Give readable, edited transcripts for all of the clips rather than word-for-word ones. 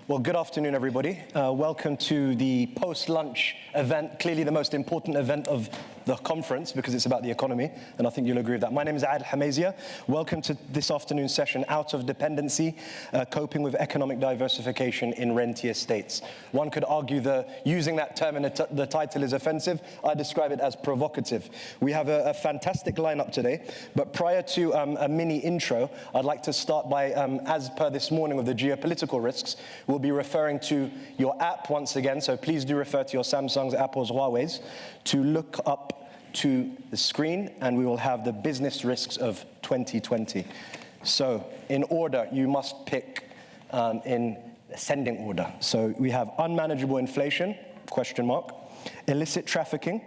Well, good afternoon, everybody. Welcome to the post-lunch event, clearly the most important event of the conference because it's about the economy, and I think you'll agree with that. My name is Adel Hamazia. Welcome to this afternoon's session, Out of Dependency, Coping with Economic Diversification in Rentier States. One could argue using that term in the title is offensive. I describe it as provocative. We have a fantastic lineup today, but prior to a mini intro, I'd like to start by, as per this morning with the geopolitical risks, we'll be referring to your app once again, so please do refer to your Samsungs, Apples, Huawei's to look up to the screen, and we will have the business risks of 2020. So in order, you must pick in ascending order. So we have unmanageable inflation, question mark, illicit trafficking,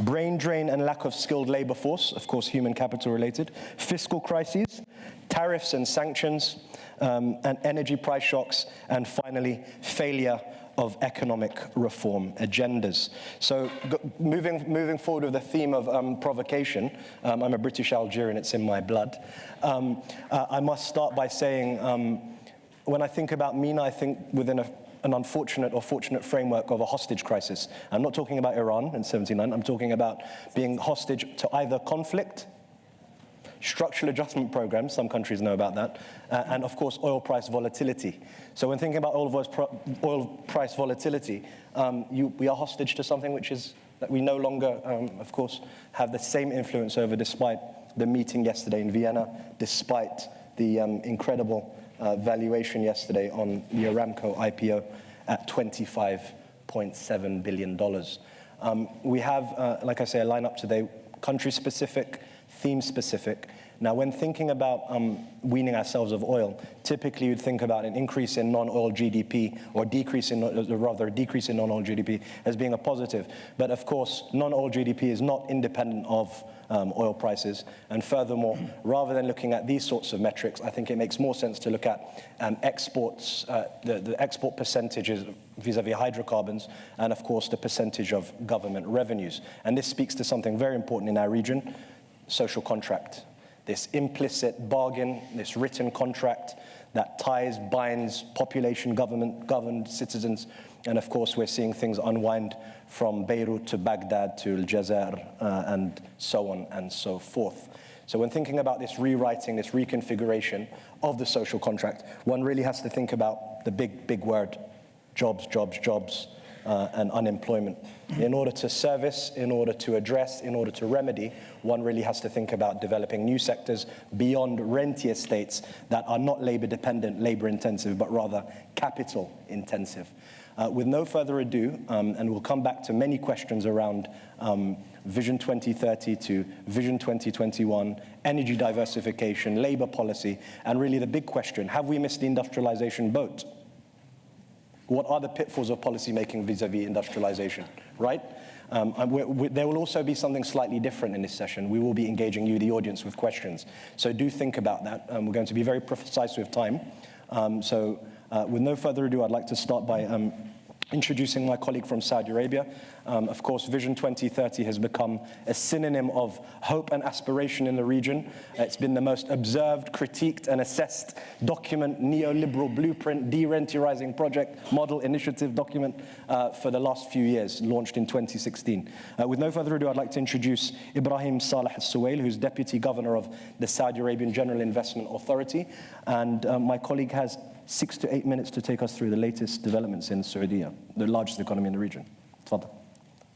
brain drain and lack of skilled labor force, of course human capital related, fiscal crises, tariffs and sanctions, and energy price shocks, and finally failure of economic reform agendas. So moving forward with the theme of provocation, I'm a British Algerian, it's in my blood. I must start by saying, when I think about MENA, I think within an unfortunate or fortunate framework of a hostage crisis. I'm not talking about Iran in '79, I'm talking about being hostage to either conflict, structural adjustment programs, some countries know about that, and of course oil price volatility. So when thinking about oil price volatility, we are hostage to something which is that we no longer, of course, have the same influence over, despite the meeting yesterday in Vienna, despite the incredible valuation yesterday on the Aramco IPO at $25.7 billion. We have, like I say, a lineup today, country-specific, theme-specific. Now, when thinking about weaning ourselves of oil, typically you'd think about an increase in non-oil GDP or a decrease in non-oil GDP as being a positive. But of course, non-oil GDP is not independent of oil prices. And furthermore, rather than looking at these sorts of metrics, I think it makes more sense to look at exports, the export percentages vis-a-vis hydrocarbons, and of course the percentage of government revenues. And this speaks to something very important in our region, social contract. This implicit bargain, this written contract that binds population, governed citizens, and of course we're seeing things unwind from Beirut to Baghdad to Aljazair and so on and so forth. So when thinking about this rewriting, this reconfiguration of the social contract, one really has to think about the big word, jobs, jobs, jobs, and unemployment. In order to service, in order to address, in order to remedy, one really has to think about developing new sectors beyond rentier states that are not labor dependent, labor intensive, but rather capital intensive. With no further ado, and we'll come back to many questions around Vision 2030 to Vision 2021, energy diversification, labor policy, and really the big question, have we missed the industrialization boat? What are the pitfalls of policymaking vis-a-vis industrialization, right? There will also be something slightly different in this session. We will be engaging you, the audience, with questions. So do think about that. We're going to be very precise with time. With no further ado, I'd like to start by introducing my colleague from Saudi Arabia. Of course, Vision 2030 has become a synonym of hope and aspiration in the region. It's been the most observed, critiqued, and assessed document, neoliberal blueprint, de-rentierizing project, model initiative document for the last few years, launched in 2016. With no further ado, I'd like to introduce Ibrahim Saleh Al-Suwail, who's Deputy Governor of the Saudi Arabian General Investment Authority. And my colleague has 6 to 8 minutes to take us through the latest developments in Saudi, the largest economy in the region. Tfadal.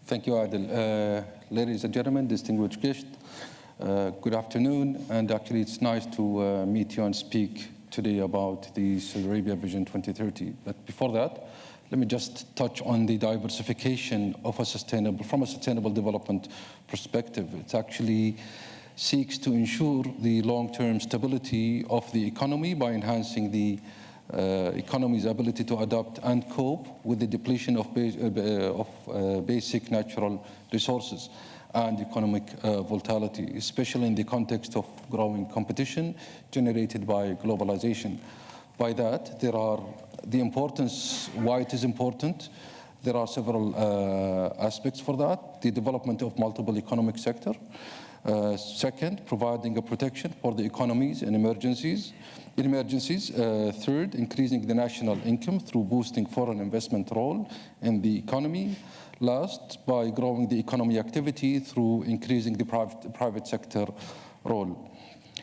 Thank you, Adel. Ladies and gentlemen, distinguished guests, good afternoon. And actually, it's nice to meet you and speak today about the Saudi Arabia Vision 2030. But before that, let me just touch on the diversification of from a sustainable development perspective. It actually seeks to ensure the long-term stability of the economy by enhancing the economy's ability to adapt and cope with the depletion of basic natural resources and economic volatility, especially in the context of growing competition generated by globalization. By that, why it is important, there are several aspects for that. The development of multiple economic sectors, Second, providing a protection for the economies in emergencies. Third, increasing the national income through boosting foreign investment role in the economy. Last, by growing the economy activity through increasing the private sector role.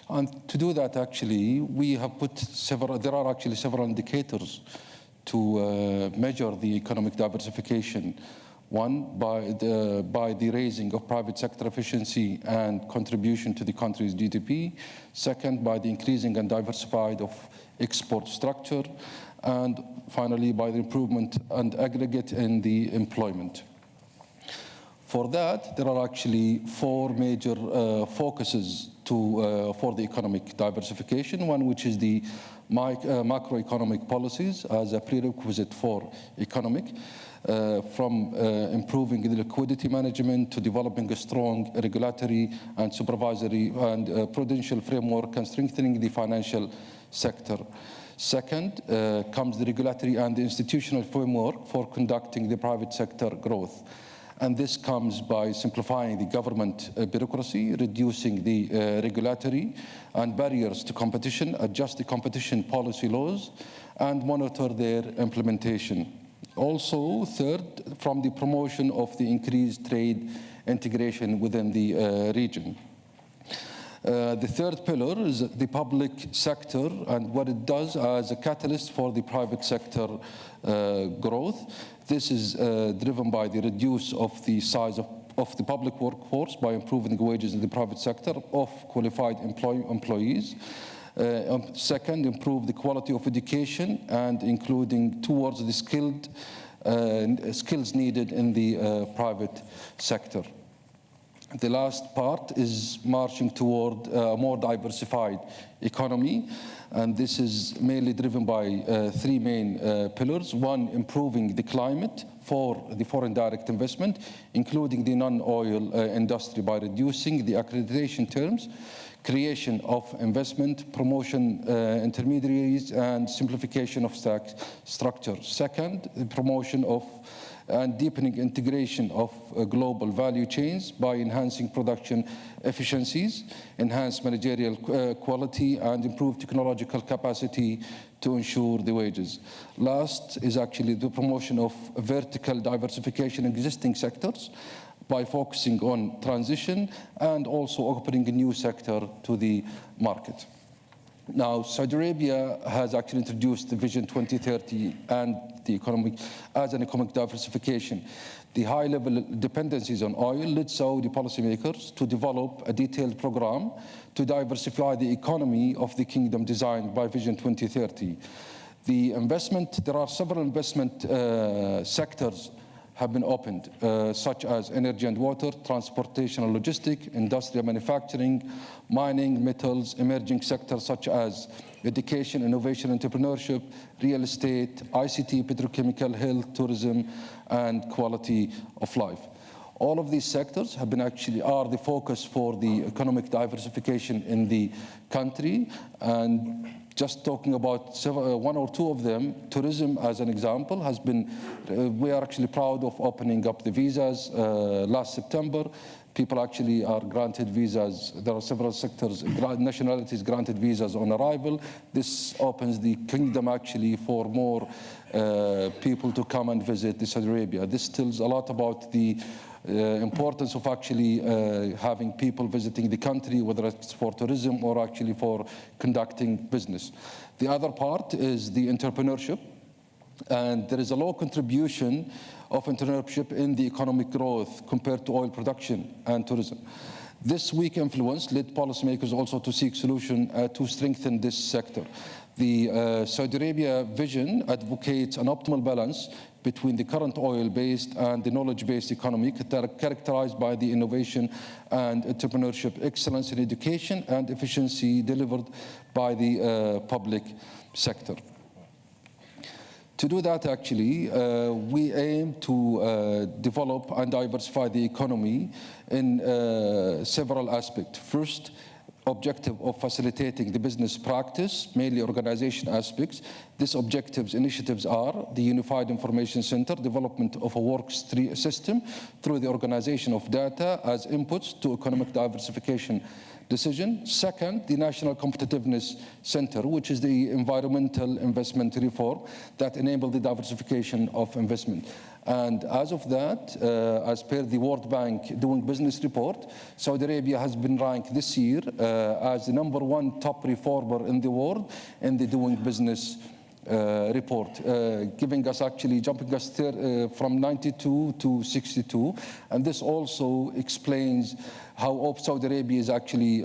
And to do that, actually, we have put there are actually several indicators to measure the economic diversification. One, by the raising of private sector efficiency and contribution to the country's GDP. Second, by the increasing and diversified of export structure. And finally, by the improvement and aggregate in the employment. For that, there are actually four major focuses for the economic diversification. One, which is the macroeconomic policies as a prerequisite for economic. From improving the liquidity management to developing a strong regulatory and supervisory and prudential framework and strengthening the financial sector. Second, comes the regulatory and the institutional framework for conducting the private sector growth. And this comes by simplifying the government bureaucracy, reducing the regulatory and barriers to competition, adjust the competition policy laws, and monitor their implementation. Also, third, from the promotion of the increased trade integration within the region. The third pillar is the public sector and what it does as a catalyst for the private sector growth. This is driven by the reduce of the size of the public workforce by improving the wages in the private sector of qualified employees. Second, improve the quality of education and including towards the skills needed in the private sector. The last part is marching toward a more diversified economy, and this is mainly driven by three main pillars. One, improving the climate for the foreign direct investment, including the non-oil industry by reducing the accreditation terms, creation of investment, promotion intermediaries, and simplification of tax structure. Second, the promotion of and deepening integration of global value chains by enhancing production efficiencies, enhance managerial quality, and improve technological capacity to ensure the wages. Last is actually the promotion of vertical diversification in existing sectors by focusing on transition and also opening a new sector to the market. Now, Saudi Arabia has actually introduced the Vision 2030 and the economic diversification. The high-level dependencies on oil led Saudi policymakers to develop a detailed program to diversify the economy of the kingdom designed by Vision 2030. There are several investment sectors have been opened, such as energy and water, transportation and logistics, industrial manufacturing, mining, metals, emerging sectors such as education, innovation, entrepreneurship, real estate, ICT, petrochemical, health, tourism, and quality of life. All of these sectors have been are the focus for the economic diversification in the country. And just talking about one or two of them, tourism as an example has been, we are actually proud of opening up the visas last September. People actually are granted visas. There are several sectors, nationalities granted visas on arrival. This opens the kingdom actually for more people to come and visit Saudi Arabia. This tells a lot about the importance of actually having people visiting the country, whether it's for tourism or actually for conducting business. The other part is the entrepreneurship, and there is a low contribution of entrepreneurship in the economic growth compared to oil production and tourism. This weak influence led policymakers also to seek solutions to strengthen this sector. The Saudi Arabia vision advocates an optimal balance between the current oil-based and the knowledge-based economy characterized by the innovation and entrepreneurship, excellence in education, and efficiency delivered by the public sector. To do that, actually, we aim to develop and diversify the economy in several aspects. First, objective of facilitating the business practice, mainly organization aspects. These objectives initiatives are the Unified Information Center, development of a work system through the organization of data as inputs to economic diversification decision. Second, the National Competitiveness Center, which is the environmental investment reform that enable the diversification of investment. And as of that, as per the World Bank Doing Business report, Saudi Arabia has been ranked this year as the #1 top reformer in the world in the Doing Business report, giving us actually, jumping us from 92 to 62. And this also explains how Saudi Arabia is actually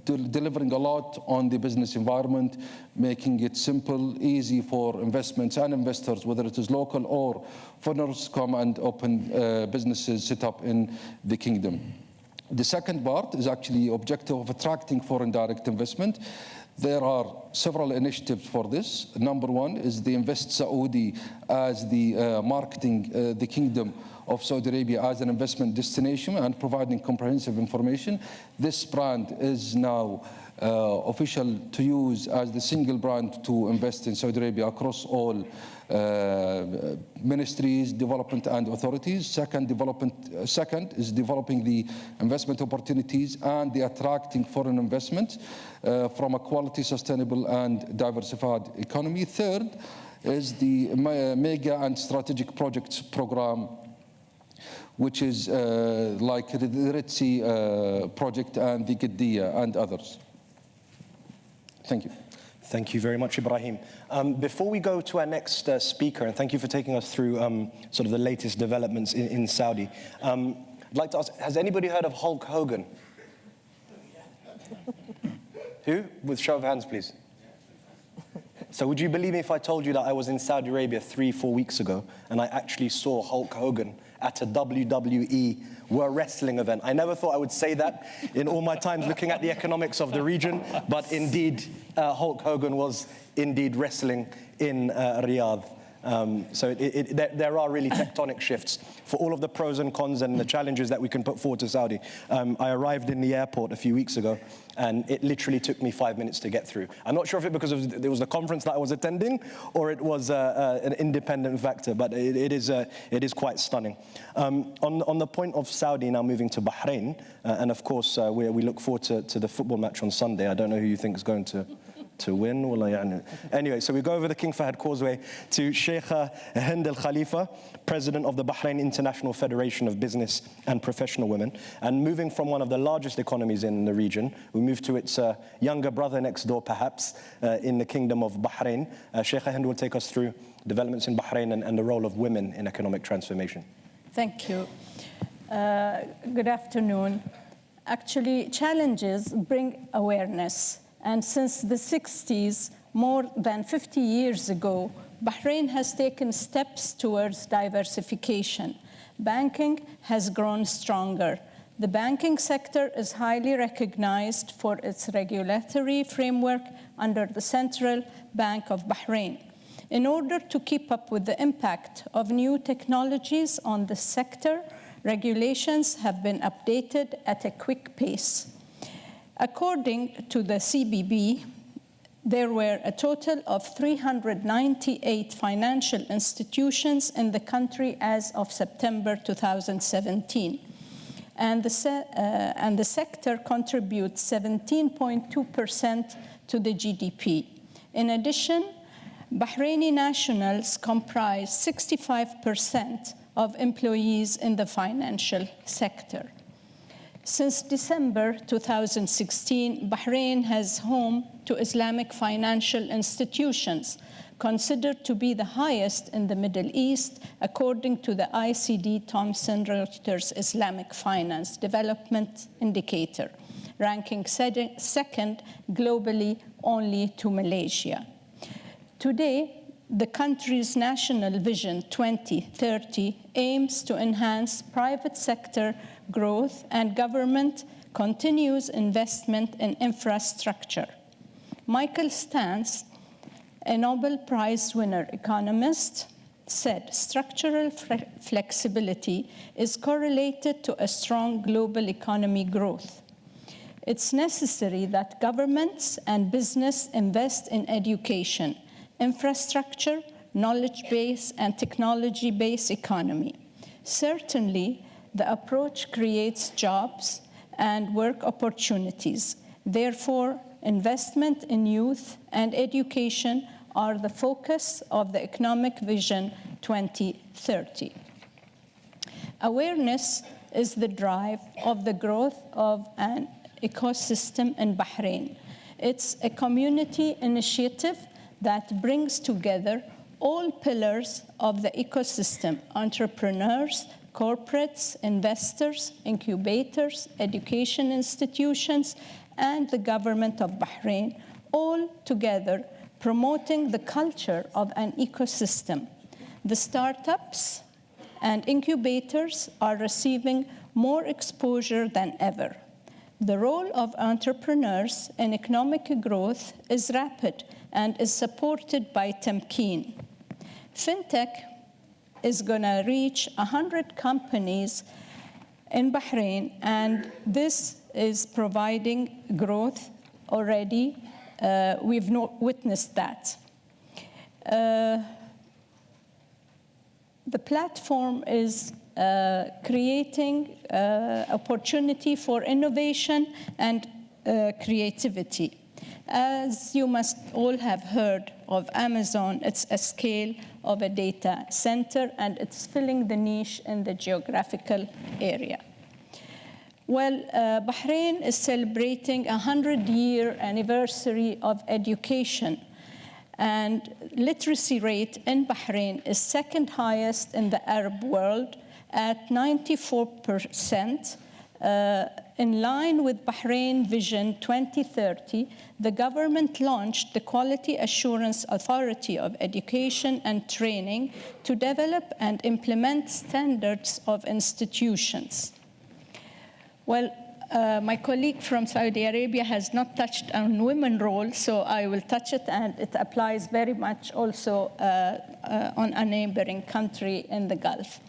delivering a lot on the business environment, making it simple, easy for investments and investors, whether it is local or foreigners, come and open businesses set up in the kingdom. The second part is actually objective of attracting foreign direct investment. There are several initiatives for this. #1 is the Invest Saudi as the marketing the kingdom of Saudi Arabia as an investment destination and providing comprehensive information. This brand is now official to use as the single brand to invest in Saudi Arabia across all ministries, development and authorities. Second is developing the investment opportunities and the attracting foreign investment from a quality, sustainable and diversified economy. Third is the mega and strategic projects program, which is like the Red Sea project and the Qiddiya and others. Thank you. Thank you very much, Ibrahim. Before we go to our next speaker, and thank you for taking us through sort of the latest developments in Saudi, I'd like to ask, has anybody heard of Hulk Hogan? Who? With show of hands, please. So would you believe me if I told you that I was in Saudi Arabia 3-4 weeks ago, and I actually saw Hulk Hogan at a WWE World Wrestling event? I never thought I would say that in all my times looking at the economics of the region, but indeed, Hulk Hogan was indeed wrestling in Riyadh. So there are really tectonic shifts for all of the pros and cons and the challenges that we can put forward to Saudi. I arrived in the airport a few weeks ago, and it literally took me 5 minutes to get through. I'm not sure if it because it was a conference that I was attending or it was an independent factor, but it is quite stunning. On the point of Saudi now moving to Bahrain, and of course we look forward to the football match on Sunday. I don't know who you think is going to win. Anyway, so we go over the King Fahd Causeway to Sheikha Hind Al Khalifa, President of the Bahrain International Federation of Business and Professional Women. And moving from one of the largest economies in the region, we move to its younger brother next door, perhaps, in the Kingdom of Bahrain. Sheikha Hind will take us through developments in Bahrain and the role of women in economic transformation. Thank you. Good afternoon. Actually, challenges bring awareness. And since the 60s, more than 50 years ago, Bahrain has taken steps towards diversification. Banking has grown stronger. The banking sector is highly recognized for its regulatory framework under the Central Bank of Bahrain. In order to keep up with the impact of new technologies on the sector, regulations have been updated at a quick pace. According to the CBB, there were a total of 398 financial institutions in the country as of September 2017. And the sector contributes 17.2% to the GDP. In addition, Bahraini nationals comprise 65% of employees in the financial sector. Since December 2016, Bahrain has home to Islamic financial institutions, considered to be the highest in the Middle East, according to the ICD Thomson Reuters Islamic Finance Development Indicator, ranking second globally only to Malaysia. Today, the country's National Vision 2030 aims to enhance private sector growth, and government continues investment in infrastructure. Michael Stans, a Nobel Prize winner economist, said structural flexibility is correlated to a strong global economy growth. it's necessary that governments and business invest in education, infrastructure, knowledge base, and technology-based economy. Certainly, the approach creates jobs and work opportunities. Therefore, investment in youth and education are the focus of the Economic Vision 2030. Awareness is the drive of the growth of an ecosystem in Bahrain. It's a community initiative that brings together all pillars of the ecosystem: entrepreneurs, corporates, investors, incubators, education institutions, and the government of Bahrain, all together promoting the culture of an ecosystem. The startups and incubators are receiving more exposure than ever. The role of entrepreneurs in economic growth is rapid and is supported by Tamkeen. FinTech is going to reach 100 companies in Bahrain, and this is providing growth already. We've witnessed that. The platform is creating opportunity for innovation and creativity. As you must all have heard of Amazon, it's a scale of a data center, and it's filling the niche in the geographical area. Well, Bahrain is celebrating a 100-year anniversary of education, and literacy rate in Bahrain is second highest in the Arab world at 94%. In line with Bahrain Vision 2030, the government launched the Quality Assurance Authority of Education and Training to develop and implement standards of institutions. Well, my colleague from Saudi Arabia has not touched on women's role, so I will touch it, and it applies very much also on a neighboring country in the Gulf.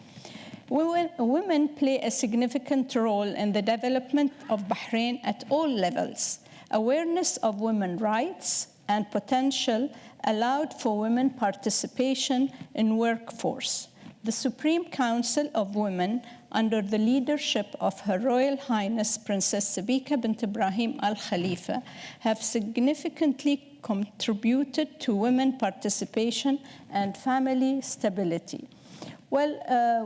Women play a significant role in the development of Bahrain at all levels. Awareness of women's rights and potential allowed for women participation in workforce. The Supreme Council of Women, under the leadership of Her Royal Highness Princess Sabika bint Ibrahim Al Khalifa, have significantly contributed to women participation and family stability. Well,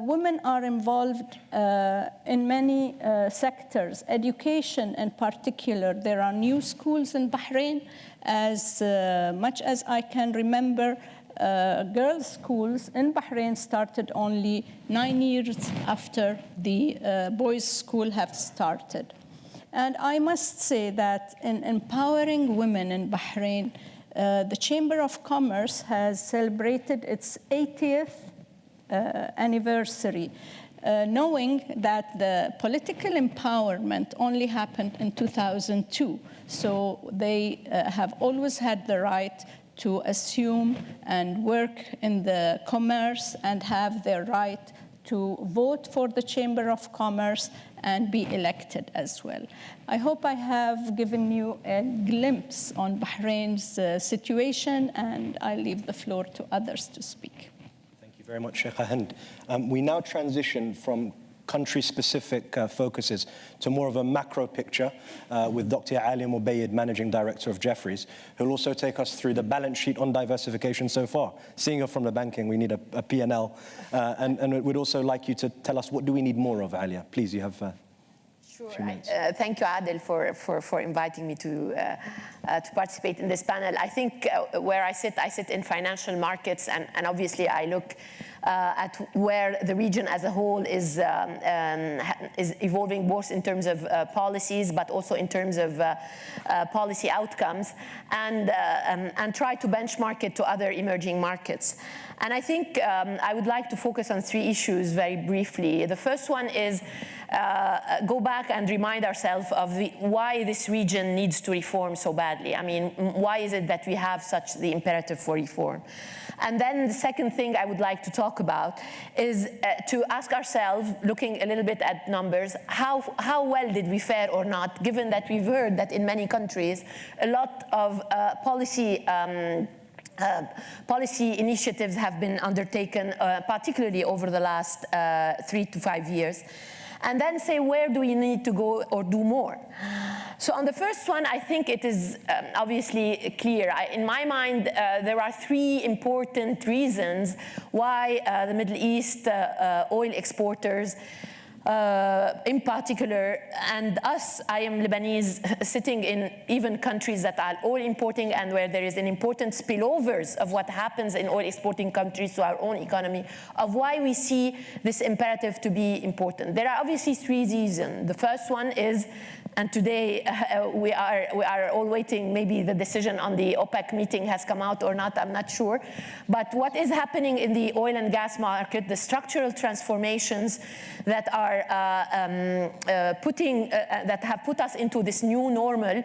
women are involved in many sectors. Education in particular, there are new schools in Bahrain. As much as I can remember, girls' schools in Bahrain started only 9 years after the boys' school have started. And I must say that in empowering women in Bahrain, the Chamber of Commerce has celebrated its 80th anniversary, knowing that the political empowerment only happened in 2002. So they have always had the right to assume and work in the commerce and have their right to vote for the Chamber of Commerce and be elected as well. I hope I have given you a glimpse on Bahrain's situation, and I leave the floor to others to speak. Thank you very much, Sheikha Hind. We now transition from country-specific focuses to more of a macro picture with Dr. Alia Mubayid, Managing Director of Jefferies, who'll also take us through the balance sheet on diversification so far. Seeing her from the banking, we need a P&L. And we'd also like you to tell us, what do we need more of, Alia? Please, you have Sure. Thank you, Adel, for inviting me to participate in this panel. I think where I sit in financial markets, and obviously I look at where the region as a whole is evolving, both in terms of policies, but also in terms of policy outcomes, and try to benchmark it to other emerging markets. And I think I would like to focus on three issues very briefly. The first one is go back and remind ourselves of why this region needs to reform so badly. I mean, why is it that we have such the imperative for reform? And then the second thing I would like to talk about is to ask ourselves, looking a little bit at numbers, how well did we fare or not, given that we've heard that in many countries, a lot of policy initiatives have been undertaken, particularly over the last 3 to 5 years. And then say, where do we need to go or do more? So on the first one, I think it is obviously clear. In my mind, there are 3 important reasons why the Middle East oil exporters in particular, and us, I am Lebanese, sitting in even countries that are oil importing and where there is an important spillovers of what happens in oil exporting countries to our own economy, of why we see this imperative to be important. There are obviously 3 reasons. The first one is, and today we are all waiting, maybe the decision on the OPEC meeting has come out or not, I'm not sure. But what is happening in the oil and gas market, the structural transformations that are that have put us into this new normal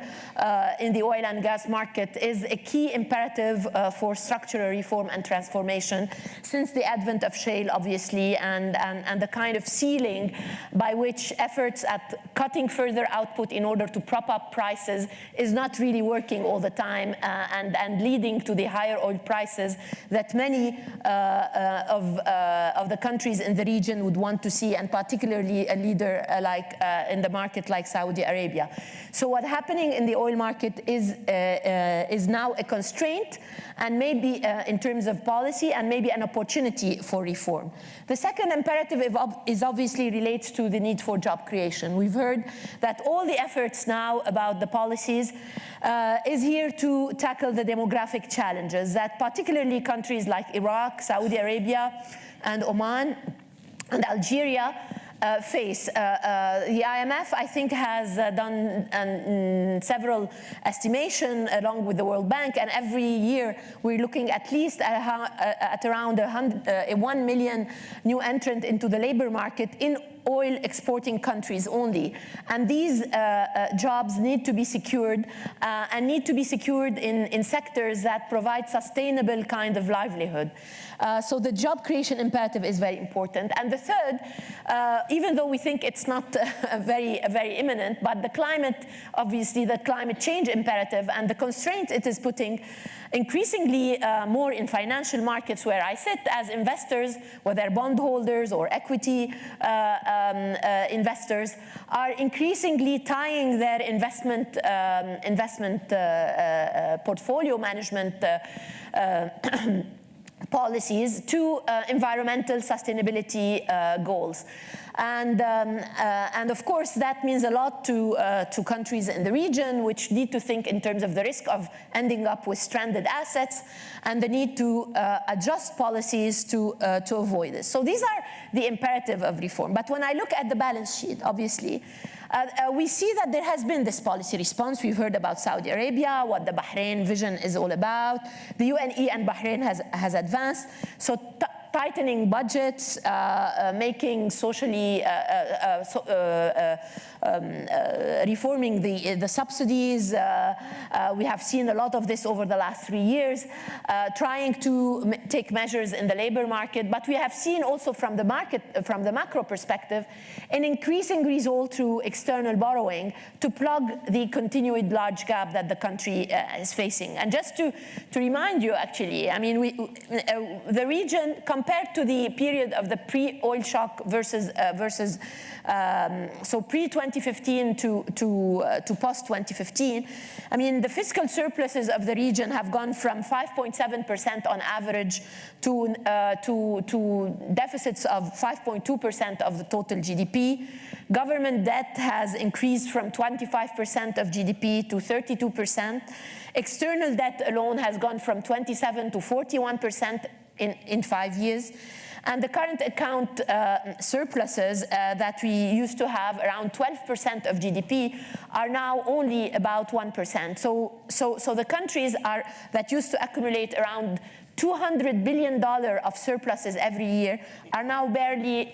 in the oil and gas market is a key imperative for structural reform and transformation since the advent of shale, obviously, and the kind of ceiling by which efforts at cutting further output in order to prop up prices is not really working all the time and leading to the higher oil prices that many of the countries in the region would want to see, and particularly a leader like in the market like Saudi Arabia. So what's happening in the oil market is now a constraint, and maybe in terms of policy, and maybe an opportunity for reform. The second imperative is obviously relates to the need for job creation. We've heard that all the efforts now about the policies is here to tackle the demographic challenges that particularly countries like Iraq, Saudi Arabia, and Oman, and Algeria face. The IMF, I think, has done several estimations along with the World Bank, and every year we're looking at least at around 1 million new entrant into the labor market in oil exporting countries only. And these jobs need to be secured and need to be secured in sectors that provide sustainable kind of livelihood. So the job creation imperative is very important. And the third, even though we think it's not very imminent, but the climate, obviously the climate change imperative and the constraints it is putting increasingly more in financial markets where I sit as investors, whether bondholders or equity investors, are increasingly tying their investment portfolio management policies to environmental sustainability goals. And of course, that means a lot to countries in the region, which need to think in terms of the risk of ending up with stranded assets and the need to adjust policies to avoid this. So these are the imperative of reform. But when I look at the balance sheet, obviously, we see that there has been this policy response. We've heard about Saudi Arabia, what the Bahrain vision is all about. The UNE and Bahrain has advanced. So tightening budgets, making socially, reforming the subsidies. We have seen a lot of this over the last 3 years, trying to take measures in the labor market. But we have seen also from the market, from the macro perspective, an increasing result through external borrowing to plug the continued large gap that the country is facing. And just to remind you, actually, I mean, the region, compared to the period of the pre-oil shock versus so pre-2015 to post-2015, I mean, the fiscal surpluses of the region have gone from 5.7% on average to deficits of 5.2% of the total GDP. Government debt has increased from 25% of GDP to 32%. External debt alone has gone from 27 to 41% in 5 years. And the current account surpluses that we used to have around 12% of GDP are now only about 1%. So the countries that used to accumulate around $200 billion of surpluses every year are now barely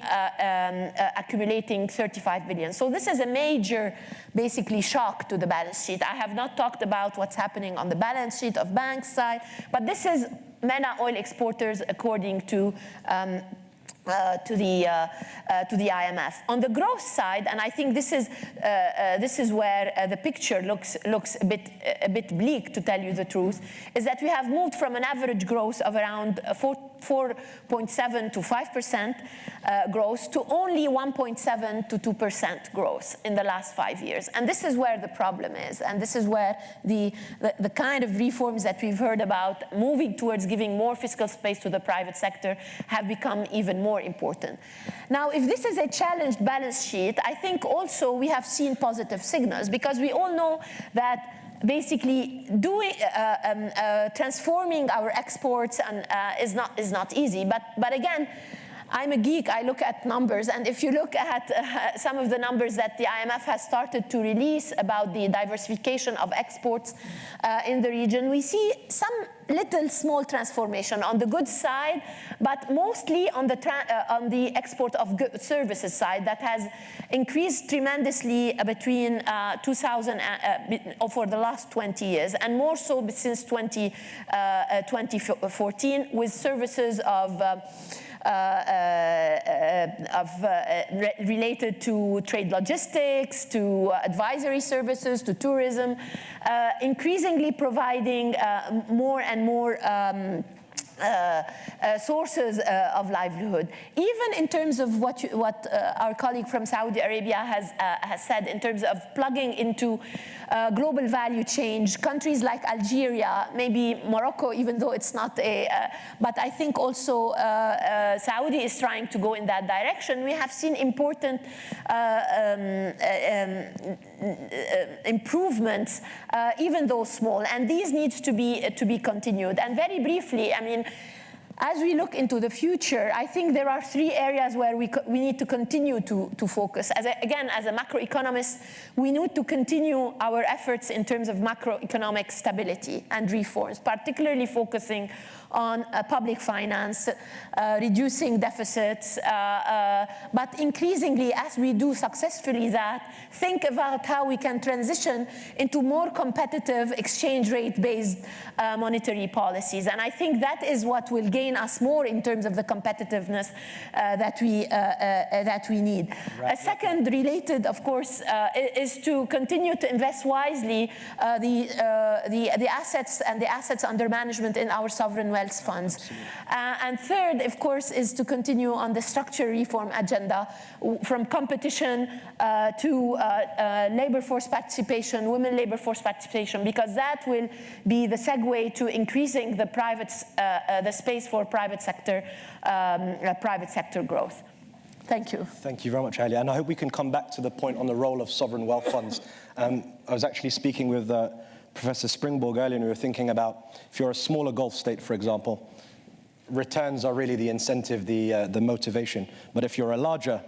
accumulating $35 billion. So this is a major, basically, shock to the balance sheet. I have not talked about what's happening on the balance sheet of banks side, but this is MENA oil exporters according to the IMF. On the growth side, and I think this is where the picture looks a bit bleak, to tell you the truth, is that we have moved from an average growth of around 4.7 to 5% growth to only 1.7 to 2% growth in the last 5 years. And this is where the problem is, and this is where the kind of reforms that we've heard about, moving towards giving more fiscal space to the private sector, have become even more important. Now, if this is a challenged balance sheet, I think also we have seen positive signals, because we all know that basically transforming our exports is not easy. But again, I'm a geek, I look at numbers, and if you look at some of the numbers that the IMF has started to release about the diversification of exports in the region, we see some little small transformation on the goods side, but mostly on the export of services side that has increased tremendously between 2000 for the last 20 years, and more so since 2014, with services related to trade logistics, to advisory services, to tourism, increasingly providing more and more sources of livelihood. Even in terms of what our colleague from Saudi Arabia has said in terms of plugging into global value change, countries like Algeria, maybe Morocco, even though it's not but I think also Saudi is trying to go in that direction. We have seen important improvements, even though small, and these needs to be continued. And very briefly, I mean, as we look into the future, I think there are 3 areas where we need to continue to focus. Again, as a macroeconomist, we need to continue our efforts in terms of macroeconomic stability and reforms, particularly focusing on public finance, reducing deficits, but increasingly, as we do successfully that, think about how we can transition into more competitive exchange rate-based monetary policies. And I think that is what will gain us more in terms of the competitiveness that we need. A second related, of course, is to continue to invest wisely the assets and the assets under management in our sovereign wealth funds. And third, of course, is to continue on the structural reform agenda, from competition to labor force participation, women labor force participation, because that will be the segue to increasing the space for private sector growth. Thank you. Thank you very much, Alia. And I hope we can come back to the point on the role of sovereign wealth funds. I was actually speaking with Professor Springborg earlier, and we were thinking about, if you're a smaller Gulf state, for example, returns are really the incentive, the motivation. But if you're a larger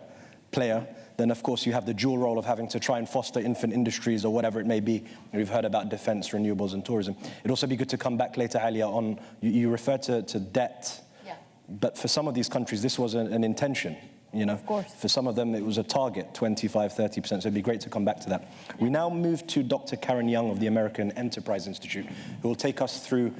player, then of course you have the dual role of having to try and foster infant industries or whatever it may be. We've heard about defense, renewables, and tourism. It'd also be good to come back later, Alia, on, you referred to debt, yeah. But for some of these countries, this was an intention. You know, of course. For some of them, it was a target, 25, 30%. So it'd be great to come back to that. We now move to Dr. Karen Young of the American Enterprise Institute, who will take us through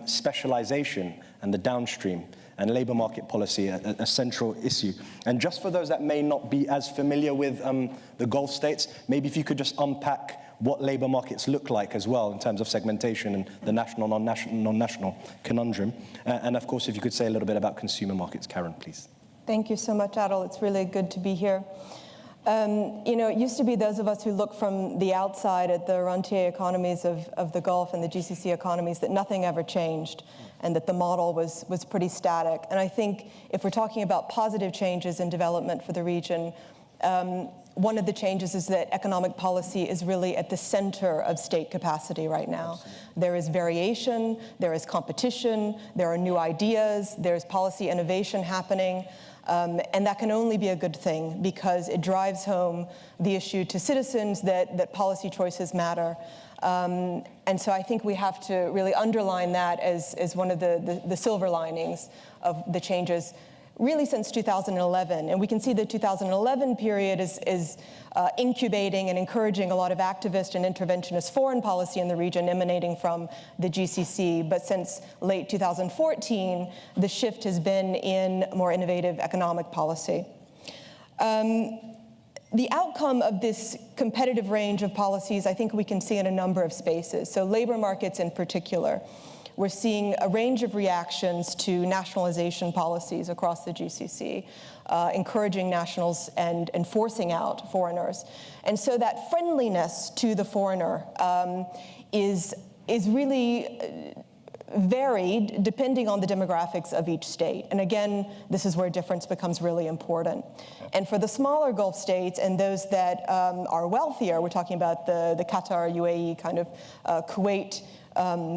specialization and the downstream and labor market policy, a central issue. And just for those that may not be as familiar with the Gulf states, maybe if you could just unpack what labor markets look like as well in terms of segmentation and the national, non-national conundrum. And of course, if you could say a little bit about consumer markets, Karen, please. Thank you so much, Adel. It's really good to be here. You know, it used to be those of us who look from the outside at the rentier economies of the Gulf and the GCC economies that nothing ever changed and that the model was pretty static. And I think if we're talking about positive changes in development for the region, one of the changes is that economic policy is really at the center of state capacity right now. Absolutely. There is variation, there is competition, there are new ideas, there's policy innovation happening. And that can only be a good thing because it drives home the issue to citizens that policy choices matter. And so I think we have to really underline that as one of the silver linings of the changes really since 2011. And we can see the 2011 period is incubating and encouraging a lot of activist and interventionist foreign policy in the region emanating from the GCC. But since late 2014, the shift has been in more innovative economic policy. The outcome of this competitive range of policies, I think we can see in a number of spaces. So labor markets in particular. We're seeing a range of reactions to nationalization policies across the GCC, encouraging nationals and forcing out foreigners. And so that friendliness to the foreigner is really varied depending on the demographics of each state. And again, this is where difference becomes really important. And for the smaller Gulf states and those that are wealthier, we're talking about the Qatar, UAE kind of Kuwait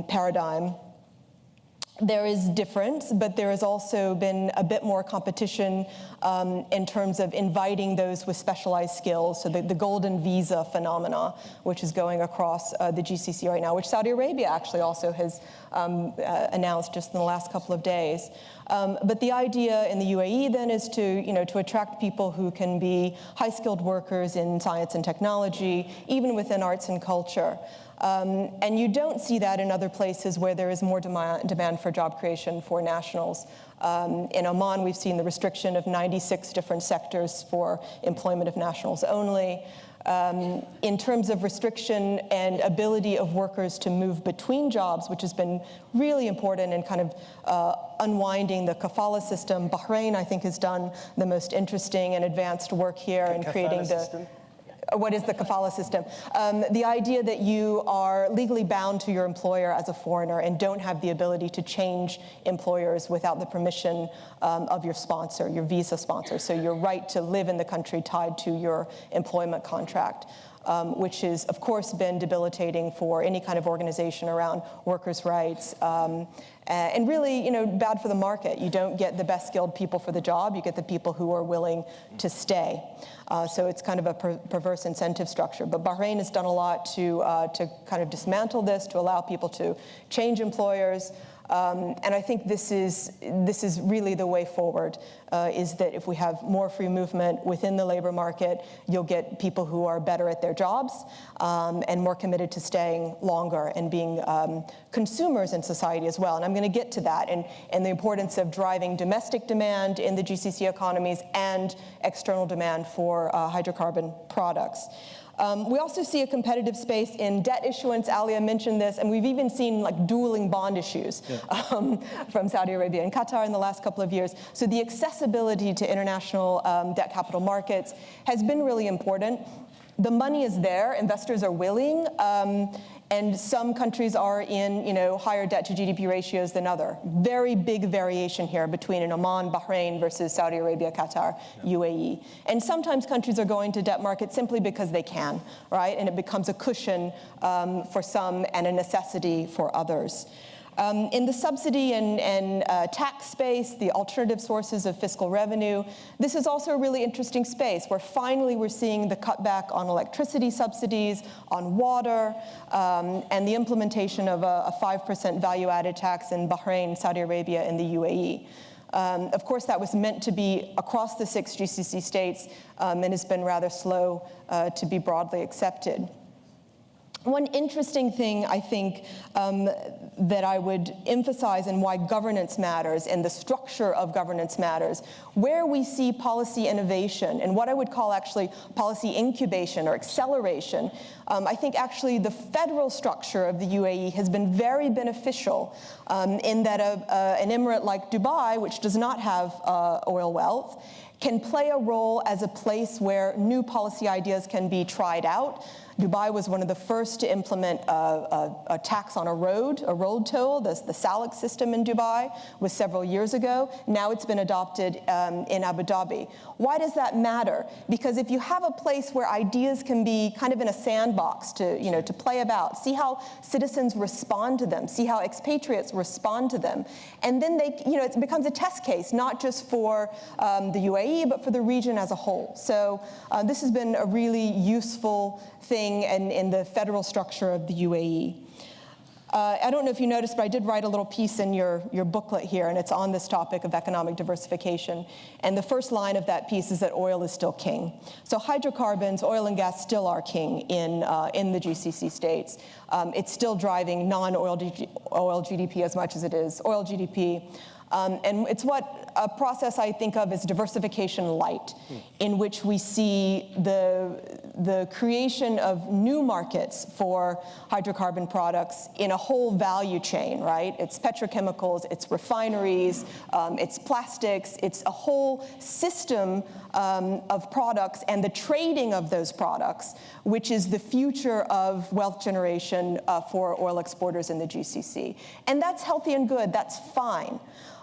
paradigm, there is difference, but there has also been a bit more competition in terms of inviting those with specialized skills. So the golden visa phenomena, which is going across the GCC right now, which Saudi Arabia actually also has announced just in the last couple of days. But the idea in the UAE then is to attract people who can be high-skilled workers in science and technology, even within arts and culture. And you don't see that in other places where there is more demand for job creation for nationals. In Oman, we've seen the restriction of 96 different sectors for employment of nationals only. In terms of restriction and ability of workers to move between jobs, which has been really important in kind of unwinding the kafala system, Bahrain, I think, has done the most interesting and advanced work here in creating the... What is the kafala system? The idea that you are legally bound to your employer as a foreigner and don't have the ability to change employers without the permission of your sponsor, your visa sponsor. So your right to live in the country tied to your employment contract, which has, of course, been debilitating for any kind of organization around workers' rights. And really, bad for the market. You don't get the best skilled people for the job. You get the people who are willing to stay. So it's kind of a perverse incentive structure. But Bahrain has done a lot to kind of dismantle this, to allow people to change employers. And I think this is really the way forward, is that if we have more free movement within the labor market, you'll get people who are better at their jobs and more committed to staying longer and being consumers in society as well. And I'm going to get to that and the importance of driving domestic demand in the GCC economies and external demand for hydrocarbon products. We also see a competitive space in debt issuance. Alia mentioned this, and we've even seen like dueling bond issues from Saudi Arabia and Qatar in the last couple of years. So the accessibility to international debt capital markets has been really important. The money is there, investors are willing, and some countries are in higher debt to GDP ratios than other. Very big variation here between an Oman, Bahrain versus Saudi Arabia, Qatar, UAE. And sometimes countries are going to debt markets simply because they can, right? And it becomes a cushion for some and a necessity for others. In the subsidy and tax space, the alternative sources of fiscal revenue, this is also a really interesting space where finally we're seeing the cutback on electricity subsidies, on water, and the implementation of a 5% value-added tax in Bahrain, Saudi Arabia, and the UAE. Of course, that was meant to be across the 6 GCC states and has been rather slow to be broadly accepted. One interesting thing, I think, that I would emphasize and why governance matters and the structure of governance matters, where we see policy innovation and what I would call actually policy incubation or acceleration, I think actually the federal structure of the UAE has been very beneficial in that an emirate like Dubai, which does not have oil wealth, can play a role as a place where new policy ideas can be tried out. Dubai was one of the first to implement a tax on a road toll. The SALIC system in Dubai was several years ago. Now it's been adopted in Abu Dhabi. Why does that matter? Because if you have a place where ideas can be kind of in a sandbox to play about, see how citizens respond to them, see how expatriates respond to them, and then it becomes a test case, not just for the UAE, but for the region as a whole. So this has been a really useful thing in the federal structure of the UAE. I don't know if you noticed, but I did write a little piece in your booklet here, and it's on this topic of economic diversification. And the first line of that piece is that oil is still king. So hydrocarbons, oil and gas still are king in the GCC states. It's still driving non-oil GDP as much as it is oil GDP. And it's what a process I think of as diversification light, in which we see the creation of new markets for hydrocarbon products in a whole value chain, right? It's petrochemicals, it's refineries, it's plastics, it's a whole system of products and the trading of those products, which is the future of wealth generation for oil exporters in the GCC. And that's healthy and good, that's fine.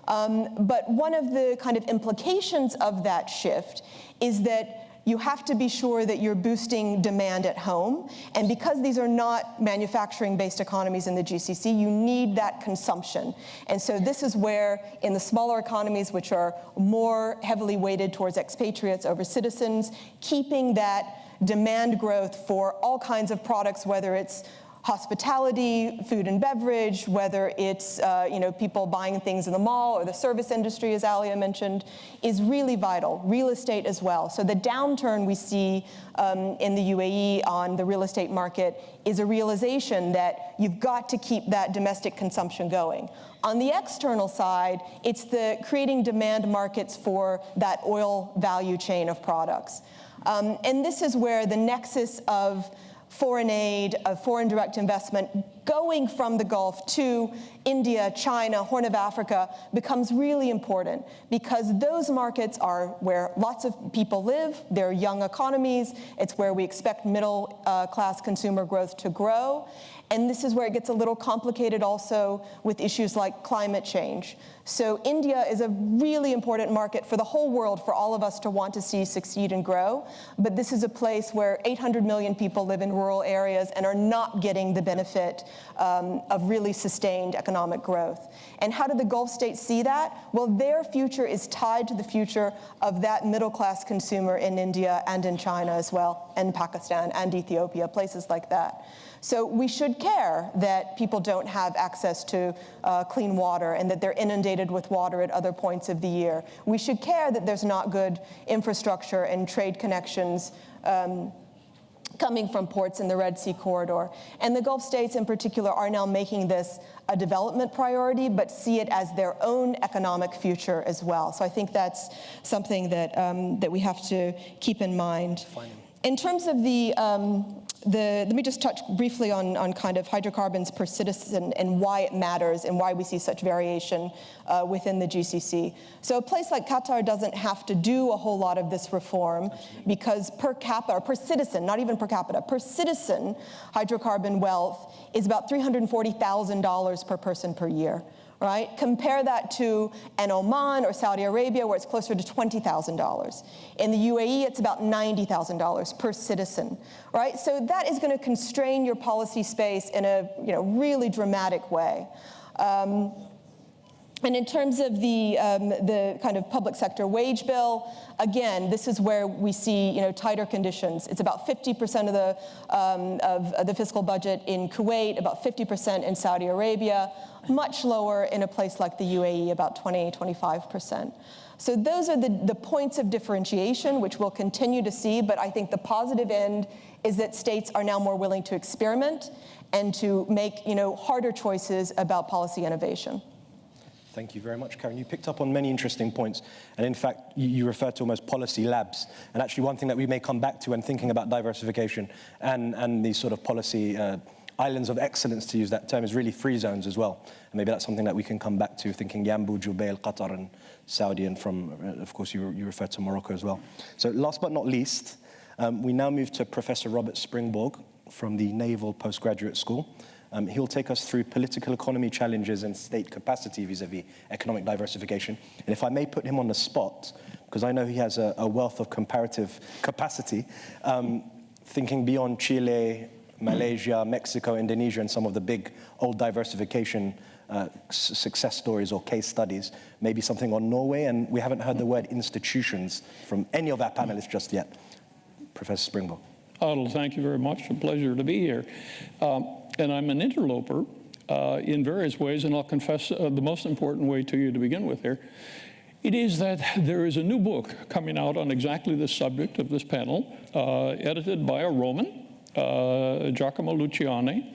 But one of the kind of implications of that shift is that you have to be sure that you're boosting demand at home. And because these are not manufacturing-based economies in the GCC, you need that consumption. And so this is where, in the smaller economies, which are more heavily weighted towards expatriates over citizens, keeping that demand growth for all kinds of products, whether it's hospitality, food and beverage, whether it's people buying things in the mall or the service industry, as Alia mentioned, is really vital. Real estate as well. So the downturn we see in the UAE on the real estate market is a realization that you've got to keep that domestic consumption going. On the external side, it's the creating demand markets for that oil value chain of products. And this is where the nexus of foreign aid, of foreign direct investment, going from the Gulf to India, China, Horn of Africa becomes really important, because those markets are where lots of people live, they're young economies, it's where we expect middle class consumer growth to grow. And this is where it gets a little complicated also with issues like climate change. So India is a really important market for the whole world, for all of us to want to see succeed and grow. But this is a place where 800 million people live in rural areas and are not getting the benefit of really sustained economic growth. And how do the Gulf states see that? Well, their future is tied to the future of that middle-class consumer in India and in China as well, and Pakistan and Ethiopia, places like that. So we should care that people don't have access to clean water and that they're inundated with water at other points of the year. We should care that there's not good infrastructure and trade connections coming from ports in the Red Sea corridor. And the Gulf states in particular are now making this a development priority, but see it as their own economic future as well. So I think that's something that, that we have to keep in mind. In terms of let me just touch briefly on kind of hydrocarbons per citizen and why it matters and why we see such variation within the GCC. So a place like Qatar doesn't have to do a whole lot of this reform because per capita, or per citizen, not even per capita, per citizen, hydrocarbon wealth is about $340,000 per person per year. Right? Compare that to an Oman or Saudi Arabia, where it's closer to $20,000. In the UAE, it's about $90,000 per citizen. Right? So that is going to constrain your policy space in a really dramatic way. And in terms of the kind of public sector wage bill, again, this is where we see tighter conditions. It's about 50% of the fiscal budget in Kuwait, about 50% in Saudi Arabia, much lower in a place like the UAE, about 20-25%. So those are the points of differentiation, which we'll continue to see. But I think the positive end is that states are now more willing to experiment and to make harder choices about policy innovation. Thank you very much, Karen. You picked up on many interesting points. And in fact, you referred to almost policy labs. And actually one thing that we may come back to when thinking about diversification and these sort of policy islands of excellence, to use that term, is really free zones as well. And maybe that's something that we can come back to, thinking Yanbu, Jubail, Qatar, and Saudi, and from, of course, you referred to Morocco as well. So last but not least, we now move to Professor Robert Springborg, from the Naval Postgraduate School. He'll take us through political economy challenges and state capacity vis-a-vis economic diversification. And if I may put him on the spot, because I know he has a wealth of comparative capacity, thinking beyond Chile, Malaysia, Mexico, Indonesia, and some of the big old diversification success stories or case studies, maybe something on Norway, and we haven't heard the word institutions from any of our panelists just yet. Professor Springborg. Adel, thank you very much. A pleasure to be here. And I'm an interloper in various ways, and I'll confess the most important way to you to begin with here. It is that there is a new book coming out on exactly the subject of this panel, edited by a Roman, Giacomo Luciani,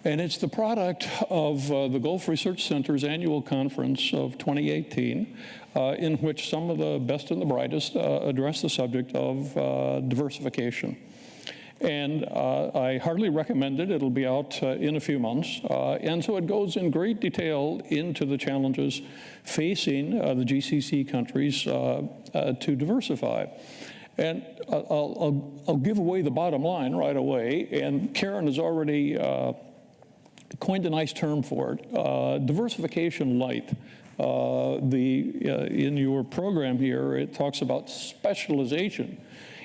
and it's the product of the Gulf Research Center's annual conference of 2018, in which some of the best and the brightest address the subject of diversification. And I heartily recommend it. It'll be out in a few months. And so it goes in great detail into the challenges facing the GCC countries to diversify. And I'll give away the bottom line right away. And Karen has already coined a nice term for it, diversification light. In your program here, it talks about specialization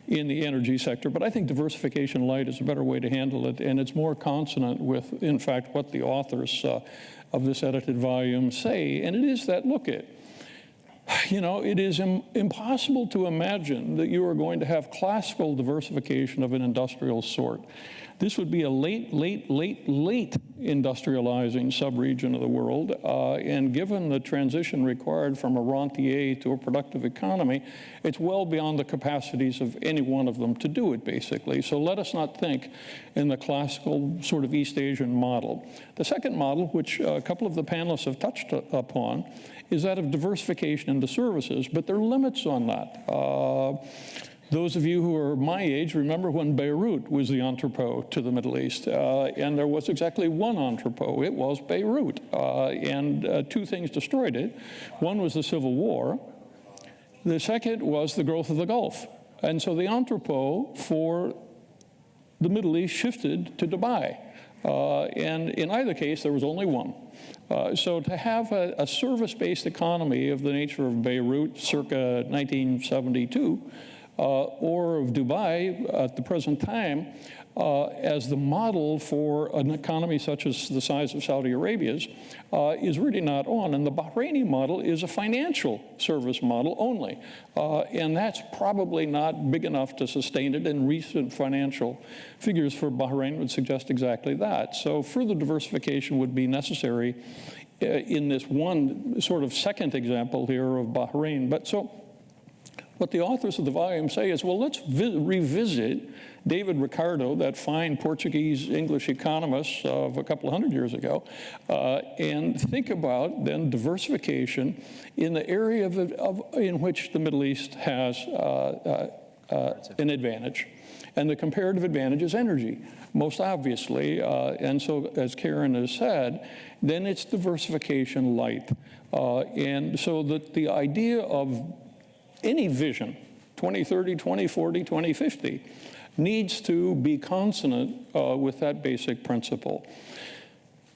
in the energy sector, but I think diversification light is a better way to handle it, and it's more consonant with, in fact, what the authors of this edited volume say, and it is that, look it, it is impossible to imagine that you are going to have classical diversification of an industrial sort. This would be a late industrializing subregion of the world, and given the transition required from a rentier to a productive economy, it's well beyond the capacities of any one of them to do it, basically. So let us not think in the classical sort of East Asian model. The second model, which a couple of the panelists have touched upon, is that of diversification into services, but there are limits on that. Those of you who are my age remember when Beirut was the entrepot to the Middle East, and there was exactly one entrepot. It was Beirut, and two things destroyed it. One was the Civil War. The second was the growth of the Gulf. And so the entrepot for the Middle East shifted to Dubai. And in either case, there was only one. So to have a service-based economy of the nature of Beirut circa 1972, or of Dubai at the present time, as the model for an economy such as the size of Saudi Arabia's, is really not on. And the Bahraini model is a financial service model only. And that's probably not big enough to sustain it, and recent financial figures for Bahrain would suggest exactly that. So further diversification would be necessary in this one sort of second example here of Bahrain. But so what the authors of the volume say is, well, let's revisit David Ricardo, that fine Portuguese-English economist of a couple of hundred years ago, and think about then diversification in the area in which the Middle East has an advantage. And the comparative advantage is energy, most obviously. And so, as Karen has said, then it's diversification light. And so that the idea of any vision, 2030, 2040, 2050, needs to be consonant with that basic principle.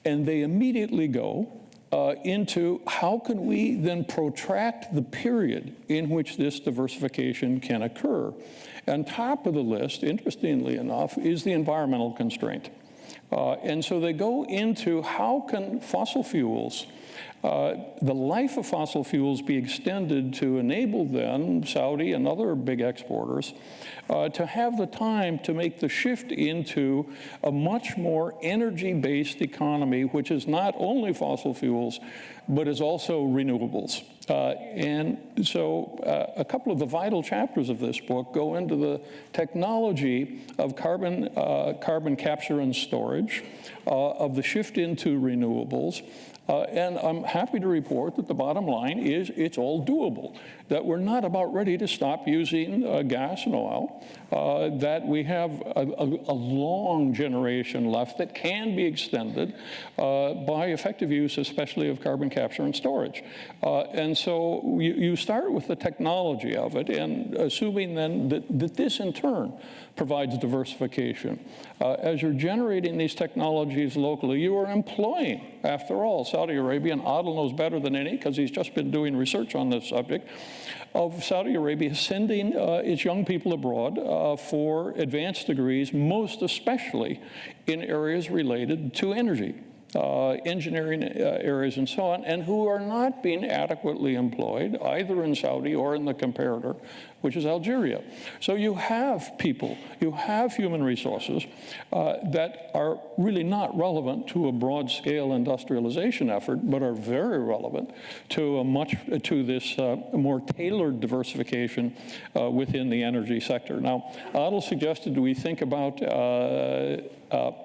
And they immediately go into how can we then protract the period in which this diversification can occur. And top of the list, interestingly enough, is the environmental constraint. And so they go into how can fossil fuels, the life of fossil fuels, be extended to enable then Saudi and other big exporters to have the time to make the shift into a much more energy-based economy, which is not only fossil fuels, but is also renewables. And so a couple of the vital chapters of this book go into the technology of carbon capture and storage, of the shift into renewables. And I'm happy to report that the bottom line is it's all doable, that we're not about ready to stop using gas and oil, that we have a long generation left that can be extended by effective use, especially of carbon capture and storage. And And so you start with the technology of it, and assuming then that this in turn provides diversification. As you're generating these technologies locally, you are employing, after all, Saudi Arabia, and Adil knows better than any, because he's just been doing research on this subject, of Saudi Arabia sending its young people abroad for advanced degrees, most especially in areas related to energy. Engineering areas and so on, and who are not being adequately employed either in Saudi or in the comparator, which is Algeria. So you have people, you have human resources that are really not relevant to a broad-scale industrialization effort, but are very relevant to this more tailored diversification within the energy sector. Now, Adil suggested we think about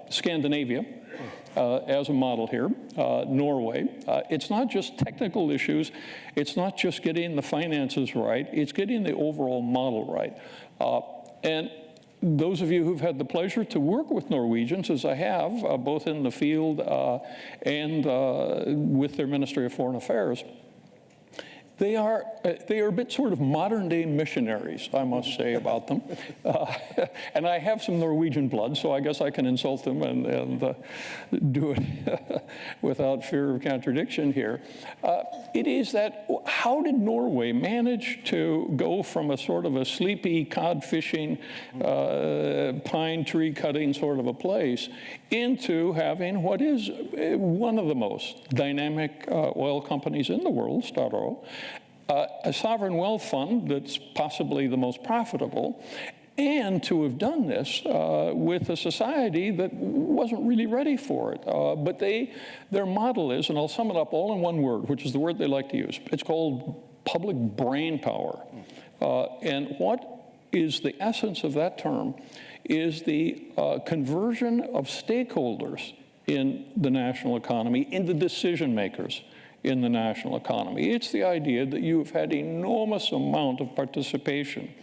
Scandinavia as a model here, Norway. It's not just technical issues, it's not just getting the finances right, it's getting the overall model right. And those of you who've had the pleasure to work with Norwegians, as I have, both in the field and with their Ministry of Foreign Affairs, they are a bit sort of modern-day missionaries, I must say, about them. And I have some Norwegian blood, so I guess I can insult them and do it without fear of contradiction here. It is that, how did Norway manage to go from a sort of a sleepy cod fishing, pine tree cutting sort of a place into having what is one of the most dynamic oil companies in the world, Statoil, a sovereign wealth fund that's possibly the most profitable, and to have done this with a society that wasn't really ready for it. But their model is, and I'll sum it up all in one word, which is the word they like to use. It's called public brain power. And what is the essence of that term is the conversion of stakeholders in the national economy into decision makers in the national economy. It's the idea that you've had enormous amount of participation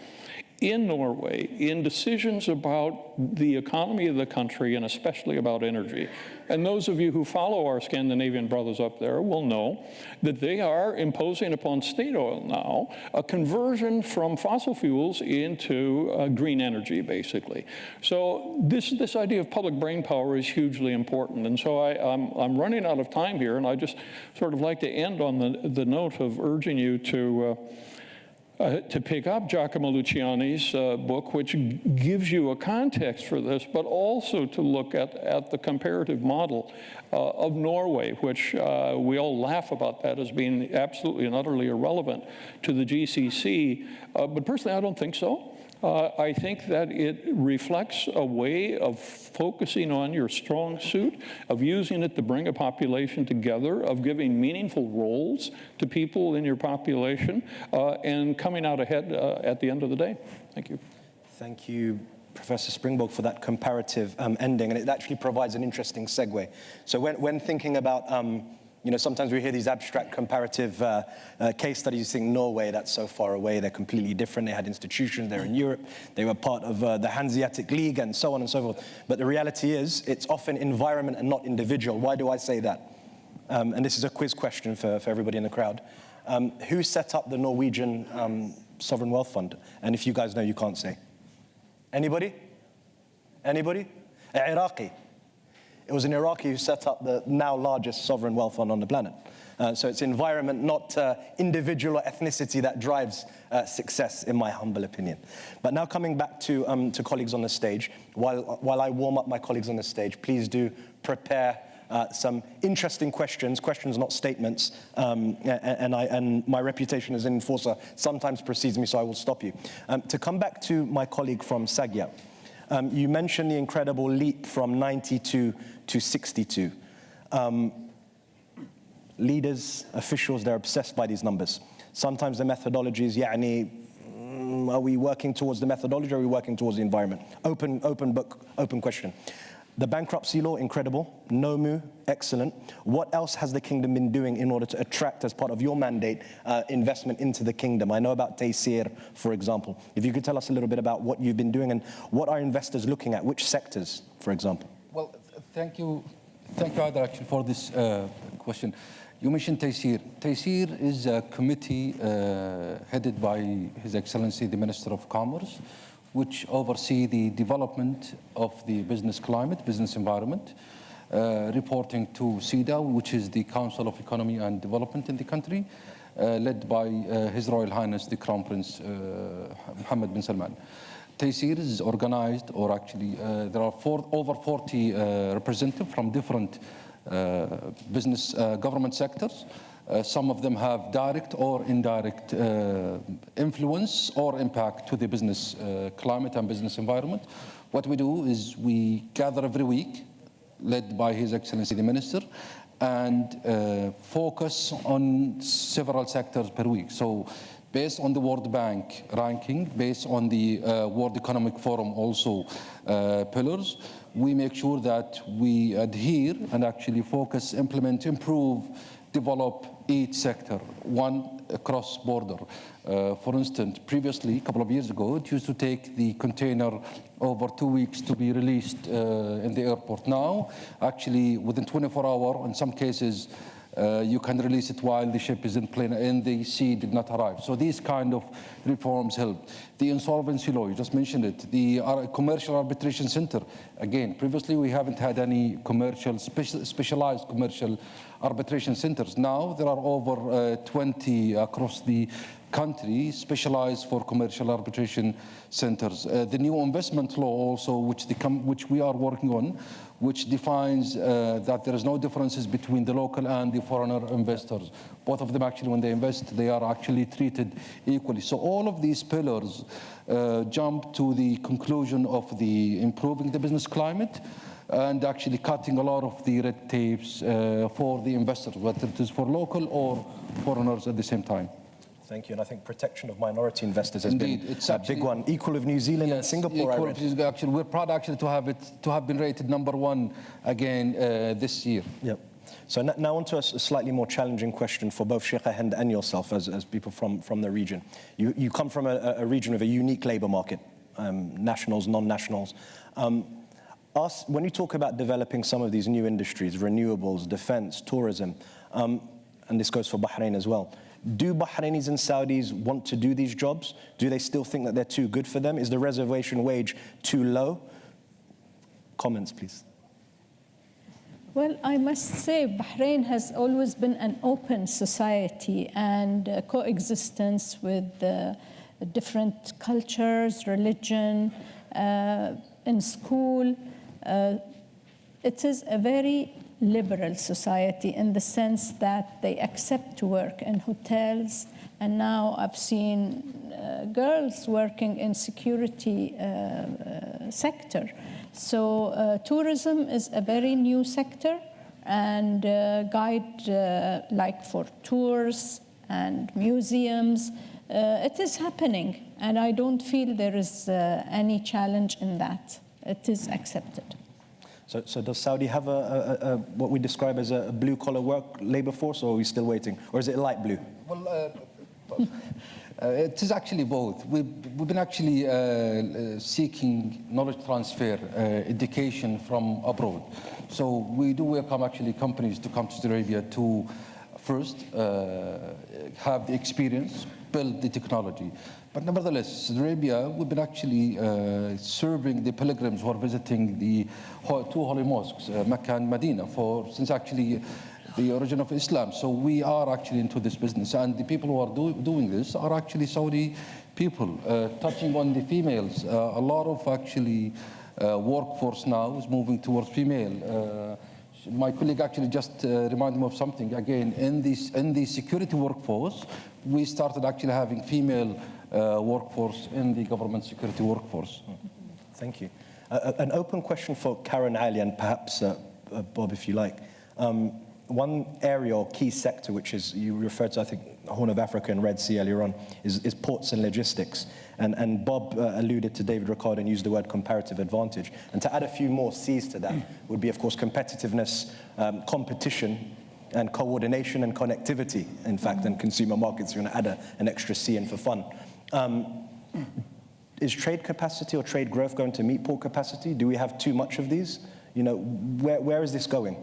in Norway in decisions about the economy of the country and especially about energy. And those of you who follow our Scandinavian brothers up there will know that they are imposing upon Statoil now a conversion from fossil fuels into green energy, basically. So this idea of public brain power is hugely important. And so I'm running out of time here, and I just sort of like to end on the note of urging you to pick up Giacomo Luciani's book, which gives you a context for this, but also to look at the comparative model of Norway, which we all laugh about that as being absolutely and utterly irrelevant to the GCC. But personally, I don't think so. I think that it reflects a way of focusing on your strong suit, of using it to bring a population together, of giving meaningful roles to people in your population, and coming out ahead at the end of the day. Thank you. Thank you, Professor Springborg, for that comparative ending, and it actually provides an interesting segue. So when thinking about sometimes we hear these abstract comparative case studies. You think Norway, that's so far away, they're completely different. They had institutions, they're in Europe, they were part of the Hanseatic League and so on and so forth. But the reality is, it's often environment and not individual. Why do I say that? And this is a quiz question for everybody in the crowd. Who set up the Norwegian Sovereign Wealth Fund? And if you guys know, you can't say. Anybody? Anybody? Iraqi. It was an Iraqi who set up the now largest sovereign wealth fund on the planet. So it's environment, not individual or ethnicity that drives success, in my humble opinion. But now coming back to colleagues on the stage, while I warm up my colleagues on the stage, please do prepare some interesting questions, not statements, and my reputation as an enforcer sometimes precedes me, so I will stop you. To come back to my colleague from Sagya, you mentioned the incredible leap from 92 to 62. Leaders, officials, they're obsessed by these numbers. Sometimes the methodologies, are we working towards the methodology or are we working towards the environment? Open book, open question. The bankruptcy law, incredible. NOMU, excellent. What else has the kingdom been doing in order to attract, as part of your mandate, investment into the kingdom? I know about Taysir, for example. If you could tell us a little bit about what you've been doing and what are investors looking at, which sectors, for example? Well, thank you, Adel, actually, for this question. You mentioned Taysir. Taysir is a committee headed by His Excellency the Minister of Commerce, which oversee the development of the business climate, business environment, reporting to SIDA, which is the Council of Economy and Development in the country, led by His Royal Highness the Crown Prince Mohammed bin Salman. Taysir is organized, or actually there are over 40 representatives from different business government sectors. Some of them have direct or indirect influence or impact to the business climate and business environment. What we do is we gather every week, led by His Excellency the Minister, and focus on several sectors per week. So based on the World Bank ranking, based on the World Economic Forum also pillars, we make sure that we adhere and actually focus, implement, improve, develop each sector, one across border. For instance, previously, a couple of years ago, it used to take the container over 2 weeks to be released in the airport. Now, actually, within 24 hours, in some cases, you can release it while the ship is in the sea, did not arrive. So these kind of reforms help. The insolvency law, you just mentioned it. The commercial arbitration center, again, previously we haven't had any commercial, specialized commercial arbitration centers. Now there are over 20 across the country specialized for commercial arbitration centers. The new investment law also, which we are working on, which defines that there is no differences between the local and the foreigner investors. Both of them actually, when they invest, they are actually treated equally. So all of these pillars jump to the conclusion of the improving the business climate and actually cutting a lot of the red tapes for the investors, whether it is for local or foreigners at the same time. Thank you. And I think protection of minority investors has Indeed, been it's a big one. Equal of New Zealand and Singapore. Actually, we're proud actually to have been rated #1 again this year. Yep. So now on to a slightly more challenging question for both Sheikh Ahmed and yourself as people from the region. You come from a region with a unique labor market, nationals, non-nationals. When you talk about developing some of these new industries, renewables, defense, tourism, and this goes for Bahrain as well, do Bahrainis and Saudis want to do these jobs? Do they still think that they're too good for them? Is the reservation wage too low? Comments, please. Well, I must say Bahrain has always been an open society, and coexistence with different cultures, religion, in school. It is a very liberal society in the sense that they accept to work in hotels, and now I've seen girls working in security sector. So tourism is a very new sector, and guide like for tours and museums, it is happening, and I don't feel there is any challenge in that. It is accepted. So does Saudi have what we describe as a blue-collar labor force, or are we still waiting? Or is it light blue? Well, it is actually both. We've been actually seeking knowledge transfer, education from abroad. So we do welcome actually companies to come to Saudi Arabia to first have the experience, build the technology. But nevertheless, Saudi Arabia, we've been actually serving the pilgrims who are visiting the two holy mosques, Mecca and Medina, since actually the origin of Islam. So we are actually into this business, and the people who are doing this are actually Saudi people. Touching on the females, a lot of actually workforce now is moving towards female. My colleague actually just reminded me of something. Again, in the security workforce, we started actually having female workforce in the government security workforce. Thank you. An open question for Karen Ali and perhaps Bob, if you like. One area or key sector, which is, you referred to, I think, Horn of Africa and Red Sea earlier on, is ports and logistics. And Bob alluded to David Ricardo and used the word comparative advantage. And to add a few more C's to that would be, of course, competitiveness, competition, and coordination and connectivity, in fact, and consumer markets. You're going to add an extra C in for fun. Is trade capacity or trade growth going to meet port capacity? Do we have too much of these? You know, where is this going?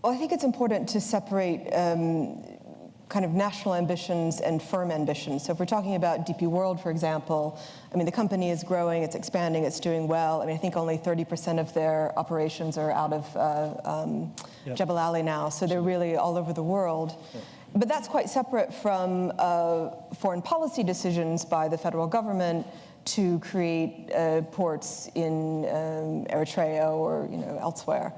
Well, I think it's important to separate kind of national ambitions and firm ambitions. So if we're talking about DP World, for example, I mean, the company is growing, it's expanding, it's doing well. I mean, I think only 30% of their operations are out of Jebel Ali now, so they're really all over the world. But that's quite separate from foreign policy decisions by the federal government to create ports in Eritrea or elsewhere.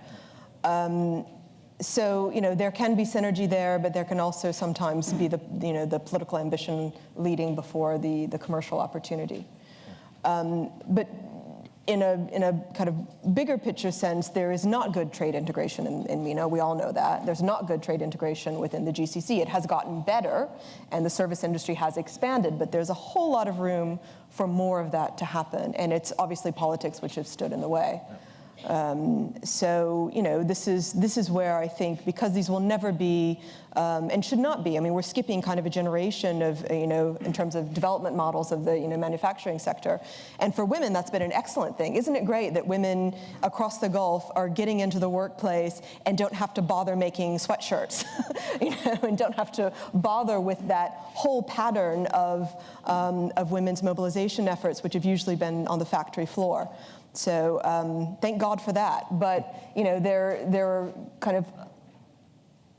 So there can be synergy there, but there can also sometimes be the political ambition leading before the commercial opportunity. But in a kind of bigger picture sense, there is not good trade integration in MENA. We all know that. There's not good trade integration within the GCC. It has gotten better, and the service industry has expanded, but there's a whole lot of room for more of that to happen, and it's obviously politics which have stood in the way. So this is where I think, because these will never be and should not be. I mean, we're skipping kind of a generation of in terms of development models of the manufacturing sector, and for women that's been an excellent thing. Isn't it great that women across the Gulf are getting into the workplace and don't have to bother making sweatshirts, and don't have to bother with that whole pattern of women's mobilization efforts, which have usually been on the factory floor. So thank God for that. But there are kind of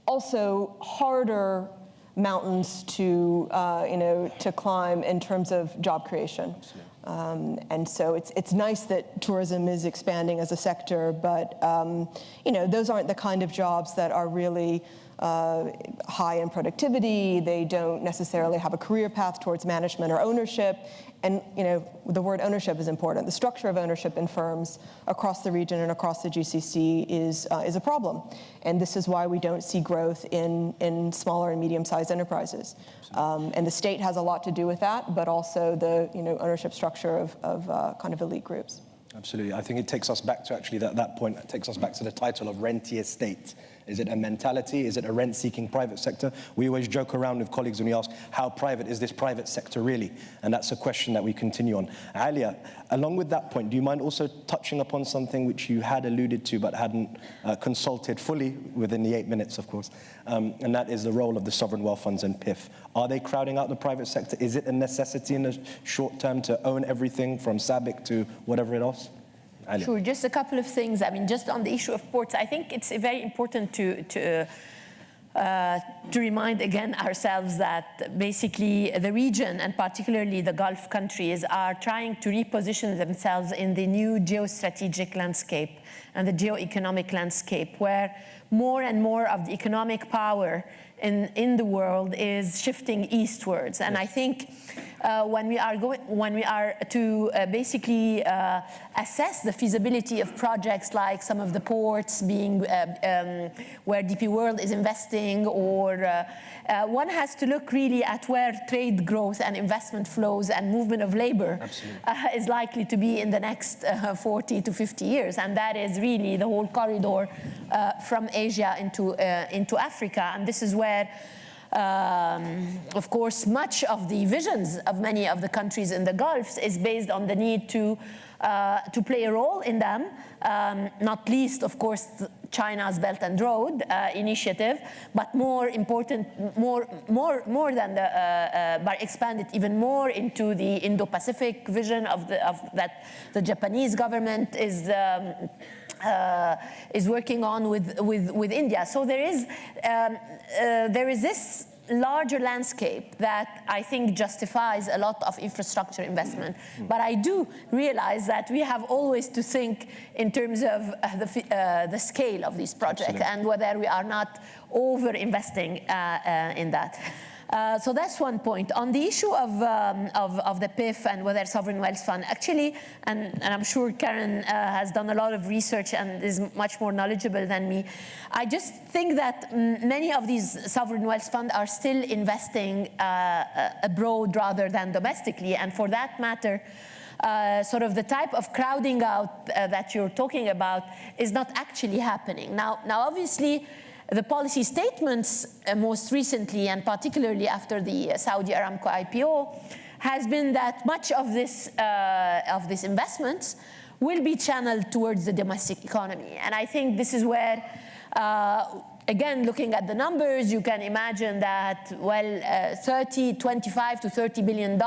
also harder mountains to climb in terms of job creation. And so it's nice that tourism is expanding as a sector, but those aren't the kind of jobs that are really high in productivity. They don't necessarily have a career path towards management or ownership. And the word ownership is important. The structure of ownership in firms across the region and across the GCC is a problem. And this is why we don't see growth in smaller and medium-sized enterprises. And the state has a lot to do with that, but also the ownership structure of kind of elite groups. Absolutely. I think it takes us back to actually that point. It takes us back to the title of rentier state. Is it a mentality? Is it a rent-seeking private sector? We always joke around with colleagues when we ask, how private is this private sector really? And that's a question that we continue on. Alia, along with that point, do you mind also touching upon something which you had alluded to but hadn't consulted fully within the 8 minutes, of course, and that is the role of the sovereign wealth funds and PIF. Are they crowding out the private sector? Is it a necessity in the short term to own everything from SABIC to whatever else? Sure, just a couple of things. I mean, just on the issue of ports, I think it's very important to remind again ourselves that basically the region, and particularly the Gulf countries, are trying to reposition themselves in the new geostrategic landscape and the geoeconomic landscape, where more and more of the economic power in the world is shifting eastwards. And I think when we are to basically assess the feasibility of projects like some of the ports being where DP World is investing, or one has to look really at where trade growth and investment flows and movement of labor is likely to be in the next 40 to 50 years. And that is really the whole corridor from Asia into Africa. And this is where of course, much of the visions of many of the countries in the Gulf is based on the need to play a role in them, not least, of course, China's Belt and Road initiative, but more important, more than but expand it even more into the Indo-Pacific vision of that the Japanese government is working on with India. So there is this larger landscape that I think justifies a lot of infrastructure investment. But I do realize that we have always to think in terms of the scale of these projects and whether we are not over-investing in that. So that's one point. On the issue of the PIF and whether sovereign wealth fund, actually, and I'm sure Karen has done a lot of research and is much more knowledgeable than me, I just think that many of these sovereign wealth funds are still investing abroad rather than domestically, and for that matter, sort of the type of crowding out that you're talking about is not actually happening. Now obviously, the policy statements most recently, and particularly after the Saudi Aramco IPO, has been that much of this investments will be channeled towards the domestic economy. And I think this is where again, looking at the numbers, you can imagine that, well, 25 to $30 billion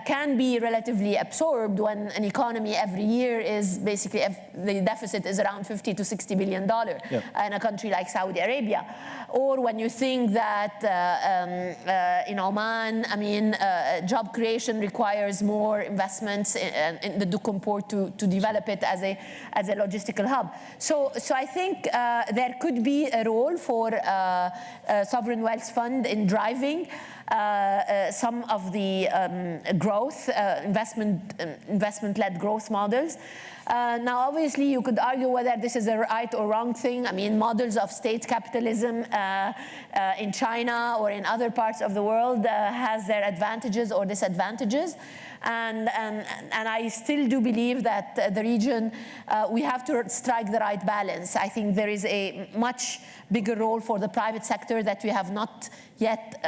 can be relatively absorbed when an economy every year is basically, the deficit is around $50 to $60 billion in a country like Saudi Arabia. Or when you think that in Oman, I mean, job creation requires more investments in the Duqm port to develop it as a logistical hub. So I think there could be a role for sovereign wealth fund in driving some of the growth, investment-led growth models. Now, obviously, you could argue whether this is a right or wrong thing. I mean, models of state capitalism in China or in other parts of the world has their advantages or disadvantages. And I still do believe that the region, we have to strike the right balance. I think there is a much bigger role for the private sector that we have not yet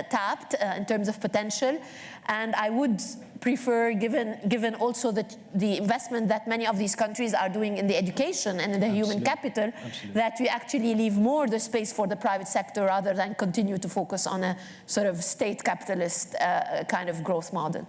tapped in terms of potential. And I would prefer, given also the investment that many of these countries are doing in the education and in the human capital, that we actually leave more the space for the private sector rather than continue to focus on a sort of state capitalist kind of growth model.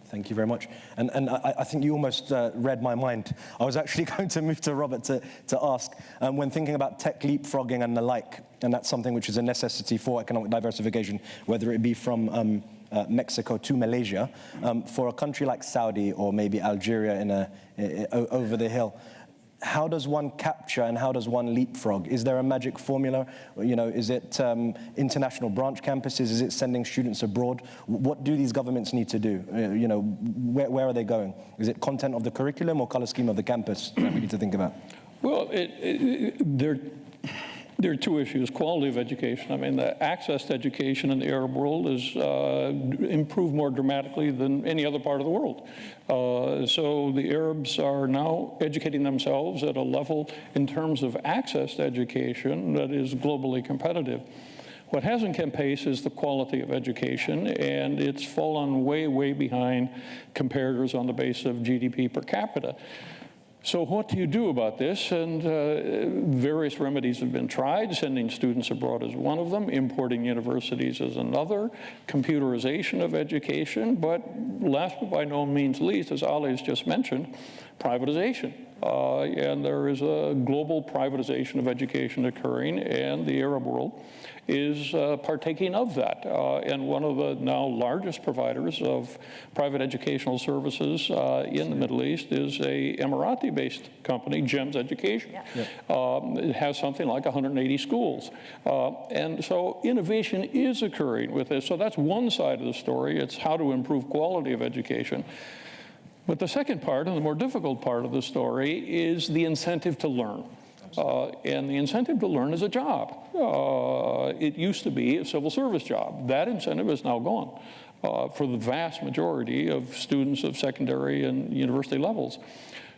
Thank you very much. And I think you almost read my mind. I was actually going to move to Robert to ask, when thinking about tech leapfrogging and the like, and that's something which is a necessity for economic diversification, whether it be from Mexico to Malaysia, for a country like Saudi or maybe Algeria over the hill, how does one capture and how does one leapfrog? Is there a magic formula? You know, is it international branch campuses? Is it sending students abroad? What do these governments need to do? You know, where are they going? Is it content of the curriculum or color scheme of the campus that we need to think about? Well, there are two issues. Quality of education. I mean, the access to education in the Arab world is improved more dramatically than any other part of the world. So the Arabs are now educating themselves at a level in terms of access to education that is globally competitive. What hasn't kept pace is the quality of education, and it's fallen way, way behind comparators on the basis of GDP per capita. So what do you do about this? And various remedies have been tried. Sending students abroad is one of them. Importing universities is another. Computerization of education. But last but by no means least, as Ali has just mentioned, privatization. And there is a global privatization of education occurring, and the Arab world is partaking of that. And one of the now largest providers of private educational services in the Middle East is a Emirati-based company, GEMS Education. It has something like 180 schools. And so innovation is occurring with this. So that's one side of the story. It's how to improve quality of education. But the second part, and the more difficult part of the story, is the incentive to learn. And the incentive to learn is a job. It used to be a civil service job. That incentive is now gone for the vast majority of students of secondary and university levels.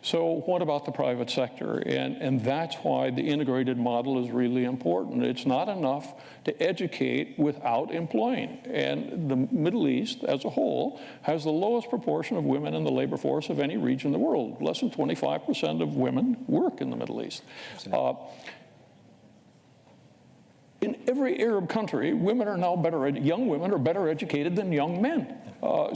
So what about the private sector? And that's why the integrated model is really important. It's not enough to educate without employing. And the Middle East as a whole has the lowest proportion of women in the labor force of any region in the world. Less than 25% of women work in the Middle East. In every Arab country, women are now young women are better educated than young men.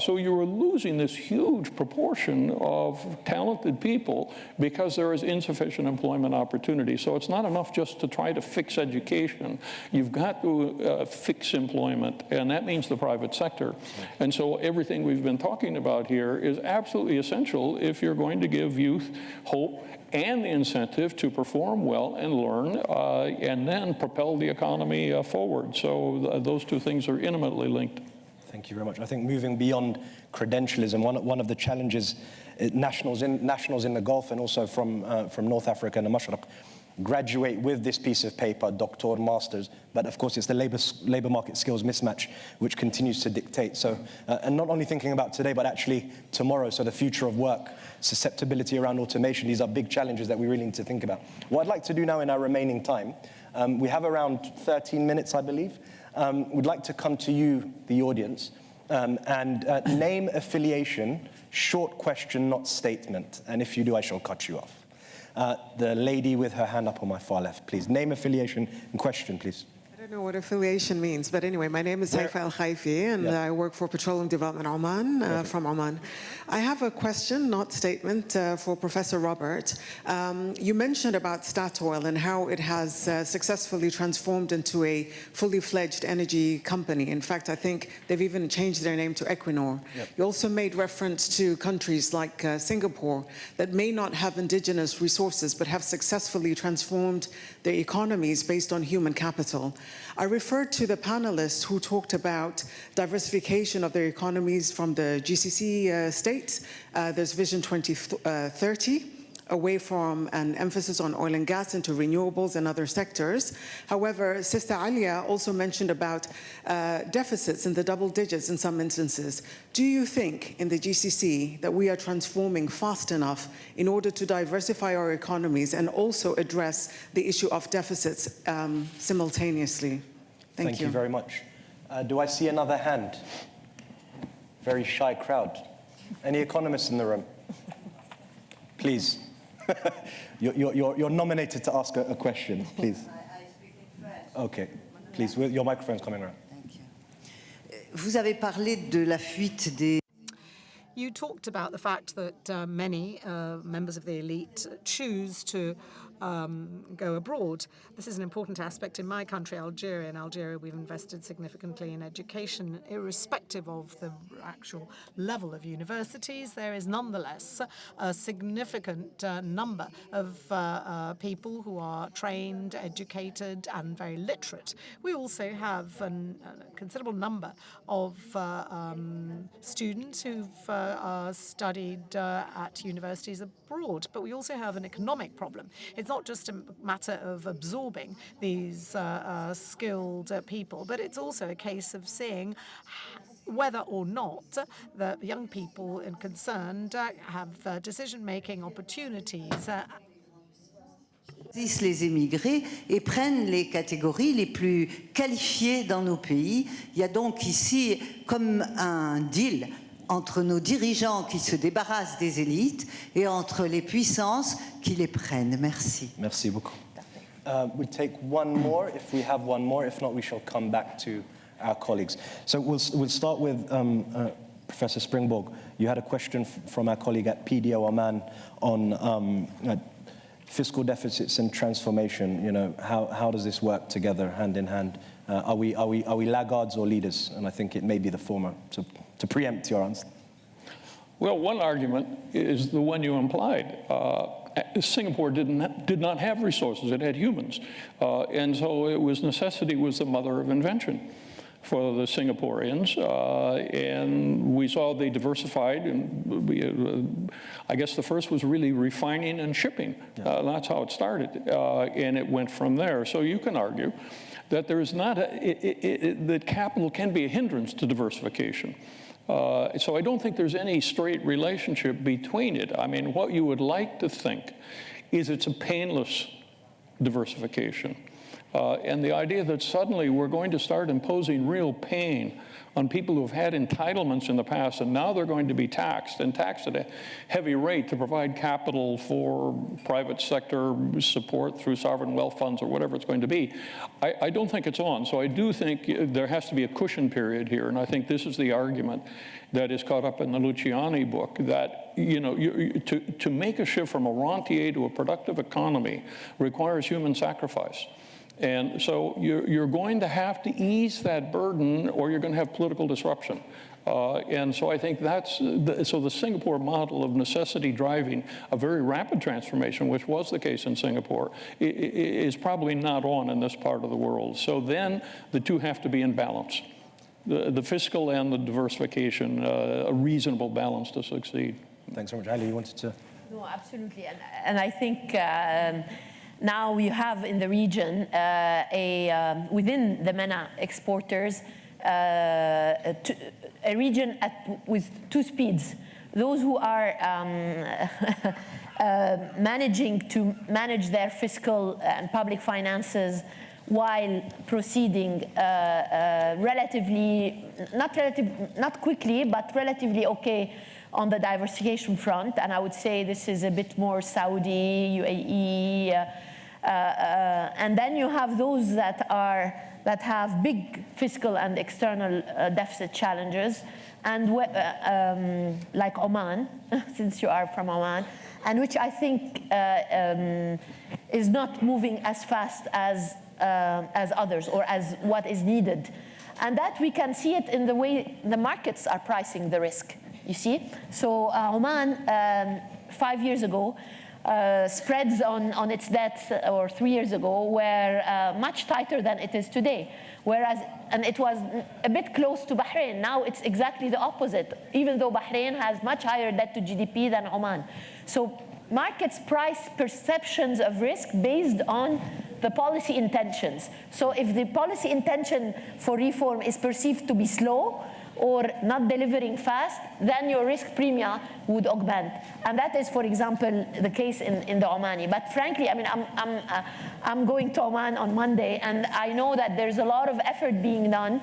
So you are losing this huge proportion of talented people because there is insufficient employment opportunity. So it's not enough just to try to fix education. You've got to fix employment, and that means the private sector. And so everything we've been talking about here is absolutely essential if you're going to give youth hope and the incentive to perform well and learn, and then propel the economy forward. So those two things are intimately linked. Thank you very much. I think moving beyond credentialism, one of the challenges nationals in the Gulf and also from North Africa and the Mashriq graduate with this piece of paper, doctor, masters, but of course it's the labor market skills mismatch which continues to dictate. So, and not only thinking about today, but actually tomorrow, so the future of work, susceptibility around automation, these are big challenges that we really need to think about. What I'd like to do now in our remaining time, we have around 13 minutes, I believe. We'd like to come to you, the audience, and name affiliation, short question, not statement. And if you do, I shall cut you off. The lady with her hand up on my far left, please. Name, affiliation, and question, please. I don't know what affiliation means, but anyway, my name is Haifa Al-Khaifi, and I work for Petroleum Development Oman, from Oman. I have a question, not statement, for Professor Robert. You mentioned about Statoil and how it has successfully transformed into a fully fledged energy company. In fact, I think they've even changed their name to Equinor. You also made reference to countries like Singapore that may not have indigenous resources, but have successfully transformed their economies based on human capital. I referred to the panelists who talked about diversification of their economies from the GCC states. There's Vision 2030, away from an emphasis on oil and gas into renewables and other sectors. However, Sister Alia also mentioned about deficits in the double digits in some instances. Do you think in the GCC that we are transforming fast enough in order to diversify our economies and also address the issue of deficits simultaneously? Thank you. Thank you very much. Do I see another hand? Very shy crowd. Any economists in the room? Please. You're nominated to ask a question, please. I speak in French. Okay, please, your microphone's coming around. Thank you. Vous avez parlé de la fuite des... You talked about the fact that many members of the elite choose to go abroad. This is an important aspect in my country, Algeria. In Algeria, we've invested significantly in education. Irrespective of the actual level of universities, there is nonetheless a significant number of people who are trained, educated, and very literate. We also have a considerable number of students who've studied at universities abroad, but we also have an economic problem. It's not just a matter of absorbing these skilled people, but it's also a case of seeing whether or not the young people concerned have decision-making opportunities. Les émigrés et prennent les catégories les plus qualifiées dans nos pays. Il y a donc ici comme un deal entre nos dirigeants qui se débarrassent des élites et entre les puissances qui les prennent. Merci. Merci beaucoup. We'll take one more, if we have one more. If not, we shall come back to our colleagues. So we'll start with Professor Springborg. You had a question from our colleague at PDO Oman on fiscal deficits and transformation. You know, how does this work together, hand in hand? Are we laggards or leaders? And I think it may be the former. To preempt your answer. Well, one argument is the one you implied. Singapore did not have resources; it had humans, and so necessity was the mother of invention for the Singaporeans. And we saw they diversified, and I guess the first was really refining and shipping. That's how it started, and it went from there. So you can argue that there is not that capital can be a hindrance to diversification. So I don't think there's any straight relationship between it. I mean, what you would like to think is it's a painless diversification. And the idea that suddenly we're going to start imposing real pain on people who have had entitlements in the past, and now they're going to be taxed at a heavy rate to provide capital for private sector support through sovereign wealth funds or whatever it's going to be. I don't think it's on. So I do think there has to be a cushion period here, and I think this is the argument that is caught up in the Luciani book, that to make a shift from a rentier to a productive economy requires human sacrifice. And so you're going to have to ease that burden, or you're going to have political disruption. And so I think so the Singapore model of necessity driving a very rapid transformation, which was the case in Singapore, is probably not on in this part of the world. So then the two have to be in balance, the fiscal and the diversification, a reasonable balance to succeed. Thanks so much. Ali, you wanted to? No, absolutely. And I think now we have in the region within the MENA exporters a region with two speeds. Those who are managing to manage their fiscal and public finances while proceeding relatively, not quickly, but relatively okay on the diversification front, and I would say this is a bit more Saudi, UAE, and then you have those that have big fiscal and external deficit challenges, and like Oman, since you are from Oman, and which I think is not moving as fast as others or as what is needed. And that we can see it in the way the markets are pricing the risk, you see? So Oman, 5 years ago, spreads on its debt, or 3 years ago, were much tighter than it is today. And it was a bit close to Bahrain. Now it's exactly the opposite, even though Bahrain has much higher debt to GDP than Oman. So markets price perceptions of risk based on the policy intentions. So if the policy intention for reform is perceived to be slow or not delivering fast, then your risk premia would augment. And that is, for example, the case in the Omani. But frankly, I mean, I'm going to Oman on Monday, and I know that there's a lot of effort being done.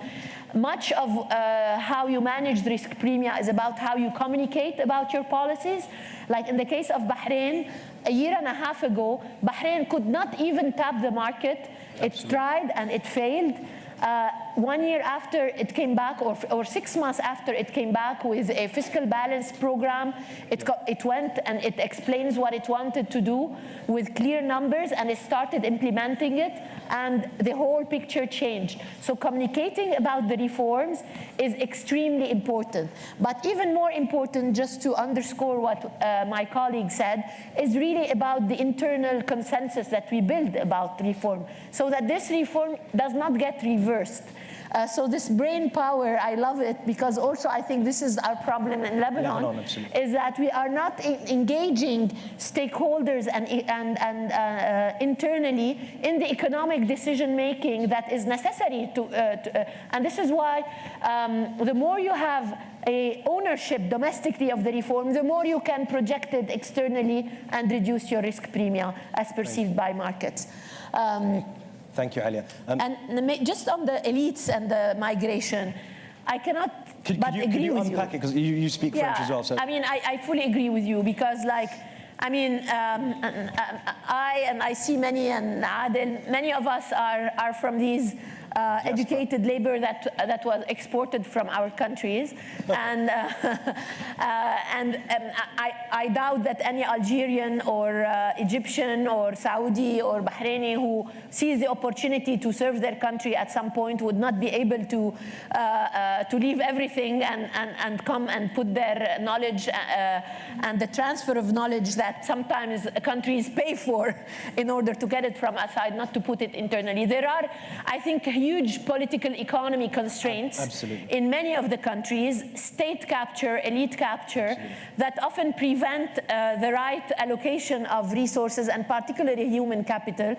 Much of how you manage the risk premia is about how you communicate about your policies. Like in the case of Bahrain, a year and a half ago, Bahrain could not even tap the market. It tried and it failed. 1 year after it came back, or 6 months after it came back with a fiscal balance program, it went and it explains what it wanted to do with clear numbers, and it started implementing it, and the whole picture changed. So communicating about the reforms is extremely important. But even more important, just to underscore what my colleague said, is really about the internal consensus that we build about reform, so that this reform does not get reversed. So this brain power, I love it, because also I think this is our problem in Lebanon, is that we are not engaging stakeholders and internally in the economic decision making that is necessary and this is why the more you have a ownership domestically of the reform, the more you can project it externally and reduce your risk premium as perceived by markets. Thank you, Alia. And just on the elites and the migration, I cannot but agree with you. Can you unpack it? Because you speak French as well. So. I mean, I fully agree with you, because like, I mean, I see many, and Adel, many of us are from these educated labor that was exported from our countries, and I doubt that any Algerian or Egyptian or Saudi or Bahraini who sees the opportunity to serve their country at some point would not be able to leave everything and come and put their knowledge and the transfer of knowledge that sometimes countries pay for in order to get it from outside, not to put it internally. There are, I think, huge political economy constraints in many of the countries, state capture, elite capture, that often prevent the right allocation of resources, and particularly human capital,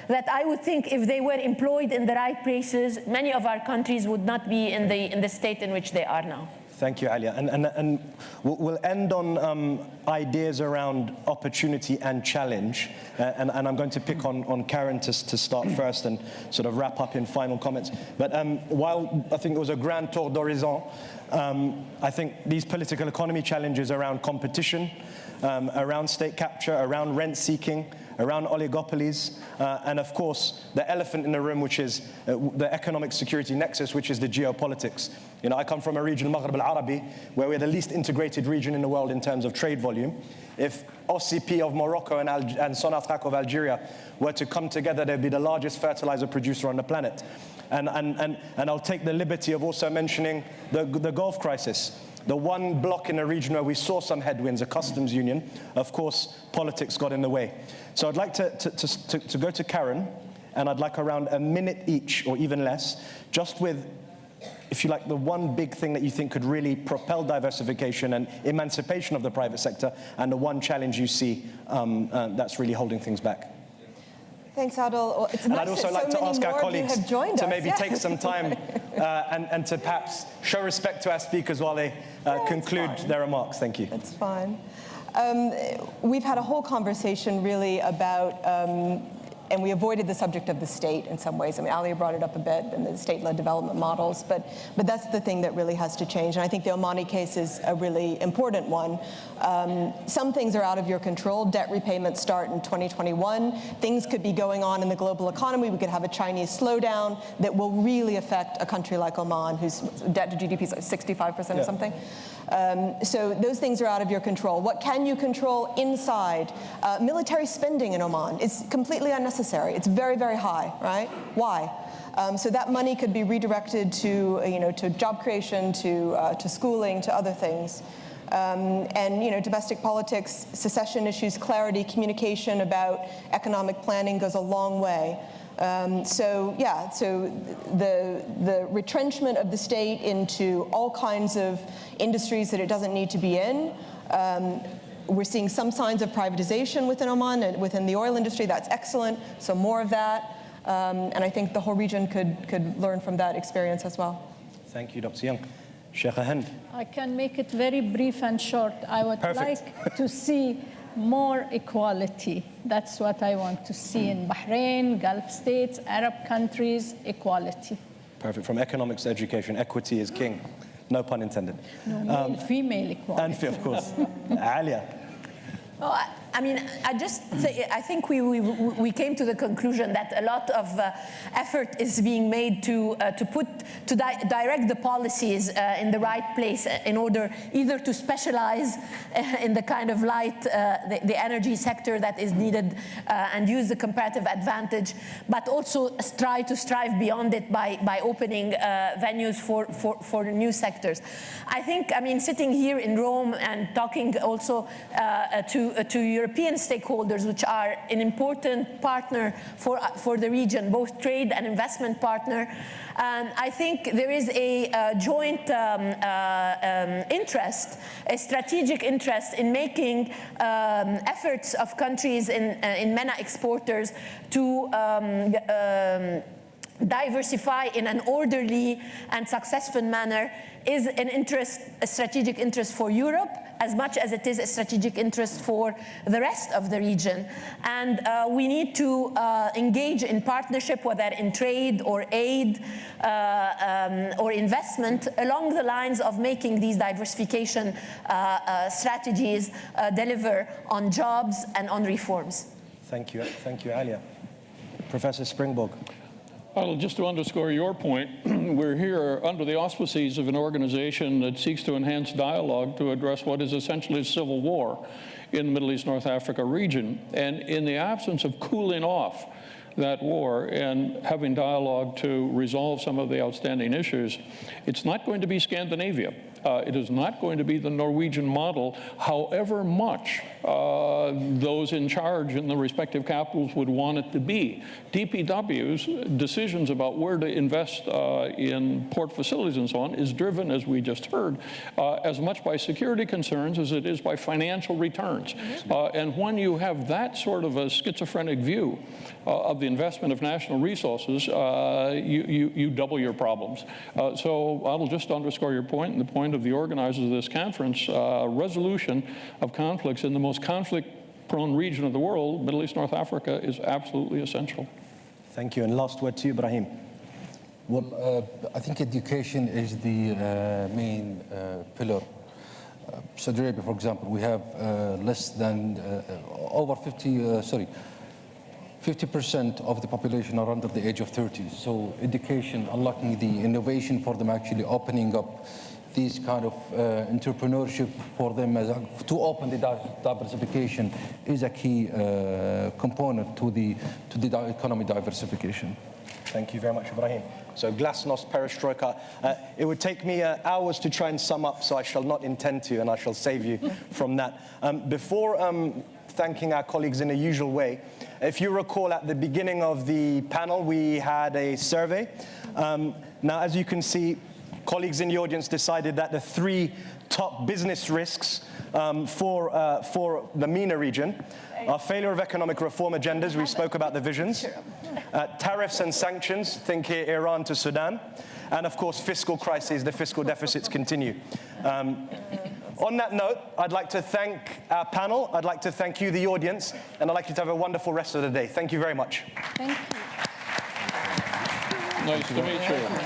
that I would think if they were employed in the right places, many of our countries would not be in the state in which they are now. Thank you, Alia. And we'll end on ideas around opportunity and challenge. And I'm going to pick on Karen to start first and sort of wrap up in final comments. But while I think it was a grand tour d'horizon, I think these political economy challenges around competition, around state capture, around rent seeking, around oligopolies, and of course, the elephant in the room, which is the economic security nexus, which is the geopolitics. You know, I come from a region, Maghreb al-Arabi, where we're the least integrated region in the world in terms of trade volume. If OCP of Morocco and Sonatrach of Algeria were to come together, they'd be the largest fertilizer producer on the planet. And I'll take the liberty of also mentioning the Gulf crisis. The one block in the region where we saw some headwinds, a customs union, of course, politics got in the way. So I'd like to go to Karen, and I'd like around a minute each, or even less, just with, if you like, the one big thing that you think could really propel diversification and emancipation of the private sector, and the one challenge you see that's really holding things back. Thanks, Adel. It's and nice I'd also that like so to ask our colleagues to maybe take some time and to perhaps show respect to our speakers while they conclude their remarks. Thank you. That's fine. We've had a whole conversation really about and we avoided the subject of the state in some ways. I mean, Alia brought it up a bit in the state-led development models, but that's the thing that really has to change. And I think the Omani case is a really important one. Some things are out of your control. Debt repayments start in 2021. Things could be going on in the global economy. We could have a Chinese slowdown that will really affect a country like Oman, whose debt to GDP is like 65% or something. So those things are out of your control. What can you control inside? Military spending in Oman is completely unnecessary. It's very, very high, right? Why? So that money could be redirected to, to job creation, to schooling, to other things. And domestic politics, secession issues, clarity, communication about economic planning goes a long way. So the retrenchment of the state into all kinds of industries that it doesn't need to be in. We're seeing some signs of privatization within Oman and within the oil industry. That's excellent. So more of that. And I think the whole region could learn from that experience as well. Thank you, Dr. Young. Sheikh Hind. I can make it very brief and short. I would like to see more equality. That's what I want to see in Bahrain, Gulf states, Arab countries, equality. Perfect. From economics to education, equity is king. No pun intended. No, female equality. And of course, Alia. Well, I mean, I think we came to the conclusion that a lot of effort is being made to direct the policies in the right place in order either to specialize in the kind of light, the energy sector that is needed and use the comparative advantage, but also try to strive beyond it by opening venues for new sectors. I think, I mean, sitting here in Rome and talking also to European stakeholders, which are an important partner for the region, both trade and investment partner. I think there is a joint interest, a strategic interest in making efforts of countries in MENA exporters to diversify in an orderly and successful manner is an interest, a strategic interest for Europe, as much as it is a strategic interest for the rest of the region. And we need to engage in partnership, whether in trade or aid or investment, along the lines of making these diversification strategies deliver on jobs and on reforms. Thank you. Thank you, Alia. Professor Springborg. Well, just to underscore your point, we're here under the auspices of an organization that seeks to enhance dialogue to address what is essentially a civil war in the Middle East, North Africa region. And in the absence of cooling off that war and having dialogue to resolve some of the outstanding issues, it's not going to be Scandinavia. It is not going to be the Norwegian model, however much those in charge in the respective capitals would want it to be. DPW's decisions about where to invest in port facilities and so on is driven, as we just heard, as much by security concerns as it is by financial returns. And when you have that sort of a schizophrenic view of the investment of national resources, you double your problems. So I'll just underscore your point and the point of the organizers of this conference. Resolution of conflicts in the most conflict-prone region of the world, Middle East, North Africa, is absolutely essential. Thank you. And last word to you, Ibrahim. Well, I think education is the main pillar. Saudi Arabia, for example, we have less than over 50% of the population are under the age of 30. So education, unlocking the innovation for them, actually opening up these kind of entrepreneurship for them to open the diversification is a key component to the economy diversification. Thank you very much, Ibrahim. So glasnost, perestroika. It would take me hours to try and sum up, so I shall not intend to, and I shall save you from that. Before thanking our colleagues in a usual way, if you recall at the beginning of the panel, we had a survey. Now, as you can see, colleagues in the audience decided that the 3 top business risks for the MENA region are failure of economic reform agendas. We spoke about the visions. Tariffs and sanctions, think here Iran to Sudan. And of course, fiscal crises, the fiscal deficits continue. On that note, I'd like to thank our panel. I'd like to thank you, the audience, and I'd like you to have a wonderful rest of the day. Thank you very much. Thank you. Nice to meet you.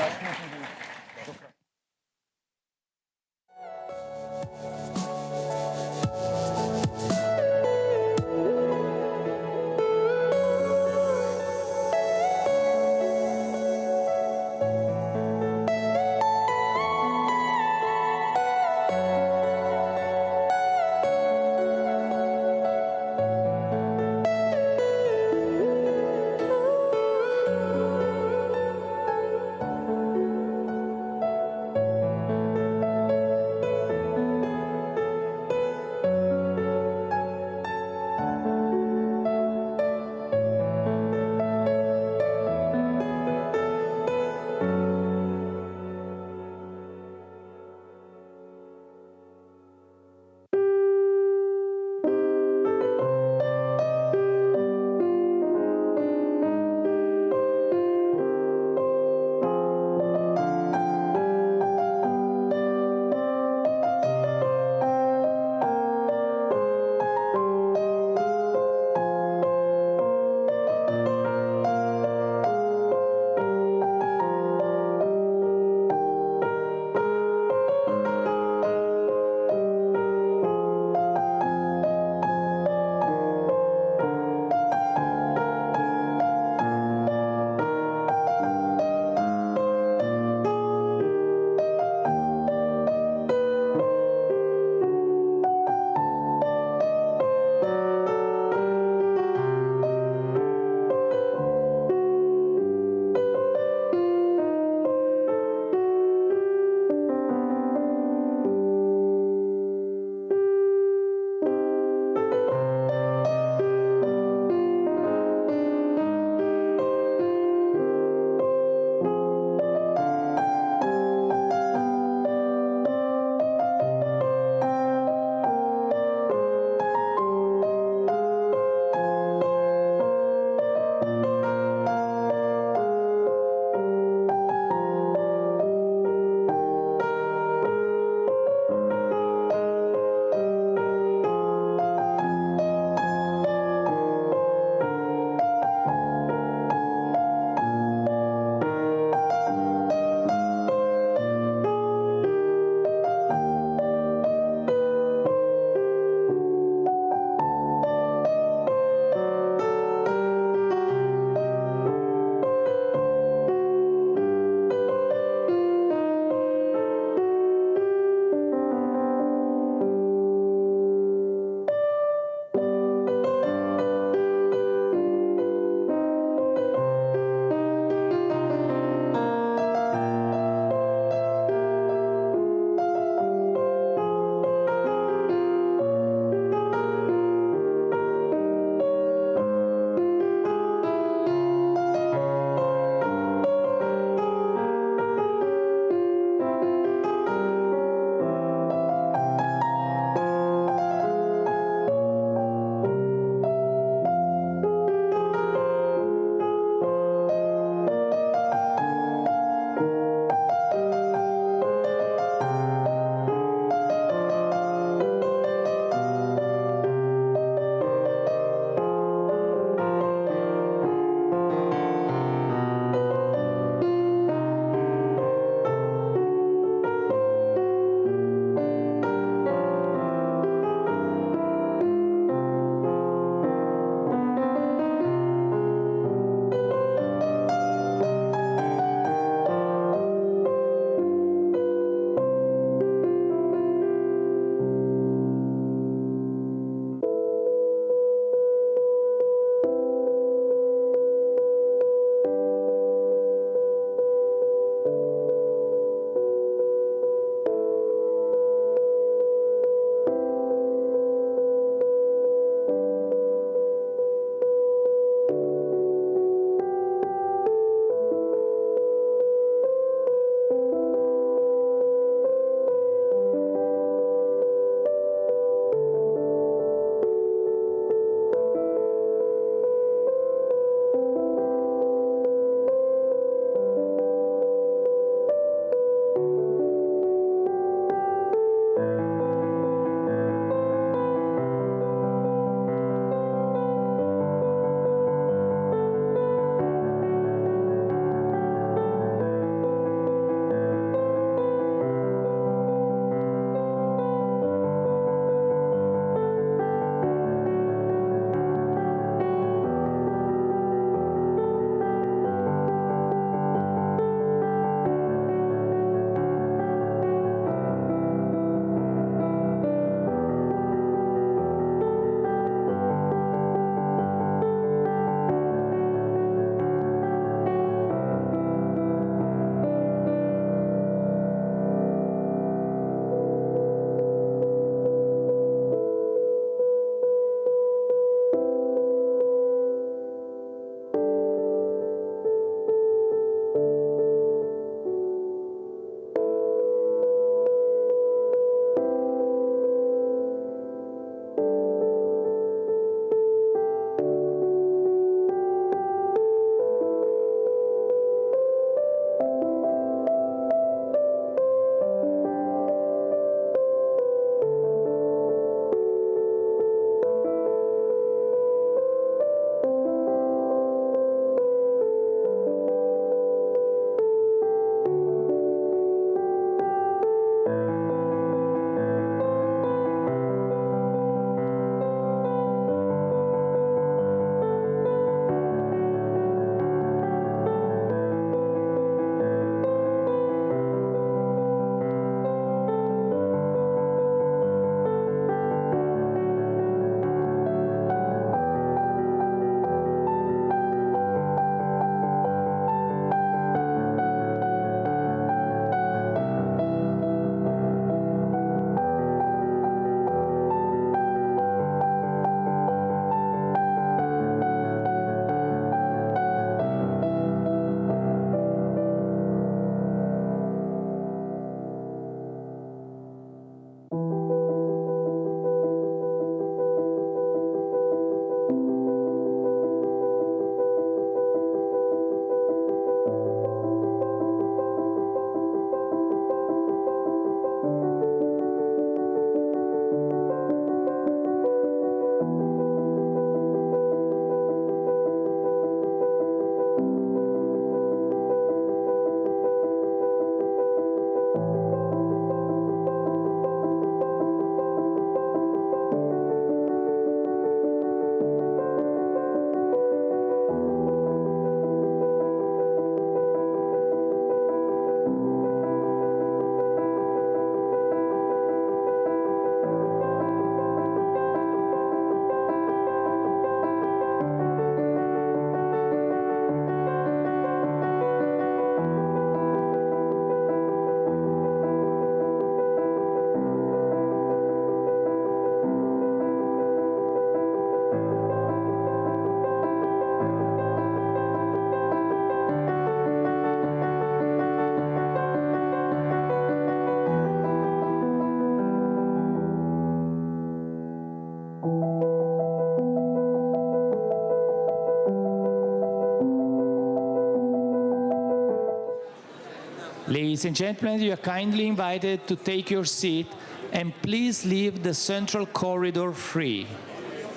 Ladies and gentlemen, you are kindly invited to take your seat and please leave the central corridor free.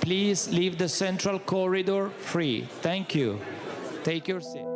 Please leave the central corridor free. Thank you. Take your seat.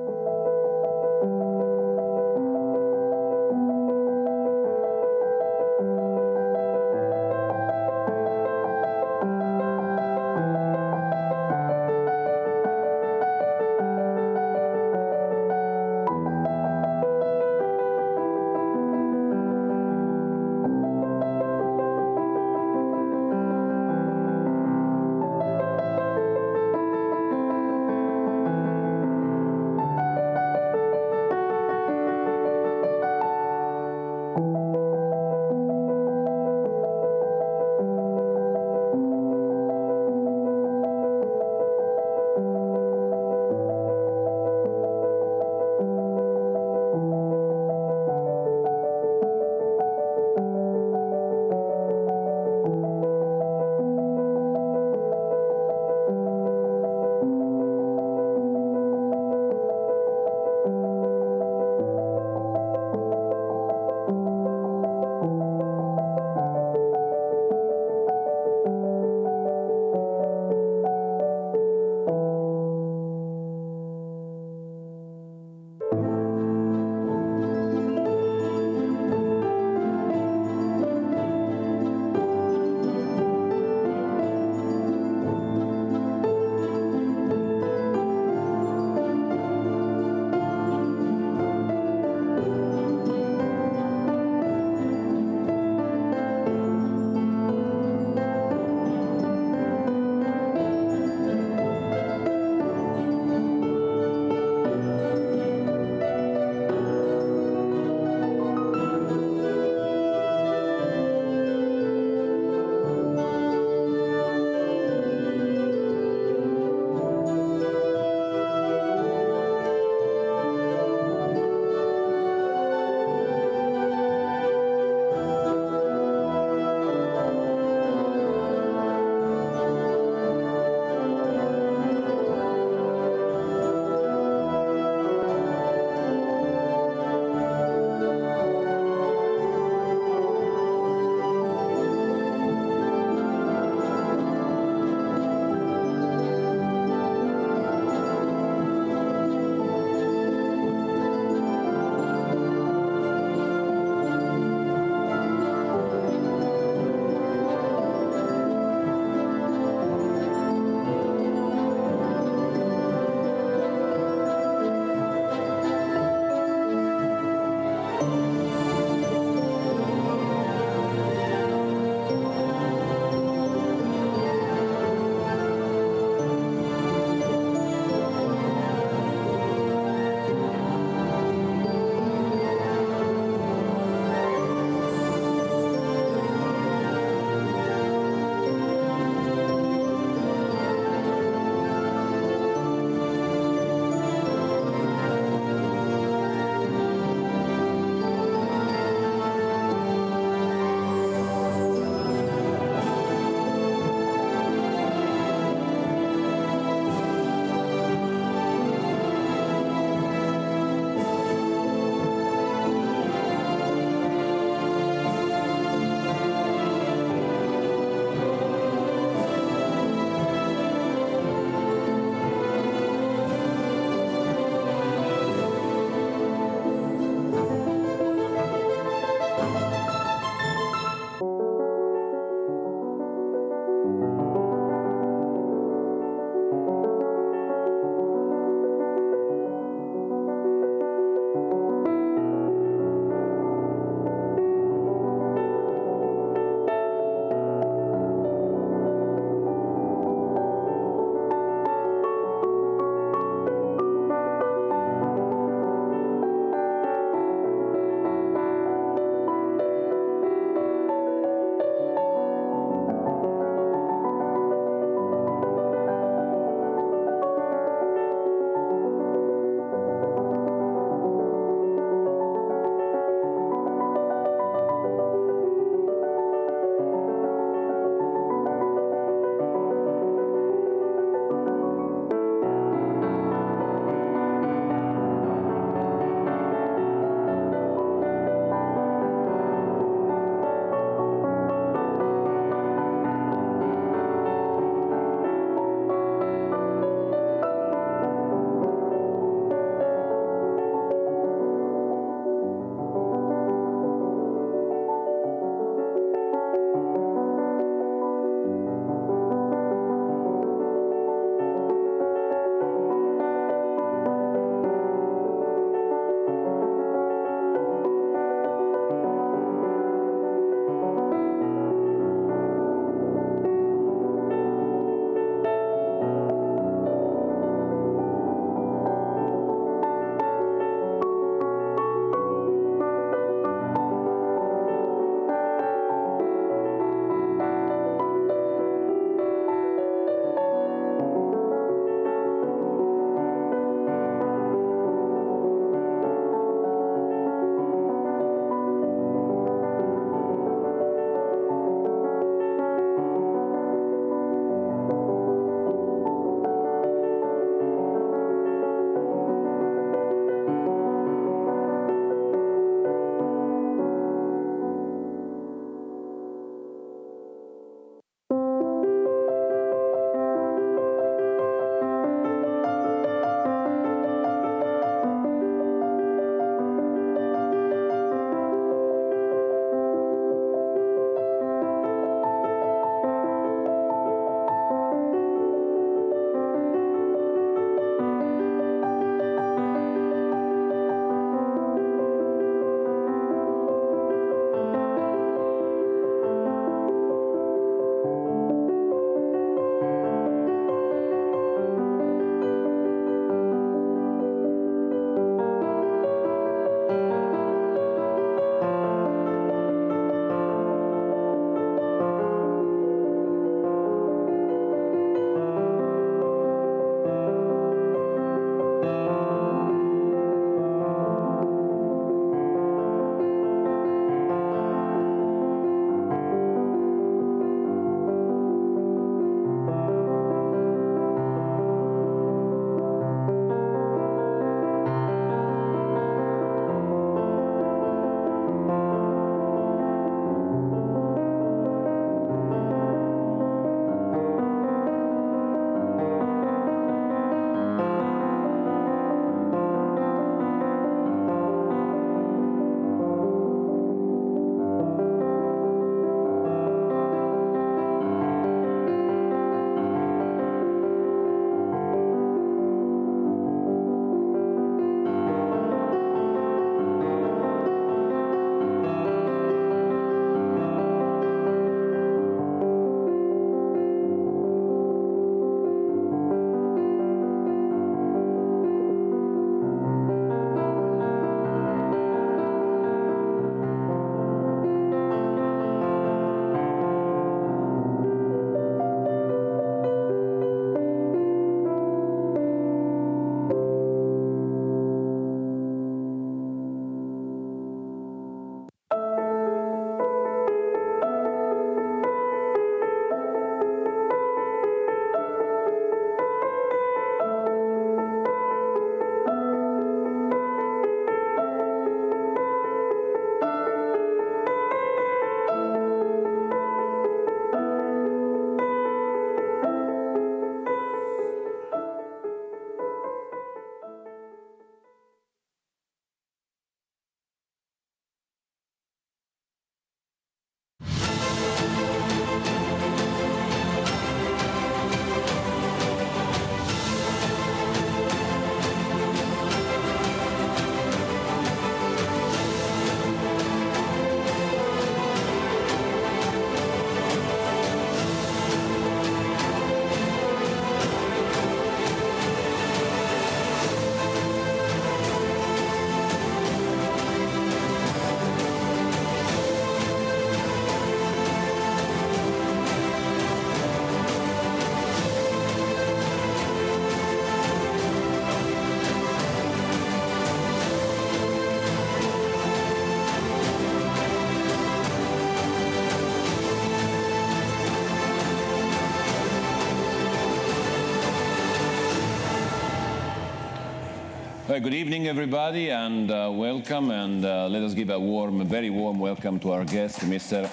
Well, good evening, everybody, and welcome. And let us give a very warm welcome to our guest, Mr.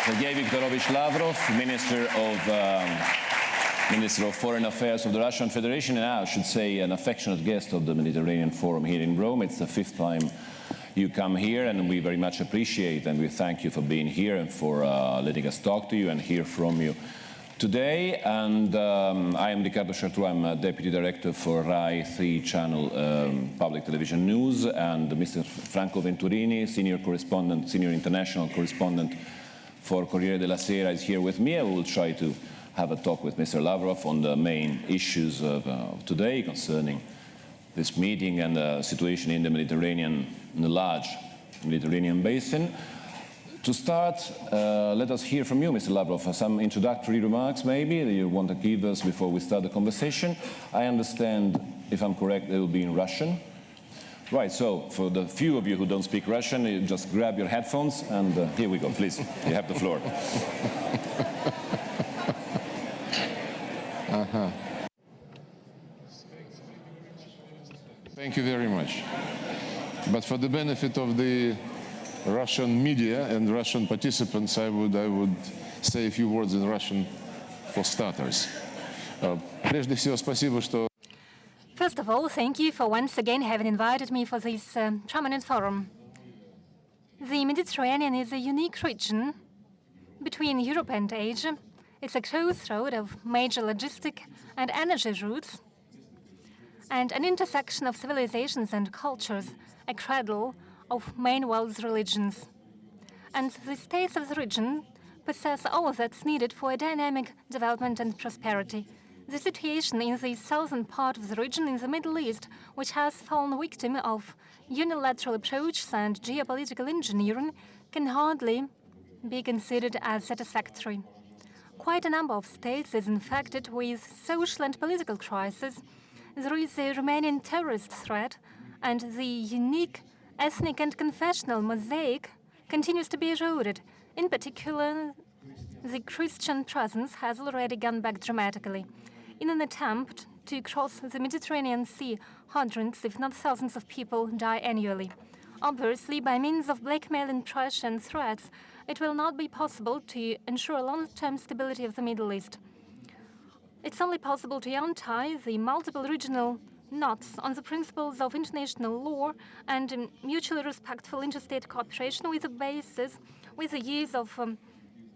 Sergei Viktorovich Lavrov, Minister of Foreign Affairs of the Russian Federation, and I should say an affectionate guest of the Mediterranean Forum here in Rome. It's the 5th time you come here, and we very much appreciate and we thank you for being here and for letting us talk to you and hear from you today. And I am Riccardo Chartreux. I'm a Deputy Director for Rai 3 channel public television news, and Mr. Franco Venturini, Senior International Correspondent for Corriere della Sera, is here with me. I will try to have a talk with Mr. Lavrov on the main issues of today concerning this meeting and the situation in the Mediterranean, in the large Mediterranean basin. To start, let us hear from you, Mr. Lavrov, some introductory remarks maybe that you want to give us before we start the conversation. I understand, if I'm correct, it will be in Russian. Right, so for the few of you who don't speak Russian, you just grab your headphones and here we go, please. You have the floor. Thank you very much. But for the benefit of the Russian media and Russian participants, I would say a few words in Russian for starters. Прежде всего, спасибо, что First of all, thank you for once again having invited me for this prominent forum. The Mediterranean is a unique region between Europe and Asia. It's a crossroad of major logistic and energy routes, and an intersection of civilizations and cultures, a cradle of main world's religions. And the states of the region possess all that's needed for a dynamic development and prosperity. The situation in the southern part of the region in the Middle East, which has fallen victim of unilateral approaches and geopolitical engineering, can hardly be considered as satisfactory. Quite a number of states is infected with social and political crisis. There is a Romanian terrorist threat, and the unique ethnic and confessional mosaic continues to be eroded. In particular, the Christian presence has already gone back dramatically. In an attempt to cross the Mediterranean Sea, hundreds, if not thousands of people die annually. Obviously, by means of blackmail and pressure and threats, it will not be possible to ensure long-term stability of the Middle East. It's only possible to untie the multiple regional knots on the principles of international law and mutually respectful interstate cooperation with the use of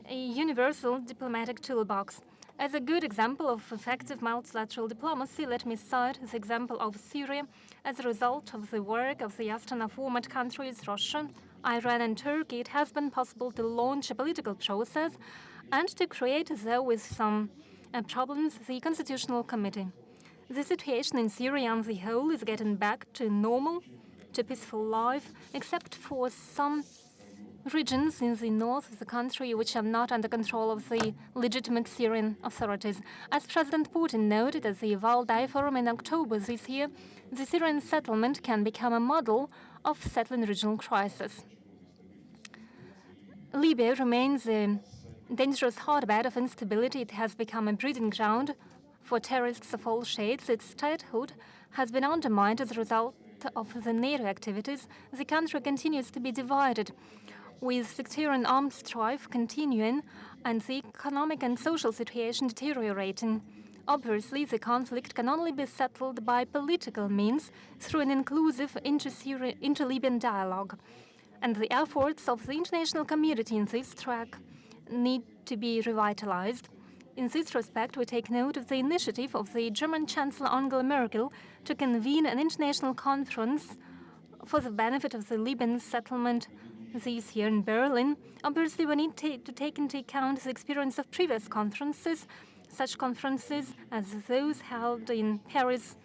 a universal diplomatic toolbox. As a good example of effective multilateral diplomacy, let me cite the example of Syria. As a result of the work of the Astana format countries, Russia, Iran and Turkey, it has been possible to launch a political process and to create, though with some problems, the Constitutional Committee. The situation in Syria on the whole is getting back to normal, to peaceful life, except for some regions in the north of the country which are not under control of the legitimate Syrian authorities. As President Putin noted at the Valdai Forum in October this year, the Syrian settlement can become a model of settling regional crisis. Libya remains a dangerous hotbed of instability. It has become a breeding ground for terrorists of all shades. Its statehood has been undermined as a result of the NATO activities. The country continues to be divided, with sectarian armed strife continuing and the economic and social situation deteriorating. Obviously, the conflict can only be settled by political means through an inclusive inter-Libyan dialogue. And the efforts of the international community in this track need to be revitalized. In this respect, we take note of the initiative of the German Chancellor Angela Merkel to convene an international conference for the benefit of the Libyan settlement this year in Berlin. Obviously, we need to take into account the experience of previous conferences, such conferences as those held in Paris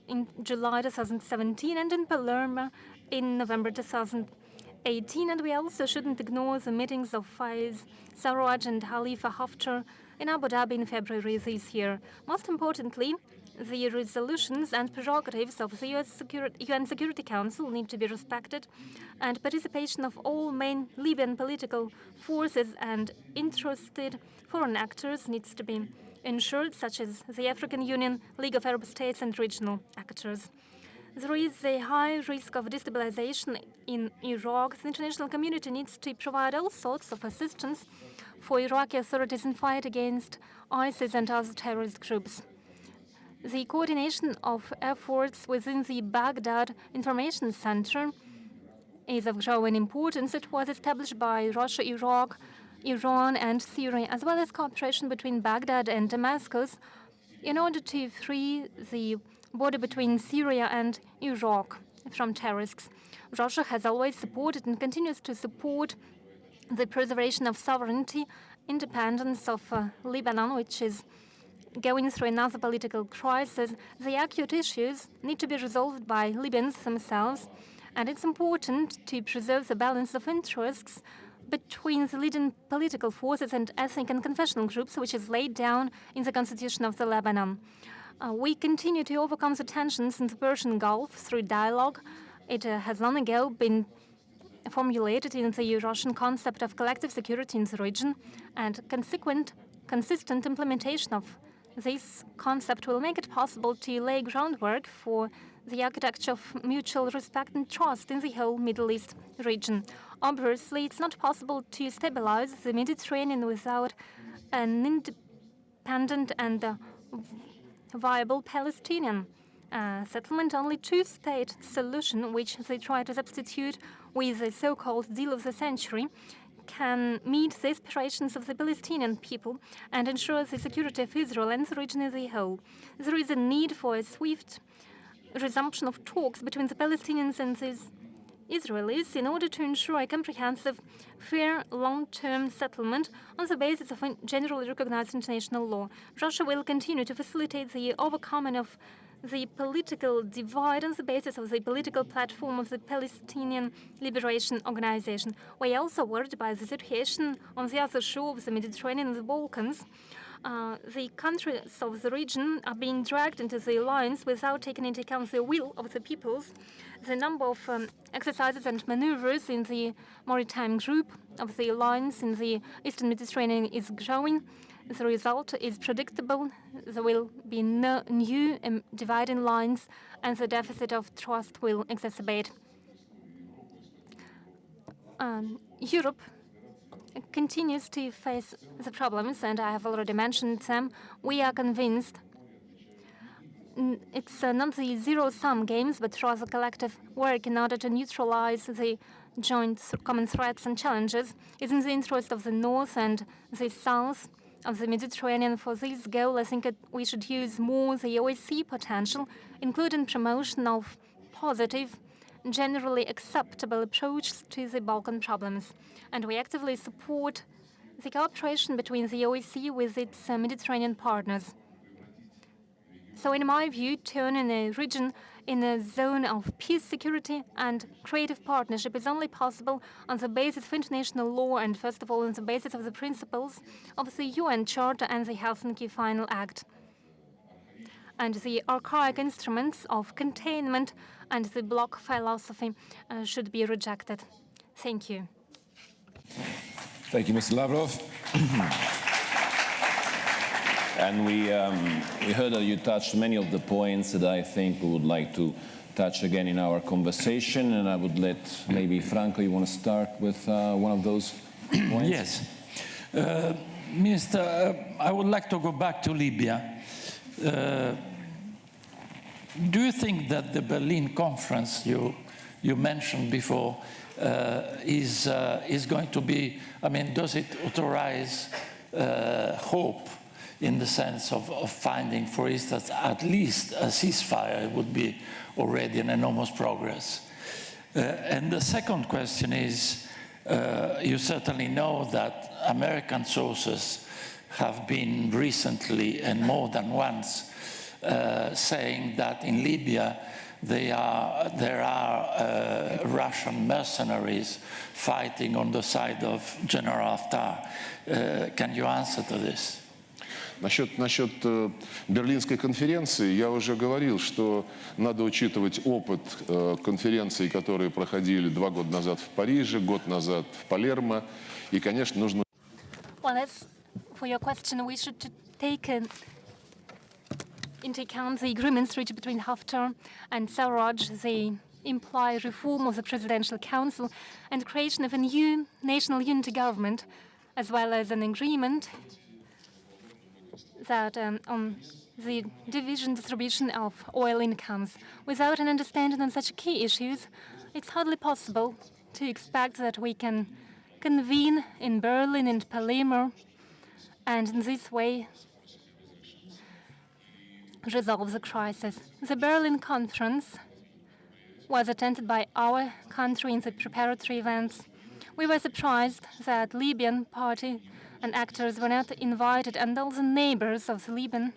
in July 2017 and in Palermo in November 2018. And we also shouldn't ignore the meetings of Faiz Sarraj and Khalifa Haftar in Abu Dhabi in February this year. Most importantly, the resolutions and prerogatives of the UN Security Council need to be respected, and participation of all main Libyan political forces and interested foreign actors needs to be ensured, such as the African Union, League of Arab States, and regional actors. There is a high risk of destabilization in Iraq. The international community needs to provide all sorts of assistance for Iraqi authorities in fight against ISIS and other terrorist groups. The coordination of efforts within the Baghdad Information Center is of growing importance. It was established by Russia, Iraq, Iran, and Syria, as well as cooperation between Baghdad and Damascus in order to free the border between Syria and Iraq from terrorists. Russia has always supported and continues to support the preservation of sovereignty, independence of Lebanon, which is going through another political crisis. The acute issues need to be resolved by Libyans themselves, and it's important to preserve the balance of interests between the leading political forces and ethnic and confessional groups, which is laid down in the constitution of the Lebanon. We continue to overcome the tensions in the Persian Gulf through dialogue. It has long ago been formulated in the Russian concept of collective security in the region, and consistent implementation of this concept will make it possible to lay groundwork for the architecture of mutual respect and trust in the whole Middle East region. Obviously, it's not possible to stabilize the Mediterranean without an independent and viable Palestinian settlement. Only two-state solution, which they try to substitute with the so-called deal of the century, can meet the aspirations of the Palestinian people and ensure the security of Israel and the region as a whole. There is a need for a swift resumption of talks between the Palestinians and the Israelis in order to ensure a comprehensive, fair, long-term settlement on the basis of generally recognized international law. Russia will continue to facilitate the overcoming of the political divide on the basis of the political platform of the Palestinian Liberation Organization. We are also worried by the situation on the other shore of the Mediterranean and the Balkans. The countries of the region are being dragged into the alliance without taking into account the will of the peoples. The number of exercises and maneuvers in the maritime group of the alliance in the Eastern Mediterranean is growing. The result is predictable. There will be no new dividing lines, and the deficit of trust will exacerbate. Europe continues to face the problems, and I have already mentioned them. We are convinced it's not the zero-sum games, but rather collective work in order to neutralize the joint common threats and challenges. It's in the interest of the North and the South of the Mediterranean. For this goal, I think we should use more the OSCE potential, including promotion of positive, generally acceptable approaches to the Balkan problems. And we actively support the cooperation between the OSCE with its Mediterranean partners. So in my view, turning a region in a zone of peace, security, and creative partnership is only possible on the basis of international law and, first of all, on the basis of the principles of the UN Charter and the Helsinki Final Act. And the archaic instruments of containment and the bloc philosophy should be rejected. Thank you. Thank you, Mr. Lavrov. And we heard that you touched many of the points that I think we would like to touch again in our conversation. And I would let maybe Franco, you want to start with one of those points? Yes. Minister, I would like to go back to Libya. Do you think that the Berlin conference you mentioned before is going to be, I mean, does it authorize hope in the sense of finding, for instance, at least a ceasefire? It would be already an enormous progress. And the second question is, you certainly know that American sources have been recently and more than once saying that in Libya there are Russian mercenaries fighting on the side of General Haftar. Can you answer to this? Насчет Берлинской конференции я уже говорил, что надо учитывать опыт конференций, которые проходили 2 года назад в Париже, год назад в Палермо, и, конечно, нужно... Well, for your question, we should taken into account the agreements reached between Haftar and Sarraj. They imply reform of the Presidential Council and creation of a new national unity government, as well as an agreement that on the distribution of oil incomes. Without an understanding on such key issues, it's hardly possible to expect that we can convene in Berlin and Palermo, and in this way resolve the crisis. The Berlin conference was attended by our country in the preparatory events. We were surprised that Libyan party and actors were not invited, and all the neighbors of the Libyan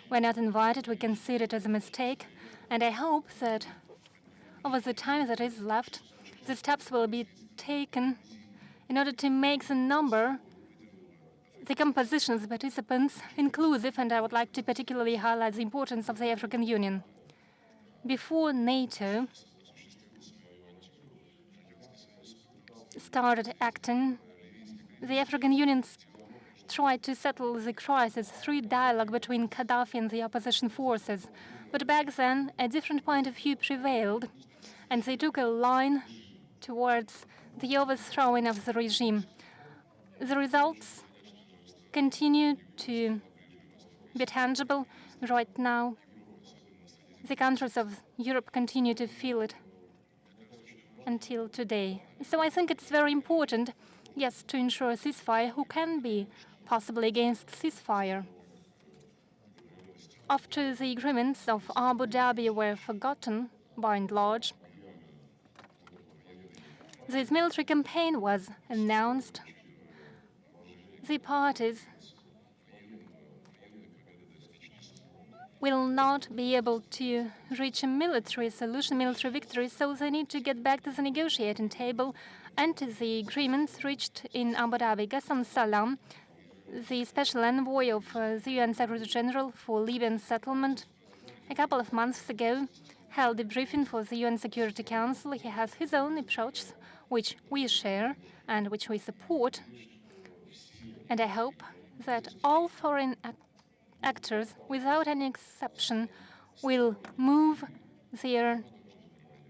were not invited. We consider it as a mistake, and I hope that over the time that is left, the steps will be taken in order to make the composition of the participants inclusive, and I would like to particularly highlight the importance of the African Union. Before NATO started acting, the African Union tried to settle the crisis through dialogue between Gaddafi and the opposition forces. But back then, a different point of view prevailed, and they took a line towards the overthrowing of the regime. The results continue to be tangible. Right now, the countries of Europe continue to feel it until today. So I think it's very important, yes, to ensure a ceasefire. Who can be possibly against ceasefire? After the agreements of Abu Dhabi were forgotten, by and large, this military campaign was announced. The parties will not be able to reach a military solution, military victory, so they need to get back to the negotiating table and to the agreements reached in Abu Dhabi. Ghassan Salam, the special envoy of the UN Secretary General for Libyan settlement, a couple of months ago held a briefing for the UN Security Council. He has his own approach, which we share and which we support. And I hope that all foreign actors, without any exception, will move their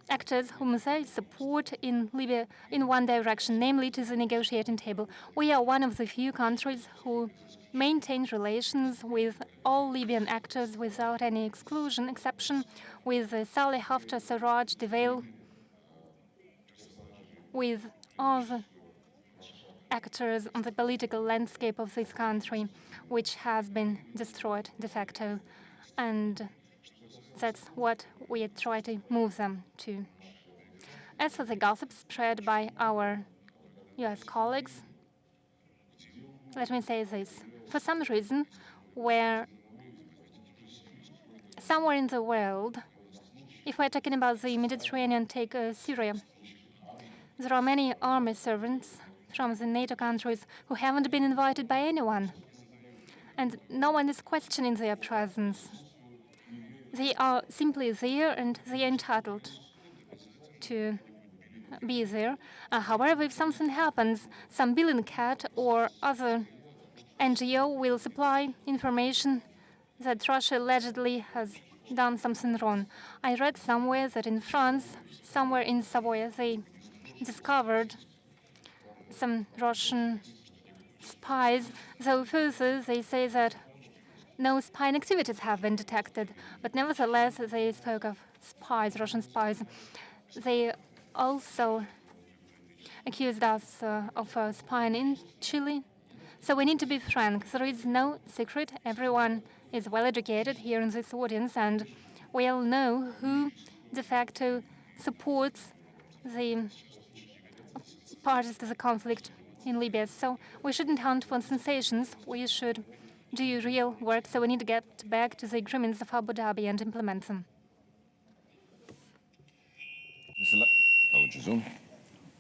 actors whom they support in Libya in one direction, namely to the negotiating table. We are one of the few countries who maintain relations with all Libyan actors without any exception, with Saleh Haftar, Sarraj, Devail, with all the actors on the political landscape of this country, which has been destroyed de facto. And that's what we try to move them to. As for the gossip spread by our US colleagues, let me say this. For some reason, somewhere in the world, if we're talking about the Mediterranean, take Syria, there are many army servants from the NATO countries who haven't been invited by anyone. And no one is questioning their presence. They are simply there, and they are entitled to be there. However, if something happens, some Bellingcat or other NGO will supply information that Russia allegedly has done something wrong. I read somewhere that in France, somewhere in Savoy, they discovered some Russian spies, though further they say that no spying activities have been detected, but nevertheless they spoke of spies, Russian spies. They also accused us of spying in Chile. So we need to be frank. There is no secret. Everyone is well educated here in this audience, and we all know who de facto supports the parties to the conflict in Libya. So we shouldn't hunt for sensations. We should do real work. So we need to get back to the agreements of Abu Dhabi and implement them.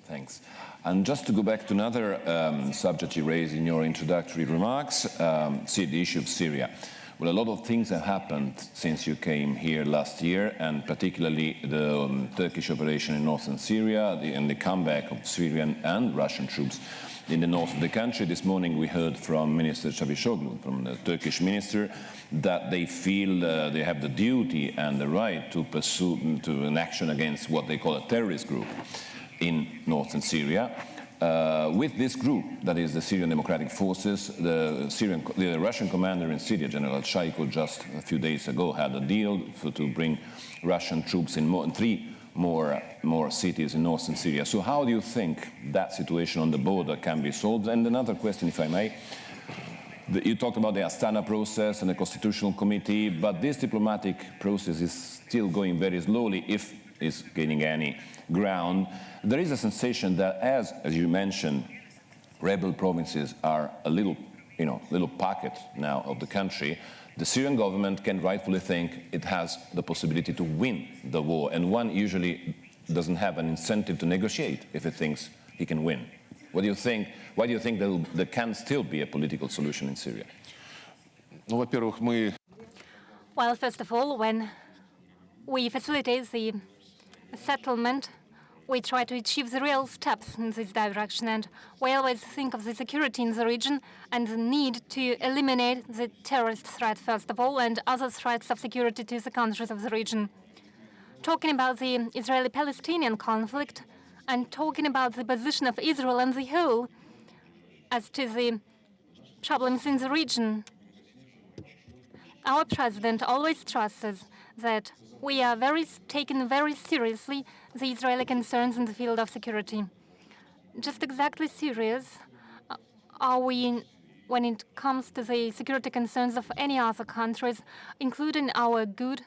Thanks. And just to go back to another subject you raised in your introductory remarks, the issue of Syria. Well, a lot of things have happened since you came here last year, and particularly the Turkish operation in northern Syria and the comeback of Syrian and Russian troops in the north of the country. This morning we heard from Minister Çavuşoğlu, from the Turkish minister, that they feel they have the duty and the right to pursue an action against what they call a terrorist group in northern Syria. With this group, that is the Syrian Democratic Forces, the Russian commander in Syria, General Shaiko, just a few days ago had a deal to bring Russian troops in three more cities in northern Syria. So how do you think that situation on the border can be solved? And another question, if I may. You talked about the Astana process and the Constitutional Committee, but this diplomatic process is still going very slowly, if it's gaining any ground. There is a sensation that, as you mentioned, rebel provinces are a little pocket now of the country. The Syrian government can rightfully think it has the possibility to win the war, and one usually doesn't have an incentive to negotiate if it thinks he can win. What do you think? Why do you think there can still be a political solution in Syria? Well, first of all, when we facilitate the settlement, we try to achieve the real steps in this direction, and we always think of the security in the region and the need to eliminate the terrorist threat, first of all, and other threats of security to the countries of the region. Talking about the Israeli-Palestinian conflict and talking about the position of Israel as a whole as to the problems in the region, our president always stresses that we are taking very seriously the Israeli concerns in the field of security. Just exactly serious are we when it comes to the security concerns of any other countries, including our good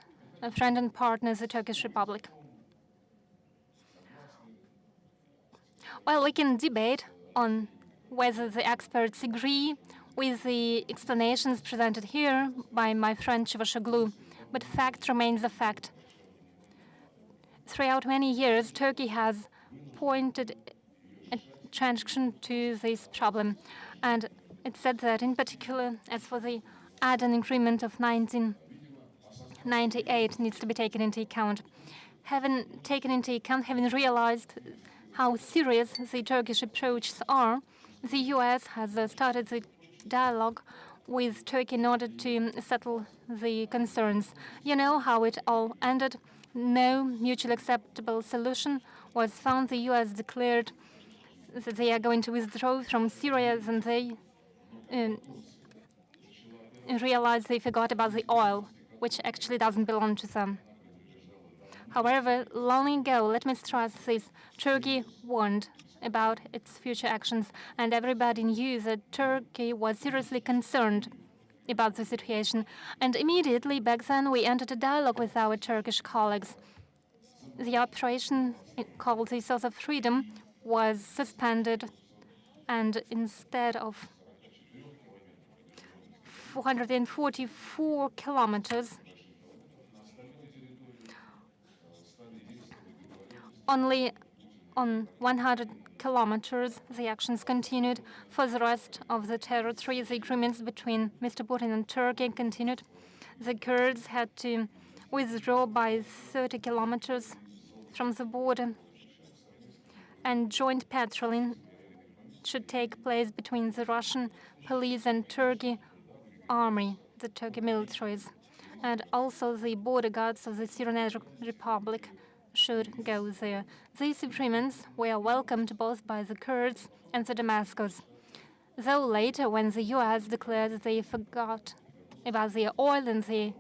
friend and partner, the Turkish Republic. Well, we can debate on whether the experts agree with the explanations presented here by my friend Çavuşoğlu, but fact remains a fact. Throughout many years, Turkey has pointed attention to this problem, and it said that, in particular, as for the Aden Agreement of 1998 needs to be taken into account. Having taken into account, having realized how serious the Turkish approaches are, the US has started the dialogue with Turkey in order to settle the concerns. You know how it all ended. No mutually acceptable solution was found. The US declared that they are going to withdraw from Syria, and they realized they forgot about the oil, which actually doesn't belong to them. However, long ago, let me stress this, Turkey warned about its future actions, and everybody knew that Turkey was seriously concerned about the situation. And immediately back then, we entered a dialogue with our Turkish colleagues. The operation called the Source of Freedom was suspended, and instead of 444 kilometers, only on 100 kilometers, the actions continued. For the rest of the territory, the agreements between Mr. Putin and Turkey continued. The Kurds had to withdraw by 30 kilometers from the border, and joint patrolling should take place between the Russian police and Turkey army, the Turkey militaries, and also the border guards of the Syrian Republic should go there. These agreements were welcomed both by the Kurds and the Damascus. Though later, when the US declared that they forgot about the oil and they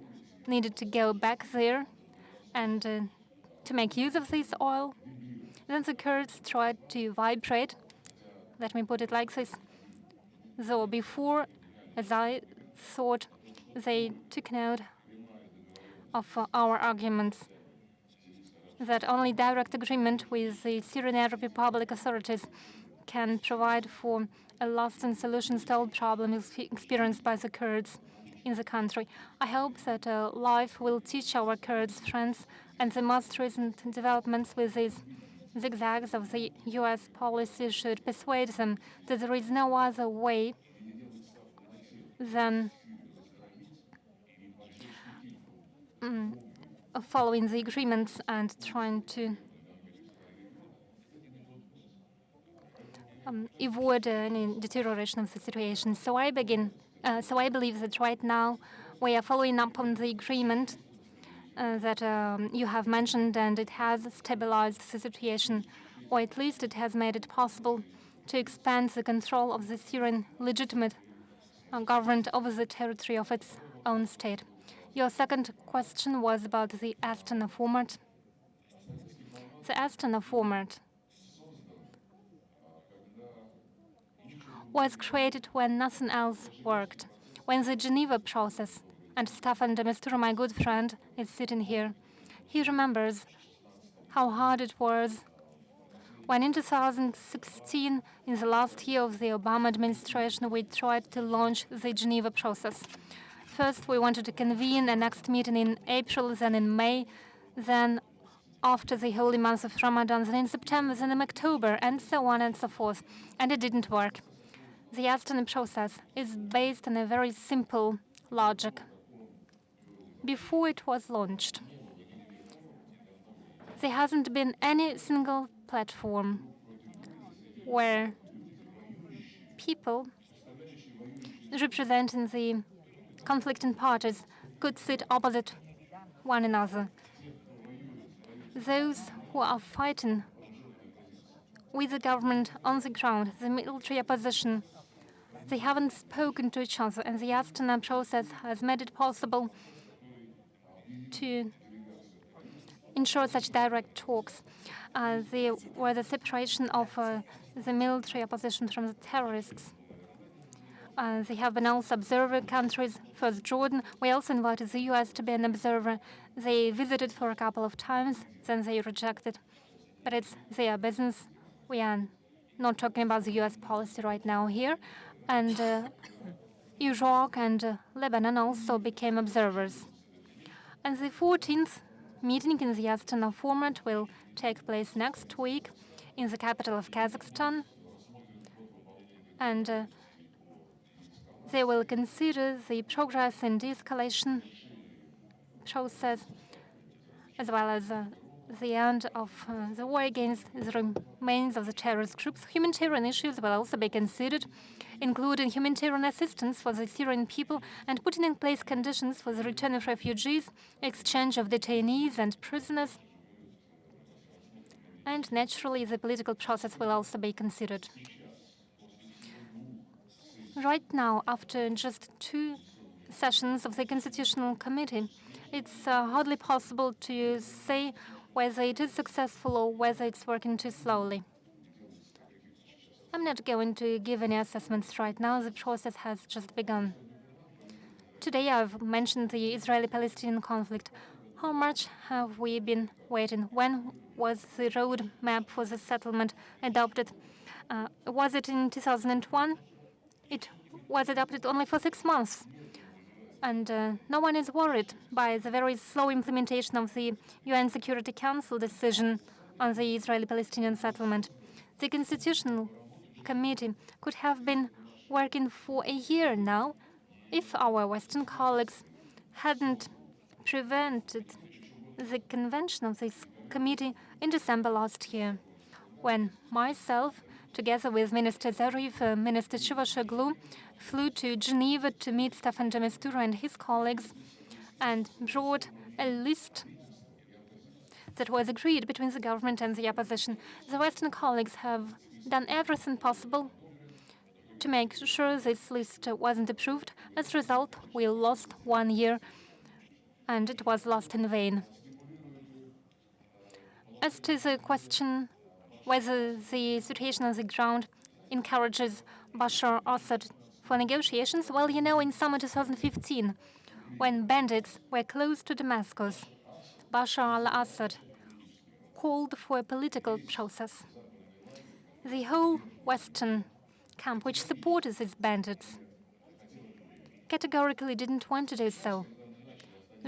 needed to go back there and to make use of this oil, then the Kurds tried to vibrate. Let me put it like this. Though before, as I thought, they took note of our arguments that only direct agreement with the Syrian Arab Republic authorities can provide for a lasting solution to all problems experienced by the Kurds in the country. I hope that life will teach our Kurds friends, and the most recent developments with these zigzags of the US policy should persuade them that there is no other way than following the agreements and trying to avoid any deterioration of the situation. So I believe that right now we are following up on the agreement that you have mentioned, and it has stabilized the situation, or at least it has made it possible to expand the control of the Syrian legitimate government over the territory of its own state. Your second question was about the Astana format. The Astana format was created when nothing else worked, when the Geneva process, and Staffan de Mistura, my good friend, is sitting here. He remembers how hard it was when in 2016, in the last year of the Obama administration, we tried to launch the Geneva process. First, we wanted to convene a next meeting in April, then in May, then after the holy month of Ramadan, then in September, then in October, and so on and so forth. And it didn't work. The Astana process is based on a very simple logic. Before it was launched, there hasn't been any single platform where people representing the conflicting parties could sit opposite one another. Those who are fighting with the government on the ground, the military opposition, they haven't spoken to each other, and the Astana process has made it possible to ensure such direct talks. There were the separation of the military opposition from the terrorists. They have been also observer countries. First Jordan. We also invited the US to be an observer. They visited for a couple of times, then they rejected. But it's their business. We are not talking about the US policy right now here. And Iraq and Lebanon also became observers. And the 14th meeting in the Astana format will take place next week in the capital of Kazakhstan. And they will consider the progress in de-escalation process, as well as the end of the war against the remains of the terrorist groups. Humanitarian issues will also be considered, including humanitarian assistance for the Syrian people and putting in place conditions for the return of refugees, exchange of detainees and prisoners. And naturally, the political process will also be considered. Right now, after just 2 sessions of the Constitutional Committee, it's hardly possible to say whether it is successful or whether it's working too slowly. I'm not going to give any assessments right now. The process has just begun. Today, I've mentioned the Israeli-Palestinian conflict. How much have we been waiting? When was the roadmap for the settlement adopted? Was it in 2001? It was adopted only for 6 months. And no one is worried by the very slow implementation of the UN Security Council decision on the Israeli-Palestinian settlement. The Constitutional Committee could have been working for a year now if our Western colleagues hadn't prevented the convention of this committee in December last year, when myself, together with Minister Zarif, Minister Chuvashoglu, flew to Geneva to meet Staffan de Mistura and his colleagues and brought a list that was agreed between the government and the opposition. The Western colleagues have done everything possible to make sure this list wasn't approved. As a result, we lost 1 year, and it was lost in vain. As to the question whether the situation on the ground encourages Bashar Assad for negotiations, well, you know, in summer 2015, when bandits were close to Damascus, Bashar al-Assad called for a political process. The whole Western camp, which supported these bandits, categorically didn't want to do so.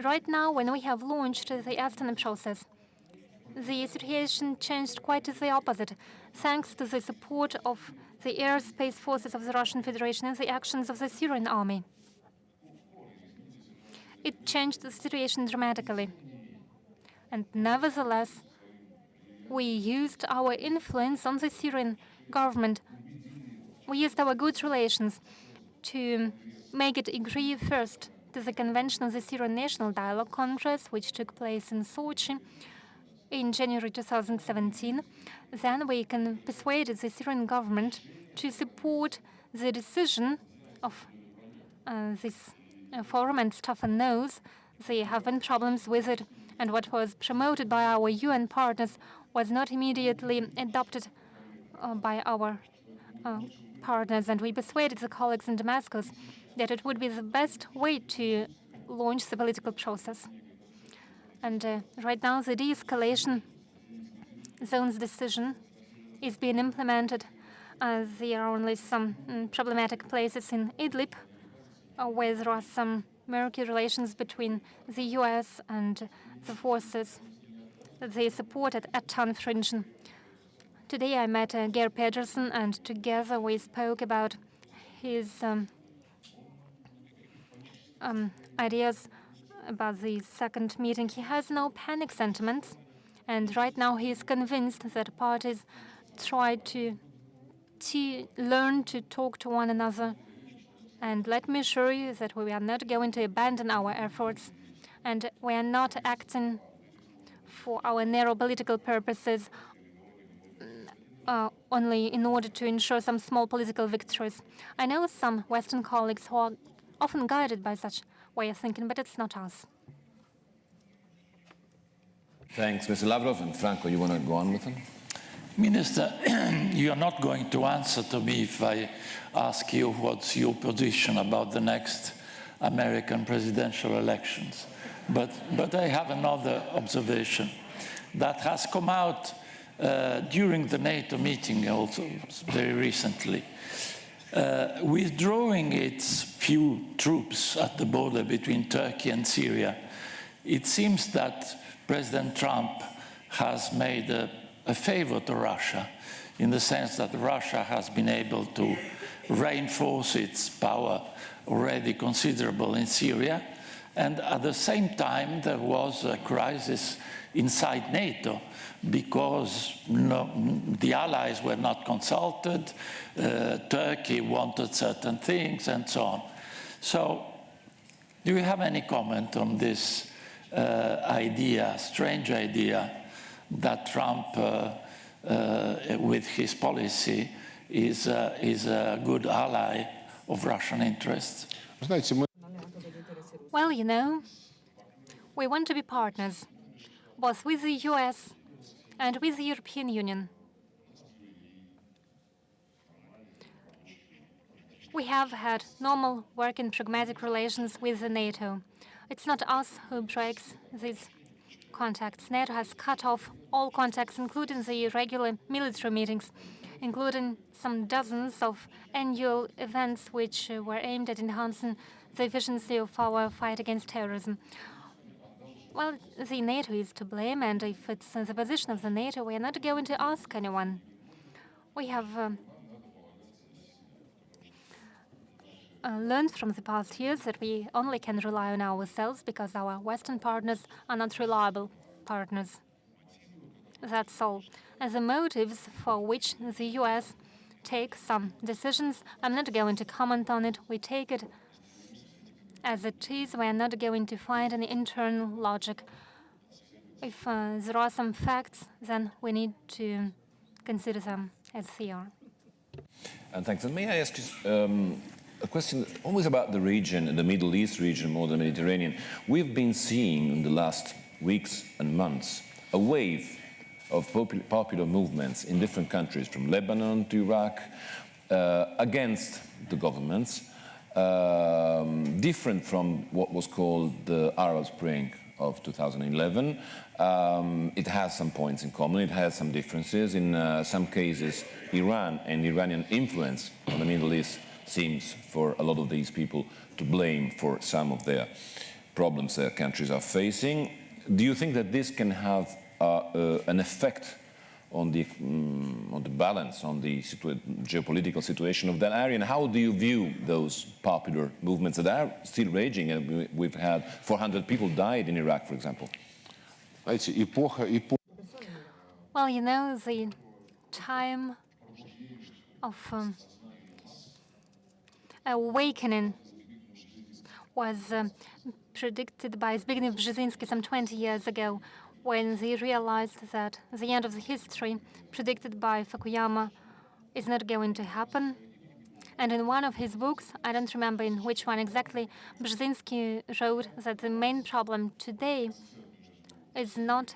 Right now, when we have launched the Astana process, the situation changed quite the opposite, thanks to the support of the airspace forces of the Russian Federation and the actions of the Syrian army. It changed the situation dramatically. And nevertheless, we used our influence on the Syrian government We used our good relations to make it agree first to the convention of the Syrian National Dialogue Congress, which took place in Sochi in January 2017. Then we persuaded the Syrian government to support the decision of this forum, and Stefan knows there have been problems with it, and what was promoted by our UN partners was not immediately adopted by our partners, and we persuaded the colleagues in Damascus that it would be the best way to launch the political process. And right now, the de-escalation zone's decision is being implemented. There are only some problematic places in Idlib where there are some murky relations between the US and the forces that they supported at Tanf region. Today I met Geir Pedersen, and together we spoke about his ideas about the second meeting. He has no panic sentiments, and right now he is convinced that parties try to learn to talk to one another. And let me assure you that we are not going to abandon our efforts, and we are not acting for our narrow political purposes only in order to ensure some small political victories. I know some Western colleagues who are often guided by such way of thinking, but it's not us. Thanks, Mr. Lavrov. And Franco, you want to go on with him? Minister, you are not going to answer to me if I ask you what's your position about the next American presidential elections. But I have another observation that has come out during the NATO meeting also very recently. Withdrawing its few troops at the border between Turkey and Syria, it seems that President Trump has made a favor to Russia, in the sense that Russia has been able to reinforce its power already considerable in Syria, and at the same time there was a crisis inside NATO because the allies were not consulted, Turkey wanted certain things, and so on. So, do you have any comment on this strange idea, that Trump, with his policy, is a good ally of Russian interests? Well, you know, we want to be partners, both with the US and with the European Union. We have had normal working pragmatic relations with the NATO. It's not us who breaks these contacts. NATO has cut off all contacts, including the regular military meetings, including some dozens of annual events which were aimed at enhancing the efficiency of our fight against terrorism. Well, the NATO is to blame, and if it's the position of the NATO, we are not going to ask anyone. We have learned from the past years that we only can rely on ourselves because our Western partners are not reliable partners. That's all. As the motives for which the US takes some decisions, I'm not going to comment on it. We take it as it is. We are not going to find any internal logic. If there are some facts, then we need to consider them as they are. And thanks. And may I ask you a question always about the region, the Middle East region, more than the Mediterranean. We've been seeing in the last weeks and months a wave of popular movements in different countries, from Lebanon to Iraq, against the governments, different from what was called the Arab Spring of 2011. It has some points in common, it has some differences. In some cases, Iran and Iranian influence on the Middle East seems for a lot of these people to blame for some of their problems their countries are facing. Do you think that this can have an effect on the balance, on the geopolitical situation of that area? And how do you view those popular movements that are still raging? And we've had 400 people died in Iraq, for example. Well, you know, the time of awakening was predicted by Zbigniew Brzezinski some 20 years ago, when they realized that the end of the history predicted by Fukuyama is not going to happen. And in one of his books, I don't remember in which one exactly, Brzezinski wrote that the main problem today is not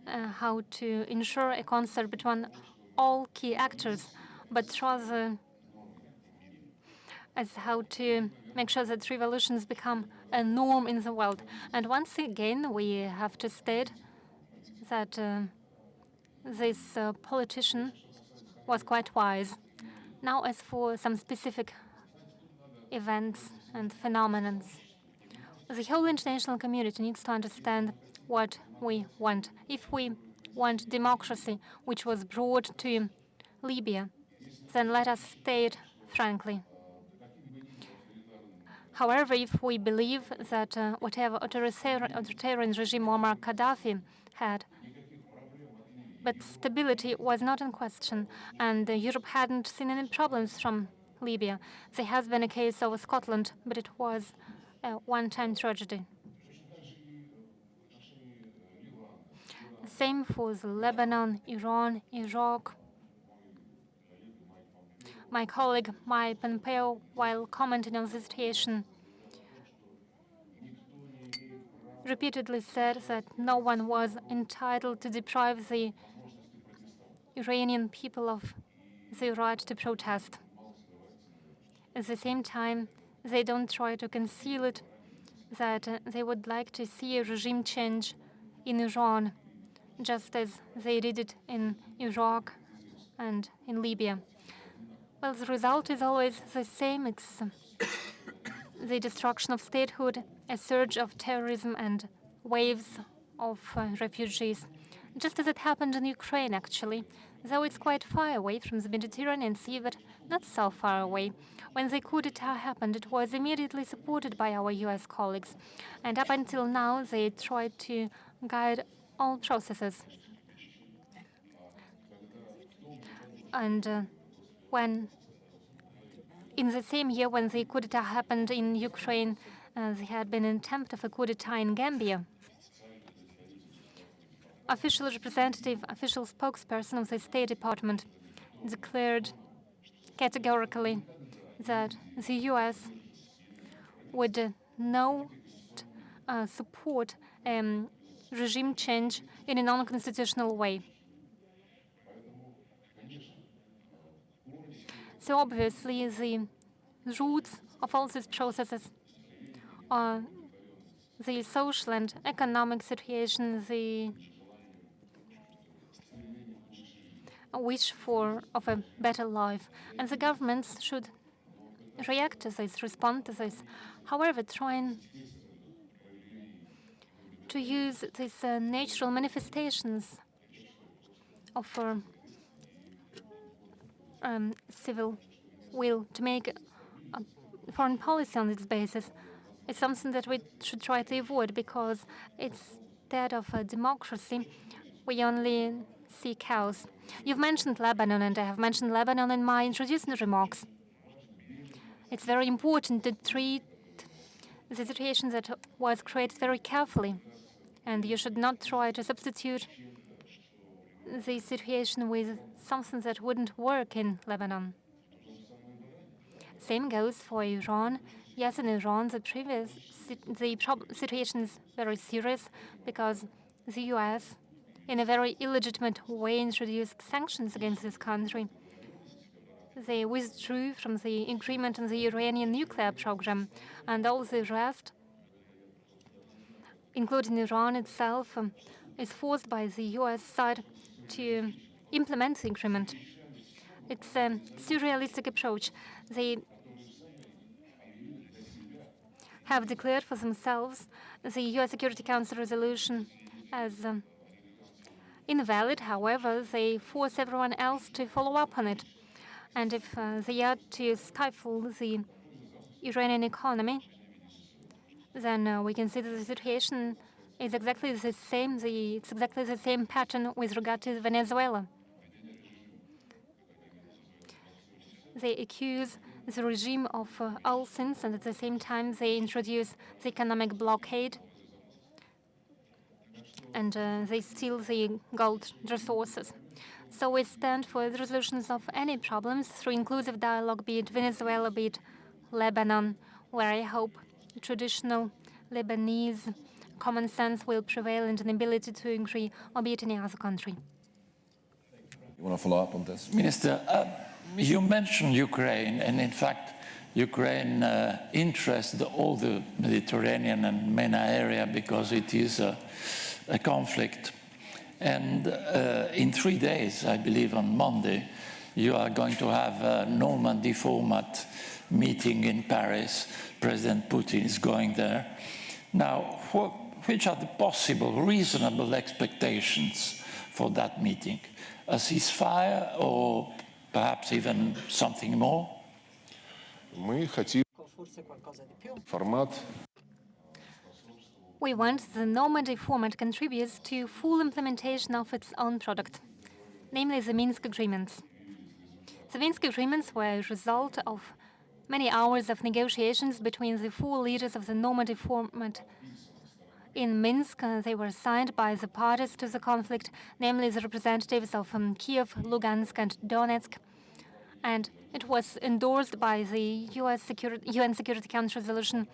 how to ensure a concert between all key actors, but rather as how to make sure that revolutions become a norm in the world. And once again, we have to state that this politician was quite wise. Now, as for some specific events and phenomena, the whole international community needs to understand what we want. If we want democracy, which was brought to Libya, then let us state frankly. However, if we believe that whatever authoritarian regime Muammar Gaddafi had, but stability was not in question, and Europe hadn't seen any problems from Libya. There has been a case over Scotland, but it was a one-time tragedy. Same for Lebanon, Iran, Iraq. My colleague Mike Pompeo, while commenting on the situation, repeatedly said that no one was entitled to deprive the Iranian people of the right to protest. At the same time, they don't try to conceal it, that they would like to see a regime change in Iran, just as they did it in Iraq and in Libya. Well, the result is always the same. It's the destruction of statehood, a surge of terrorism, and waves of refugees, just as it happened in Ukraine, actually, though it's quite far away from the Mediterranean Sea, but not so far away. When the coup d'etat happened, it was immediately supported by our US colleagues, and up until now, they tried to guide all processes. And when in the same year when the coup d'etat happened in Ukraine, there had been an attempt of a coup d'etat in Gambia. Official representative, official spokesperson of the State Department declared categorically that the US would not support regime change in a non-constitutional way. So obviously, the roots of all these processes are the social and economic situation, the wish of a better life. And the governments should react to this, respond to this. However, trying to use these natural manifestations of civil will to make foreign policy on its basis is something that we should try to avoid, because instead of a democracy, we only see chaos. You've mentioned Lebanon, and I have mentioned Lebanon in my introducing remarks. It's very important to treat the situation that was created very carefully, and you should not try to substitute the situation with something that wouldn't work in Lebanon. Same goes for Iran. Yes, in Iran, the situation is very serious because the US, in a very illegitimate way, introduced sanctions against this country. They withdrew from the agreement on the Iranian nuclear program, and all the rest, including Iran itself, is forced by the US side to implement the agreement. It's a surrealistic approach. They have declared for themselves the US Security Council resolution as invalid. However, they force everyone else to follow up on it. And if they are to stifle the Iranian economy, then we can see that the situation is exactly the same. It's exactly the same pattern with regard to Venezuela. They accuse the regime of all sins, and at the same time they introduce the economic blockade, and they steal the gold resources. So we stand for the resolutions of any problems through inclusive dialogue, be it Venezuela, be it Lebanon, where I hope traditional Lebanese common sense will prevail and an ability to agree, or be it any other country. You want to follow up on this? Minister, you mentioned Ukraine, and in fact, Ukraine interests all the Mediterranean and MENA area because it is a conflict. And in 3 days, I believe on Monday, you are going to have a Normandy format meeting in Paris. President Putin is going there. Now, which are the possible, reasonable expectations for that meeting? A ceasefire or perhaps even something more? Мы хотим формат. We want the Normandy format contributes to full implementation of its own product, namely the Minsk agreements. The Minsk agreements were a result of many hours of negotiations between the 4 leaders of the Normandy format. In Minsk, they were signed by the parties to the conflict, namely the representatives of Kiev, Lugansk, and Donetsk, and it was endorsed by the UN Security Council Resolution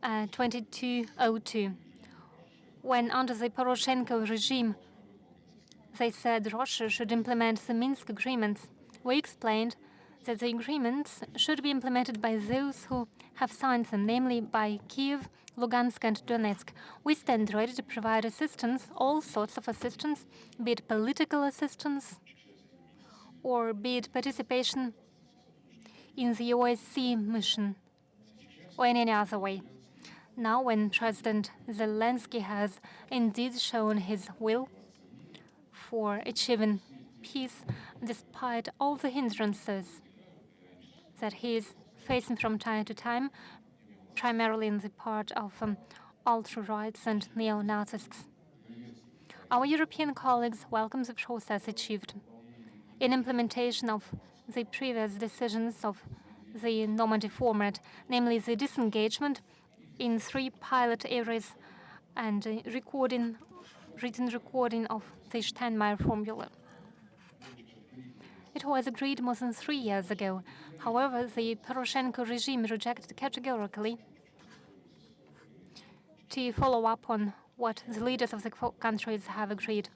2202. When under the Poroshenko regime, they said Russia should implement the Minsk agreements, we explained that the agreements should be implemented by those who have signed them, namely by Kiev, Lugansk, and Donetsk. We stand ready to provide assistance, all sorts of assistance, be it political assistance or be it participation in the OSCE mission or in any other way. Now, when President Zelensky has indeed shown his will for achieving peace, despite all the hindrances that he is facing from time to time, primarily in the part of ultra-rights and neo-Nazis. Our European colleagues welcome the process achieved in implementation of the previous decisions of the Normandy format, namely the disengagement in 3 pilot areas and written recording of the Steinmeier formula. It was agreed more than 3 years ago. However, the Poroshenko regime rejected categorically to follow up on what the leaders of the countries have agreed.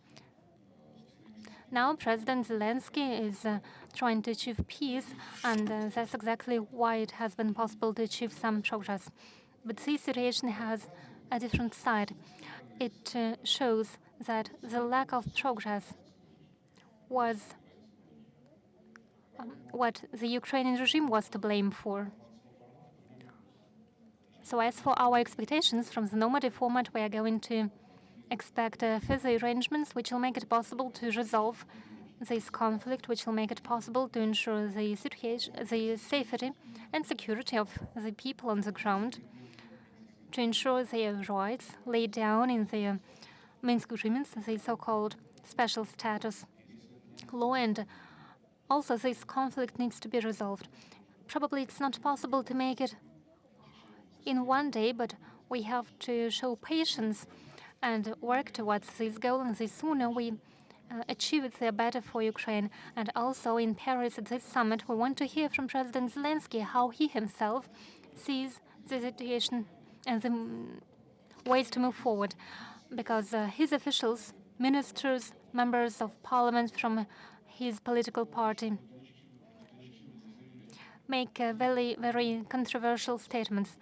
Now, President Zelensky is trying to achieve peace, and that's exactly why it has been possible to achieve some progress. But this situation has a different side. It shows that the lack of progress was what the Ukrainian regime was to blame for. So as for our expectations from the Normandy format, we are going to expect further arrangements which will make it possible to resolve this conflict, which will make it possible to ensure the safety and security of the people on the ground, to ensure their rights laid down in the Minsk agreements, the so-called special status law, and also this conflict needs to be resolved. Probably it's not possible to make it in one day, but we have to show patience and work towards this goal, and the sooner we achieve it, the better for Ukraine. And also in Paris at this summit, we want to hear from President Zelensky how he himself sees the situation and the ways to move forward, because his officials, ministers, members of parliament from his political party make very, very controversial statements.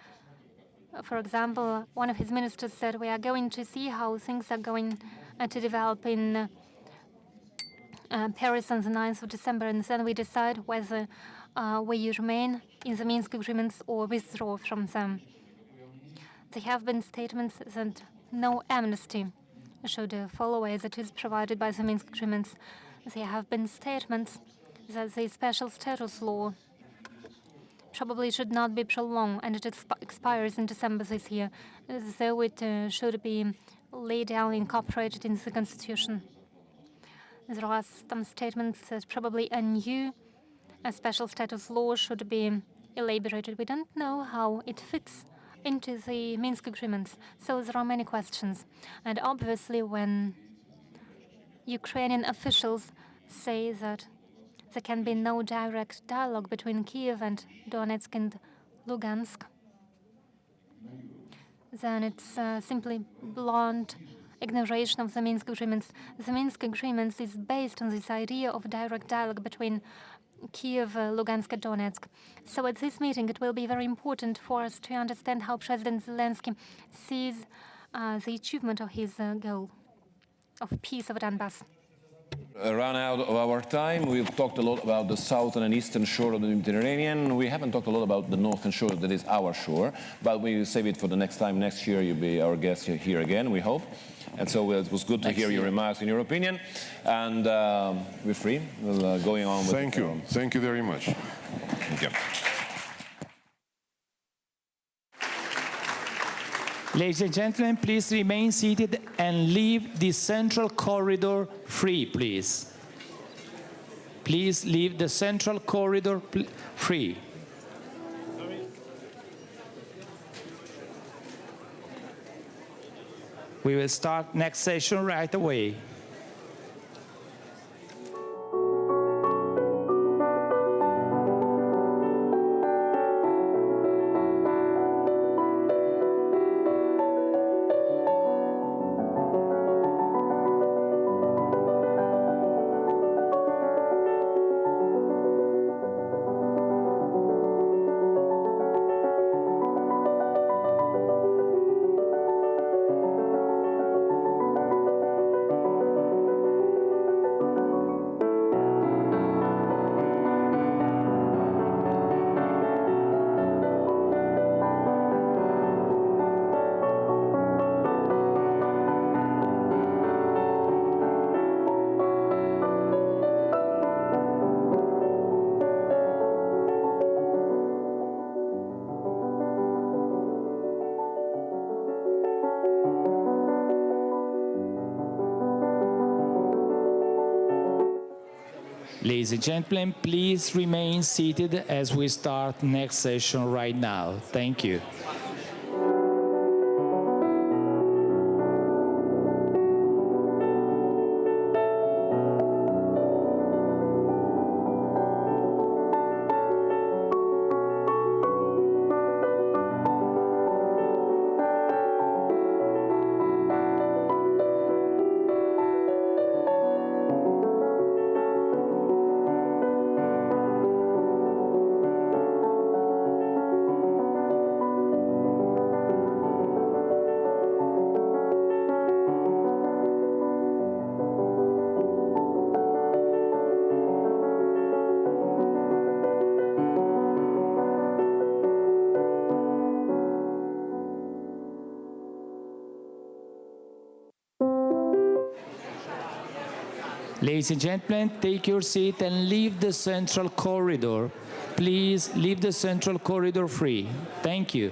For example, one of his ministers said, we are going to see how things are going to develop in Paris on the 9th of December, and then we decide whether we remain in the Minsk agreements or withdraw from them. There have been statements that no amnesty should follow as it is provided by the Minsk agreements. There have been statements that the special status law probably should not be prolonged, and it expires in December this year, though it should be laid down, incorporated into the Constitution. There are some statements that probably a special status law should be elaborated. We don't know how it fits into the Minsk agreements. So there are many questions. And obviously, when Ukrainian officials say that there can be no direct dialogue between Kiev and Donetsk and Lugansk, then it's simply blunt ignoration of the Minsk agreements. The Minsk agreements is based on this idea of direct dialogue between Kiev, Lugansk, and Donetsk. So at this meeting, it will be very important for us to understand how President Zelensky sees the achievement of his goal of peace of Donbass. Run out of our time. We've talked a lot about the southern and eastern shore of the Mediterranean. We haven't talked a lot about the northern shore, that is our shore, but we will save it for the next time. Next year, you'll be our guest here again, we hope. And so it was good to hear your remarks and your opinion. And we're free. We're going on with Thank you. Thank you very much. Thank you. Ladies and gentlemen, please remain seated and leave the central corridor free, please. Please leave the central corridor free. We will start next session right away. Ladies and gentlemen, please remain seated as we start next session right now. Thank you. Ladies and gentlemen, take your seat and leave the central corridor. Please leave the central corridor free. Thank you.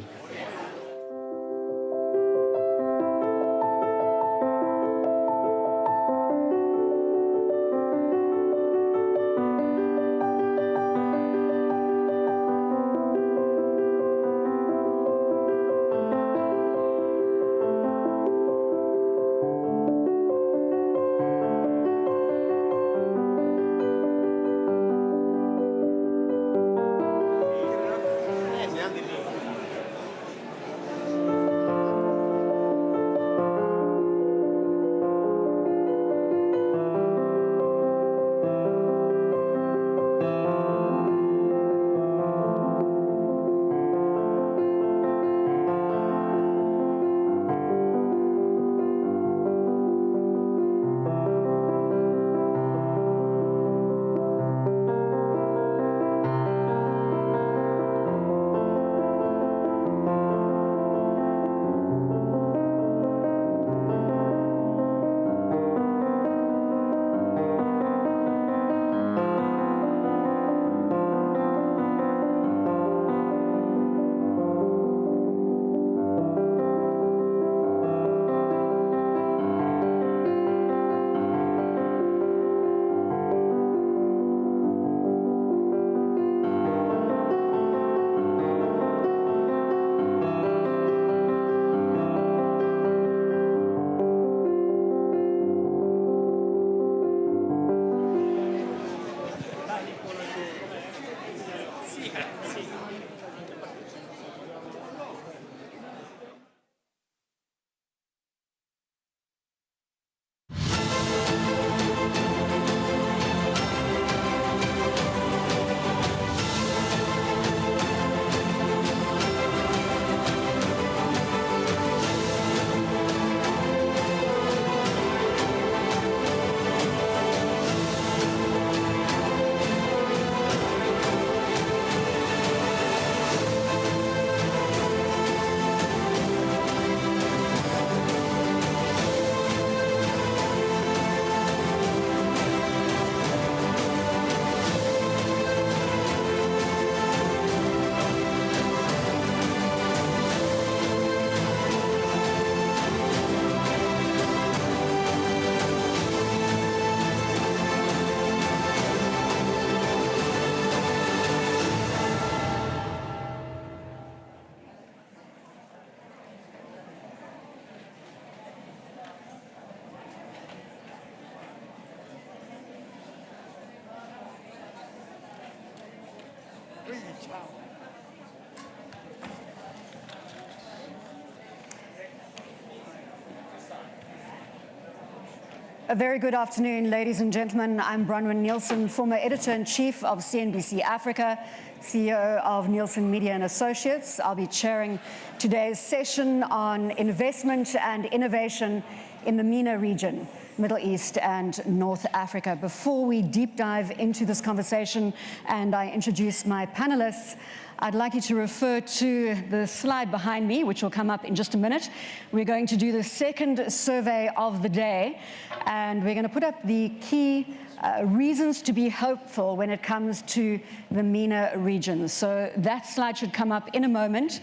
A very good afternoon, ladies and gentlemen. I'm Bronwyn Nielsen, former editor-in-chief of CNBC Africa, CEO of Nielsen Media and Associates. I'll be chairing today's session on investment and innovation in the MENA region, Middle East and North Africa. Before we deep dive into this conversation and I introduce my panelists, I'd like you to refer to the slide behind me, which will come up in just a minute. We're going to do the second survey of the day, and we're going to put up the key reasons to be hopeful when it comes to the MENA region. So that slide should come up in a moment.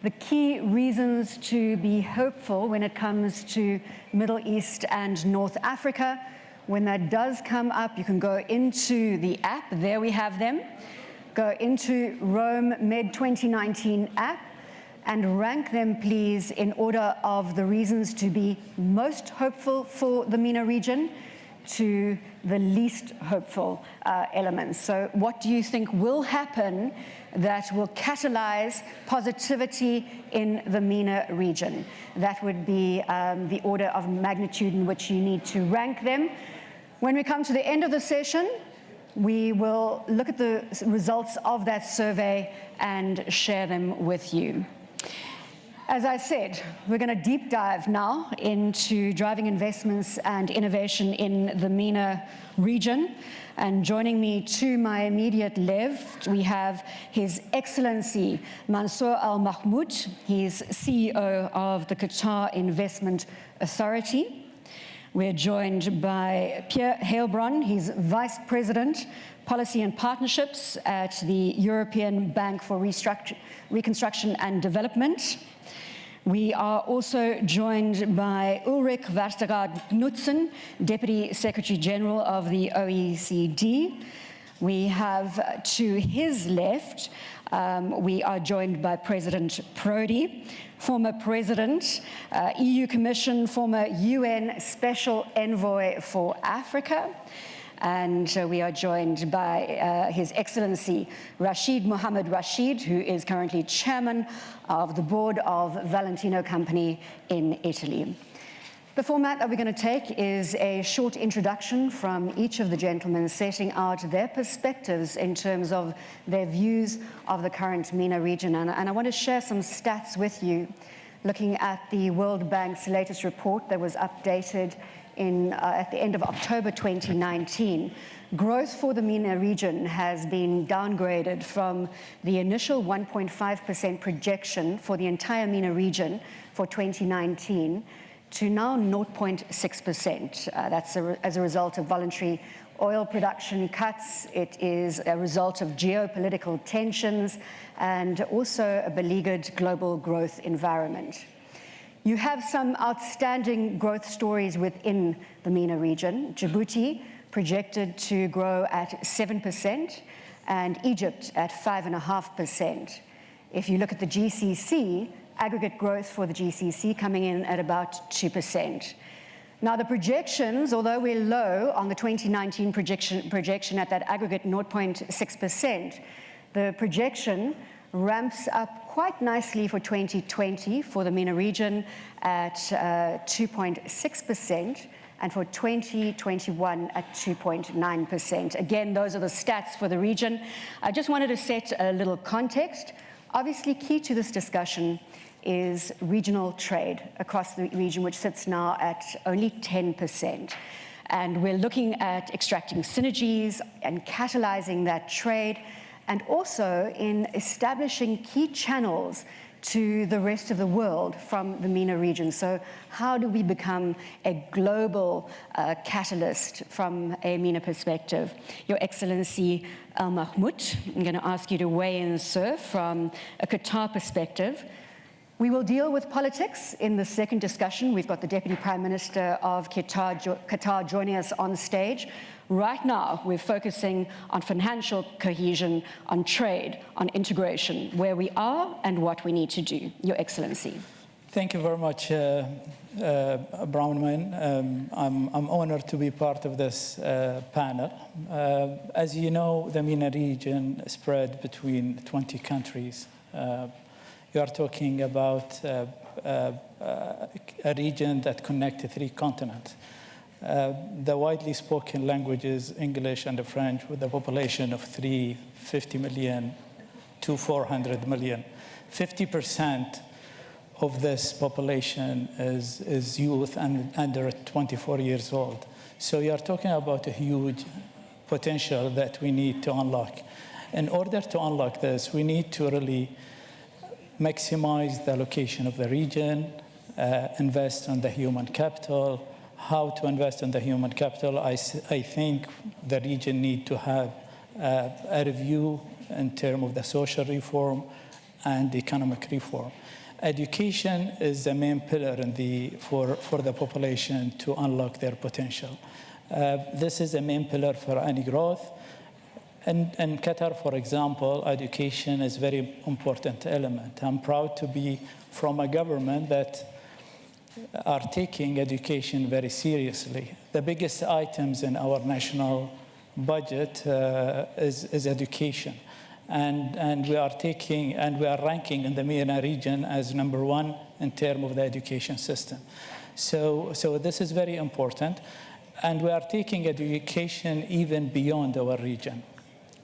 The key reasons to be hopeful when it comes to Middle East and North Africa. When that does come up, you can go into the app. There we have them. Go into Rome Med 2019 app and rank them, please, in order of the reasons to be most hopeful for the MENA region to the least hopeful elements. So what do you think will happen that will catalyze positivity in the MENA region? That would be the order of magnitude in which you need to rank them. When we come to the end of the session, we will look at the results of that survey and share them with you. As I said, we're going to deep dive now into driving investments and innovation in the MENA region. And joining me to my immediate left, we have His Excellency Mansour Al Mahmoud. He's CEO of the Qatar Investment Authority. We're joined by Pierre Heilbron. He's Vice President, Policy and Partnerships at the European Bank for Reconstruction and Development. We are also joined by Ulrich Verstergaard-Knudsen, Deputy Secretary General of the OECD. We have to his left, we are joined by President Prodi, former President, EU Commission, former UN Special Envoy for Africa. And we are joined by His Excellency Rashid Mohammed Rashid, who is currently chairman of the board of Valentino Company in Italy. The format that we're going to take is a short introduction from each of the gentlemen, setting out their perspectives in terms of their views of the current MENA region. And I want to share some stats with you, looking at the World Bank's latest report that was updated at the end of October 2019. Growth for the MENA region has been downgraded from the initial 1.5% projection for the entire MENA region for 2019 to now 0.6%. That's as a result of voluntary oil production cuts. It is a result of geopolitical tensions and also a beleaguered global growth environment. You have some outstanding growth stories within the MENA region. Djibouti projected to grow at 7% and Egypt at 5.5%. If you look at the GCC, aggregate growth for the GCC coming in at about 2%. Now the projections, although we're low on the 2019 projection at that aggregate 0.6%, the projection ramps up quite nicely for 2020 for the MENA region at 2.6%, and for 2021 at 2.9%. Again, those are the stats for the region. I just wanted to set a little context. Obviously, key to this discussion is regional trade across the region, which sits now at only 10%. And we're looking at extracting synergies and catalyzing that trade, and also in establishing key channels to the rest of the world from the MENA region. So how do we become a global catalyst from a MENA perspective? Your Excellency Al Mahmoud, I'm going to ask you to weigh in, sir, from a Qatar perspective. We will deal with politics in the second discussion. We've got the Deputy Prime Minister of Qatar joining us on stage. Right now, we're focusing on financial cohesion, on trade, on integration, where we are and what we need to do. Your Excellency. Thank you very much, Brownman. I'm honored to be part of this panel. As you know, the MENA region spread between 20 countries. You are talking about a region that connects 3 continents. The widely spoken languages, English and French, with a population of 350 million to 400 million. 50% of this population is youth and under 24 years old. So you are talking about a huge potential that we need to unlock. In order to unlock this, we need to really maximize the location of the region, invest in the human capital. How to invest in the human capital? I think the region needs to have a review in terms of the social reform and economic reform. Education is the main pillar for the population to unlock their potential. This is a main pillar for any growth. In Qatar, for example, education is a very important element. I'm proud to be from a government that are taking education very seriously. The biggest items in our national budget is education. And we are ranking in the MENA region as #1 in terms of the education system. So this is very important. And we are taking education even beyond our region.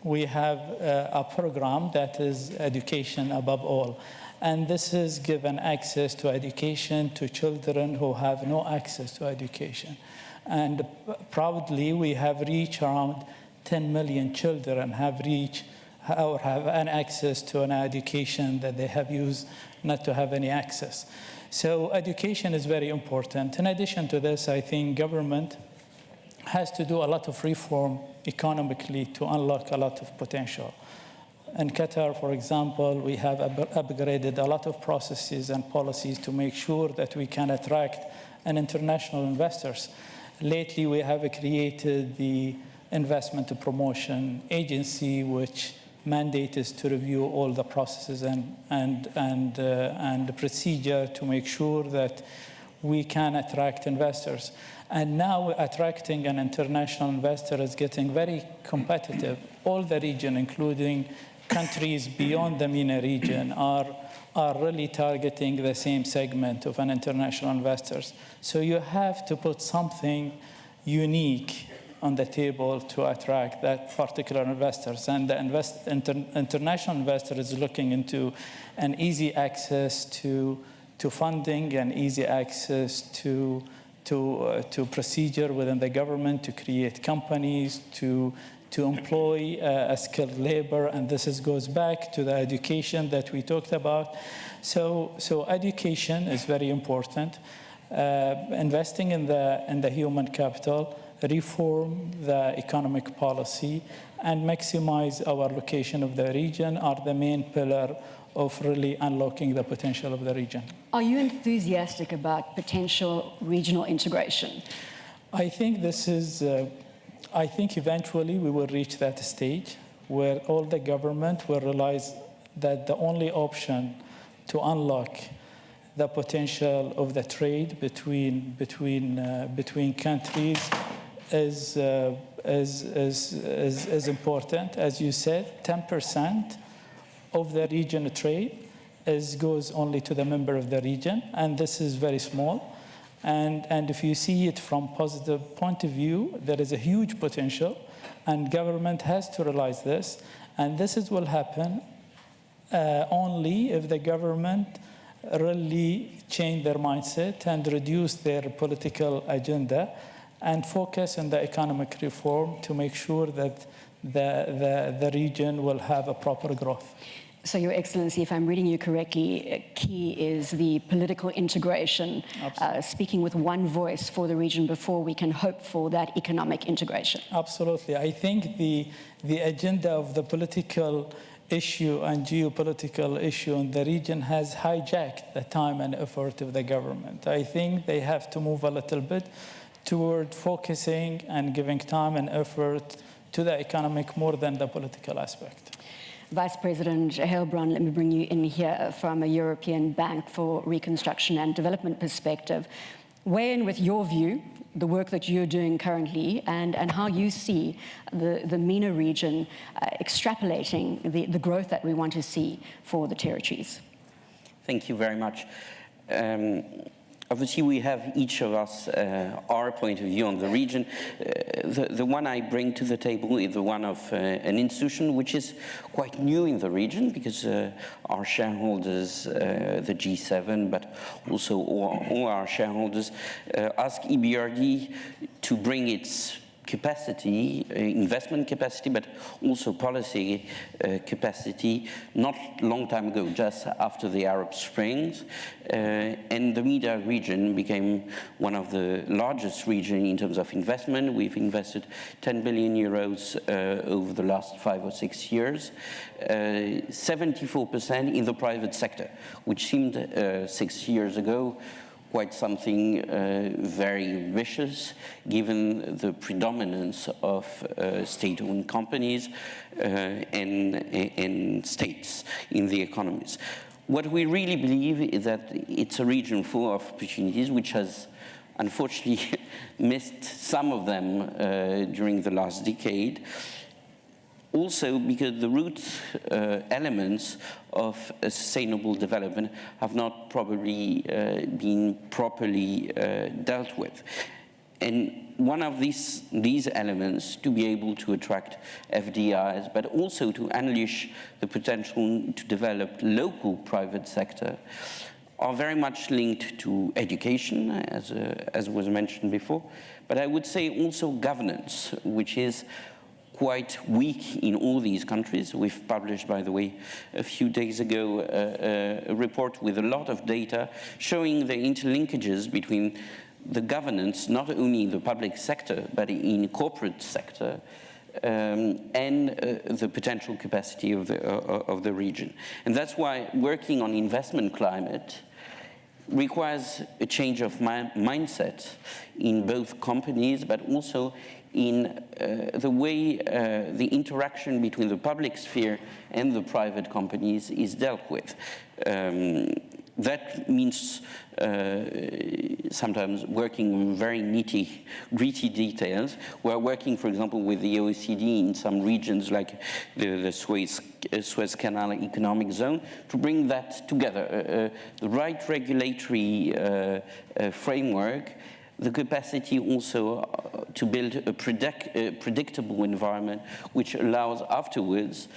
We have a program that is education above all. And this is given access to education to children who have no access to education. And proudly, we have reached around 10 million children have an access to an education that they have used not to have any access. So education is very important. In addition to this, I think government has to do a lot of reform economically to unlock a lot of potential. In Qatar, for example, we have upgraded a lot of processes and policies to make sure that we can attract international investors. Lately, we have created the Investment Promotion Agency, which mandate is to review all the processes and the procedure to make sure that we can attract investors. And now attracting an international investor is getting very competitive. All the region, including countries beyond the MENA region, are really targeting the same segment of an international investors. So you have to put something unique on the table to attract that particular investors. And the international investor is looking into an easy access to funding and easy access to procedure within the government to create companies, to employ a skilled labor, and this goes back to the education that we talked about. So education is very important. Investing in the human capital, reform the economic policy, and maximize our location of the region are the main pillar of really unlocking the potential of the region. Are you enthusiastic about potential regional integration? I think I think eventually we will reach that stage where all the government will realize that the only option to unlock the potential of the trade between countries is important. As you said, 10% of the region trade goes only to the member of the region, and this is very small. And if you see it from positive point of view, there is a huge potential, and government has to realize this. And will happen only if the government really change their mindset and reduce their political agenda and focus on the economic reform to make sure that the region will have a proper growth. So, Your Excellency, if I'm reading you correctly, key is the political integration, speaking with one voice for the region before we can hope for that economic integration. Absolutely. I think the agenda of the political issue and geopolitical issue in the region has hijacked the time and effort of the government. I think they have to move a little bit toward focusing and giving time and effort to the economic more than the political aspect. Vice President Heilbron, let me bring you in here from a European Bank for Reconstruction and Development perspective. Weigh in with your view, the work that you're doing currently, and how you see the MENA region extrapolating the growth that we want to see for the territories. Thank you very much. Obviously, we have each of us our point of view on the region. The one I bring to the table is the one of an institution which is quite new in the region, because our shareholders, the G7, but also all our shareholders, ask EBRD to bring its capacity, investment capacity, but also policy capacity, not a long time ago, just after the Arab Springs. And the MENA region became one of the largest regions in terms of investment. We've invested 10 billion euros over the last 5 or 6 years, 74% in the private sector, which seemed 6 years ago quite something very ambitious, given the predominance of state-owned companies and states in the economies. What we really believe is that it's a region full of opportunities, which has unfortunately missed some of them during the last decade. Also, because the root elements of a sustainable development have not probably been properly dealt with. And one of these elements, to be able to attract FDIs, but also to unleash the potential to develop local private sector, are very much linked to education, as was mentioned before, but I would say also governance, which is quite weak in all these countries. We've published, by the way, a few days ago, a report with a lot of data showing the interlinkages between the governance, not only in the public sector, but in corporate sector, and the potential capacity of the region. And that's why working on investment climate requires a change of mindset in both companies, but also in the way the interaction between the public sphere and the private companies is dealt with. That means sometimes working in very gritty details. We're working, for example, with the OECD in some regions like the Suez Canal Economic Zone to bring that together. The right regulatory framework, the capacity also to build a predictable environment which allows afterwards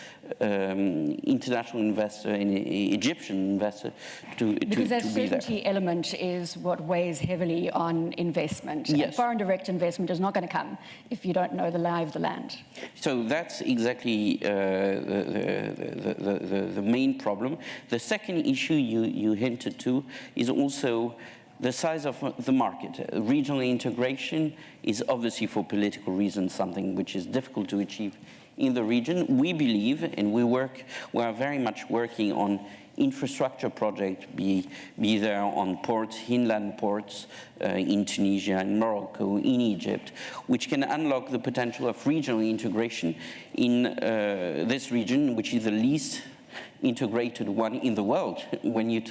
international investor and Egyptian investor to be there. Because that certainty element is what weighs heavily on investment. Yes. And foreign direct investment is not going to come if you don't know the lie of the land. So that's exactly the main problem. The second issue you hinted to is also the size of the market. Regional integration is obviously, for political reasons, something which is difficult to achieve in the region. We believe, and we are very much working on infrastructure projects, be there on ports, inland ports, in Tunisia, in Morocco, in Egypt, which can unlock the potential of regional integration in this region, which is the least integrated one in the world. When you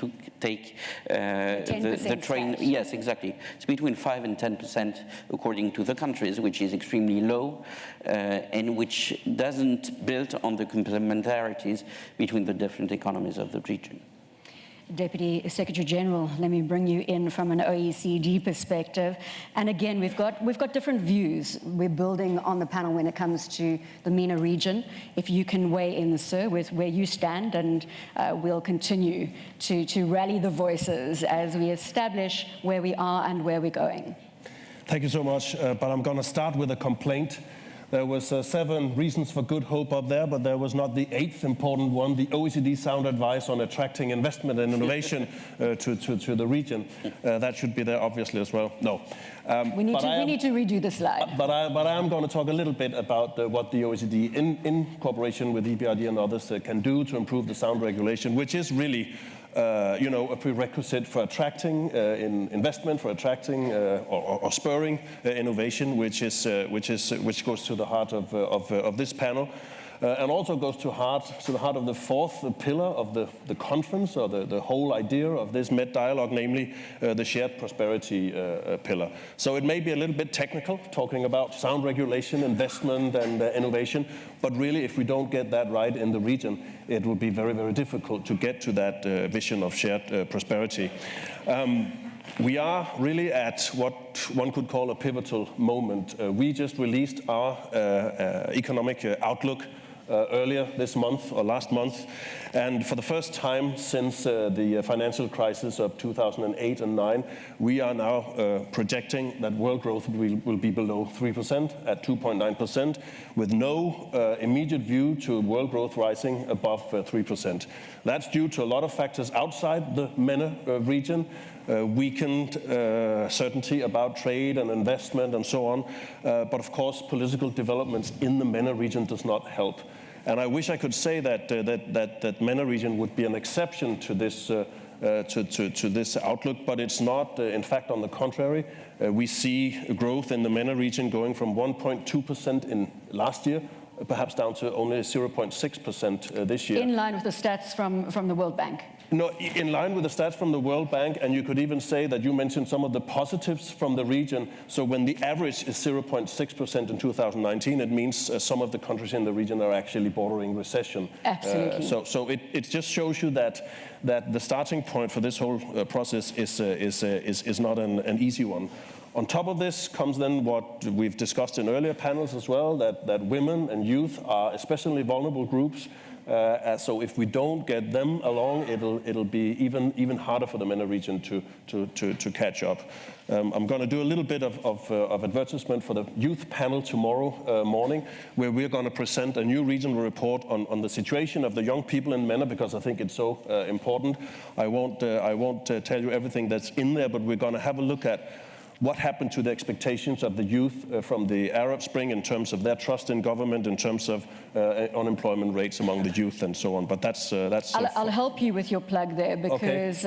take the train, yes, exactly. It's between 5 and 10% according to the countries, which is extremely low, and which doesn't build on the complementarities between the different economies of the region. Deputy Secretary General, let me bring you in from an OECD perspective. And again, we've got different views. We're building on the panel when it comes to the MENA region. If you can weigh in, sir, with where you stand, and we'll continue to rally the voices as we establish where we are and where we're going. Thank you so much, but I'm going to start with a complaint. There was 7 reasons for good hope up there, but there was not the 8th important one, the OECD sound advice on attracting investment and innovation to the region. That should be there, obviously, as well. No. We need to redo the slide. But I am going to talk a little bit about what the OECD, in cooperation with EBRD and others, can do to improve the sound regulation, which is really a prerequisite for attracting investment, for attracting or spurring innovation, which goes to the heart of this panel. and also goes to the heart of the fourth pillar of the conference, or the whole idea of this Med dialogue, namely the shared prosperity pillar. So it may be a little bit technical, talking about sound regulation, investment, and innovation, but really, if we don't get that right in the region, it will be very, very difficult to get to that vision of shared prosperity. We are really at what one could call a pivotal moment. We just released our economic outlook earlier this month or last month, and for the first time since the financial crisis of 2008 and 9, we are now projecting that world growth will be below 3% at 2.9%, with no immediate view to world growth rising above 3%. That's due to a lot of factors outside the MENA region, weakened certainty about trade and investment and so on, but of course political developments in the MENA region does not help. And I wish I could say that MENA region would be an exception to this to this outlook, but it's not. In fact, on the contrary, we see growth in the MENA region going from 1.2% in last year, perhaps down to only 0.6% this year. In line with the stats from the World Bank. No, in line with the stats from the World Bank, and you could even say that you mentioned some of the positives from the region. So when the average is 0.6% in 2019, it means some of the countries in the region are actually bordering recession. Absolutely. So it just shows you that the starting point for this whole process is not an easy one. On top of this comes then what we've discussed in earlier panels as well, that women and youth are especially vulnerable groups. So if we don't get them along, it'll be even harder for the MENA region to catch up. I'm going to do a little bit of advertisement for the youth panel tomorrow morning, where we're going to present a new regional report on the situation of the young people in MENA, because I think it's so important. I won't tell you everything that's in there, but we're going to have a look at what happened to the expectations of the youth from the Arab Spring in terms of their trust in government, in terms of unemployment rates among the youth and so on. But that's I'll help you with your plug there, because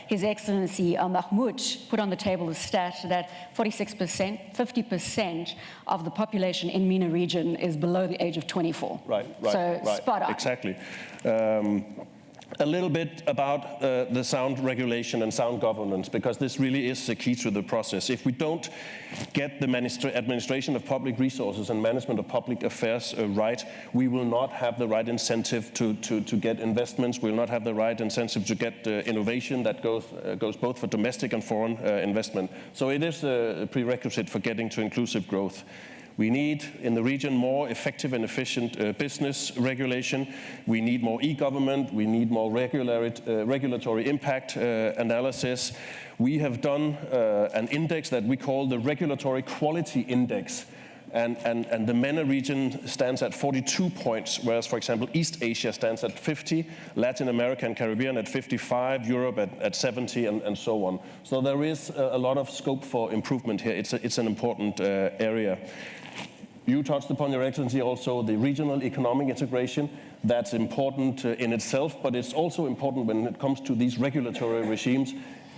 His Excellency Mahmoud put on the table the stat that 46%, 50% of the population in MENA region is below the age of 24. Right. So spot on. Exactly. A little bit about the sound regulation and sound governance, because this really is the key to the process. If we don't get the administration of public resources and management of public affairs right, we will not have the right incentive to get investments. We will not have the right incentive to get innovation that goes both for domestic and foreign investment. So it is a prerequisite for getting to inclusive growth. We need, in the region, more effective and efficient business regulation. We need more e-government. We need more regulatory impact analysis. We have done an index that we call the Regulatory Quality Index. And the MENA region stands at 42 points, whereas, for example, East Asia stands at 50, Latin America and Caribbean at 55, Europe at 70, and so on. So there is a lot of scope for improvement here. It's an important area. You touched upon, Your Excellency, also the regional economic integration. That's important in itself, but it's also important when it comes to these regulatory regimes.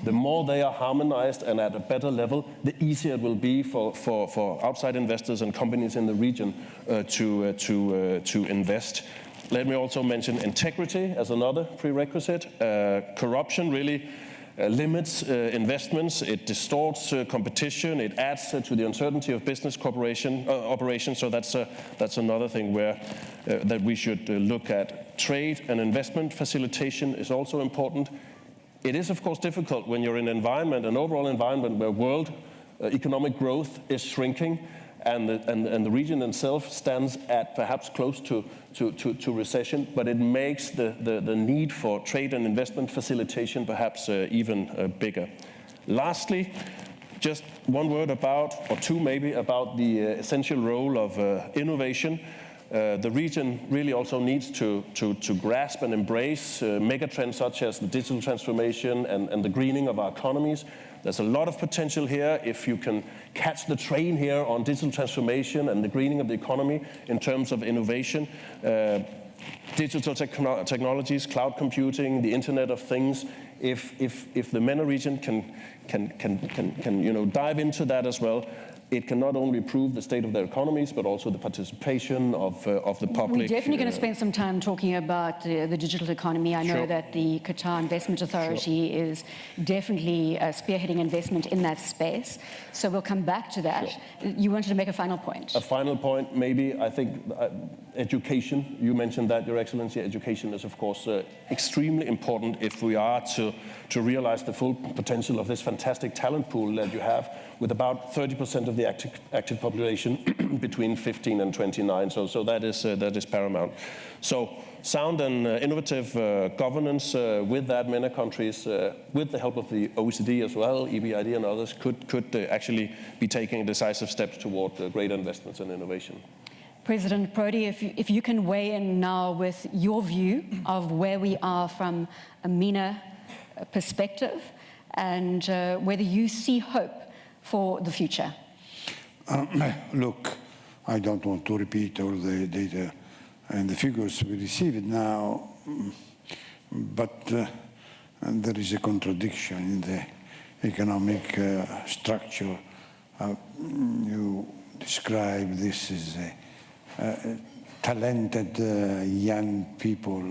The more they are harmonized and at a better level, the easier it will be for outside investors and companies in the region to invest. Let me also mention integrity as another prerequisite. Corruption really limits investments, it distorts competition, it adds to the uncertainty of business operations. So that's another thing that we should look at. Trade and investment facilitation is also important. It is, of course, difficult when you're in an overall environment where world economic growth is shrinking, and the region itself stands at perhaps close to recession, but it makes the need for trade and investment facilitation perhaps even bigger. Lastly, just one word about, or two maybe, about the essential role of innovation. The region really also needs to grasp and embrace megatrends such as the digital transformation and the greening of our economies. There's a lot of potential here if you can catch the train here on digital transformation and the greening of the economy in terms of innovation. Digital technologies, cloud computing, the Internet of Things. If the MENA region can dive into that as well, it can not only improve the state of their economies, but also the participation of the public. We're definitely going to spend some time talking about the digital economy. I know that the Qatar Investment Authority is definitely spearheading investment in that space. So we'll come back to that. You wanted to make a final point. A final point, maybe, I think education, you mentioned that, Your Excellency. Education is, of course, extremely important if we are to realize the full potential of this fantastic talent pool that you have, with about 30% of the active population between 15 and 29. So that is paramount. So sound and innovative governance with that, many countries, with the help of the OECD as well, EBRD and others, could actually be taking decisive steps toward greater investments and innovation. President Prodi, if you can weigh in now with your view of where we are from a MENA perspective, and whether you see hope for the future. Look, I don't want to repeat all the data and the figures we received now, but there is a contradiction in the economic structure. You describe this as talented young people,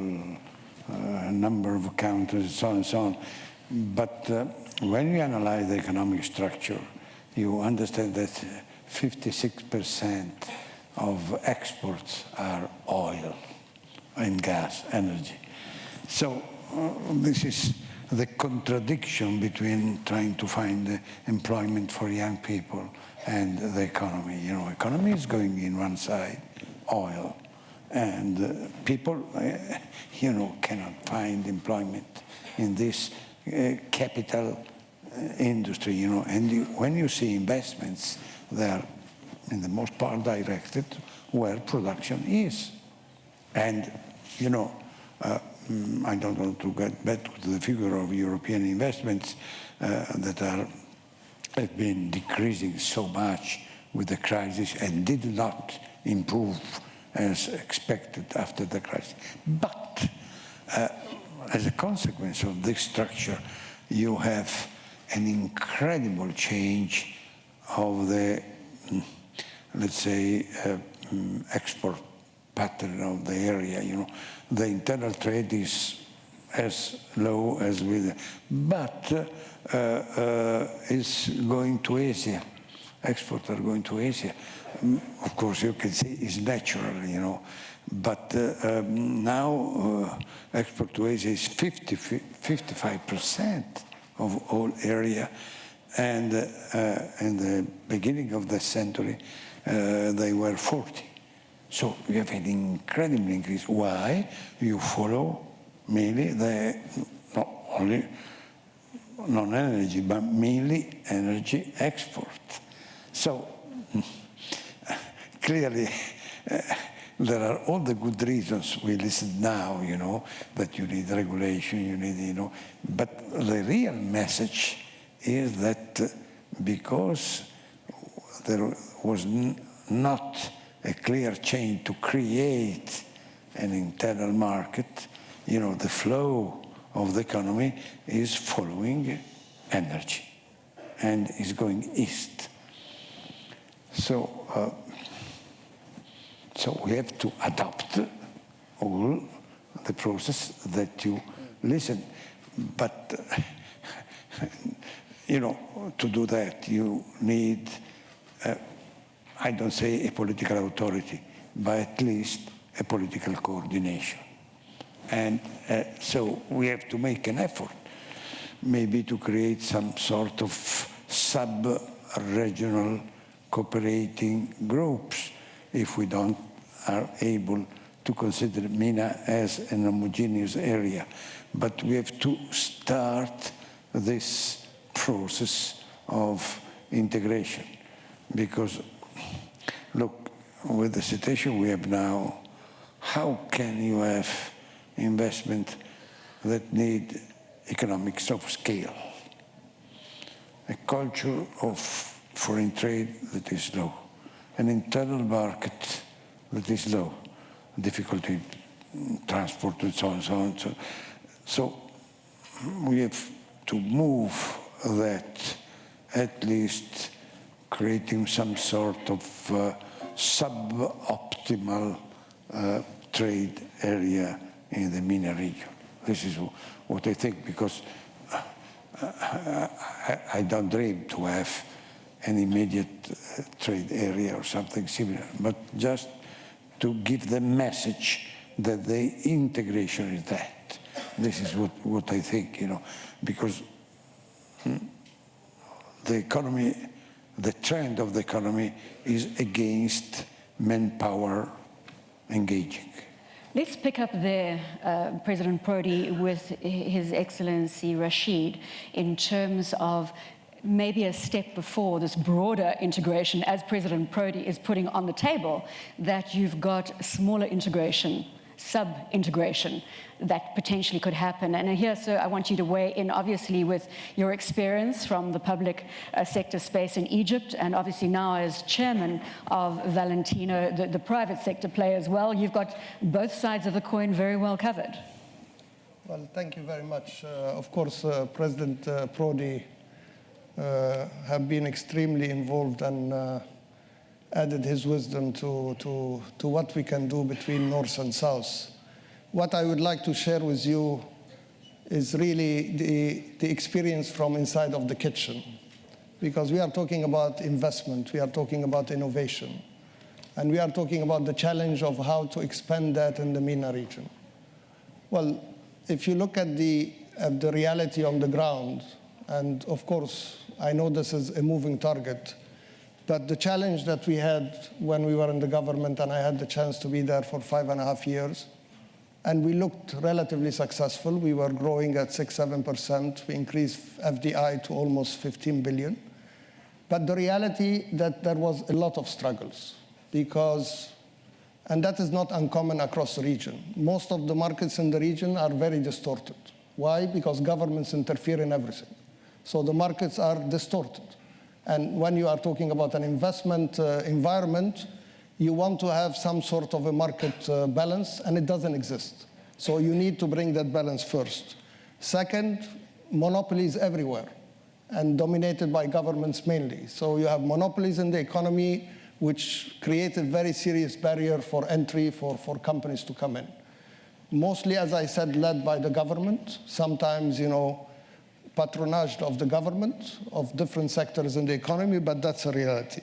a number of countries, so on and so on. But when you analyze the economic structure, you understand that 56% of exports are oil and gas, energy. So this is the contradiction between trying to find employment for young people and the economy. You know, economy is going in one side, oil, and people, you know, cannot find employment in this capital industry, you know, and when you see investments, they are in the most part directed where production is. And, you know, I don't want to get back to the figure of European investments that have been decreasing so much with the crisis and did not improve as expected after the crisis. But as a consequence of this structure, you have an incredible change of the, let's say, export pattern of the area. You know, the internal trade is as low as with, but is going to Asia. Exports are going to Asia. Of course, you can say it's natural, you know, but now export to Asia is 55% of all area, and in the beginning of the century, they were 40. So you have an incredible increase. Why? You follow mainly the, not only non-energy, but mainly energy export. So clearly, there are all the good reasons we listen now, you know, that you need regulation, you need, you know, but the real message is that because there was not a clear chain to create an internal market, you know, the flow of the economy is following energy and is going east. So, so we have to adopt all the process that you listen. But, you know, to do that, you need, I don't say a political authority, but at least a political coordination. And so we have to make an effort, maybe to create some sort of sub-regional cooperating groups, if we are able to consider MENA as an homogeneous area. But we have to start this process of integration, because, look, with the situation we have now, how can you have investment that need economics of scale? A culture of foreign trade that is low, an internal market that is low, difficulty in transport and so on and so on. So we have to move that at least creating some sort of suboptimal trade area in the MENA region. This is what I think, because I don't dream to have an immediate trade area or something similar, but just to give the message that the integration is that. This is what I think, because the economy, the trend of the economy is against manpower engaging. Let's pick up there, President Prodi, with His Excellency Rashid, in terms of maybe a step before this broader integration, as President Prodi is putting on the table, that you've got smaller integration, sub-integration, that potentially could happen. And here, sir, I want you to weigh in, obviously, with your experience from the public sector space in Egypt, and obviously now as chairman of Valentino, the private sector play as well. You've got both sides of the coin very well covered. Well, thank you very much. Of course, President Prodi have been extremely involved and added his wisdom to what we can do between North and South. What I would like to share with you is really the experience from inside of the kitchen, because we are talking about investment, we are talking about innovation, and we are talking about the challenge of how to expand that in the MENA region. Well, if you look at the reality on the ground, and of course, I know this is a moving target, but the challenge that we had when we were in the government, and I had the chance to be there for 5.5 years, and we looked relatively successful. We were growing at 6-7%. We increased FDI to almost 15 billion. But the reality that there was a lot of struggles, because, and that is not uncommon across the region. Most of the markets in the region are very distorted. Why? Because governments interfere in everything. So the markets are distorted. And when you are talking about an investment environment, you want to have some sort of a market balance, and it doesn't exist. So you need to bring that balance first. Second, monopolies everywhere, and dominated by governments mainly. So you have monopolies in the economy, which create a very serious barrier for entry for companies to come in. Mostly, as I said, led by the government, sometimes, patronage of the government, of different sectors in the economy, but that's a reality.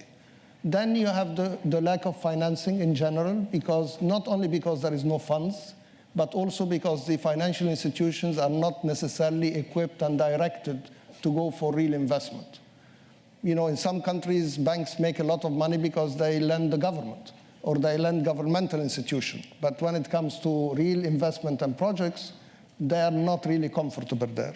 Then you have the lack of financing in general, because not only because there is no funds, but also because the financial institutions are not necessarily equipped and directed to go for real investment. In some countries, banks make a lot of money because they lend the government or they lend governmental institutions. But when it comes to real investment and projects, they are not really comfortable there.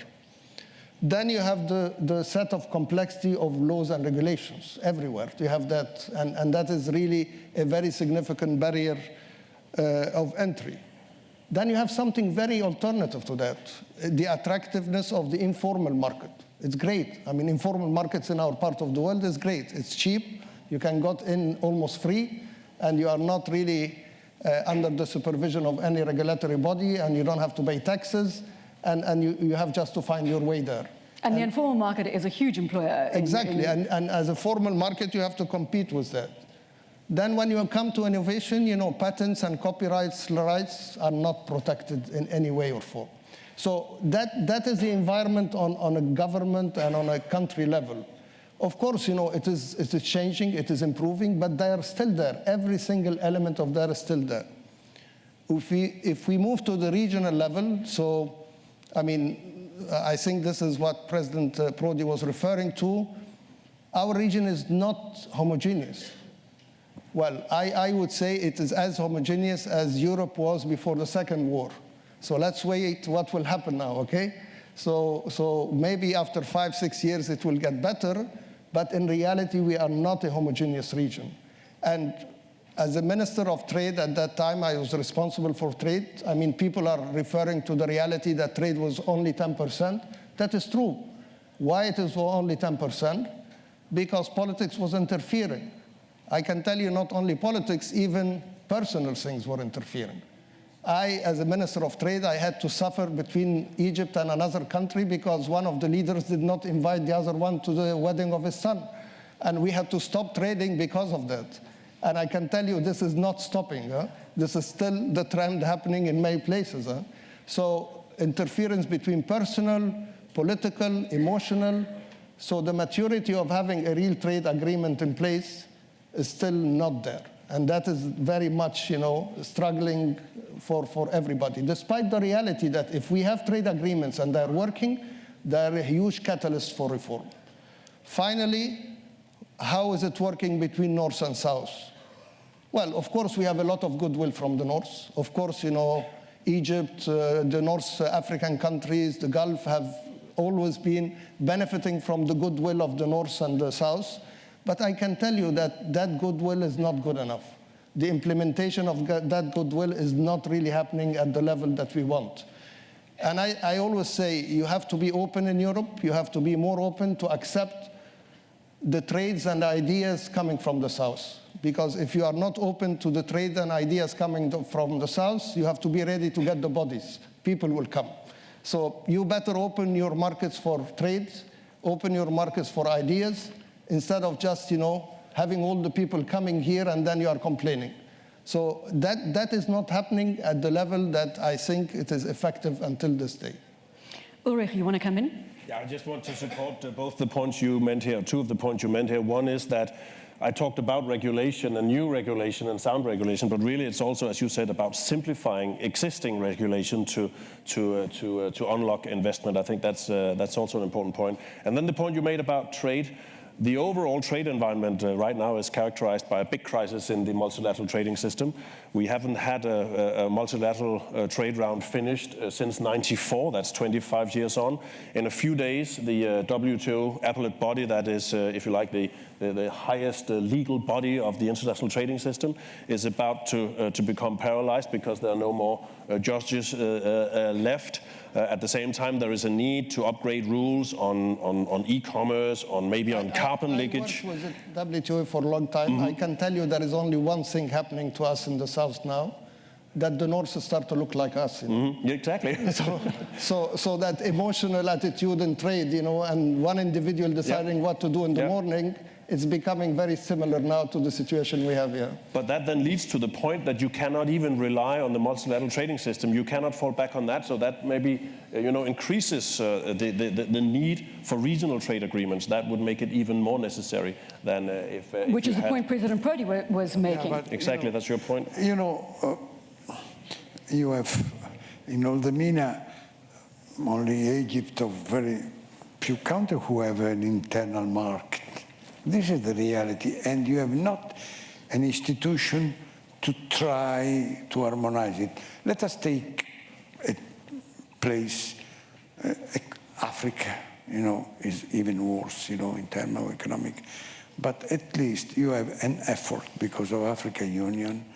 Then you have the set of complexity of laws and regulations everywhere. You have that, and that is really a very significant barrier of entry. Then you have something very alternative to that, the attractiveness of the informal market. It's great. I mean, informal markets in our part of the world is great. It's cheap. You can get in almost free, and you are not really under the supervision of any regulatory body, and you don't have to pay taxes. And you have just to find your way there. And the informal market is a huge employer. Exactly, and as a formal market, you have to compete with that. Then when you come to innovation, patents and copyrights rights are not protected in any way or form. So that is the environment on a government and on a country level. Of course, it is changing, it is improving, but they are still there. Every single element of that is still there. If we move to the regional level, so I think this is what President Prodi was referring to. Our region is not homogeneous. Well, I would say it is as homogeneous as Europe was before the Second War. So let's wait what will happen now, okay? So maybe after 5-6 years it will get better, but in reality we are not a homogeneous region. And as a Minister of Trade at that time, I was responsible for trade. People are referring to the reality that trade was only 10%. That is true. Why it is only 10%? Because politics was interfering. I can tell you not only politics, even personal things were interfering. As a Minister of Trade, I had to suffer between Egypt and another country because one of the leaders did not invite the other one to the wedding of his son. And we had to stop trading because of that. And I can tell you this is not stopping. This is still the trend happening in many places. So interference between personal, political, emotional. So the maturity of having a real trade agreement in place is still not there. And that is very much, struggling for everybody, despite the reality that if we have trade agreements and they're working, they're a huge catalyst for reform. Finally, how is it working between North and South? Well, of course, we have a lot of goodwill from the North. Of course, Egypt, the North African countries, the Gulf have always been benefiting from the goodwill of the North and the South. But I can tell you that that goodwill is not good enough. The implementation of that goodwill is not really happening at the level that we want. And I always say you have to be open in Europe. You have to be more open to accept the trades and ideas coming from the South. Because if you are not open to the trade and ideas coming from the South, you have to be ready to get the bodies. People will come. So you better open your markets for trade, open your markets for ideas, instead of just, having all the people coming here and then you are complaining. So that is not happening at the level that I think it is effective until this day. Ulrich, you want to come in? Yeah, I just want to support both the points you meant here, two of the points you meant here. One is that I talked about regulation and new regulation and sound regulation, but really it's also, as you said, about simplifying existing regulation to unlock investment. I think that's also an important point. And then the point you made about trade. The overall trade environment right now is characterized by a big crisis in the multilateral trading system. We haven't had a multilateral trade round finished since '94. That's 25 years on. In a few days, the WTO appellate body, that is, if you like, the highest legal body of the international trading system, is about to become paralyzed because there are no more judges left. At the same time, there is a need to upgrade rules on e-commerce, maybe on carbon leakage. I worked with the WTO for a long time. I can tell you there is only one thing happening to us in the South now, that the North start to look like us. Exactly. So that emotional attitude in trade, and one individual deciding what to do in the morning, it's becoming very similar now to the situation we have here. But that then leads to the point that you cannot even rely on the multilateral trading system. You cannot fall back on that. So that maybe increases the need for regional trade agreements. That would make it even more necessary than if which is the point President Prodi was making. Yeah, but, exactly, that's your point. You have in all the MENA only Egypt of very few countries who have an internal market. This is the reality, and you have not an institution to try to harmonize it. Let us take a place, Africa, is even worse, in terms of economic. But at least you have an effort because of African Union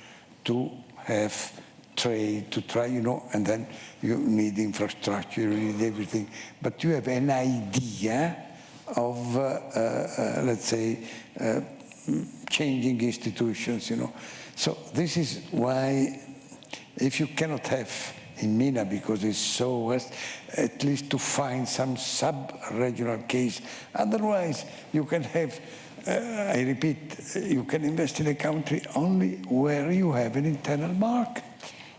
to have trade, to try, and then you need infrastructure, you need everything. But you have an idea of, let's say, changing institutions, So this is why, if you cannot have in MENA, because it's so west, at least to find some sub-regional case. Otherwise, you can have, I repeat, you can invest in a country only where you have an internal market.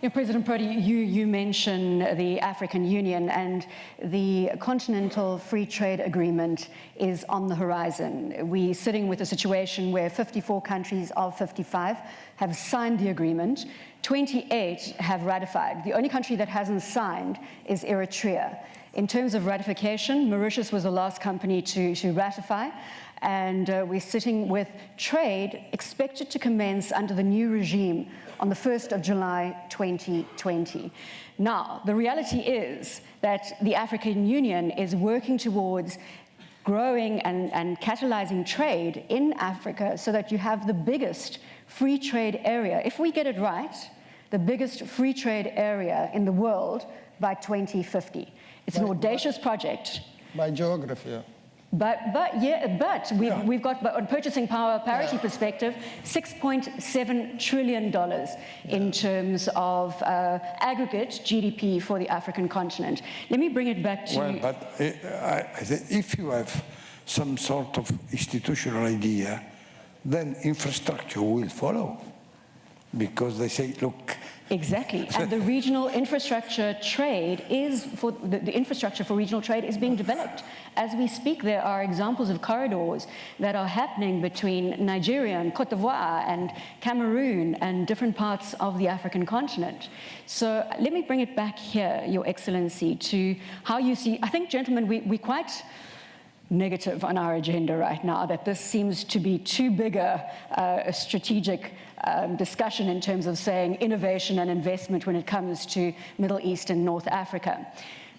Yeah, President Prodi, you mentioned the African Union, and the Continental Free Trade Agreement is on the horizon. We're sitting with a situation where 54 countries of 55 have signed the agreement. 28 have ratified. The only country that hasn't signed is Eritrea. In terms of ratification, Mauritius was the last company to ratify. And we're sitting with trade expected to commence under the new regime on the 1st of July 2020. Now, the reality is that the African Union is working towards growing and catalyzing trade in Africa so that you have the biggest free trade area, if we get it right, the biggest free trade area in the world by 2050. It's an audacious project. By geography, yeah. But we've got, on purchasing power parity perspective, $6.7 trillion in terms of aggregate GDP for the African continent. Let me bring it back to... Well, but I think if you have some sort of institutional idea, then infrastructure will follow. Because they say, look. Exactly, and the regional infrastructure trade is, the infrastructure for regional trade is being developed. As we speak, there are examples of corridors that are happening between Nigeria and Cote d'Ivoire and Cameroon and different parts of the African continent. So let me bring it back here, Your Excellency, to how you see, I think, gentlemen, we're quite negative on our agenda right now, that this seems to be too big a strategic discussion in terms of saying innovation and investment when it comes to Middle East and North Africa.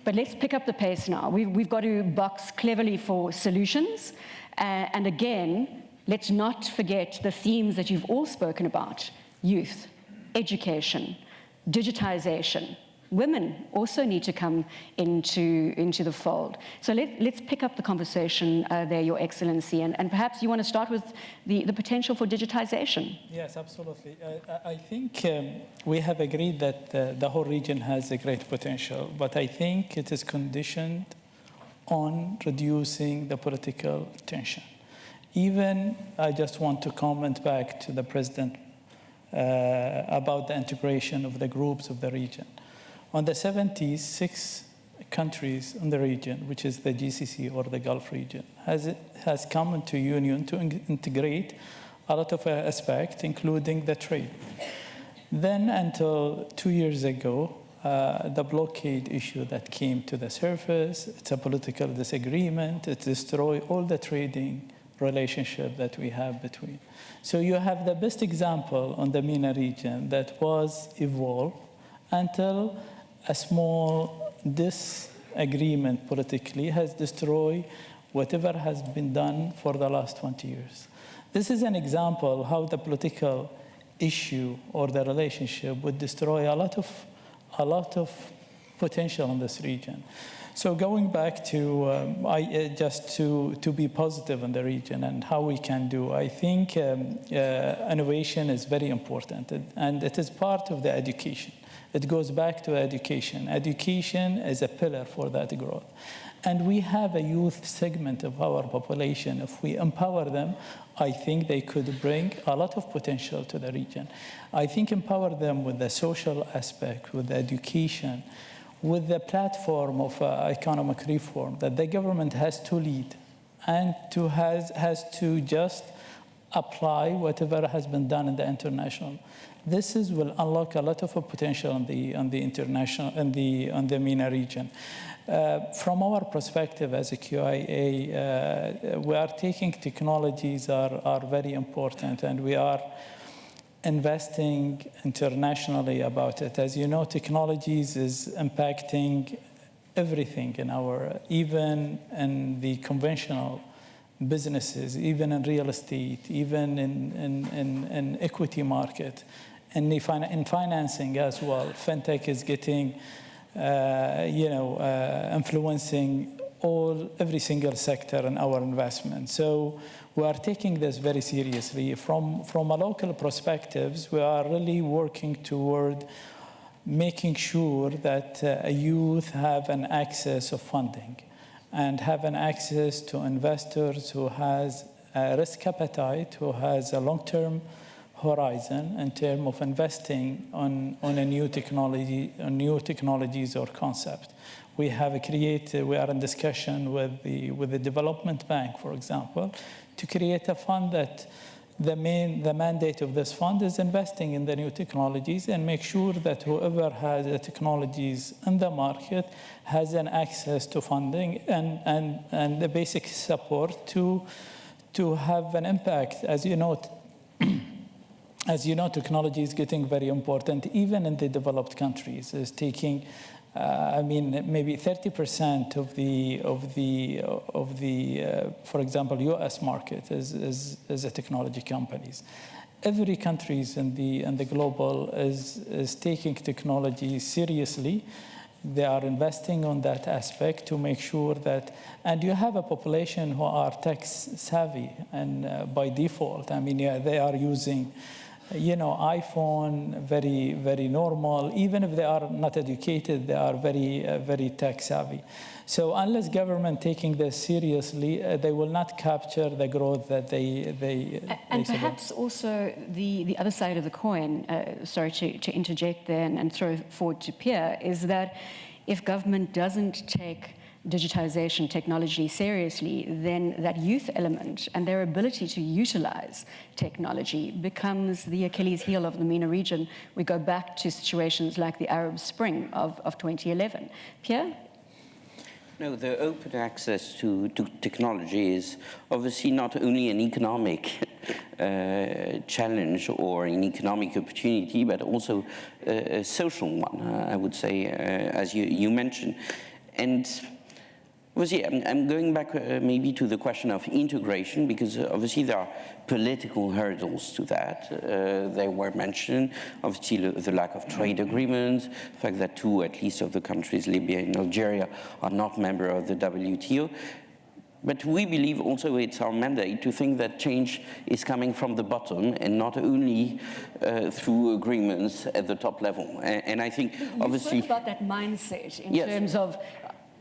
But let's pick up the pace now. We've got to box cleverly for solutions. And again, let's not forget the themes that you've all spoken about: youth, education, digitization. Women also need to come into the fold. So let's pick up the conversation there, Your Excellency, and perhaps you want to start with the potential for digitization. Yes, absolutely. I think we have agreed that the whole region has a great potential, but I think it is conditioned on reducing the political tension. Even, I just want to comment back to the President about the integration of the groups of the region. On the 70s, 6 countries in the region, which is the GCC or the Gulf region, has come into union to integrate a lot of aspects, including the trade. Then, until 2 years ago, the blockade issue that came to the surface, it's a political disagreement, it destroyed all the trading relationship that we have between. So you have the best example on the MENA region that was evolved until a small disagreement politically has destroyed whatever has been done for the last 20 years. This is an example how the political issue or the relationship would destroy a lot of potential in this region. So going back to just to be positive in the region and how we can do, I think innovation is very important, and it is part of the education. It goes back to education. Education is a pillar for that growth. And we have a youth segment of our population. If we empower them, I think they could bring a lot of potential to the region. I think empower them with the social aspect, with the education, with the platform of economic reform that the government has to lead and has to just apply whatever has been done in the international. This will unlock a lot of potential on the international on the MENA region. From our perspective as a QIA, we are taking technologies are very important, and we are investing internationally about it. As you know, technologies is impacting everything in even in the conventional businesses, even in real estate, even in equity market, and in financing as well. Fintech is getting, influencing every single sector in our investment. So we are taking this very seriously. From a local perspective, we are really working toward making sure that youth have an access of funding and have an access to investors who has a risk appetite, who has a long-term horizon in terms of investing on a new technology, on new technologies or concept. We are in discussion with the Development Bank, for example, to create a fund that the mandate of this fund is investing in the new technologies and make sure that whoever has the technologies in the market has an access to funding and the basic support to have an impact. As you know, technology is getting very important, even in the developed countries. It's taking, maybe 30% of the for example, U.S. market is a technology companies. Every country in the global is taking technology seriously. They are investing on that aspect to make sure that, and you have a population who are tech savvy and by default. They are using iPhone, very, very normal. Even if they are not educated, they are very, very tech savvy. So unless government taking this seriously, they will not capture the growth that they And perhaps also the other side of the coin, sorry to interject there and throw forward to Pierre, is that if government doesn't take digitization technology seriously, then that youth element and their ability to utilize technology becomes the Achilles heel of the MENA region. We go back to situations like the Arab Spring of 2011. Pierre? No, the open access to technology is obviously not only an economic challenge or an economic opportunity, but also a social one, I would say, as you mentioned. And obviously, I'm going back maybe to the question of integration, because obviously there are political hurdles to that. They were mentioned, obviously the lack of trade agreements, the fact that two, at least, of the countries, Libya and Algeria, are not members of the WTO. But we believe also it's our mandate to think that change is coming from the bottom and not only through agreements at the top level. And I think, obviously... You spoke about that mindset in terms of,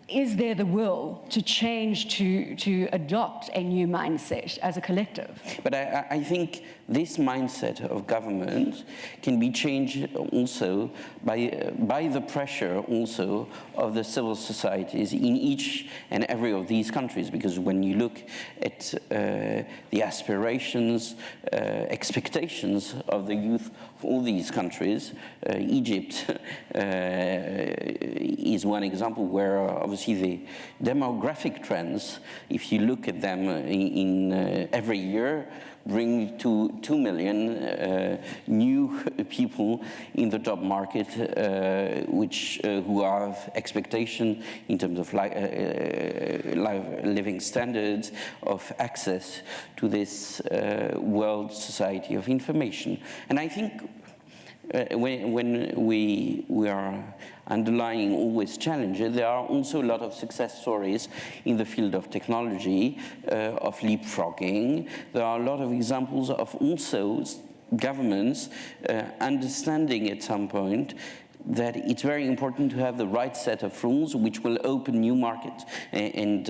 is there the will to change, to adopt a new mindset as a collective? But I think this mindset of government can be changed also by the pressure also of the civil societies in each and every of these countries. Because when you look at the aspirations, expectations of the youth of all these countries, Egypt is one example where obviously the demographic trends, if you look at them in every year, bring to 2 million new people in the job market, who have expectation in terms of living standards, of access to this world society of information. And I think when we are underlying always challenges, there are also a lot of success stories in the field of technology, of leapfrogging. There are a lot of examples of also governments understanding at some point that it's very important to have the right set of rules which will open new markets. And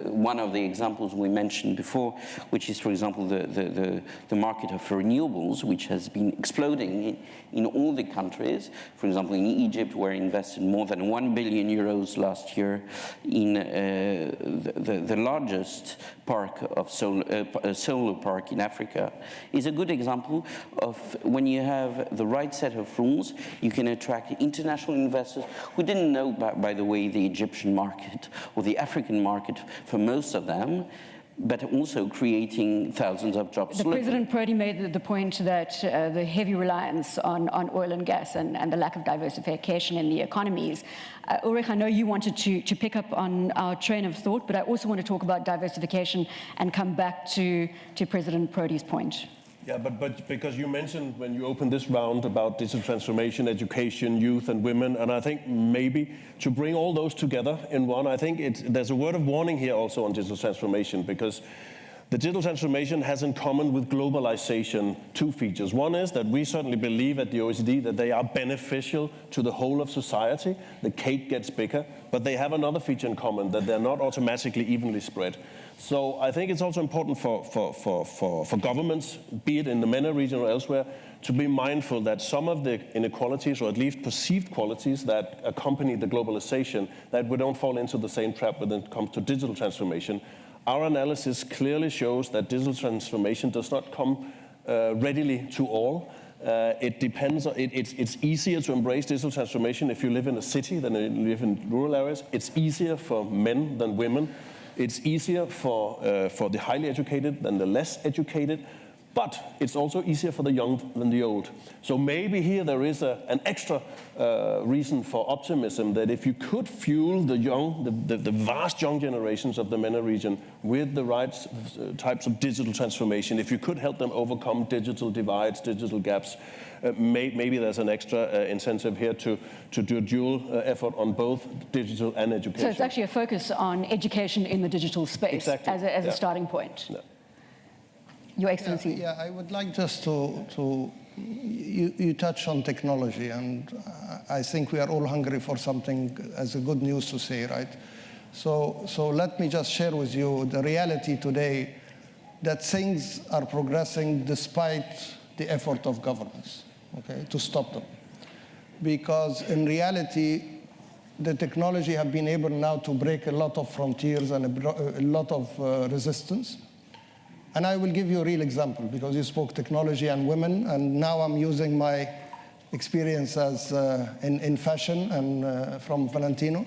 one of the examples we mentioned before, which is, for example, the market of renewables, which has been exploding in all the countries. For example, in Egypt, where invested more than 1 billion euros last year in the largest park of solar park in Africa, is a good example of when you have the right set of rules, you can attract international investors who didn't know, by the way, the Egyptian market or the African market for most of them, but also creating thousands of jobs. The President Prodi made the point that the heavy reliance on oil and gas and the lack of diversification in the economies. Ulrich, I know you wanted to pick up on our train of thought, but I also want to talk about diversification and come back to President Prodi's point. Yeah, but because you mentioned when you opened this round about digital transformation, education, youth and women, and I think maybe to bring all those together in one, I think there's a word of warning here also on digital transformation, because the digital transformation has in common with globalization two features. One is that we certainly believe at the OECD that they are beneficial to the whole of society. The cake gets bigger, but they have another feature in common, that they're not automatically evenly spread. So I think it's also important for governments, be it in the MENA region or elsewhere, to be mindful that some of the inequalities, or at least perceived qualities that accompany the globalization, that we don't fall into the same trap when it comes to digital transformation. Our analysis clearly shows that digital transformation does not come readily to all. It depends. It's easier to embrace digital transformation if you live in a city than if you live in rural areas. It's easier for men than women. It's easier for the highly educated than the less educated. But it's also easier for the young than the old. So maybe here there is an extra reason for optimism, that if you could fuel the young, the vast young generations of the MENA region with the right types of digital transformation, if you could help them overcome digital divides, digital gaps, maybe there's an extra incentive here to do a dual effort on both digital and education. So it's actually a focus on education in the digital space, exactly, as a starting point. Yeah. Your Excellency. Yeah, I would like just you touch on technology, and I think we are all hungry for something as a good news to say, right? So let me just share with you the reality today that things are progressing despite the effort of governments, okay, to stop them. Because in reality, the technology have been able now to break a lot of frontiers and a lot of resistance. And I will give you a real example, because you spoke technology and women, and now I'm using my experience as in fashion and from Valentino.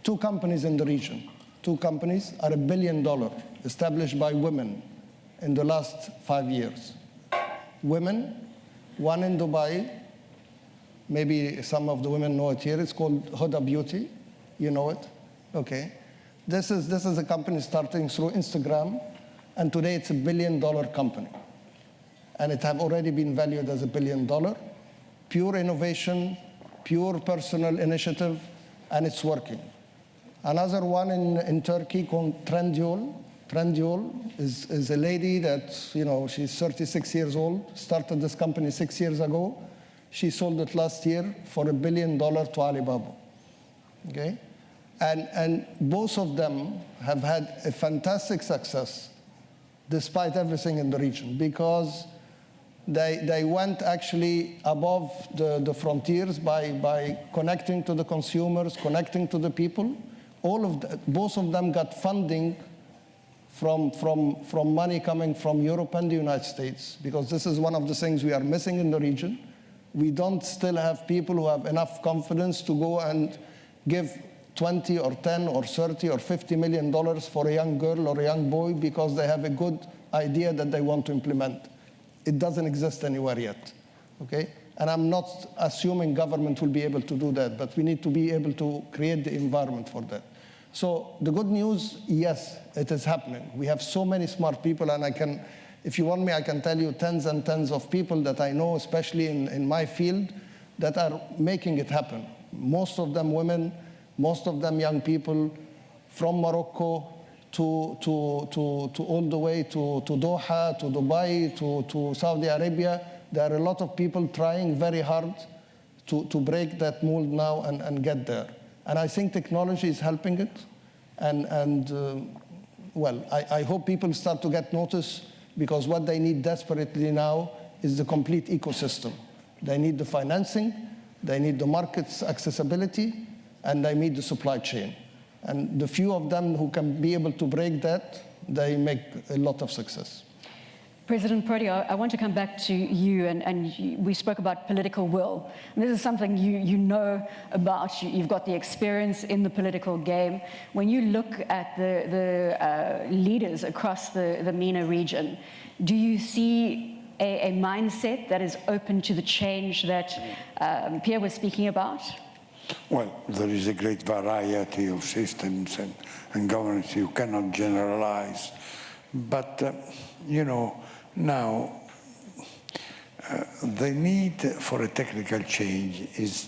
2 companies in the region, 2 companies are $1 billion, established by women in the last 5 years. Women, one in Dubai, maybe some of the women know it here, it's called Huda Beauty, you know it? Okay. This is a company starting through Instagram, and today it's $1 billion company. And it have already been valued as $1 billion. Pure innovation, pure personal initiative, and it's working. Another one in Turkey called Trendyol. Trendyol is a lady that, you know, she's 36 years old, started this company 6 years ago. She sold it last year for $1 billion to Alibaba, okay? And both of them have had a fantastic success despite everything in the region, because they went actually above the frontiers by connecting to the consumers, connecting to the people. Both of them got funding from money coming from Europe and the United States, because this is one of the things we are missing in the region. We don't still have people who have enough confidence to go and give 20 or 10 or 30 or $50 million for a young girl or a young boy because they have a good idea that they want to implement. It doesn't exist anywhere yet, okay? And I'm not assuming government will be able to do that, but we need to be able to create the environment for that. So the good news, yes, it is happening. We have so many smart people, and if you want me, I can tell you tens and tens of people that I know, especially in my field, that are making it happen. Most of them women, most of them young people, from Morocco to all the way to Doha, to Dubai, to Saudi Arabia. There are a lot of people trying very hard to break that mold now and get there. And I think technology is helping it. Well, I hope people start to get notice, because what they need desperately now is the complete ecosystem. They need the financing, they need the market's accessibility, and they need the supply chain. And the few of them who can be able to break that, they make a lot of success. President Prodi, I want to come back to you, and we spoke about political will. And this is something you know about. You've got the experience in the political game. When you look at the leaders across the MENA region, do you see a mindset that is open to the change that Pierre was speaking about? Well, there is a great variety of systems and governance. You cannot generalize. But, you know, now, the need for a technical change is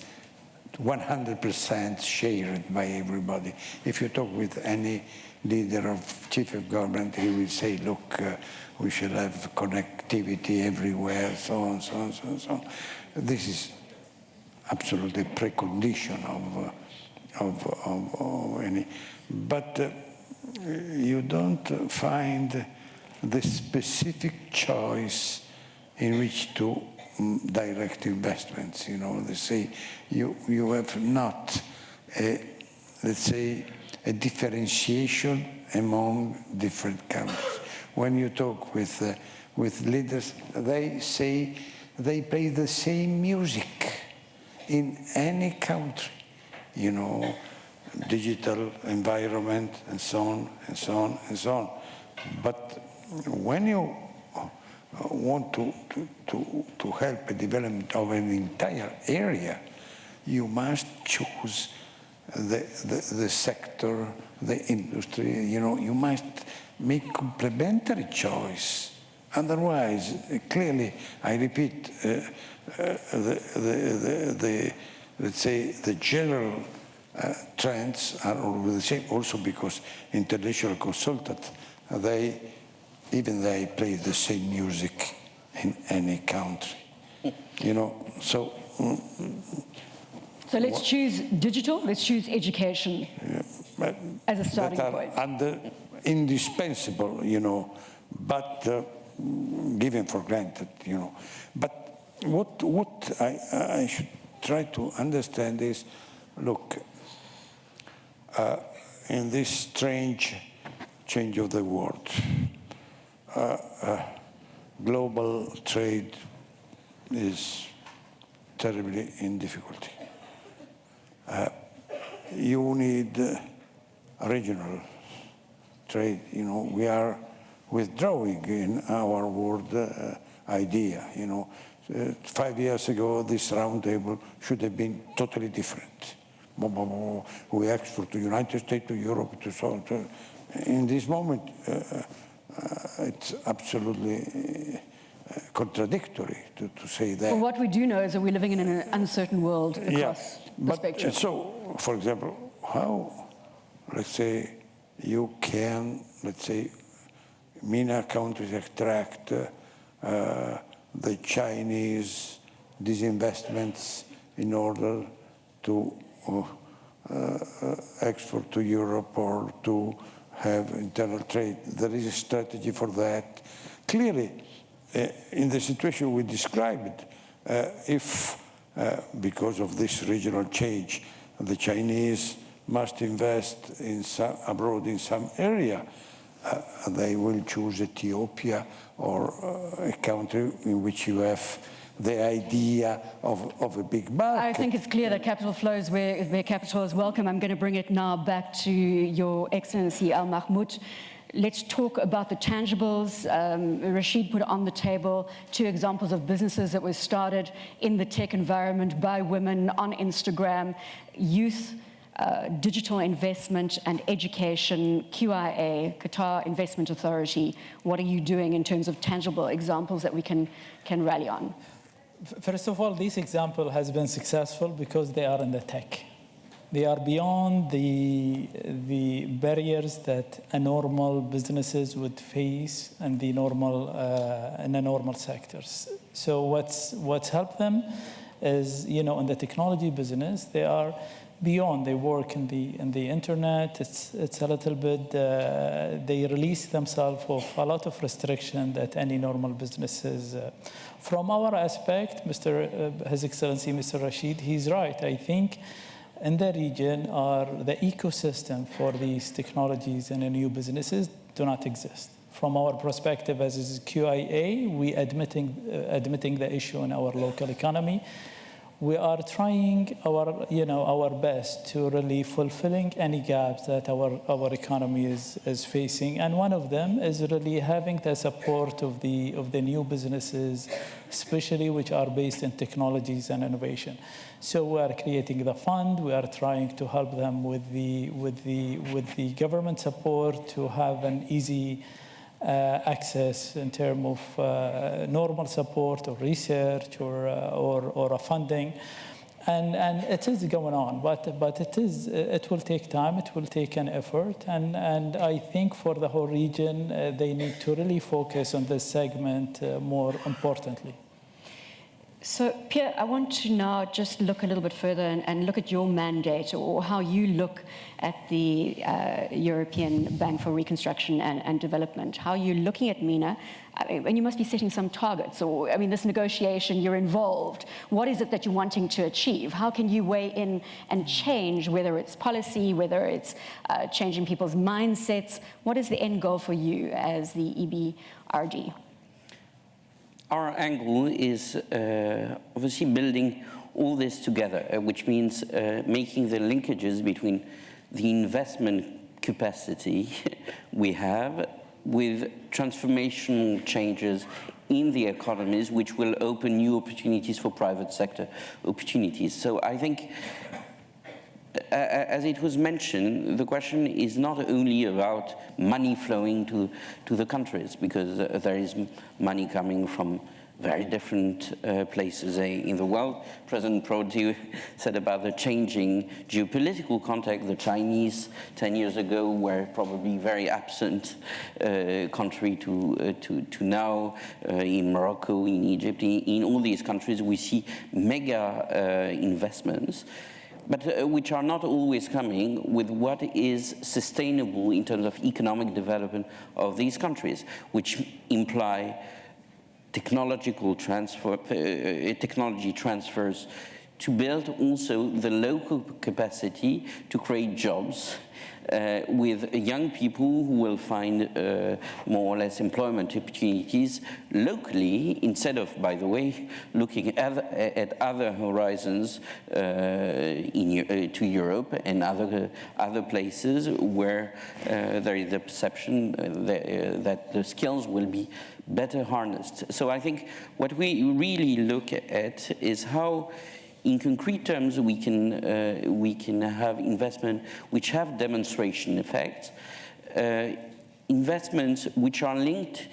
100% shared by everybody. If you talk with any leader of chief of government, he will say, look, we shall have connectivity everywhere, so on, so on, so on, so on. This is absolutely a precondition of any. But you don't find the specific choice in which to direct investments. You know, they say you have not, let's say, a differentiation among different countries. When you talk with leaders, they say they play the same music in any country. You know, digital environment and so on and so on and so on. But when you want to help the development of an entire area, you must choose the sector, the industry. You know, you must make complementary choice. Otherwise, clearly, I repeat, let's say the general trends are always the same. Also, because international consultants, they even they play the same music in any country, you know, so. So let's choose digital, let's choose education as a starting point. And indispensable, you know, but given for granted, you know. But what I should try to understand is, look, in this strange change of the world, global trade is terribly in difficulty. You need regional trade. You know, we are withdrawing in our world idea. You know, 5 years ago, this roundtable should have been totally different. We export to United States, to Europe, to so on. In this moment, it's absolutely contradictory to say that. Well, what we do know is that we're living in an uncertain world across the spectrum. So, for example, how, let's say, you can, let's say, MENA countries extract the Chinese disinvestments in order to export to Europe or to have internal trade. There is a strategy for that. Clearly, in the situation we described, if because of this regional change, the Chinese must invest abroad in some area, they will choose Ethiopia or a country in which you have the idea of a big market. I think it's clear that capital flows where capital is welcome. I'm going to bring it now back to Your Excellency Al Mahmoud. Let's talk about the tangibles. Rashid put on the table 2 examples of businesses that were started in the tech environment by women on Instagram, youth, digital investment and education, QIA, Qatar Investment Authority. What are you doing in terms of tangible examples that we can rally on? First of all, this example has been successful because they are in the tech. They are beyond the barriers that a normal businesses would face in the normal sectors. So what's helped them is, you know, in the technology business, they are beyond. They work in the internet. It's a little bit. They release themselves of a lot of restriction that any normal businesses. From our aspect, His Excellency Mr. Rashid, he's right. I think in the region, the ecosystem for these technologies and new businesses do not exist. From our perspective as is QIA, we admitting the issue in our local economy. We are trying our best to really fulfilling any gaps that our economy is facing, and one of them is really having the support of the new businesses, especially which are based in technologies and innovation. So we are creating the fund. We are trying to help them with the government support to have an easy access in terms of normal support or research or a funding, and it is going on, but it will take time, it will take an effort, and I think for the whole region they need to really focus on this segment more importantly. So, Pierre, I want to now just look a little bit further and look at your mandate or how you look at the European Bank for Reconstruction and Development. How you're looking at MENA, and you must be setting some targets, or, I mean, this negotiation, you're involved. What is it that you're wanting to achieve? How can you weigh in and change, whether it's policy, whether it's changing people's mindsets? What is the end goal for you as the EBRD? Our angle is obviously building all this together, which means making the linkages between the investment capacity we have with transformational changes in the economies, which will open new opportunities for private sector opportunities. So I think, as it was mentioned, the question is not only about money flowing to the countries, because there is money coming from very different places in the world. President Prodi said about the changing geopolitical context. The Chinese 10 years ago were probably very absent country to now. In Morocco, in Egypt, in all these countries, we see mega investments, but which are not always coming with what is sustainable in terms of economic development of these countries, which imply technology transfers to build also the local capacity to create jobs with young people who will find more or less employment opportunities locally, instead of, by the way, looking at other horizons to Europe and other places where there is the perception that the skills will be better harnessed. So I think what we really look at is how, in concrete terms, we can have investment which have demonstration effects, investments which are linked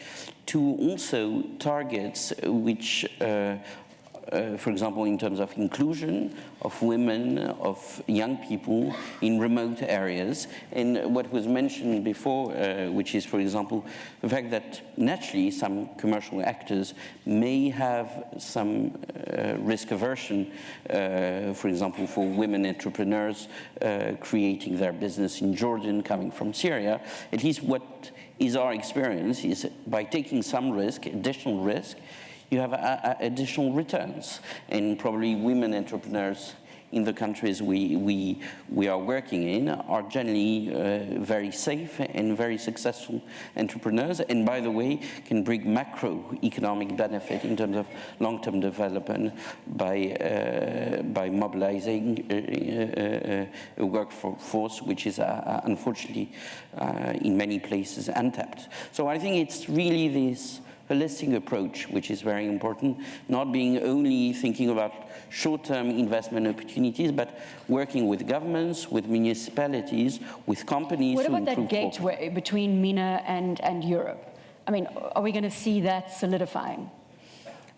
to also targets which, for example, in terms of inclusion of women, of young people in remote areas. And what was mentioned before, which is, for example, the fact that naturally some commercial actors may have some risk aversion, for example, for women entrepreneurs creating their business in Jordan, coming from Syria. At least what is our experience is by taking some risk, additional risk, you have additional returns. And probably women entrepreneurs in the countries we are working in are generally very safe and very successful entrepreneurs, and by the way, can bring macroeconomic benefit in terms of long-term development by mobilizing a workforce which is unfortunately in many places untapped. So I think it's really this holistic approach which is very important, not being only thinking about short-term investment opportunities, but working with governments, with municipalities, with companies. What about that gateway between MENA and Europe? I mean, are we going to see that solidifying?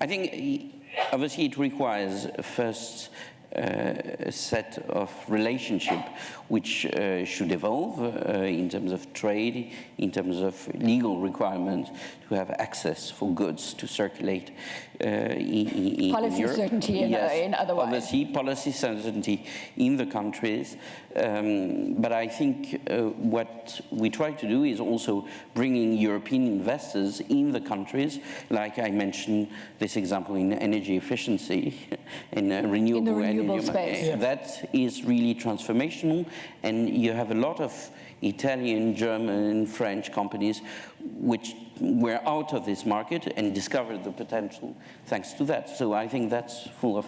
I think, obviously, it requires first a set of relationship which should evolve in terms of trade, in terms of legal requirements to have access for goods to circulate in policy Europe. Certainty in other words. Obviously, policy certainty in the countries. But I think what we try to do is also bringing European investors in the countries, like I mentioned this example in energy efficiency and renewable energy. Space. Yeah. That is really transformational, and you have a lot of Italian, German, French companies which were out of this market and discovered the potential thanks to that. So I think that's full of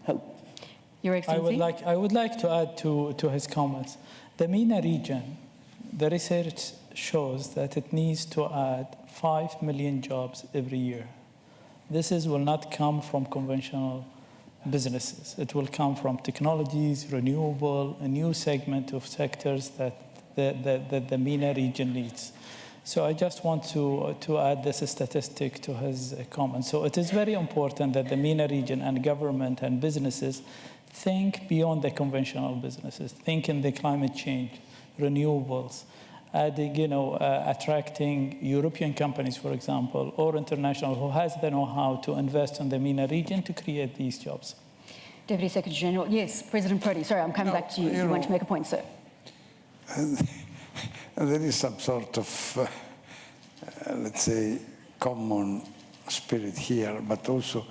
hope. Your Excellency? I would like to add to his comments. The MENA region, the research shows that it needs to add 5 million jobs every year. This will not come from conventional businesses. It will come from technologies, renewable, a new segment of sectors that the MENA region needs. So I just want to add this statistic to his comment. So it is very important that the MENA region and government and businesses think beyond the conventional businesses, think in the climate change, renewables, adding, attracting European companies, for example, or international, who has the know-how to invest in the MENA region to create these jobs. Deputy Secretary General, yes, President Prodi. Sorry, I'm coming back to you. You want to make a point, sir? There is some sort of, let's say, common spirit here, but also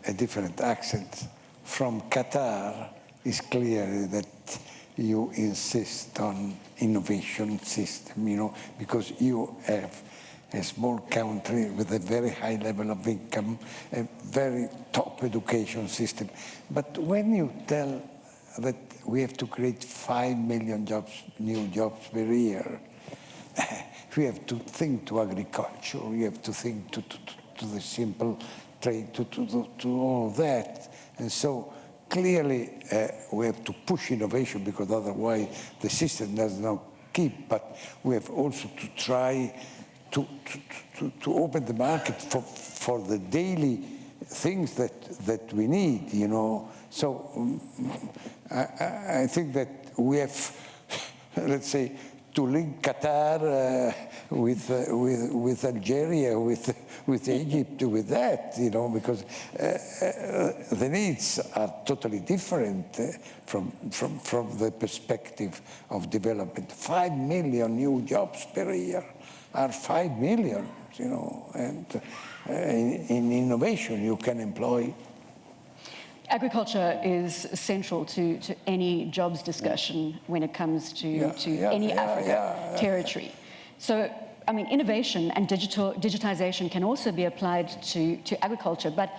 a different accent. From Qatar, it's clear that you insist on innovation system, because you have a small country with a very high level of income, a very top education system. But when you tell that we have to create 5 million jobs, new jobs per year, we have to think to agriculture, we have to think to the simple trade, to all that. And so clearly we have to push innovation, because otherwise the system does not keep. But we have also to try to open the market for the daily things that we need, you know. So I think that we have, let's say, to link Qatar with Algeria, with Egypt, with that, you know, because the needs are totally different from the perspective of development. 5 million new jobs per year are 5 million, you know, and in innovation you can employ. Agriculture is central to any jobs discussion when it comes to any Africa territory. So, I mean, innovation and digitization can also be applied to agriculture, but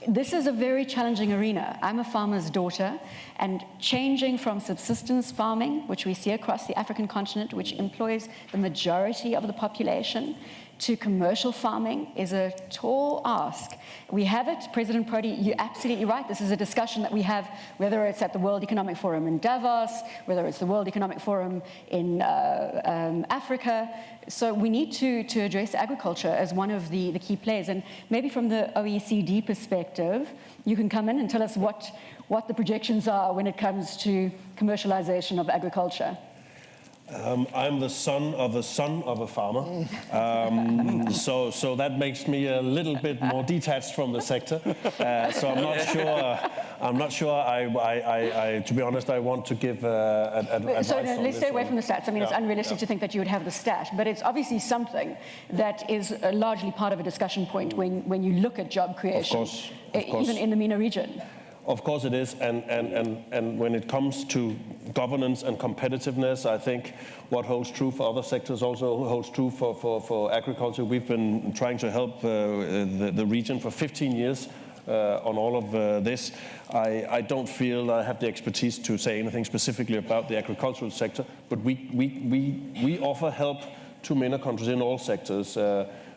this is a very challenging arena. I'm a farmer's daughter, and changing from subsistence farming, which we see across the African continent, which employs the majority of the population, to commercial farming is a tall ask. We have it, President Prodi, you're absolutely right. This is a discussion that we have, whether it's at the World Economic Forum in Davos, whether it's the World Economic Forum in Africa. So we need to address agriculture as one of the key players. And maybe from the OECD perspective, you can come in and tell us what the projections are when it comes to commercialization of agriculture. I'm the son of a farmer, so that makes me a little bit more detached from the sector. So I'm not sure. I to be honest, I want to give advice. So let's stay away from the stats. I mean, it's unrealistic to think that you would have the stat, but it's obviously something that is largely part of a discussion point when you look at job creation, of course. Even in the MENA region. Of course it is, and when it comes to governance and competitiveness, I think what holds true for other sectors also holds true for agriculture. We've been trying to help the region for 15 years on all of this. I don't feel I have the expertise to say anything specifically about the agricultural sector, but we offer help to MENA countries in all sectors.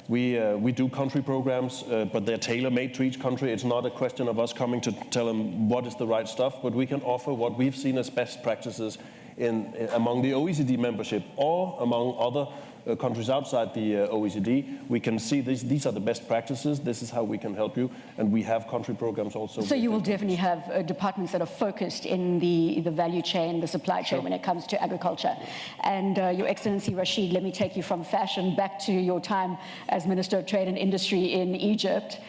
We do country programs, but they're tailor-made to each country. It's not a question of us coming to tell them what is the right stuff, but we can offer what we've seen as best practices among the OECD membership or among other countries outside the OECD. We can see these are the best practices. This is how we can help you, and we have country programs also. So you will definitely have departments that are focused in the value chain, the supply chain when it comes to agriculture. And Your Excellency Rashid, let me take you from fashion back to your time as Minister of Trade and Industry in Egypt.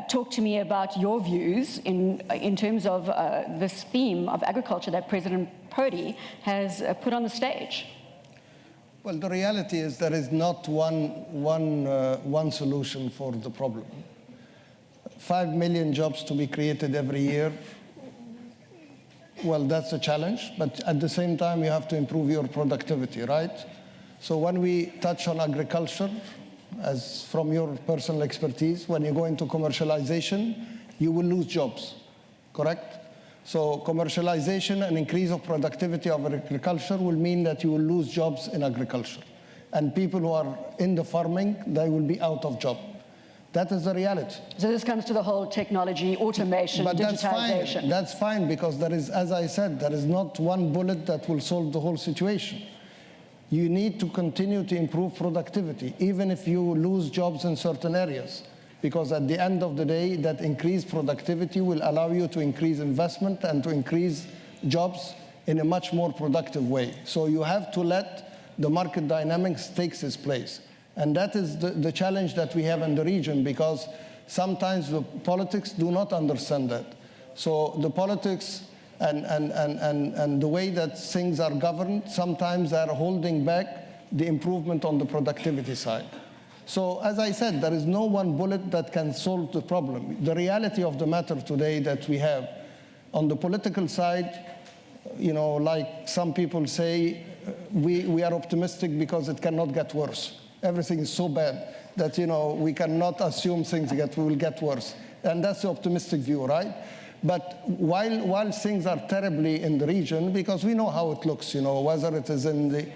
Talk to me about your views in terms of this theme of agriculture that President Prodi has put on the stage. Well, the reality is there is not one solution for the problem. 5 million jobs to be created every year, well, that's a challenge, but at the same time, you have to improve your productivity, right? So when we touch on agriculture, as from your personal expertise, when you go into commercialization, you will lose jobs, correct? So commercialization and increase of productivity of agriculture will mean that you will lose jobs in agriculture. And people who are in the farming, they will be out of job. That is the reality. So this comes to the whole technology, automation, but digitization. That's fine because there is, as I said, there is not one bullet that will solve the whole situation. You need to continue to improve productivity, even if you lose jobs in certain areas. Because at the end of the day, that increased productivity will allow you to increase investment and to increase jobs in a much more productive way. So you have to let the market dynamics take its place. And that is the challenge that we have in the region, because sometimes the politics do not understand that. So the politics and the way that things are governed, sometimes they are holding back the improvement on the productivity side. So, as I said, there is no one bullet that can solve the problem. The reality of the matter today that we have on the political side, you know, like some people say, we are optimistic because it cannot get worse. Everything is so bad that, you know, we cannot assume things will get worse. And that's the optimistic view, right? But while things are terribly in the region, because we know how it looks, you know, whether it is in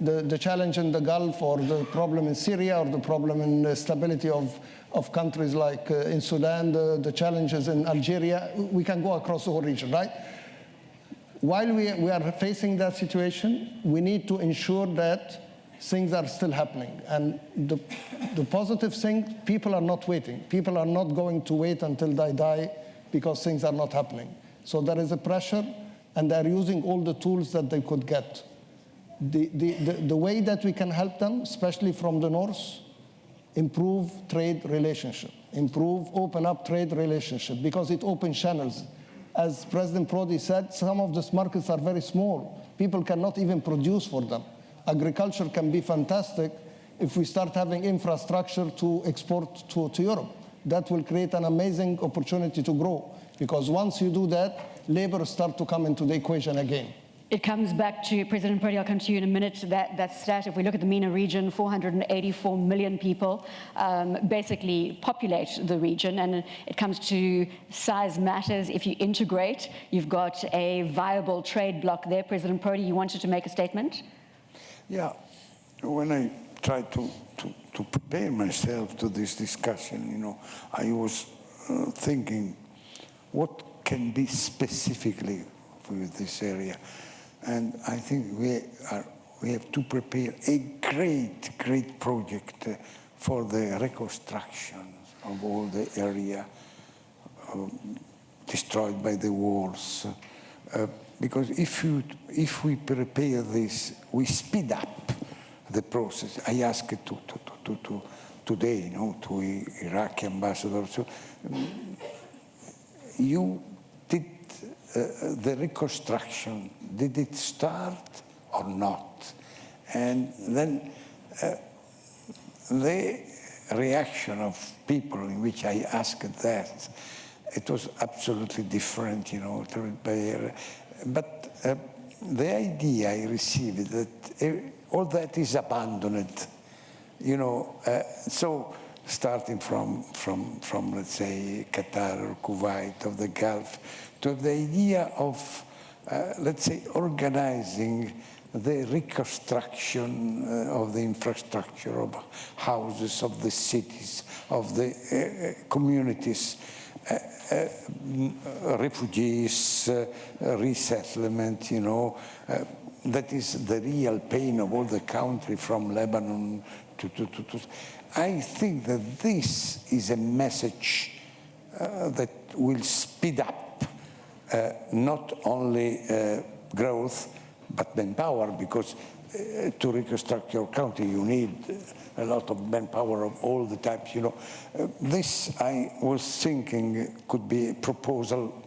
the challenge in the Gulf or the problem in Syria or the problem in the stability of countries like in Sudan, the challenges in Algeria, we can go across the whole region, right? While we are facing that situation, we need to ensure that things are still happening. And the positive thing, people are not waiting. People are not going to wait until they die because things are not happening. So there is a pressure, and they're using all the tools that they could get. The way that we can help them, especially from the north, improve trade relationship, open up trade relationship, because it opens channels. As President Prodi said, some of these markets are very small. People cannot even produce for them. Agriculture can be fantastic if we start having infrastructure to export to Europe. That will create an amazing opportunity to grow, because once you do that, labor starts to come into the equation again. It comes back to, President Prodi, I'll come to you in a minute, that stat, if we look at the MENA region, 484 million people basically populate the region, and it comes to size matters. If you integrate, you've got a viable trade bloc there. President Prodi, you wanted to make a statement? Yeah, when I tried to prepare myself to this discussion, I was thinking, what can be specifically with this area? And I think we have to prepare a great project for the reconstruction of all the area destroyed by the wars. Because if we prepare this, we speed up the process. I asked today, to Iraqi ambassador, so you did the reconstruction, did it start or not? And then the reaction of people in which I asked that, it was absolutely different, but the idea I received that all that is abandoned, so starting from let's say Qatar or Kuwait of the Gulf, to have the idea of let's say organizing the reconstruction of the infrastructure of houses, of the cities, of the communities, refugees, resettlement, that is the real pain of all the country from Lebanon to. I think that this is a message that will speed up not only growth, but manpower, because to reconstruct your country, you need a lot of manpower of all the types, This, I was thinking, could be a proposal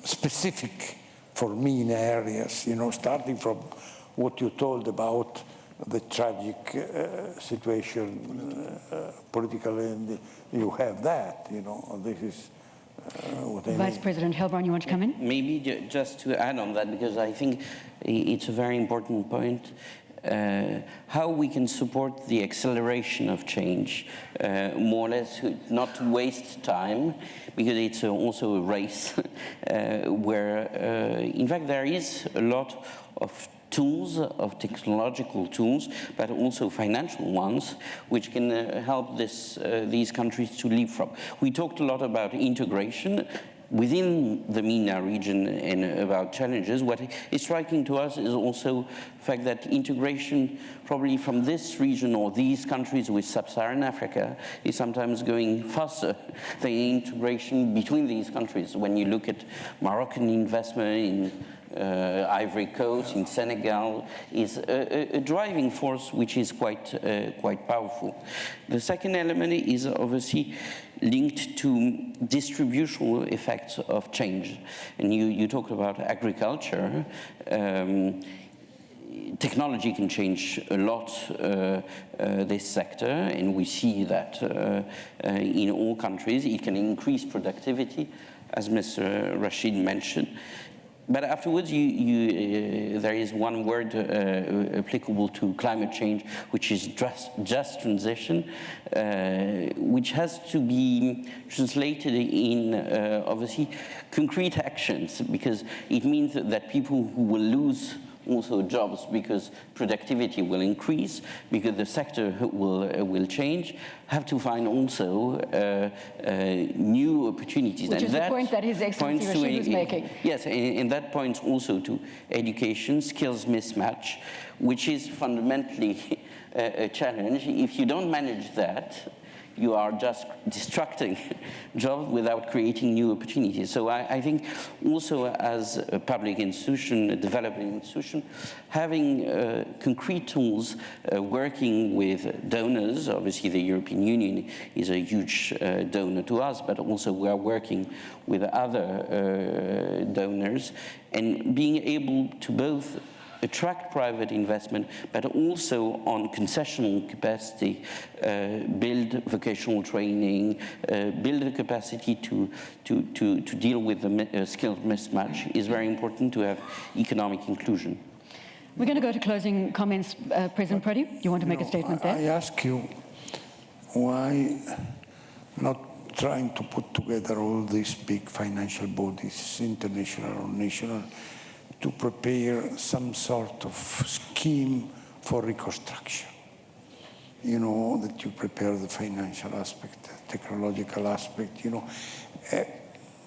specific for MENA areas, starting from what you told about the tragic situation politically, and you have that, this is what I mean. Vice President Helbrun, you want to come in? Maybe just to add on that, because I think it's a very important point, how we can support the acceleration of change, more or less not to waste time, because it's also a race where, in fact, there is a lot of tools, of technological tools, but also financial ones, which can help these countries to leapfrog. We talked a lot about integration within the MENA region and about challenges. What is striking to us is also the fact that integration probably from this region or these countries with sub-Saharan Africa is sometimes going faster than integration between these countries. When you look at Moroccan investment in Ivory Coast, in Senegal, is a driving force which is quite powerful. The second element is obviously linked to distributional effects of change. And you talked about agriculture. Technology can change a lot this sector, and we see that in all countries. It can increase productivity, as Mr. Rashid mentioned. But afterwards, there is one word applicable to climate change, which is just transition, which has to be translated in, obviously, concrete actions, because it means that people who will lose also jobs, because productivity will increase, because the sector will change, have to find also new opportunities. Which is the point that His Excellency Rashid was making. Yes, and that points also to education, skills mismatch, which is fundamentally a challenge. If you don't manage that, you are just destructing jobs without creating new opportunities. So I think also as a public institution, a developing institution, having concrete tools, working with donors. Obviously the European Union is a huge donor to us, but also we are working with other donors, and being able to both attract private investment, but also on concessional capacity, build vocational training, build the capacity to deal with the skills mismatch is very important to have economic inclusion. We're going to go to closing comments. President Prodi, you want to make a statement there? I ask you, why not trying to put together all these big financial bodies, international or national, to prepare some sort of scheme for reconstruction? You know, that you prepare the financial aspect, the technological aspect, you know,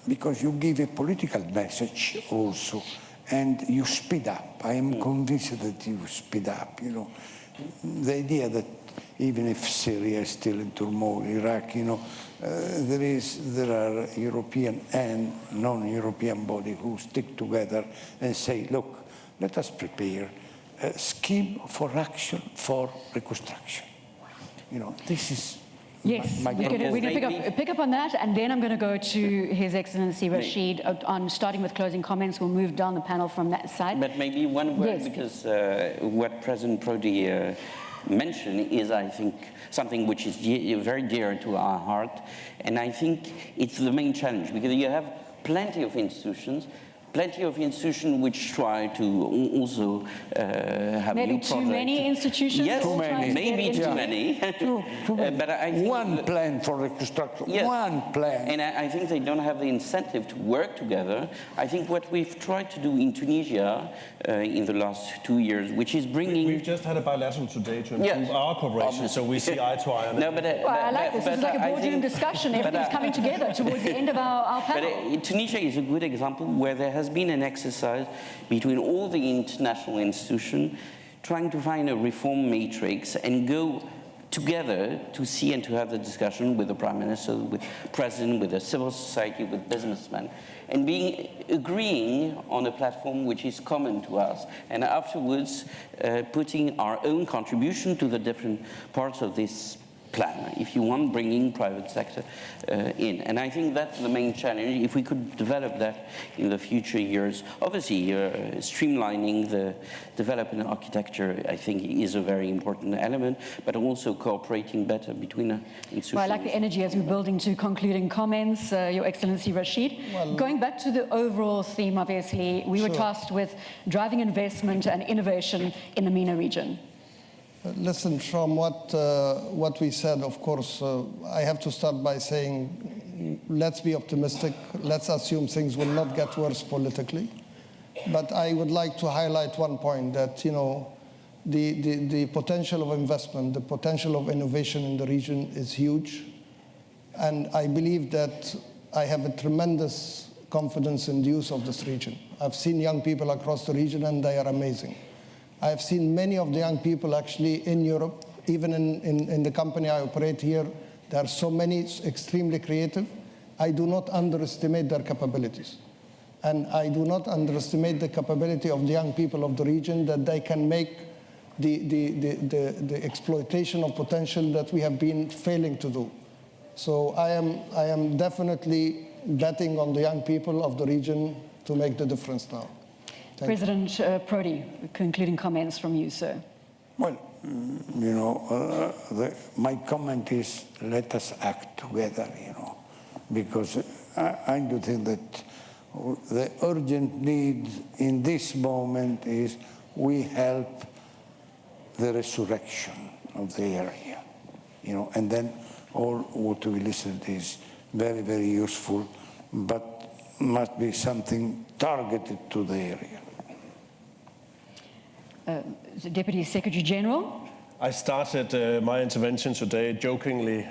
because you give a political message also, and you speed up. I am convinced that you speed up, you know. The idea that even if Syria is still in turmoil, Iraq, you know, there are European and non-European bodies who stick together and say, look, let us prepare a scheme for action for reconstruction. You know, this is yes, my we're going to pick up on that, and then I'm going to go to His Excellency Rashid on starting with closing comments. We'll move down the panel from that side. But maybe one word, yes, because what President Prodi mentioned is, I think, something which is very dear to our heart, and I think it's the main challenge, because you have plenty of institutions which try to also have maybe new projects. Too many institutions? Yes, too many. Maybe too many. But I think one plan for reconstruction, yes, one plan. And I think they don't have the incentive to work together. I think what we've tried to do in Tunisia in the last 2 years, which is bringing... We've just had a bilateral today to improve our cooperation, so we see eye to eye on it. No, but, well, I like this. This is like a boardroom discussion. Everything's coming together towards the end of our panel. But Tunisia is a good example where there has been an exercise between all the international institutions trying to find a reform matrix and go together to see and to have the discussion with the Prime Minister, with the President, with the civil society, with businessmen, and agreeing on a platform which is common to us, and afterwards putting our own contribution to the different parts of this plan, if you want, bringing private sector in. And I think that's the main challenge. If we could develop that in the future years, obviously streamlining the development architecture, I think, is a very important element, but also cooperating better between institutions. Well, I like the energy as we're building to concluding comments, Your Excellency Rashid. Well, going back to the overall theme, obviously, we were tasked with driving investment and innovation in the MENA region. Listen, from what we said, of course, I have to start by saying, let's be optimistic. Let's assume things will not get worse politically. But I would like to highlight one point, that, you know, the potential of investment, the potential of innovation in the region is huge. And I believe that I have a tremendous confidence in the use of this region. I've seen young people across the region, and they are amazing. I've seen many of the young people actually in Europe, even in the company I operate here. There are so many extremely creative. I do not underestimate their capabilities. And I do not underestimate the capability of the young people of the region, that they can make the exploitation of potential that we have been failing to do. So I am definitely betting on the young people of the region to make the difference now. President Prodi, concluding comments from you, sir. Well, you know, my comment is, let us act together, you know, because I do think that the urgent need in this moment is we help the resurrection of the area, you know, and then all what we listened is very, very useful, but must be something targeted to the area. Deputy Secretary General. I started my intervention today jokingly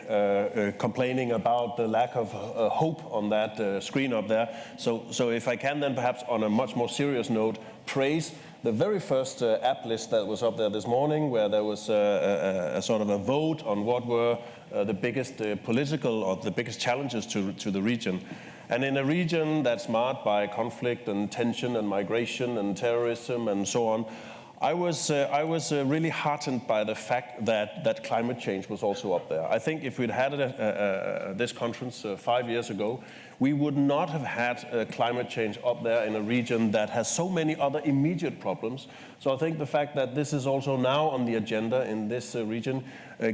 complaining about the lack of hope on that screen up there. So if I can then perhaps on a much more serious note, praise the very first app list that was up there this morning, where there was a sort of a vote on what were the biggest political or the biggest challenges to the region. And in a region that's marred by conflict and tension and migration and terrorism and so on, I was really heartened by the fact that climate change was also up there. I think if we'd had this conference 5 years ago, we would not have had climate change up there in a region that has so many other immediate problems. So I think the fact that this is also now on the agenda in this region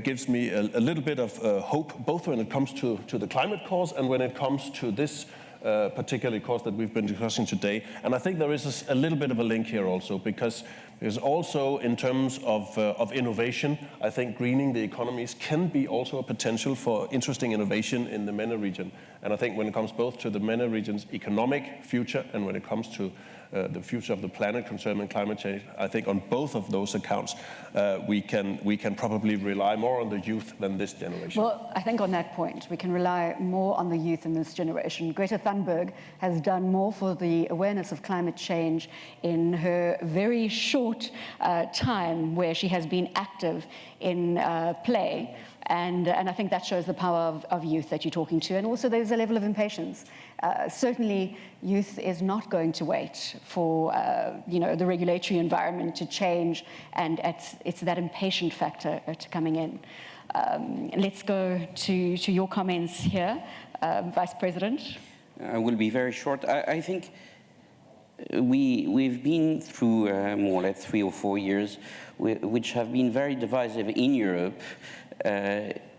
gives me a little bit of hope, both when it comes to the climate cause and when it comes to this particular cause that we've been discussing today. And I think there is a little bit of a link here also, because there's also, in terms of innovation, I think greening the economies can be also a potential for interesting innovation in the MENA region. And I think when it comes both to the MENA region's economic future and when it comes to the future of the planet concerning climate change, I think on both of those accounts, we can probably rely more on the youth than this generation. Well, I think on that point, we can rely more on the youth in this generation. Greta Thunberg has done more for the awareness of climate change in her very short time where she has been active in play. And I think that shows the power of youth that you're talking to. And also there's a level of impatience. Certainly, youth is not going to wait for the regulatory environment to change, and it's that impatient factor to coming in. Let's go to your comments here, Vice President. I will be very short. I think we've been through more or less 3 or 4 years which have been very divisive in Europe,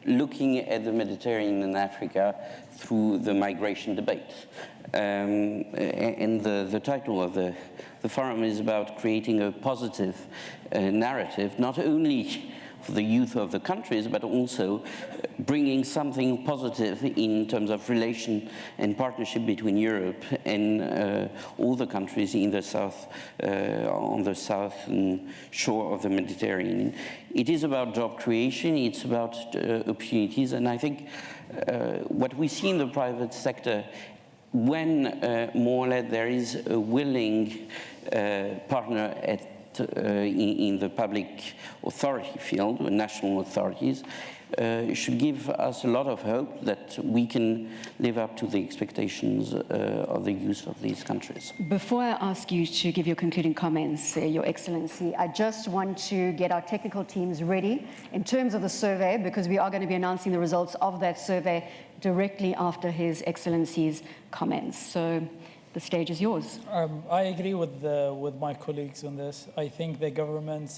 looking at the Mediterranean and Africa through the migration debate. And the title of the forum is about creating a positive narrative, not only for the youth of the countries, but also bringing something positive in terms of relation and partnership between Europe and all the countries in the south, on the southern shore of the Mediterranean. It is about job creation, it's about opportunities, and I think what we see in the private sector, when more or less there is a willing partner in the public authority field, national authorities, should give us a lot of hope that we can live up to the expectations of the youth of these countries. Before I ask you to give your concluding comments, Your Excellency, I just want to get our technical teams ready in terms of the survey, because we are going to be announcing the results of that survey directly after His Excellency's comments. So the stage is yours. I agree with my colleagues on this. I think the government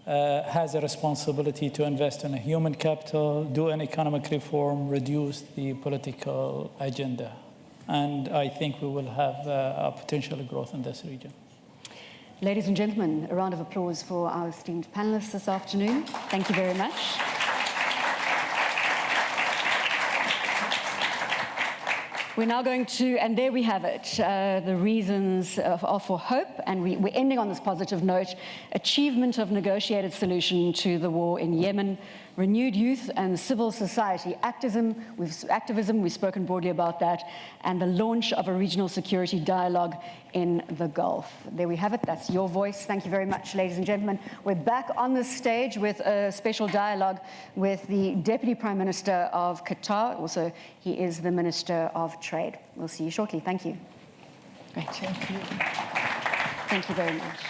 has a responsibility to invest in a human capital, do an economic reform, reduce the political agenda. And I think we will have a potential growth in this region. Ladies and gentlemen, a round of applause for our esteemed panelists this afternoon. Thank you very much. We're now going to, and there we have it, the reasons are for hope, and we're ending on this positive note: achievement of negotiated solution to the war in Yemen, renewed youth and civil society activism, we've spoken broadly about that, and the launch of a regional security dialogue in the Gulf. There we have it, that's your voice. Thank you very much, ladies and gentlemen. We're back on the stage with a special dialogue with the Deputy Prime Minister of Qatar. Also, he is the Minister of Trade. We'll see you shortly. Thank you. Great. Thank you. Thank you very much.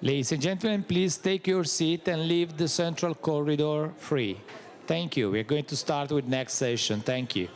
Ladies and gentlemen, please take your seat and leave the central corridor free. Thank you. We're going to start with next session. Thank you.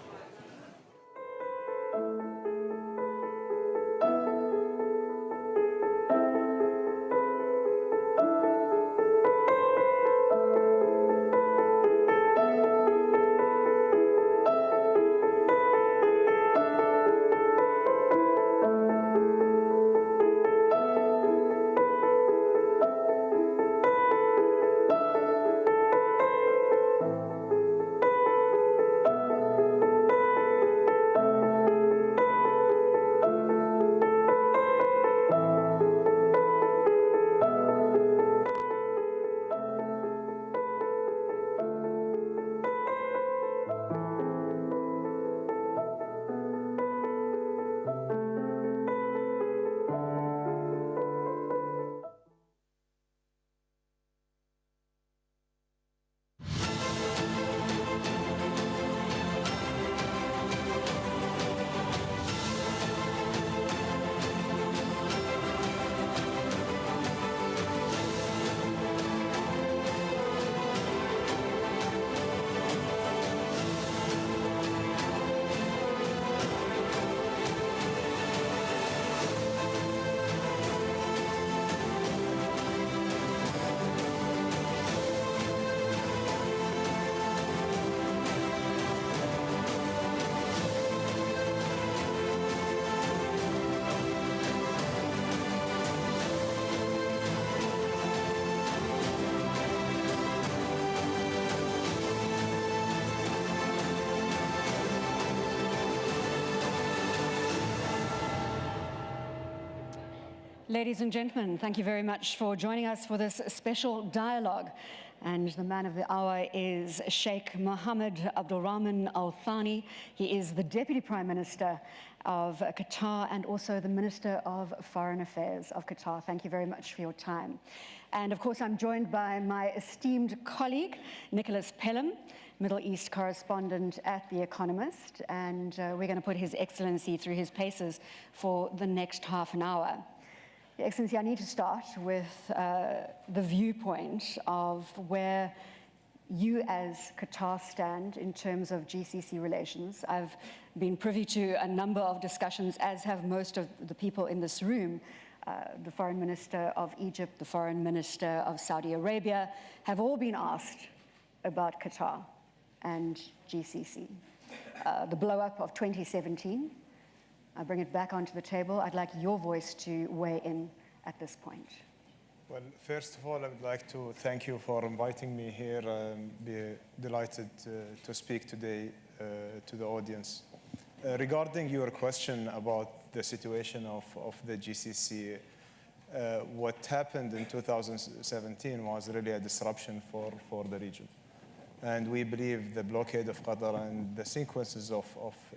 Ladies and gentlemen, thank you very much for joining us for this special dialogue. And the man of the hour is Sheikh Mohammed Abdulrahman Al Thani. He is the Deputy Prime Minister of Qatar and also the Minister of Foreign Affairs of Qatar. Thank you very much for your time. And of course, I'm joined by my esteemed colleague, Nicholas Pelham, Middle East correspondent at The Economist. And we're going to put His Excellency through his paces for the next half an hour. Your Excellency, I need to start with the viewpoint of where you as Qatar stand in terms of GCC relations. I've been privy to a number of discussions, as have most of the people in this room. The Foreign Minister of Egypt, the Foreign Minister of Saudi Arabia, have all been asked about Qatar and GCC. The blow-up of 2017, I bring it back onto the table. I'd like your voice to weigh in at this point. Well, first of all, I would like to thank you for inviting me here. Be delighted to speak today to the audience. Regarding your question about the situation of the GCC, what happened in 2017 was really a disruption for the region. And we believe the blockade of Qatar and the sequences of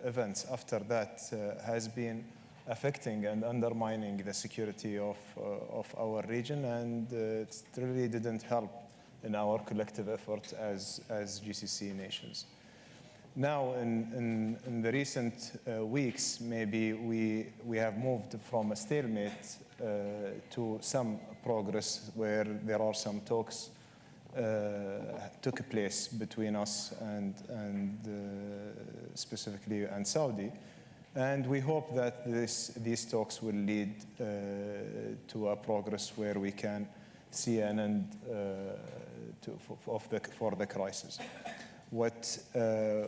events after that has been affecting and undermining the security of our region, and it really didn't help in our collective effort as GCC nations. Now, in the recent weeks, maybe we have moved from a stalemate to some progress where there are some talks took place between us and specifically and Saudi, and we hope that these talks will lead to a progress where we can see an end for the crisis. What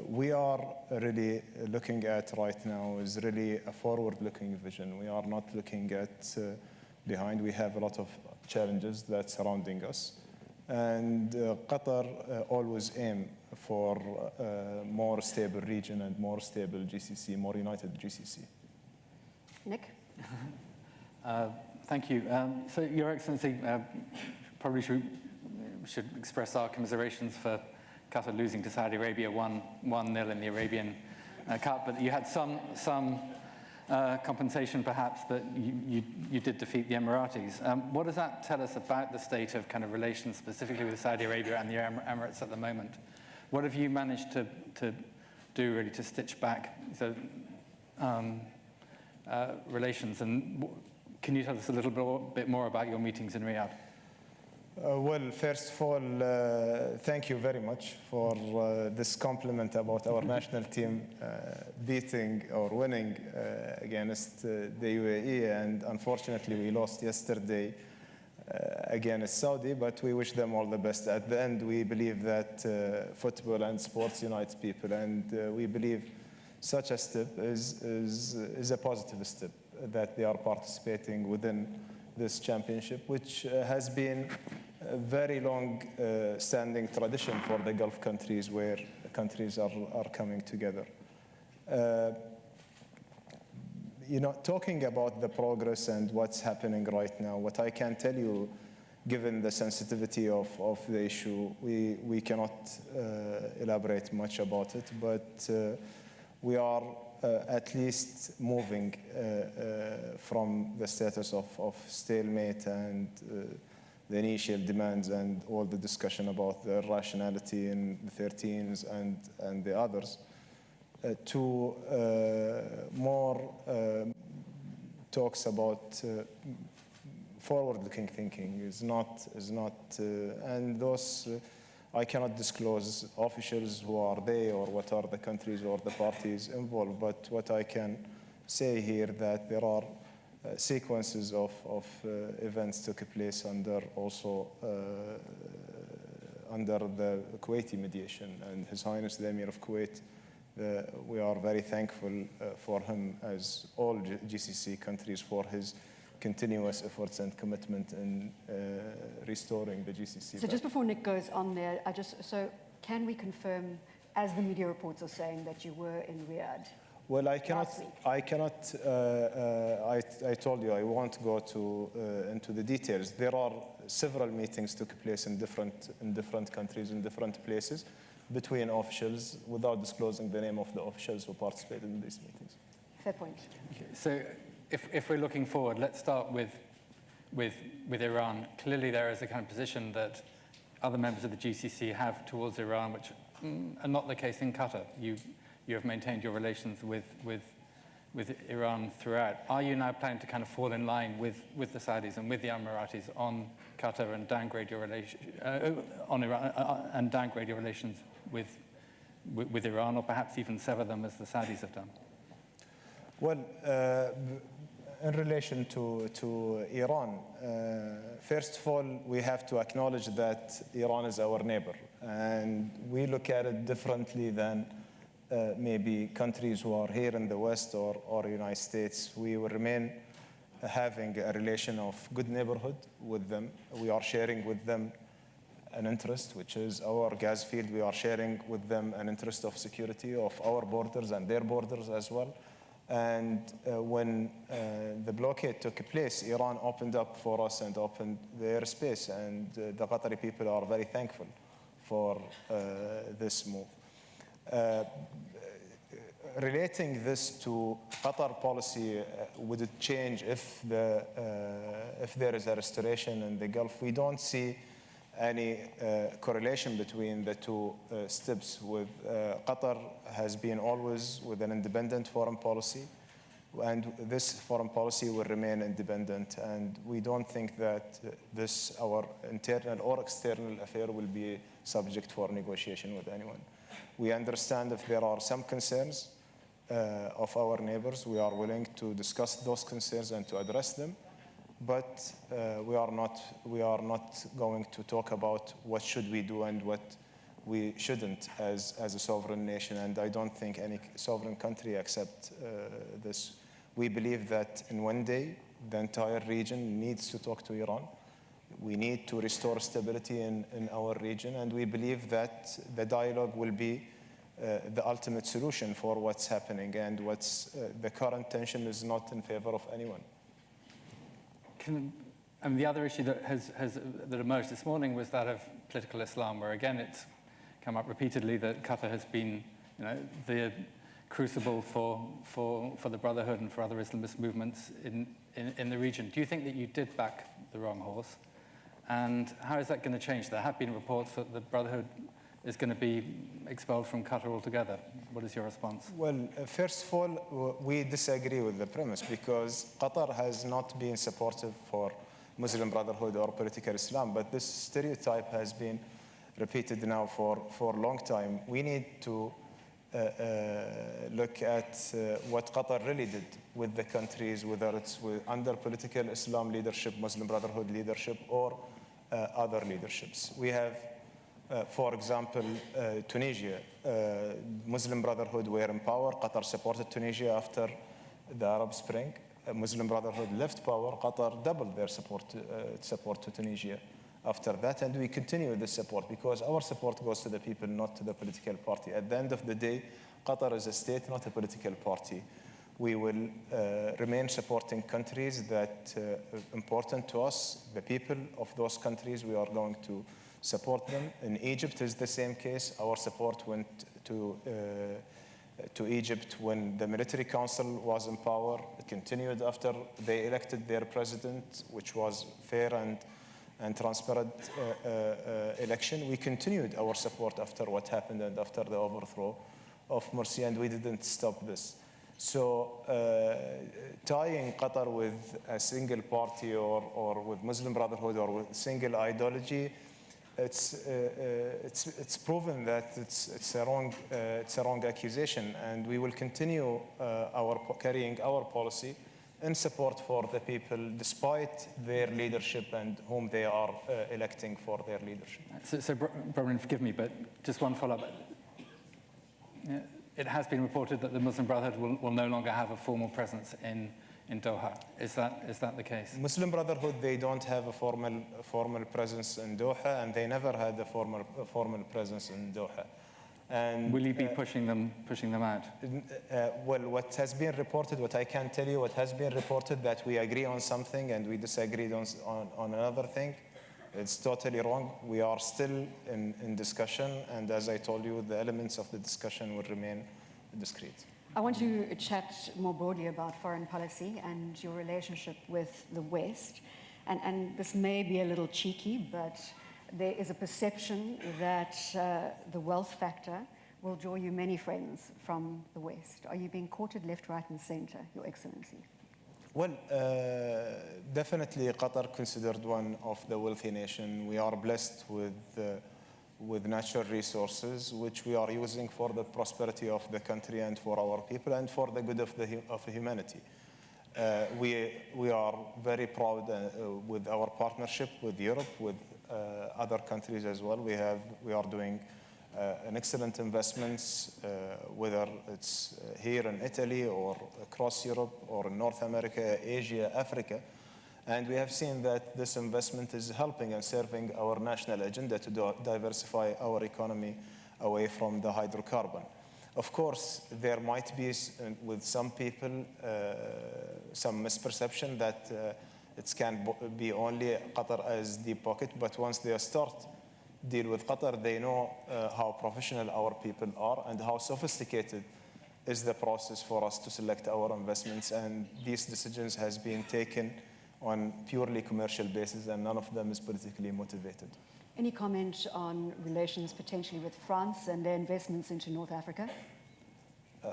we are really looking at right now is really a forward-looking vision. We are not looking at behind. We have a lot of challenges that surrounding us. And Qatar always aim for a more stable region and more stable GCC, more united GCC. Nick? Thank you. So, Your Excellency, probably should express our commiserations for Qatar losing to Saudi Arabia 1-0 in the Arabian Cup, but you had some compensation perhaps that you did defeat the Emiratis. What does that tell us about the state of kind of relations specifically with Saudi Arabia and the Emirates at the moment? What have you managed to do really to stitch back the relations, and Can you tell us a little bit more about your meetings in Riyadh? Well, first of all, thank you very much for this compliment about our national team beating or winning against the UAE. And unfortunately, we lost yesterday against Saudi, but we wish them all the best. At the end, we believe that football and sports unites people, and we believe such a step is a positive step, that they are participating within this championship, which has been a very long standing tradition for the Gulf countries, where countries are coming together. Talking about the progress and what's happening right now, what I can tell you, given the sensitivity of the issue, we cannot elaborate much about it, but we are at least moving from the status of stalemate and the initial demands and all the discussion about the rationality in the 13s and the others, to more talks about forward-looking thinking is not, and those I cannot disclose officials who are they or what are the countries or the parties involved, but what I can say here that there are sequences of events took place under the Kuwaiti mediation, and His Highness the Emir of Kuwait, we are very thankful for him, as all GCC countries, for his continuous efforts and commitment in restoring the GCC. So just before Nick goes on there, so can we confirm, as the media reports are saying, that you were in Riyadh? Well, I told you I won't go into the details. There are several meetings took place in different countries, in different places, between officials, without disclosing the name of the officials who participated in these meetings. Fair point. Okay, so if we're looking forward, let's start with Iran. Clearly, there is a kind of position that other members of the GCC have towards Iran, which are not the case in Qatar. You have maintained your relations with Iran throughout. Are you now planning to kind of fall in line with the Saudis and with the Emiratis on Qatar and downgrade your on Iran and downgrade your relations with Iran, or perhaps even sever them as the Saudis have done? Well, in relation to Iran, first of all, we have to acknowledge that Iran is our neighbor, and we look at it differently than maybe countries who are here in the West or United States. We will remain having a relation of good neighborhood with them. We are sharing with them an interest, which is our gas field. We are sharing with them an interest of security of our borders and their borders as well. And when the blockade took place, Iran opened up for us and opened the airspace, and the Qatari people are very thankful for this move. Relating this to Qatar policy, would it change if there is a restoration in the Gulf? We don't see any correlation between the two steps. Qatar has been always with an independent foreign policy, and this foreign policy will remain independent, and we don't think that our internal or external affair will be subject for negotiation with anyone. We understand if there are some concerns of our neighbors, we are willing to discuss those concerns and to address them, but we are not going to talk about what should we do and what we shouldn't as a sovereign nation, and I don't think any sovereign country accept this. We believe that in one day, the entire region needs to talk to Iran. We need to restore stability in our region, and we believe that the dialogue will be the ultimate solution for what's happening, and the current tension is not in favor of anyone. And the other issue that that emerged this morning was that of political Islam, where again it's come up repeatedly that Qatar has been, the crucible for the Brotherhood and for other Islamist movements in the region. Do you think that you did back the wrong horse? And how is that going to change? There have been reports that the Brotherhood is going to be expelled from Qatar altogether. What is your response? Well, first of all, we disagree with the premise because Qatar has not been supportive for Muslim Brotherhood or political Islam, but this stereotype has been repeated now for a long time. We need to look at what Qatar really did with the countries, whether it's under political Islam leadership, Muslim Brotherhood leadership, or other leaderships. We have, for example, Tunisia. Muslim Brotherhood were in power. Qatar supported Tunisia after the Arab Spring. Muslim Brotherhood left power. Qatar doubled their support to Tunisia after that, and we continue this support because our support goes to the people, not to the political party. At the end of the day, Qatar is a state, not a political party. We will remain supporting countries that are important to us, the people of those countries. We are going to support them. In Egypt is the same case. Our support went to Egypt when the military council was in power. It continued after they elected their president, which was fair and transparent election. We continued our support after what happened and after the overthrow of Morsi, and we didn't stop this. So tying Qatar with a single party or with Muslim Brotherhood or with single ideology, it's proven that it's a wrong accusation, and we will continue carrying our policy in support for the people, despite their leadership and whom they are electing for their leadership. So Bronwyn, forgive me, but just one follow-up. It has been reported that the Muslim Brotherhood will no longer have a formal presence in Doha. Is that the case? Muslim Brotherhood, they don't have a formal presence in Doha, and they never had a formal presence in Doha. And will you be pushing them out? Well, what has been reported, what I can tell you, what has been reported that we agree on something and we disagreed on another thing. It's totally wrong. We are still in discussion, and as I told you, the elements of the discussion will remain discreet. I want to chat more broadly about foreign policy and your relationship with the West. And this may be a little cheeky, but there is a perception that the wealth factor will draw you many friends from the West. Are you being courted left, right, and center, Your Excellency? Well, definitely Qatar considered one of the wealthy nations. We are blessed with natural resources, which we are using for the prosperity of the country and for our people and for the good of humanity. We are very proud with our partnership with Europe, with other countries as well. We are doing an excellent investments, whether it's here in Italy or across Europe or in North America, Asia, Africa. And we have seen that this investment is helping and serving our national agenda to diversify our economy away from the hydrocarbon. Of course, there might be, with some people, some misperception that it can be only Qatar as deep pocket, but once they start deal with Qatar, they know how professional our people are and how sophisticated is the process for us to select our investments. And these decisions has been taken on purely commercial basis, and none of them is politically motivated. Any comment on relations potentially with France and their investments into North Africa?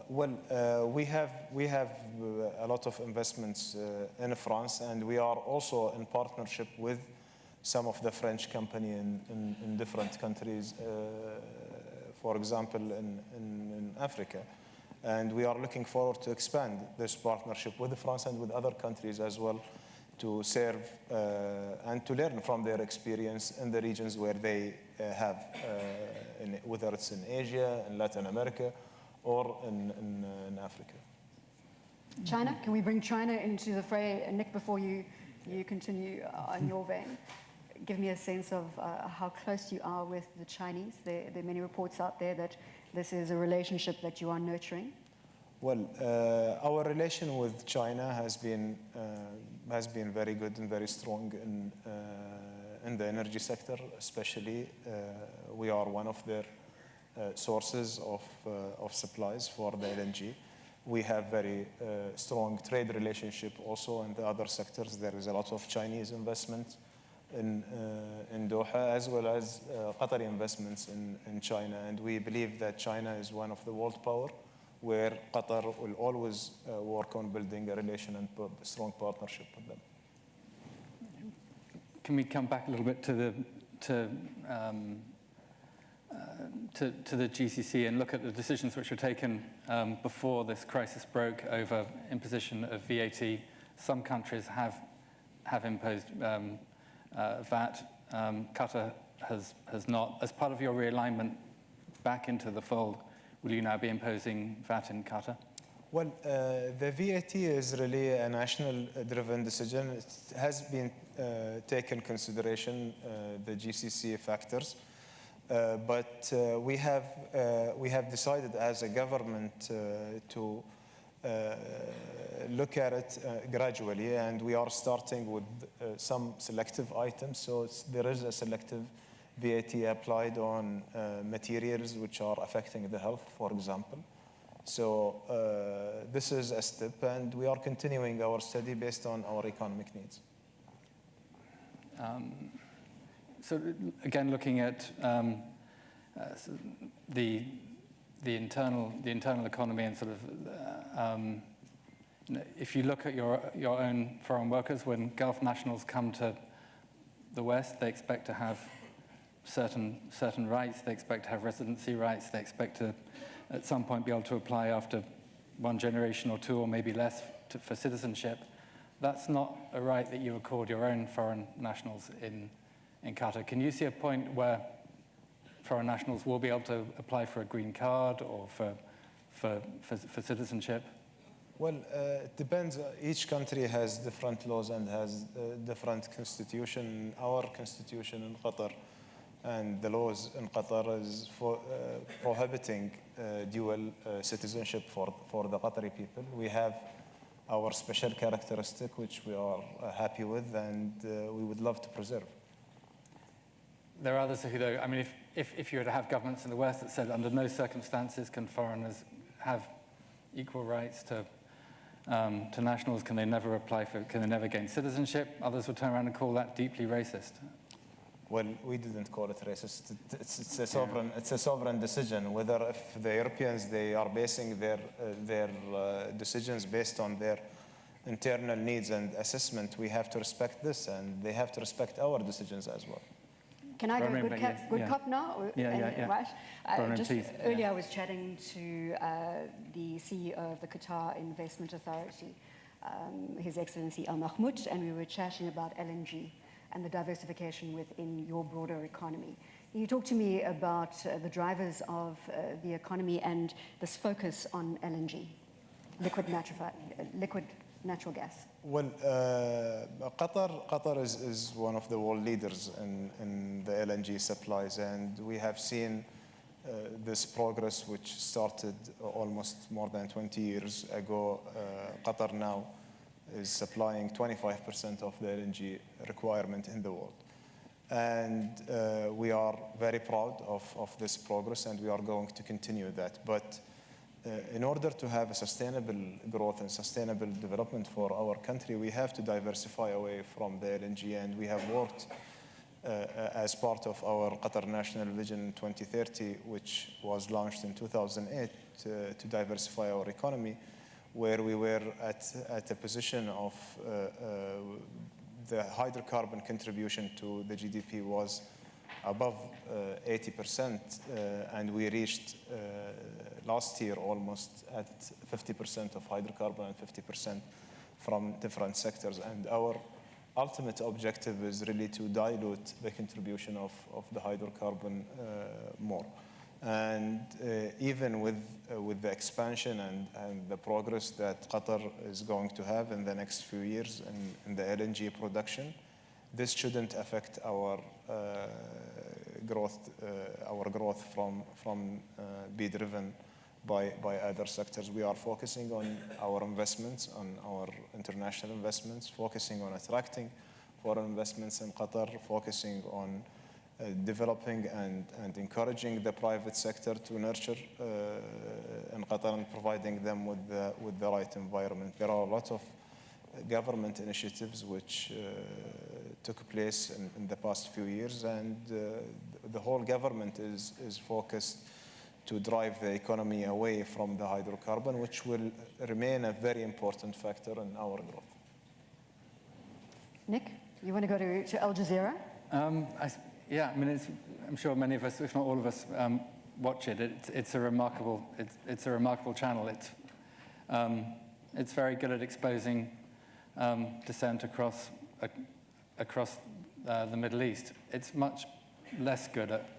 We have a lot of investments in France, and we are also in partnership with some of the French companies in different countries, for example, in Africa. And we are looking forward to expand this partnership with France and with other countries as well, to serve and to learn from their experience in the regions where they have, whether it's in Asia, in Latin America, or in Africa. China, can we bring China into the fray? Nick, before you continue on your vein, give me a sense of how close you are with the Chinese. There are many reports out there that this is a relationship that you are nurturing. Well, our relation with China has been very good and very strong in the energy sector, especially. We are one of their sources of supplies for the LNG. We have very strong trade relationship also in the other sectors. There is a lot of Chinese investment in Doha, as well as Qatari investments in China. And we believe that China is one of the world power where Qatar will always work on building a relation and strong partnership with them. Can we come back a little bit to the GCC and look at the decisions which were taken before this crisis broke over imposition of VAT? Some countries have imposed VAT. Qatar has not. As part of your realignment back into the fold, will you now be imposing VAT in Qatar? Well, the VAT is really a national-driven decision. It has been taken consideration, the GCC factors, but we have decided as a government to look at it gradually, and we are starting with some selective items. So there is a selective VAT applied on materials which are affecting the health, for example. So this is a step, and we are continuing our study based on our economic needs. So again, looking at the internal economy and sort of, if you look at your own foreign workers, when Gulf nationals come to the West, they expect to have certain rights. They expect to have residency rights. They expect to, at some point, be able to apply after one generation or two, or maybe less, for citizenship. That's not a right that you accord your own foreign nationals in Qatar. Can you see a point where foreign nationals will be able to apply for a green card or for citizenship? Well, it depends. Each country has different laws and has different constitution. Our constitution in Qatar and the laws in Qatar is prohibiting dual citizenship for the Qatari people. We have our special characteristic, which we are happy with, and we would love to preserve. There are others who, though, I mean, if you were to have governments in the West that said under no circumstances can foreigners have equal rights to nationals, can they never gain citizenship? Others would turn around and call that deeply racist. Well, we didn't call it racist. It's a sovereign decision. Whether if the Europeans, they are basing their decisions based on their internal needs and assessment, we have to respect this, and they have to respect our decisions as well. Can I go good cop now? Yeah. Right. Just earlier, I was chatting to the CEO of the Qatar Investment Authority, His Excellency Al Mahmoud, and we were chatting about LNG and the diversification within your broader economy. You talked to me about the drivers of the economy and this focus on LNG, liquid natural gas. Well, Qatar is one of the world leaders in the LNG supplies, and we have seen this progress, which started almost more than 20 years ago. Qatar now is supplying 25% of the LNG requirement in the world. And we are very proud of this progress, and we are going to continue that. But in order to have a sustainable growth and sustainable development for our country, we have to diversify away from the LNG, and we have worked as part of our Qatar National Vision 2030, which was launched in 2008 to diversify our economy, where we were at a position of the hydrocarbon contribution to the GDP was above 80%, and we reached last year almost at 50% of hydrocarbon and 50% from different sectors. And our ultimate objective is really to dilute the contribution of the hydrocarbon more. And even with the expansion and the progress that Qatar is going to have in the next few years in the LNG production, this shouldn't affect our growth from be driven by other sectors. We are focusing on our investments, on our international investments, focusing on attracting foreign investments in Qatar, focusing on developing and encouraging the private sector to nurture in Qatar and providing them with the right environment. There are a lot of government initiatives which took place in the past few years, and the whole government is focused to drive the economy away from the hydrocarbon, which will remain a very important factor in our growth. Nick, you want to go to Al Jazeera? Yeah, I mean, I'm sure many of us, if not all of us, watch it. It's a remarkable channel. It's very good at exposing dissent across the Middle East. It's much less good at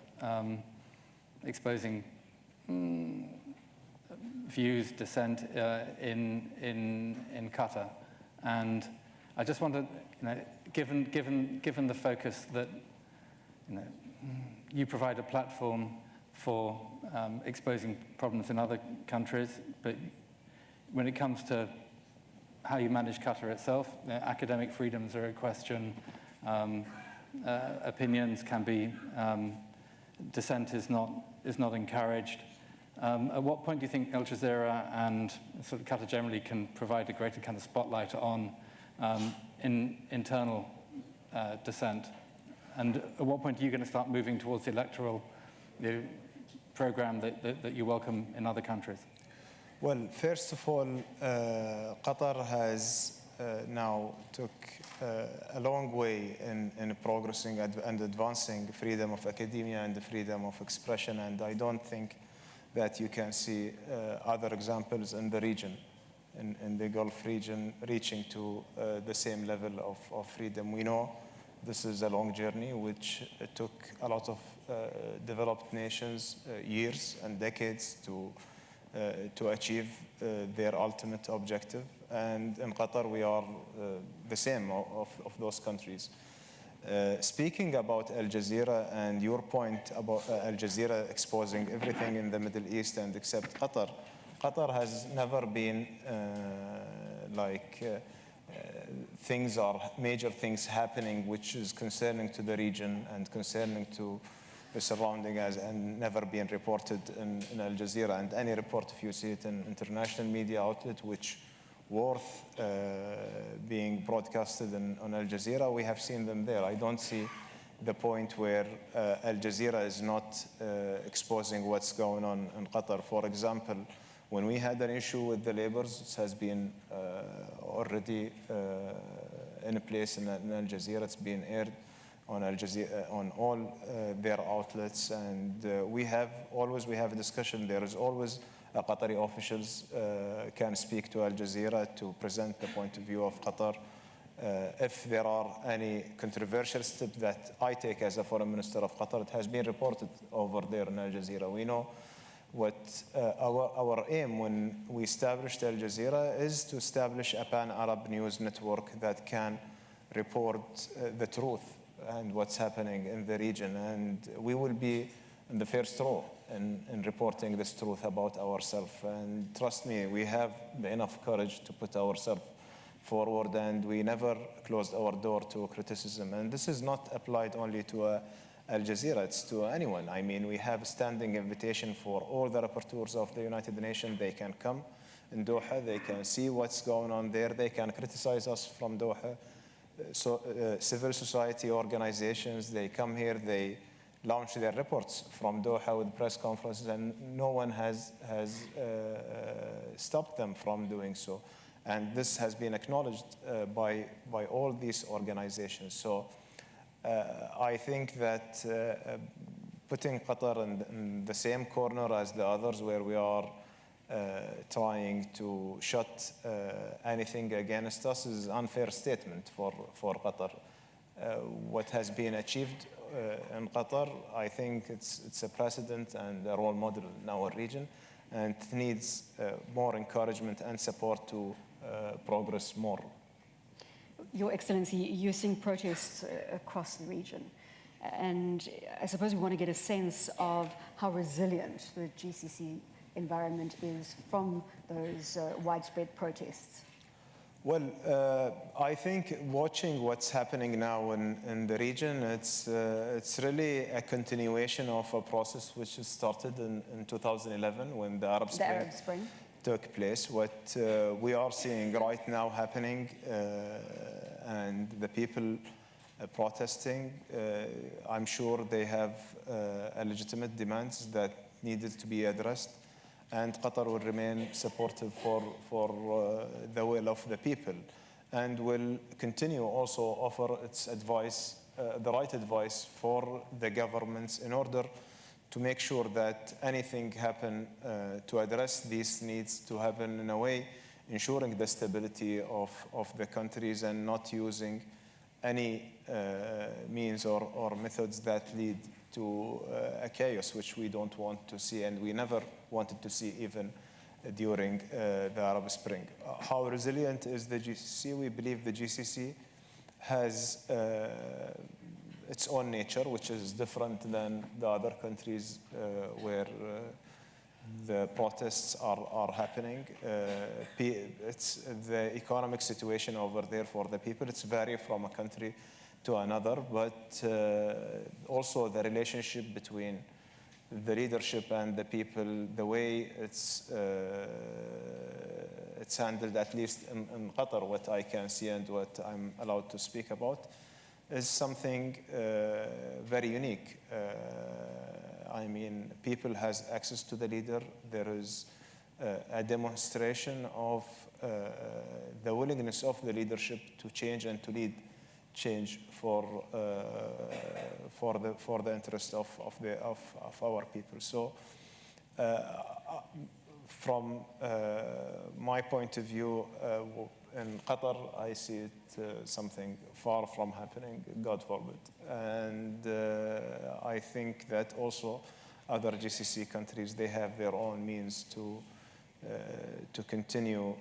exposing views, dissent in Qatar. And I just wondered, given the focus that you provide a platform for exposing problems in other countries, but when it comes to how you manage Qatar itself, academic freedoms are a question, opinions can be, dissent is not encouraged. At what point do you think Al Jazeera and sort of Qatar generally can provide a greater kind of spotlight on internal dissent? And at what point are you going to start moving towards the electoral program that you welcome in other countries? Well, first of all, Qatar has now took a long way in progressing and advancing freedom of academia and the freedom of expression, and I don't think that you can see other examples in the region, in the Gulf region, reaching to the same level of freedom. We know this is a long journey which took a lot of developed nations years and decades to achieve their ultimate objective. And in Qatar, we are the same of those countries. Speaking about Al Jazeera and your point about Al Jazeera exposing everything in the Middle East and except Qatar, Qatar has never been major things happening which is concerning to the region and concerning to the surrounding and never been reported in Al Jazeera. And any report, if you see it in international media outlet which worth being broadcasted on Al Jazeera, we have seen them there. I don't see the point where Al Jazeera is not exposing what's going on in Qatar. For example, when we had an issue with the laborers, it has been already in place in Al Jazeera. It's been aired on Al Jazeera, on all their outlets, and we have a discussion. There is always Qatari officials can speak to Al Jazeera to present the point of view of Qatar. If there are any controversial steps that I take as a foreign minister of Qatar, it has been reported over there in Al Jazeera. We know what our aim when we established Al Jazeera is to establish a pan-Arab news network that can report the truth and what's happening in the region. And we will be in the first row in reporting this truth about ourselves. And trust me, we have enough courage to put ourselves forward, and we never closed our door to criticism. And this is not applied only to Al Jazeera, it's to anyone. I mean, we have a standing invitation for all the rapporteurs of the United Nations. They can come in Doha, they can see what's going on there, they can criticize us from Doha. So civil society organizations, they come here, they launch their reports from Doha with press conferences, and no one has stopped them from doing so. And this has been acknowledged by all these organizations. So I think that putting Qatar in the same corner as the others, where we are trying to shut anything against us, is an unfair statement for Qatar. What has been achieved in Qatar, I think it's a precedent and a role model in our region, and it needs more encouragement and support to progress more. Your Excellency, you're seeing protests across the region, and I suppose we want to get a sense of how resilient the GCC environment is from those widespread protests. Well, I think watching what's happening now in the region, it's really a continuation of a process which started in 2011 when the Arab Spring took place. What we are seeing right now happening, and the people protesting, I'm sure they have legitimate demands that needed to be addressed, and Qatar will remain supportive for the will of the people, and will continue also offer its advice, the right advice for the governments in order to make sure that anything happen to address these needs to happen in a way ensuring the stability of the countries and not using any means or methods that lead to a chaos, which we don't want to see, and we never wanted to see even during the Arab Spring. How resilient is the GCC? We believe the GCC has its own nature, which is different than the other countries where the protests are happening. It's the economic situation over there for the people. It's vary from a country to another, but also the relationship between the leadership and the people, the way it's handled, at least in Qatar, what I can see and what I'm allowed to speak about, is something very unique. I mean, people has access to the leader. There is a demonstration of the willingness of the leadership to change and to lead change for the interest of our people. So, from my point of view, in Qatar, I see it something far from happening, God forbid. And I think that also other GCC countries, they have their own means to continue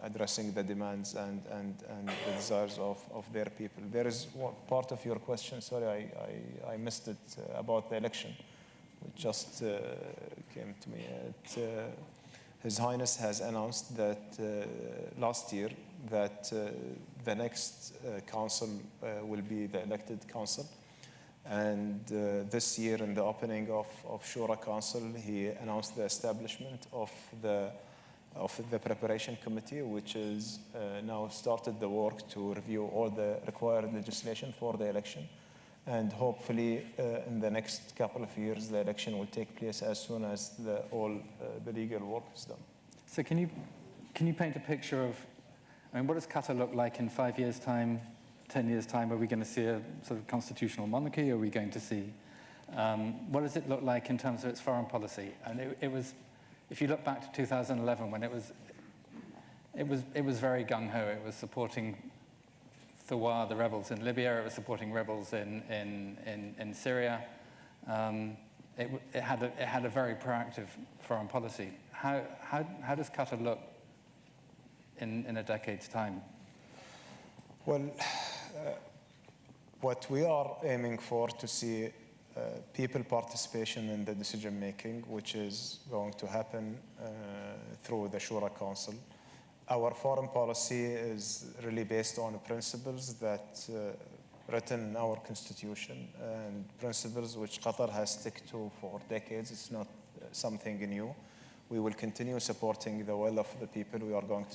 addressing the demands and the desires of their people. There is one part of your question, sorry, I missed it, about the election, which just came to me. His Highness has announced that last year that the next council will be the elected council. And this year, in the opening of Shura Council, he announced the establishment of the preparation committee, which is now started the work to review all the required legislation for the election. And hopefully, in the next couple of years, the election will take place as soon as all the legal work is done. So can you paint a picture of, I mean, what does Qatar look like in 5 years' time, 10 years' time? Are we going to see a sort of constitutional monarchy? Are we going to see, what does it look like in terms of its foreign policy? And it was, if you look back to 2011, when it was very gung-ho. It was supporting Thawar, the rebels in Libya. It was supporting rebels in Syria. It had a very proactive foreign policy. How does Qatar look in a decade's time? Well, what we are aiming for to see people participation in the decision making, which is going to happen through the Shura Council. Our foreign policy is really based on principles that written in our constitution, and principles which Qatar has stuck to for decades. It's not something new. We will continue supporting the will of the people. We are going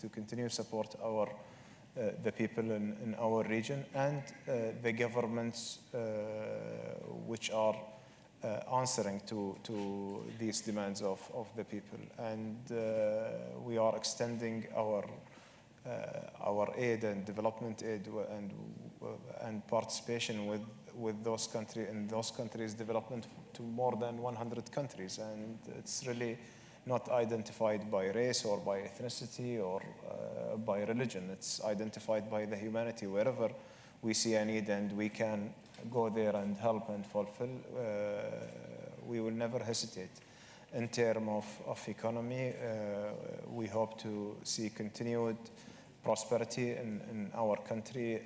to continue support the people in our region and the governments which are answering to these demands of the people. And we are extending our aid and development aid and participation with those countries' development to more than 100 countries. And it's really not identified by race or by ethnicity or by religion. It's identified by the humanity. Wherever we see a need and we can go there and help and fulfill, we will never hesitate. In terms of economy, we hope to see continued prosperity in our country,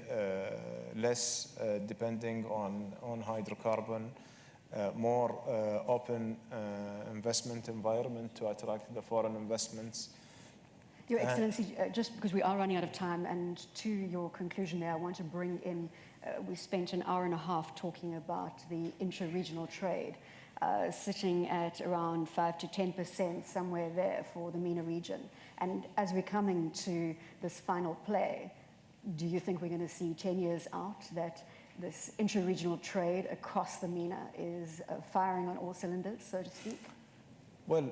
less depending on hydrocarbon, more open investment environment to attract the foreign investments. Your Excellency, just because we are running out of time, and to your conclusion there, I want to bring in, we spent an hour and a half talking about the intra-regional trade. sitting at around 5 to 10%, somewhere there for the MENA region. And as we're coming to this final play, do you think we're going to see 10 years out that this intra-regional trade across the MENA is firing on all cylinders, so to speak? Well,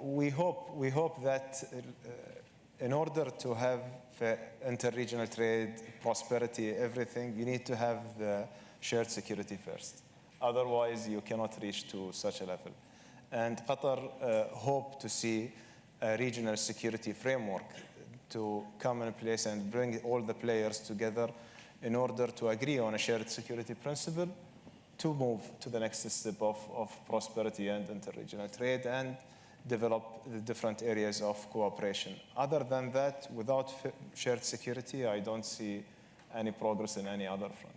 we hope that in order to have inter-regional trade, prosperity, everything, you need to have the shared security first. Otherwise, you cannot reach to such a level. And Qatar hope to see a regional security framework to come in place and bring all the players together in order to agree on a shared security principle to move to the next step of prosperity and inter-regional trade and develop the different areas of cooperation. Other than that, without shared security, I don't see any progress in any other front.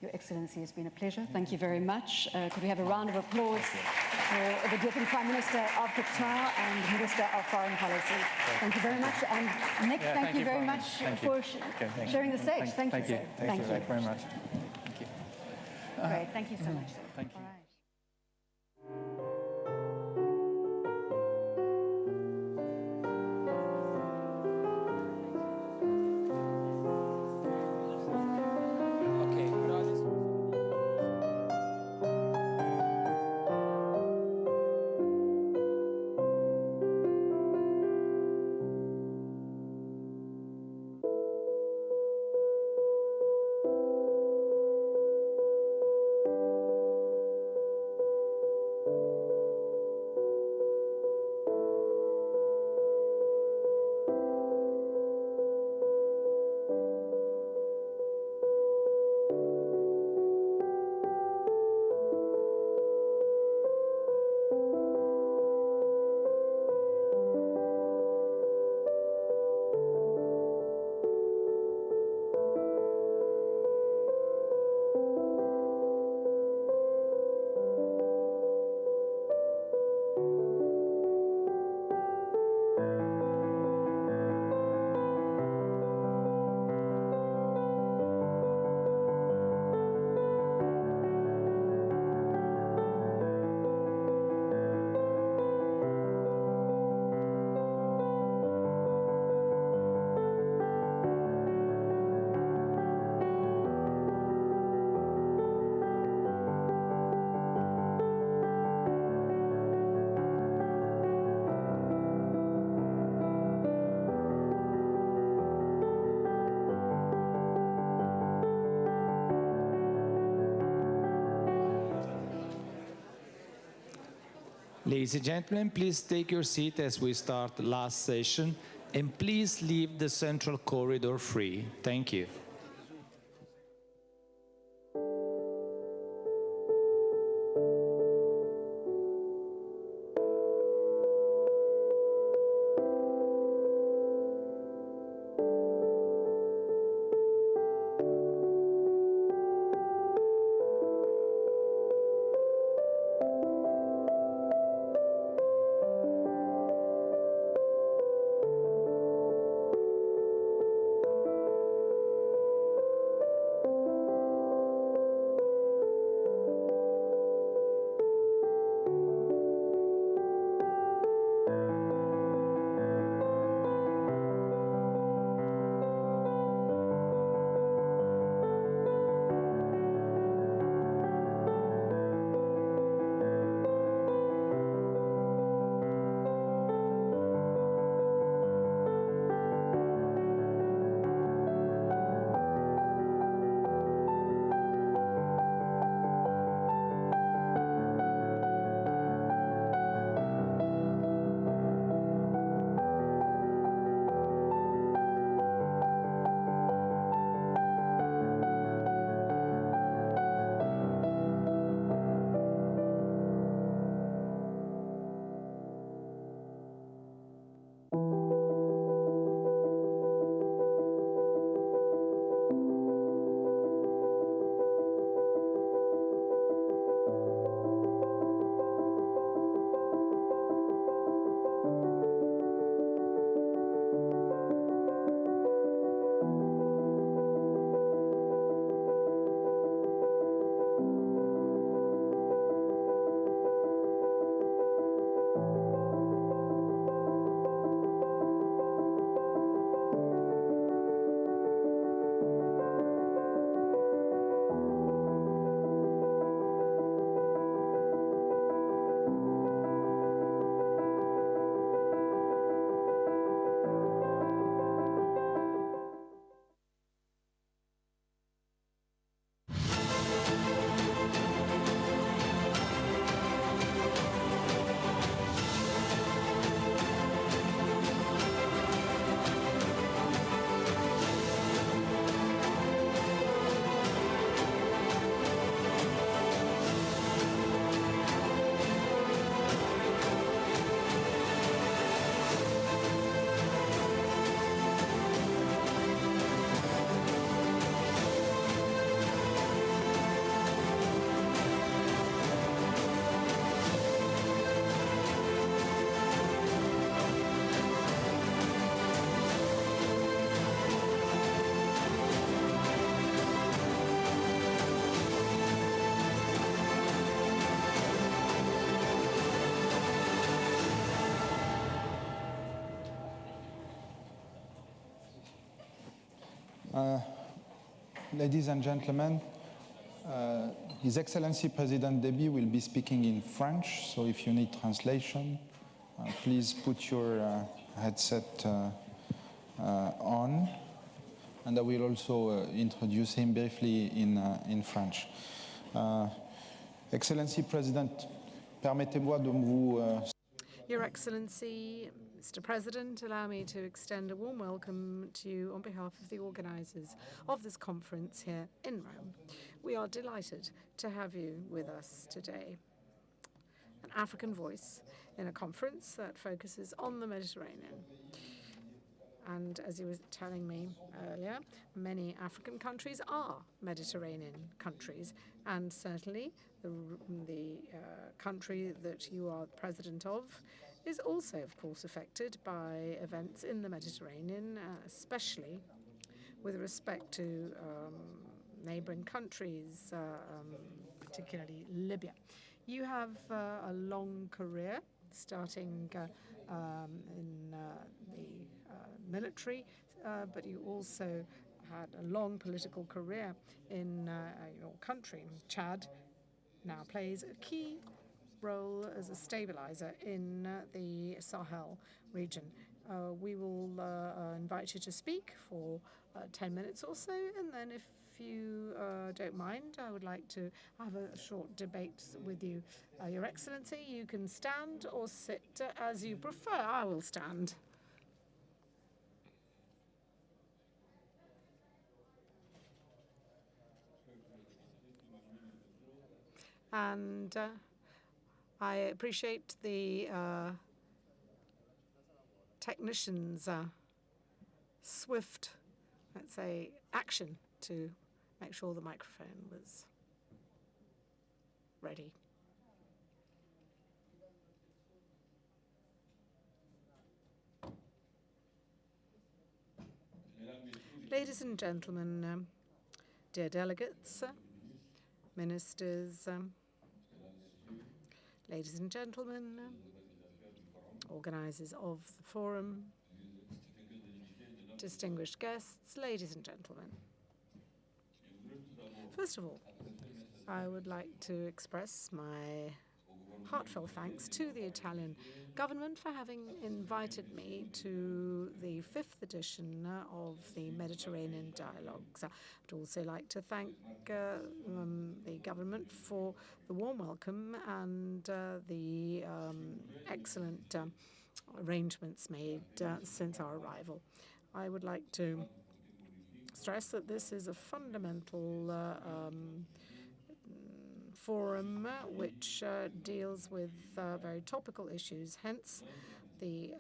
Your Excellency, it's been a pleasure. Thank you very much. Could we have a round of applause for the Deputy Prime Minister of Qatar and Minister of Foreign Policy? Thank you very much. And Nick, thank you very much for sharing the stage. Thank you, sir. Thank you very much. Thank you. Great. Thank you so much, sir. Thank you. All right. Ladies and gentlemen, please take your seat as we start the last session, and please leave the central corridor free. Thank you. Ladies and gentlemen, His Excellency President Déby will be speaking in French, so if you need translation, please put your headset on, and I will also introduce him briefly in French. Excellency President, permettez-moi de vous... Your Excellency, Mr. President, allow me to extend a warm welcome to you on behalf of the organisers of this conference here in Rome. We are delighted to have you with us today. An African voice in a conference that focuses on the Mediterranean. And as you were telling me earlier, many African countries are Mediterranean countries, and certainly the country that you are president of is also, of course, affected by events in the Mediterranean, especially with respect to neighboring countries, particularly Libya. You have a long career, starting in the military, but you also had a long political career in your country. Chad now plays a key role as a stabilizer in the Sahel region. We will invite you to speak for 10 minutes or so, and then if you don't mind, I would like to have a short debate with you. Your Excellency, you can stand or sit as you prefer. I will stand. And I appreciate the technicians' swift, let's say, action to make sure the microphone was ready. Ladies and gentlemen, dear delegates, ministers, ladies and gentlemen, organisers of the forum, distinguished guests, ladies and gentlemen. First of all, I would like to express my heartfelt thanks to the Italian government for having invited me to the 5th edition of the Mediterranean Dialogues. I'd also like to thank the government for the warm welcome and the excellent arrangements made since our arrival. I would like to stress that this is a fundamental forum which deals with very topical issues, hence the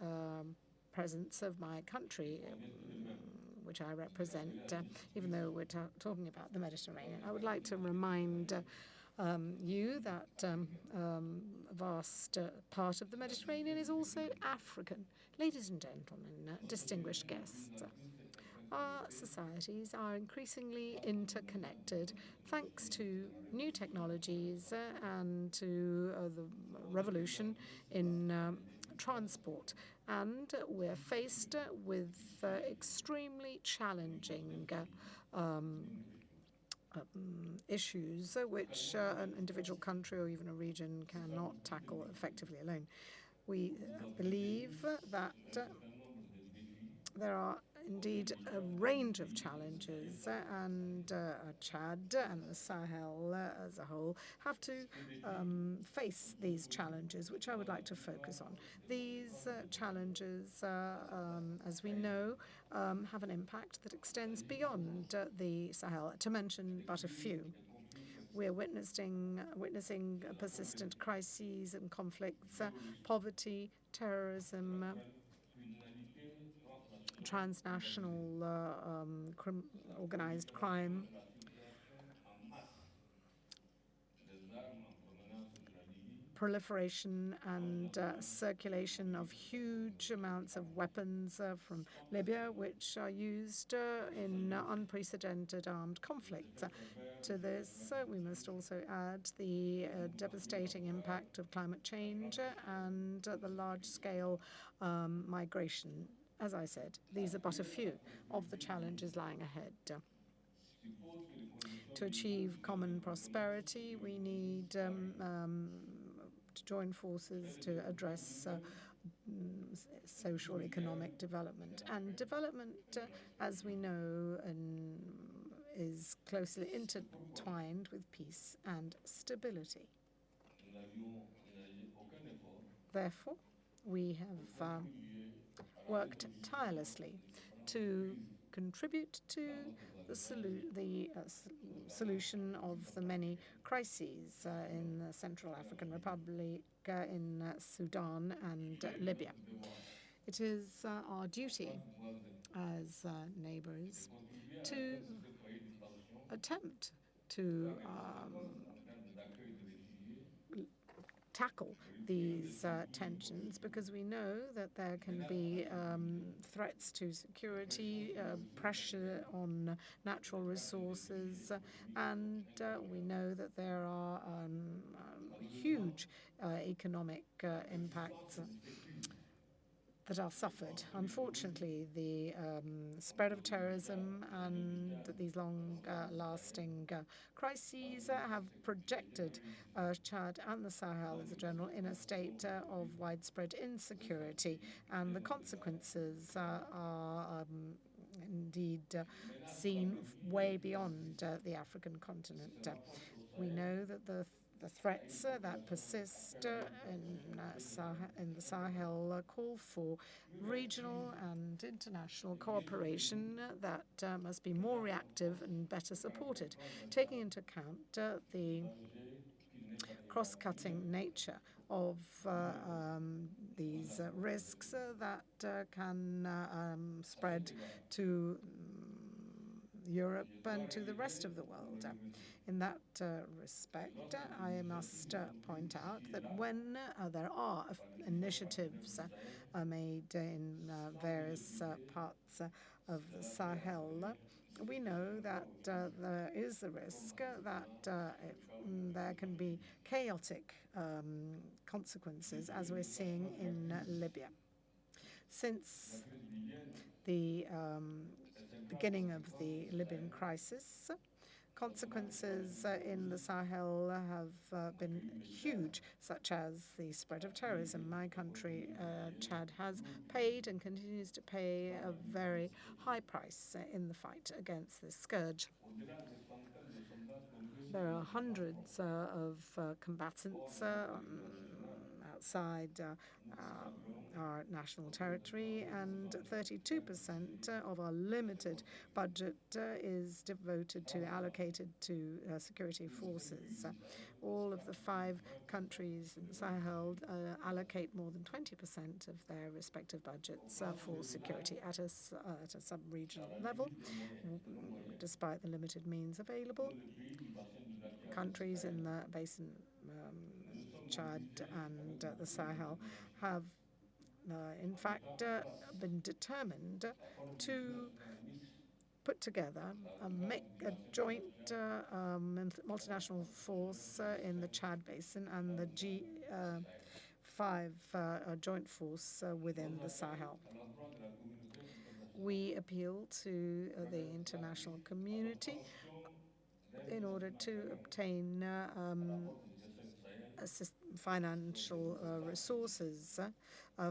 presence of my country, which I represent, even though we're talking about the Mediterranean. I would like to remind you that a vast part of the Mediterranean is also African. Ladies and gentlemen, distinguished guests, our societies are increasingly interconnected thanks to new technologies and to the revolution in transport. And we're faced with extremely challenging issues which an individual country or even a region cannot tackle effectively alone. We believe that there are indeed a range of challenges, and Chad and the Sahel as a whole have to face these challenges, which I would like to focus on. These challenges, as we know, have an impact that extends beyond the Sahel, to mention but a few. We're witnessing persistent crises and conflicts, poverty, terrorism, transnational organized crime, proliferation and circulation of huge amounts of weapons from Libya, which are used in unprecedented armed conflicts. To this, we must also add the devastating impact of climate change and the large-scale migration As I said, these are but a few of the challenges lying ahead. To achieve common prosperity, we need to join forces to address social economic development. And development, as we know, is closely intertwined with peace and stability. Therefore, we have worked tirelessly to contribute to the solution of the many crises in the Central African Republic, in Sudan and Libya. It is our duty as neighbors to attempt to tackle these tensions, because we know that there can be threats to security, pressure on natural resources, and we know that there are huge economic impacts that are suffered. Unfortunately, the spread of terrorism and these long-lasting crises have projected Chad and the Sahel as a general in a state of widespread insecurity, and the consequences are indeed seen way beyond the African continent. We know that the threats that persist in the Sahel call for regional and international cooperation that must be more reactive and better supported, taking into account the cross-cutting nature of these risks that can spread to Europe and to the rest of the world. In that respect, I must point out that when there are initiatives made in various parts of the Sahel, we know that there is a risk that there can be chaotic consequences, as we're seeing in Libya. Since the beginning of the Libyan crisis, consequences in the Sahel have been huge, such as the spread of terrorism. My country, Chad, has paid and continues to pay a very high price in the fight against this scourge. There are hundreds of combatants outside our national territory, and 32% of our limited budget is allocated to security forces. All of the 5 countries in the Sahel allocate more than 20% of their respective budgets for security at a sub-regional level, despite the limited means available. Countries in the basin, Chad and the Sahel, have in fact been determined to put together a joint multinational force in the Chad basin and the G5 joint force within the Sahel. We appeal to the international community in order to obtain financial resources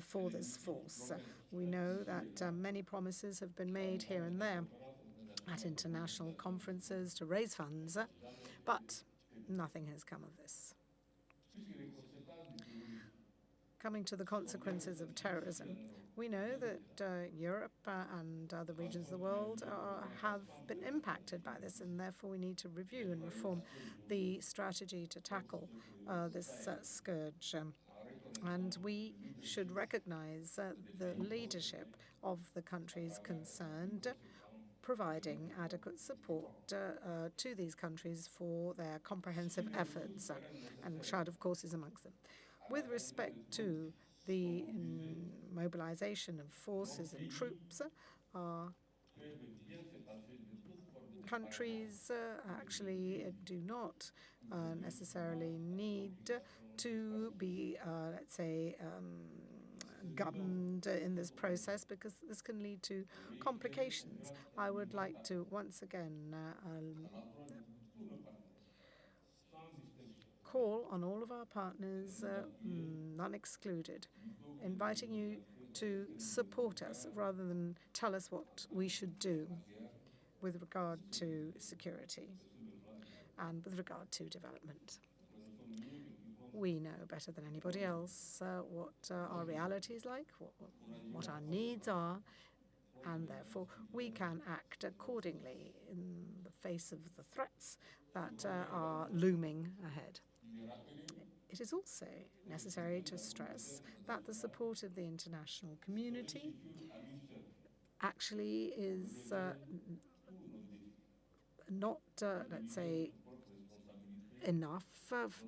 for this force. We know that many promises have been made here and there at international conferences to raise funds, but nothing has come of this. Coming to the consequences of terrorism, we know that Europe and other regions of the world have been impacted by this, and therefore we need to review and reform the strategy to tackle this scourge. And we should recognize the leadership of the countries concerned, providing adequate support to these countries for their comprehensive efforts, and Chad, of course, is amongst them. With respect to the mobilization of forces and troops, our countries actually do not necessarily need to be, let's say, governed in this process, because this can lead to complications. I would like to once again call on all of our partners, none excluded, inviting you to support us rather than tell us what we should do with regard to security and with regard to development. We know better than anybody else what our reality is like, what our needs are, and therefore we can act accordingly in the face of the threats that are looming ahead. It is also necessary to stress that the support of the international community actually is not, let's say, enough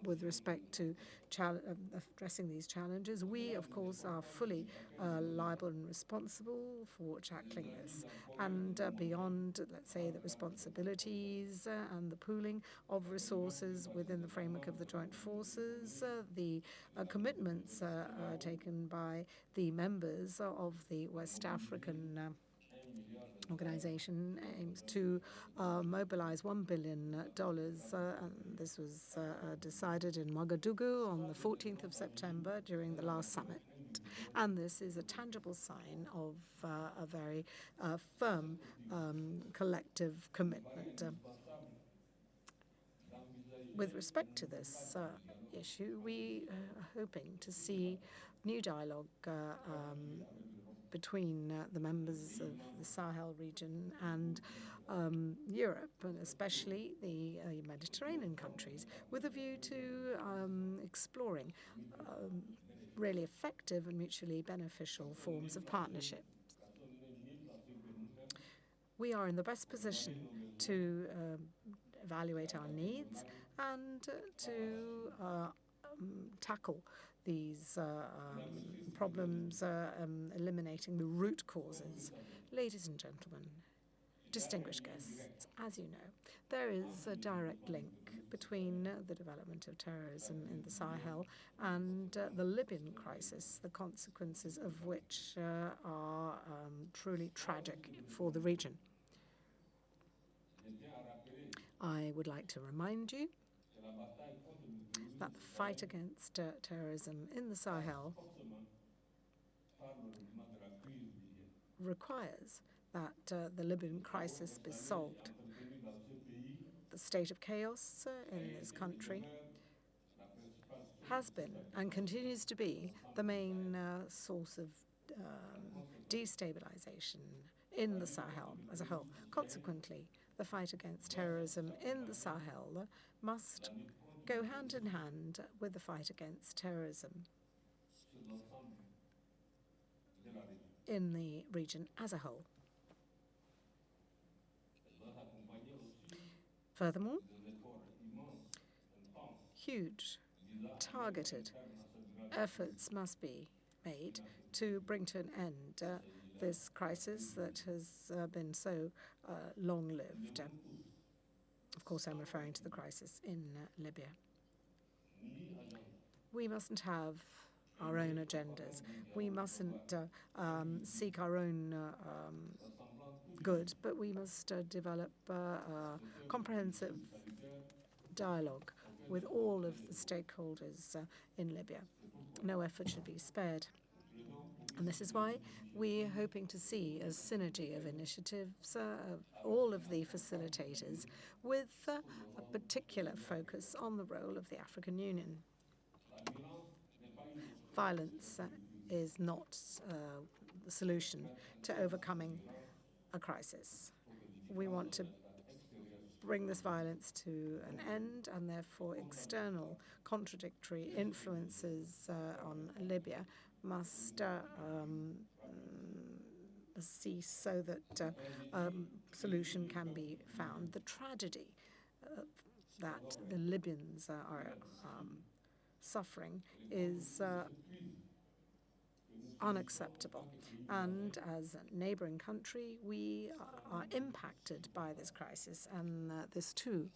with respect to addressing these challenges. We, of course, are fully liable and responsible for tackling this. And beyond, let's say, the responsibilities and the pooling of resources within the framework of the joint forces, the commitments taken by the members of the West African organization aims to mobilize $1 billion. And this was decided in Ouagadougou on the 14th of September during the last summit. And this is a tangible sign of a very firm collective commitment. With respect to this issue, we are hoping to see new dialogue between the members of the Sahel region and Europe, and especially the Mediterranean countries, with a view to exploring really effective and mutually beneficial forms of partnership. We are in the best position to evaluate our needs and to tackle these problems, eliminating the root causes. Ladies and gentlemen, distinguished guests, as you know, there is a direct link between the development of terrorism in the Sahel and the Libyan crisis, the consequences of which are truly tragic for the region. I would like to remind you that the fight against terrorism in the Sahel requires that the Libyan crisis be solved. The state of chaos in this country has been and continues to be the main source of destabilization in the Sahel as a whole. Consequently, the fight against terrorism in the Sahel must go hand in hand with the fight against terrorism in the region as a whole. Furthermore, huge, targeted efforts must be made to bring to an end this crisis that has been so long-lived. Of course, I'm referring to the crisis in Libya. We mustn't have our own agendas. We mustn't seek our own good, but we must develop a comprehensive dialogue with all of the stakeholders in Libya. No effort should be spared. And this is why we're hoping to see a synergy of initiatives of all of the facilitators with a particular focus on the role of the African Union. Violence is not the solution to overcoming a crisis. We want to bring this violence to an end, and therefore external contradictory influences on Libya must cease so that a solution can be found. The tragedy that the Libyans are suffering is unacceptable. And as a neighboring country, we are impacted by this crisis, and this too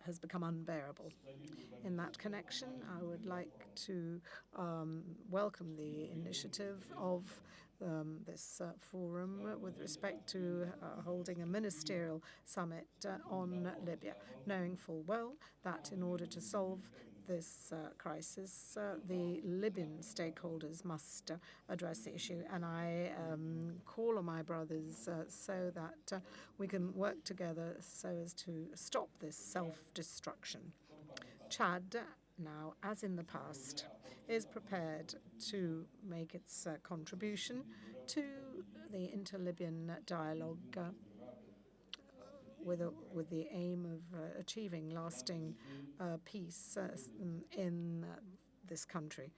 has become unbearable. In that connection, I would like to welcome the initiative of this forum with respect to holding a ministerial summit on Libya, knowing full well that in order to solve this crisis, the Libyan stakeholders must address the issue. And I call on my brothers so that we can work together so as to stop this self-destruction. Chad, now, as in the past, is prepared to make its contribution to the inter-Libyan dialogue with the aim of achieving lasting peace in this country.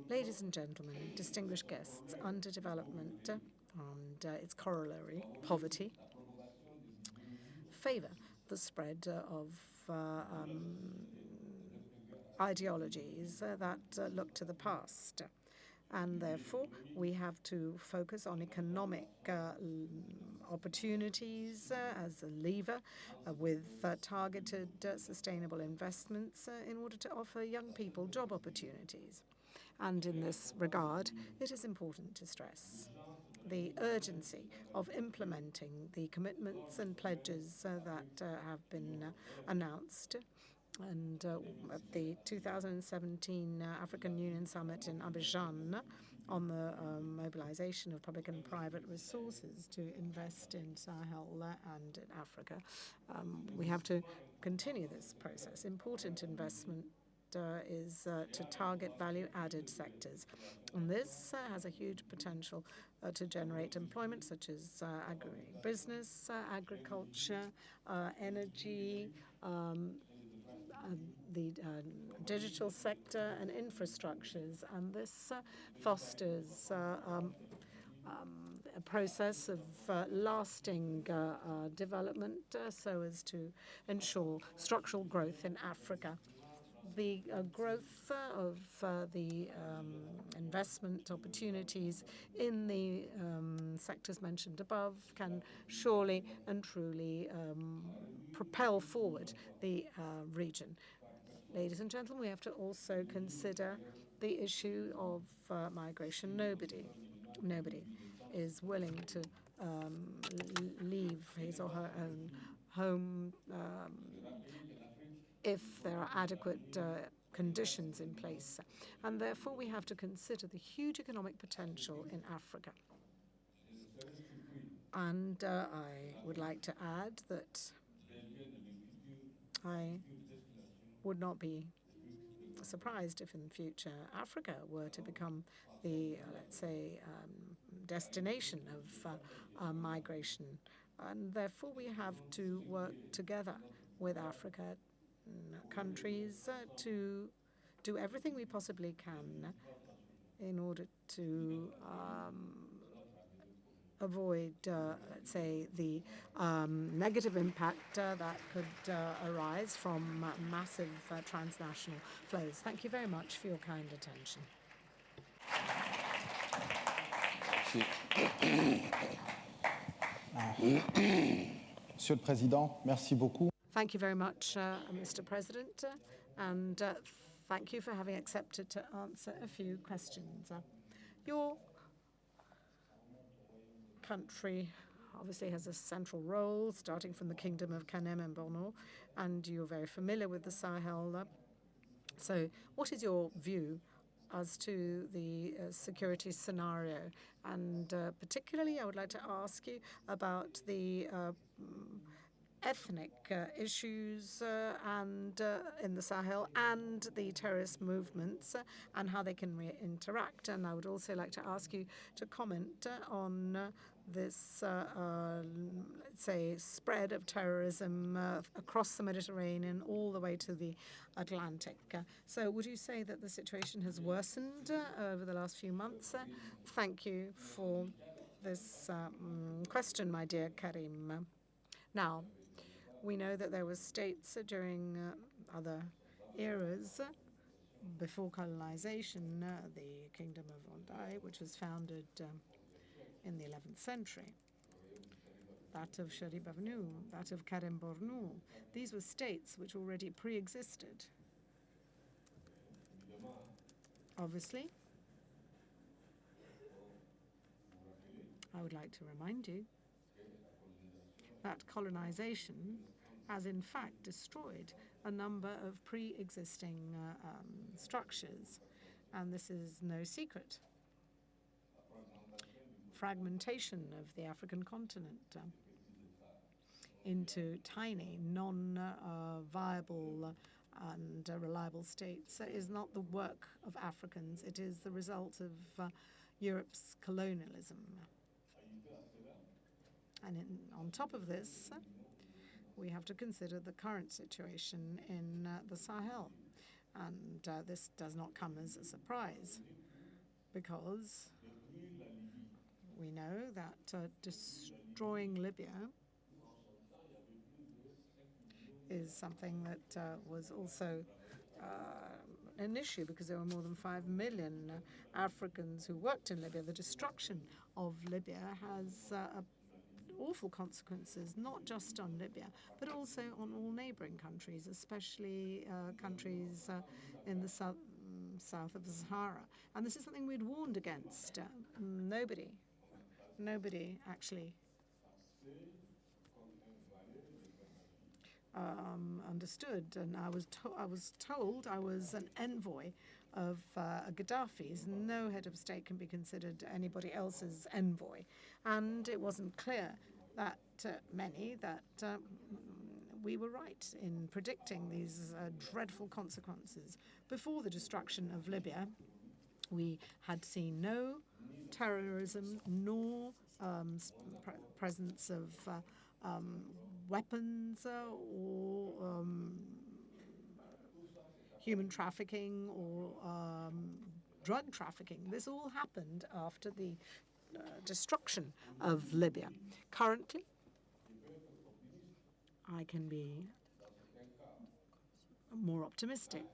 Ladies and gentlemen, distinguished guests, underdevelopment and its corollary, poverty, favor the spread of ideologies that look to the past. And therefore, we have to focus on economic opportunities as a lever with targeted sustainable investments in order to offer young people job opportunities. And in this regard, it is important to stress the urgency of implementing the commitments and pledges that have been announced. And at the 2017 African Union Summit in Abidjan on the mobilization of public and private resources to invest in Sahel and in Africa, we have to continue this process. Important investment is to target value-added sectors. And this has a huge potential to generate employment, such as agribusiness, agriculture, energy, the digital sector and infrastructures, and this fosters a process of lasting development so as to ensure structural growth in Africa. The growth of the investment opportunities in the sectors mentioned above can surely and truly propel forward the region. Ladies and gentlemen, we have to also consider the issue of migration. Nobody is willing to leave his or her own home if there are adequate conditions in place. And therefore, we have to consider the huge economic potential in Africa. And I would like to add that I would not be surprised if in the future Africa were to become the, let's say, destination of migration. And therefore, we have to work together with Africa countries to do everything we possibly can in order to avoid, let's say, the negative impact that could arise from massive transnational flows. Thank you very much for your kind attention. Monsieur le Président, merci beaucoup. Thank you very much, Mr. President, and thank you for having accepted to answer a few questions. Your country obviously has a central role, starting from the Kingdom of Kanem and Borno, and you're very familiar with the Sahel. So what is your view as to the security scenario? And particularly, I would like to ask you about the ethnic issues and in the Sahel and the terrorist movements and how they can interact. And I would also like to ask you to comment on this, let's say, spread of terrorism across the Mediterranean all the way to the Atlantic. So would you say that the situation has worsened over the last few months? Thank you for this question, my dear Karim. Now, we know that there were states during other eras before colonization, the Kingdom of Ondai, which was founded in the 11th century. that of Sharif Bavnou, that of Kerem Bornou. These were states which already pre-existed. Obviously, I would like to remind you that colonization has in fact destroyed a number of pre-existing structures, and this is no secret. Fragmentation of the African continent into tiny, non-viable and reliable states is not the work of Africans. It is the result of Europe's colonialism. And on top of this, we have to consider the current situation in the Sahel. And this does not come as a surprise, because we know that destroying Libya is something that was also an issue, because there were more than 5 million Africans who worked in Libya. The destruction of Libya has awful consequences, not just on Libya, but also on all neighboring countries, especially countries in the south of the Sahara. And this is something we'd warned against. Nobody actually understood, and I was told I was an envoy of Gaddafi's. No head of state can be considered anybody else's envoy, and it wasn't clear that we were right in predicting these dreadful consequences. Before the destruction of Libya, we had seen no terrorism nor presence of weapons or human trafficking or drug trafficking. This all happened after the destruction of Libya. Currently, I can be more optimistic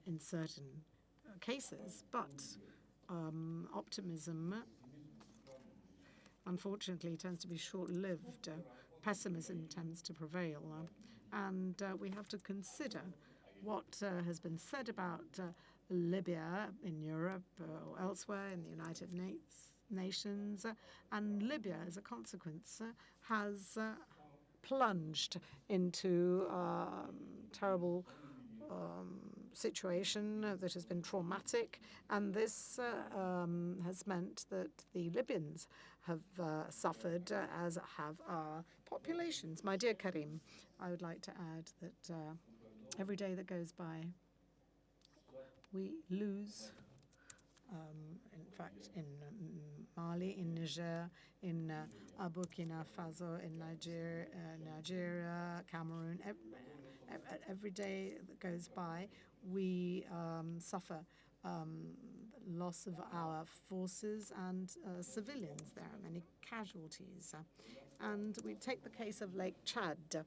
in certain cases, but optimism unfortunately tends to be short-lived. Pessimism tends to prevail, and we have to consider what has been said about Libya in Europe or elsewhere in the United Nations, and Libya, as a consequence, has plunged into terrible situation that has been traumatic, and this has meant that the Libyans have suffered, as have our populations. My dear Karim, I would like to add that every day that goes by, we lose, in fact, in Mali, in Niger, in Burkina Faso, in Nigeria, Cameroon. Every day that goes by, we suffer loss of our forces and civilians. There are many casualties. And we take the case of Lake Chad.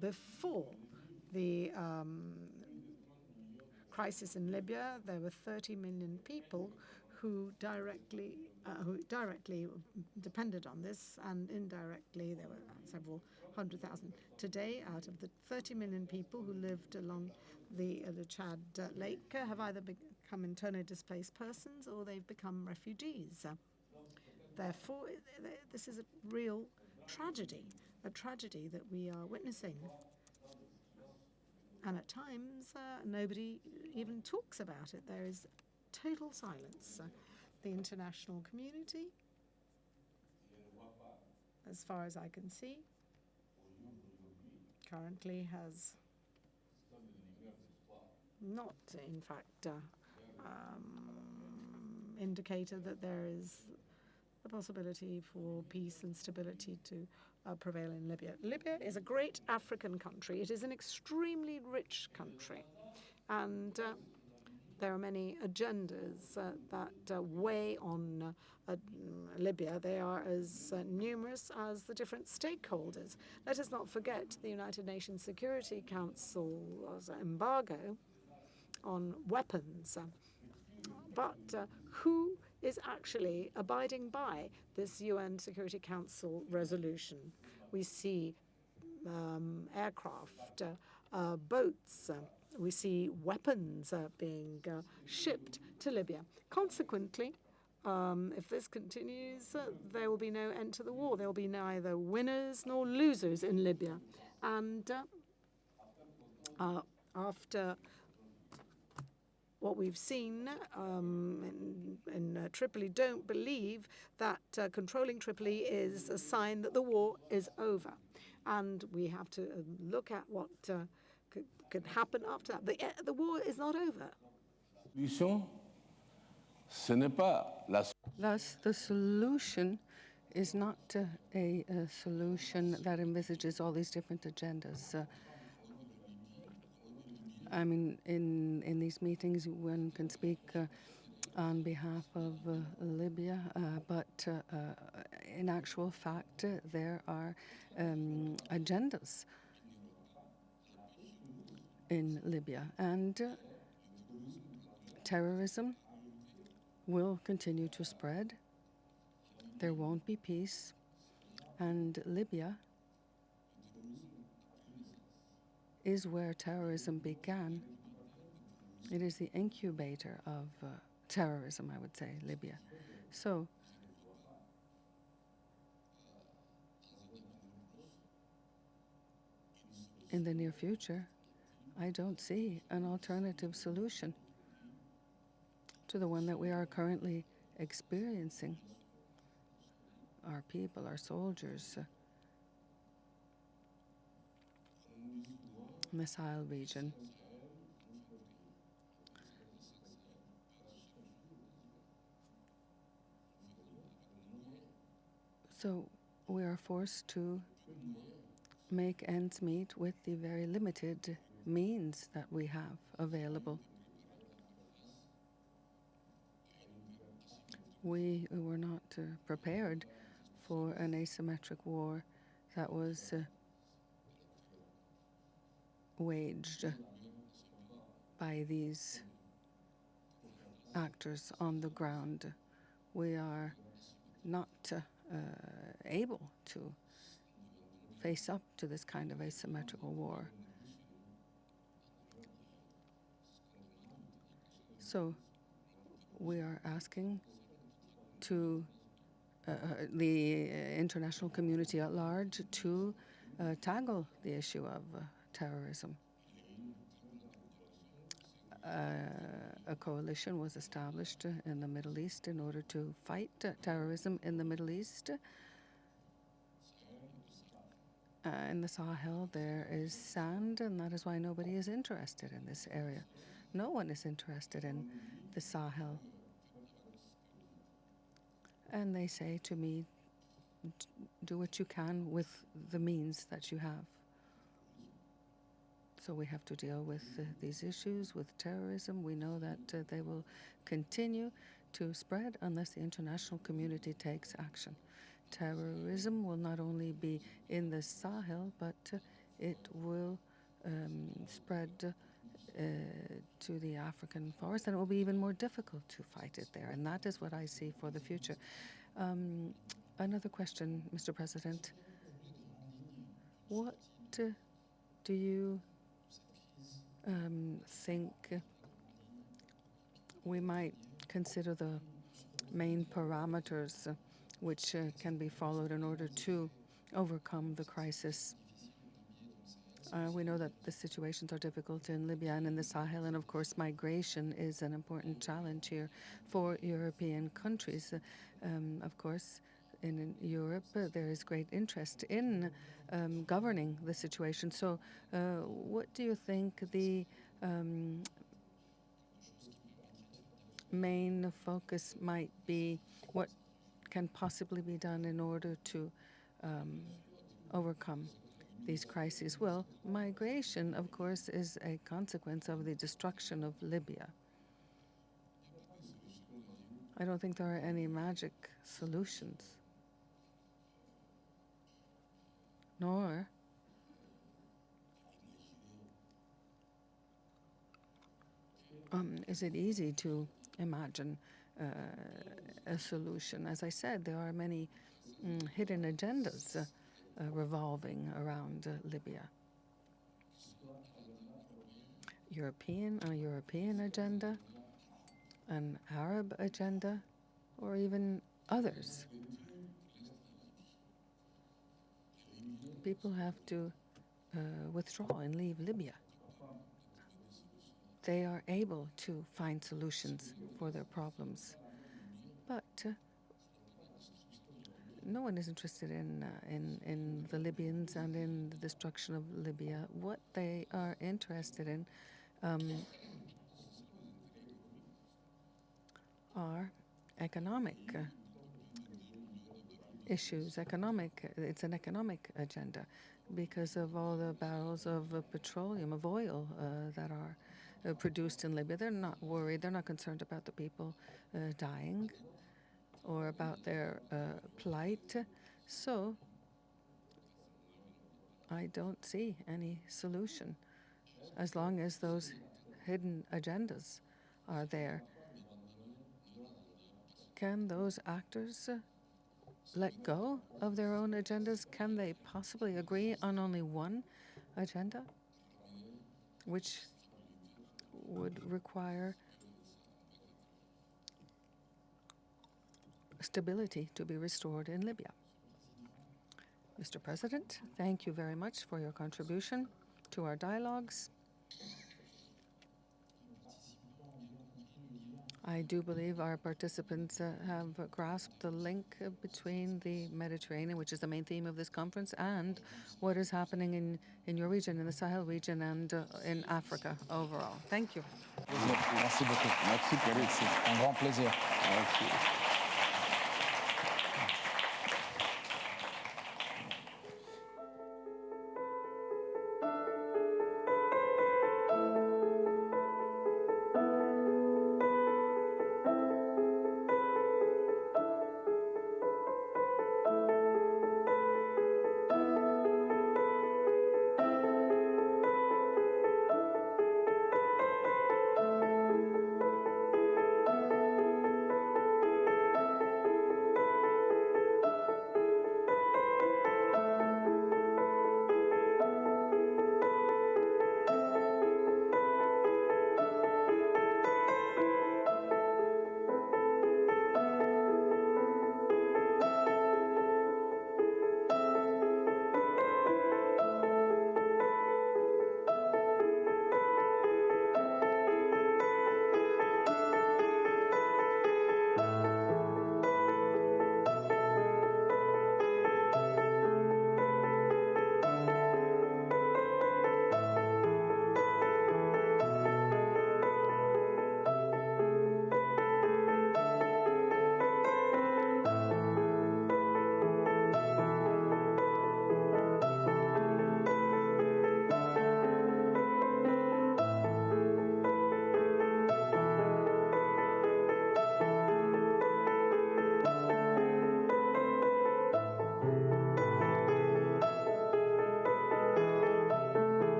Before the crisis in Libya, there were 30 million people who directly depended on this, and indirectly there were several 100,000. Today, out of the 30 million people who lived along the Chad Lake, have either become internally displaced persons or they've become refugees. Therefore, this is a real tragedy, a tragedy that we are witnessing. And at times, nobody even talks about it. There is total silence. The international community, as far as I can see, currently has not, in fact, indicated that there is the possibility for peace and stability to prevail in Libya. Libya is a great African country. It is an extremely rich country. And there are many agendas that weigh on Libya. They are as numerous as the different stakeholders. Let us not forget the United Nations Security Council's embargo on weapons. But who is actually abiding by this UN Security Council resolution. We see aircraft, boats, we see weapons being shipped to Libya. Consequently, if this continues, there will be no end to the war. There will be neither winners nor losers in Libya. And after what we've seen in Tripoli, don't believe that controlling Tripoli is a sign that the war is over. And we have to look at what could happen after that. The war is not over. Thus, the solution is not a solution that envisages all these different agendas. I mean, in these meetings, one can speak on behalf of Libya, but in actual fact, there are agendas in Libya, and terrorism will continue to spread. There won't be peace, and Libya is where terrorism began. It is the incubator of terrorism, I would say, Libya. So in the near future, I don't see an alternative solution to the one that we are currently experiencing. Our people, our soldiers, in the Sahel region. So we are forced to make ends meet with the very limited means that we have available. We were not prepared for an asymmetric war that was waged by these actors on the ground. We are not able to face up to this kind of asymmetrical war. So we are asking to the international community at large to tackle the issue of terrorism. A coalition was established in the Middle East in order to fight terrorism in the Middle East. In the Sahel, there is sand, and that is why nobody is interested in this area. No one is interested in the Sahel. And they say to me, do what you can with the means that you have. So we have to deal with these issues, with terrorism. We know that they will continue to spread unless the international community takes action. Terrorism will not only be in the Sahel, but it will spread to the African forest, and it will be even more difficult to fight it there. And that is what I see for the future. Another question, Mr. President. What do you think we might consider the main parameters which can be followed in order to overcome the crisis? We know that the situations are difficult in Libya and in the Sahel, and of course migration is an important challenge here for European countries. Of course, in Europe, there is great interest in governing the situation. So what do you think the main focus might be? What can possibly be done in order to overcome these crises? Well, migration, of course, is a consequence of the destruction of Libya. I don't think there are any magic solutions, nor is it easy to imagine a solution. As I said, there are many hidden agendas revolving around Libya. A European agenda, an Arab agenda, or even others. People have to withdraw and leave Libya. They are able to find solutions for their problems. But no one is interested in the Libyans and in the destruction of Libya. What they are interested in are economic issues. It's an economic agenda because of all the barrels of petroleum, of oil that are produced in Libya. They're not worried. They're not concerned about the people dying or about their plight. So I don't see any solution as long as those hidden agendas are there. Can those actors let go of their own agendas? Can they possibly agree on only one agenda, which would require stability to be restored in Libya? Mr. President, thank you very much for your contribution to our dialogues. I do believe our participants have grasped the link between the Mediterranean, which is the main theme of this conference, and what is happening in your region, in the Sahel region, and in Africa overall. Thank you. Merci beaucoup. Merci, Pierre. C'est un grand plaisir. Merci.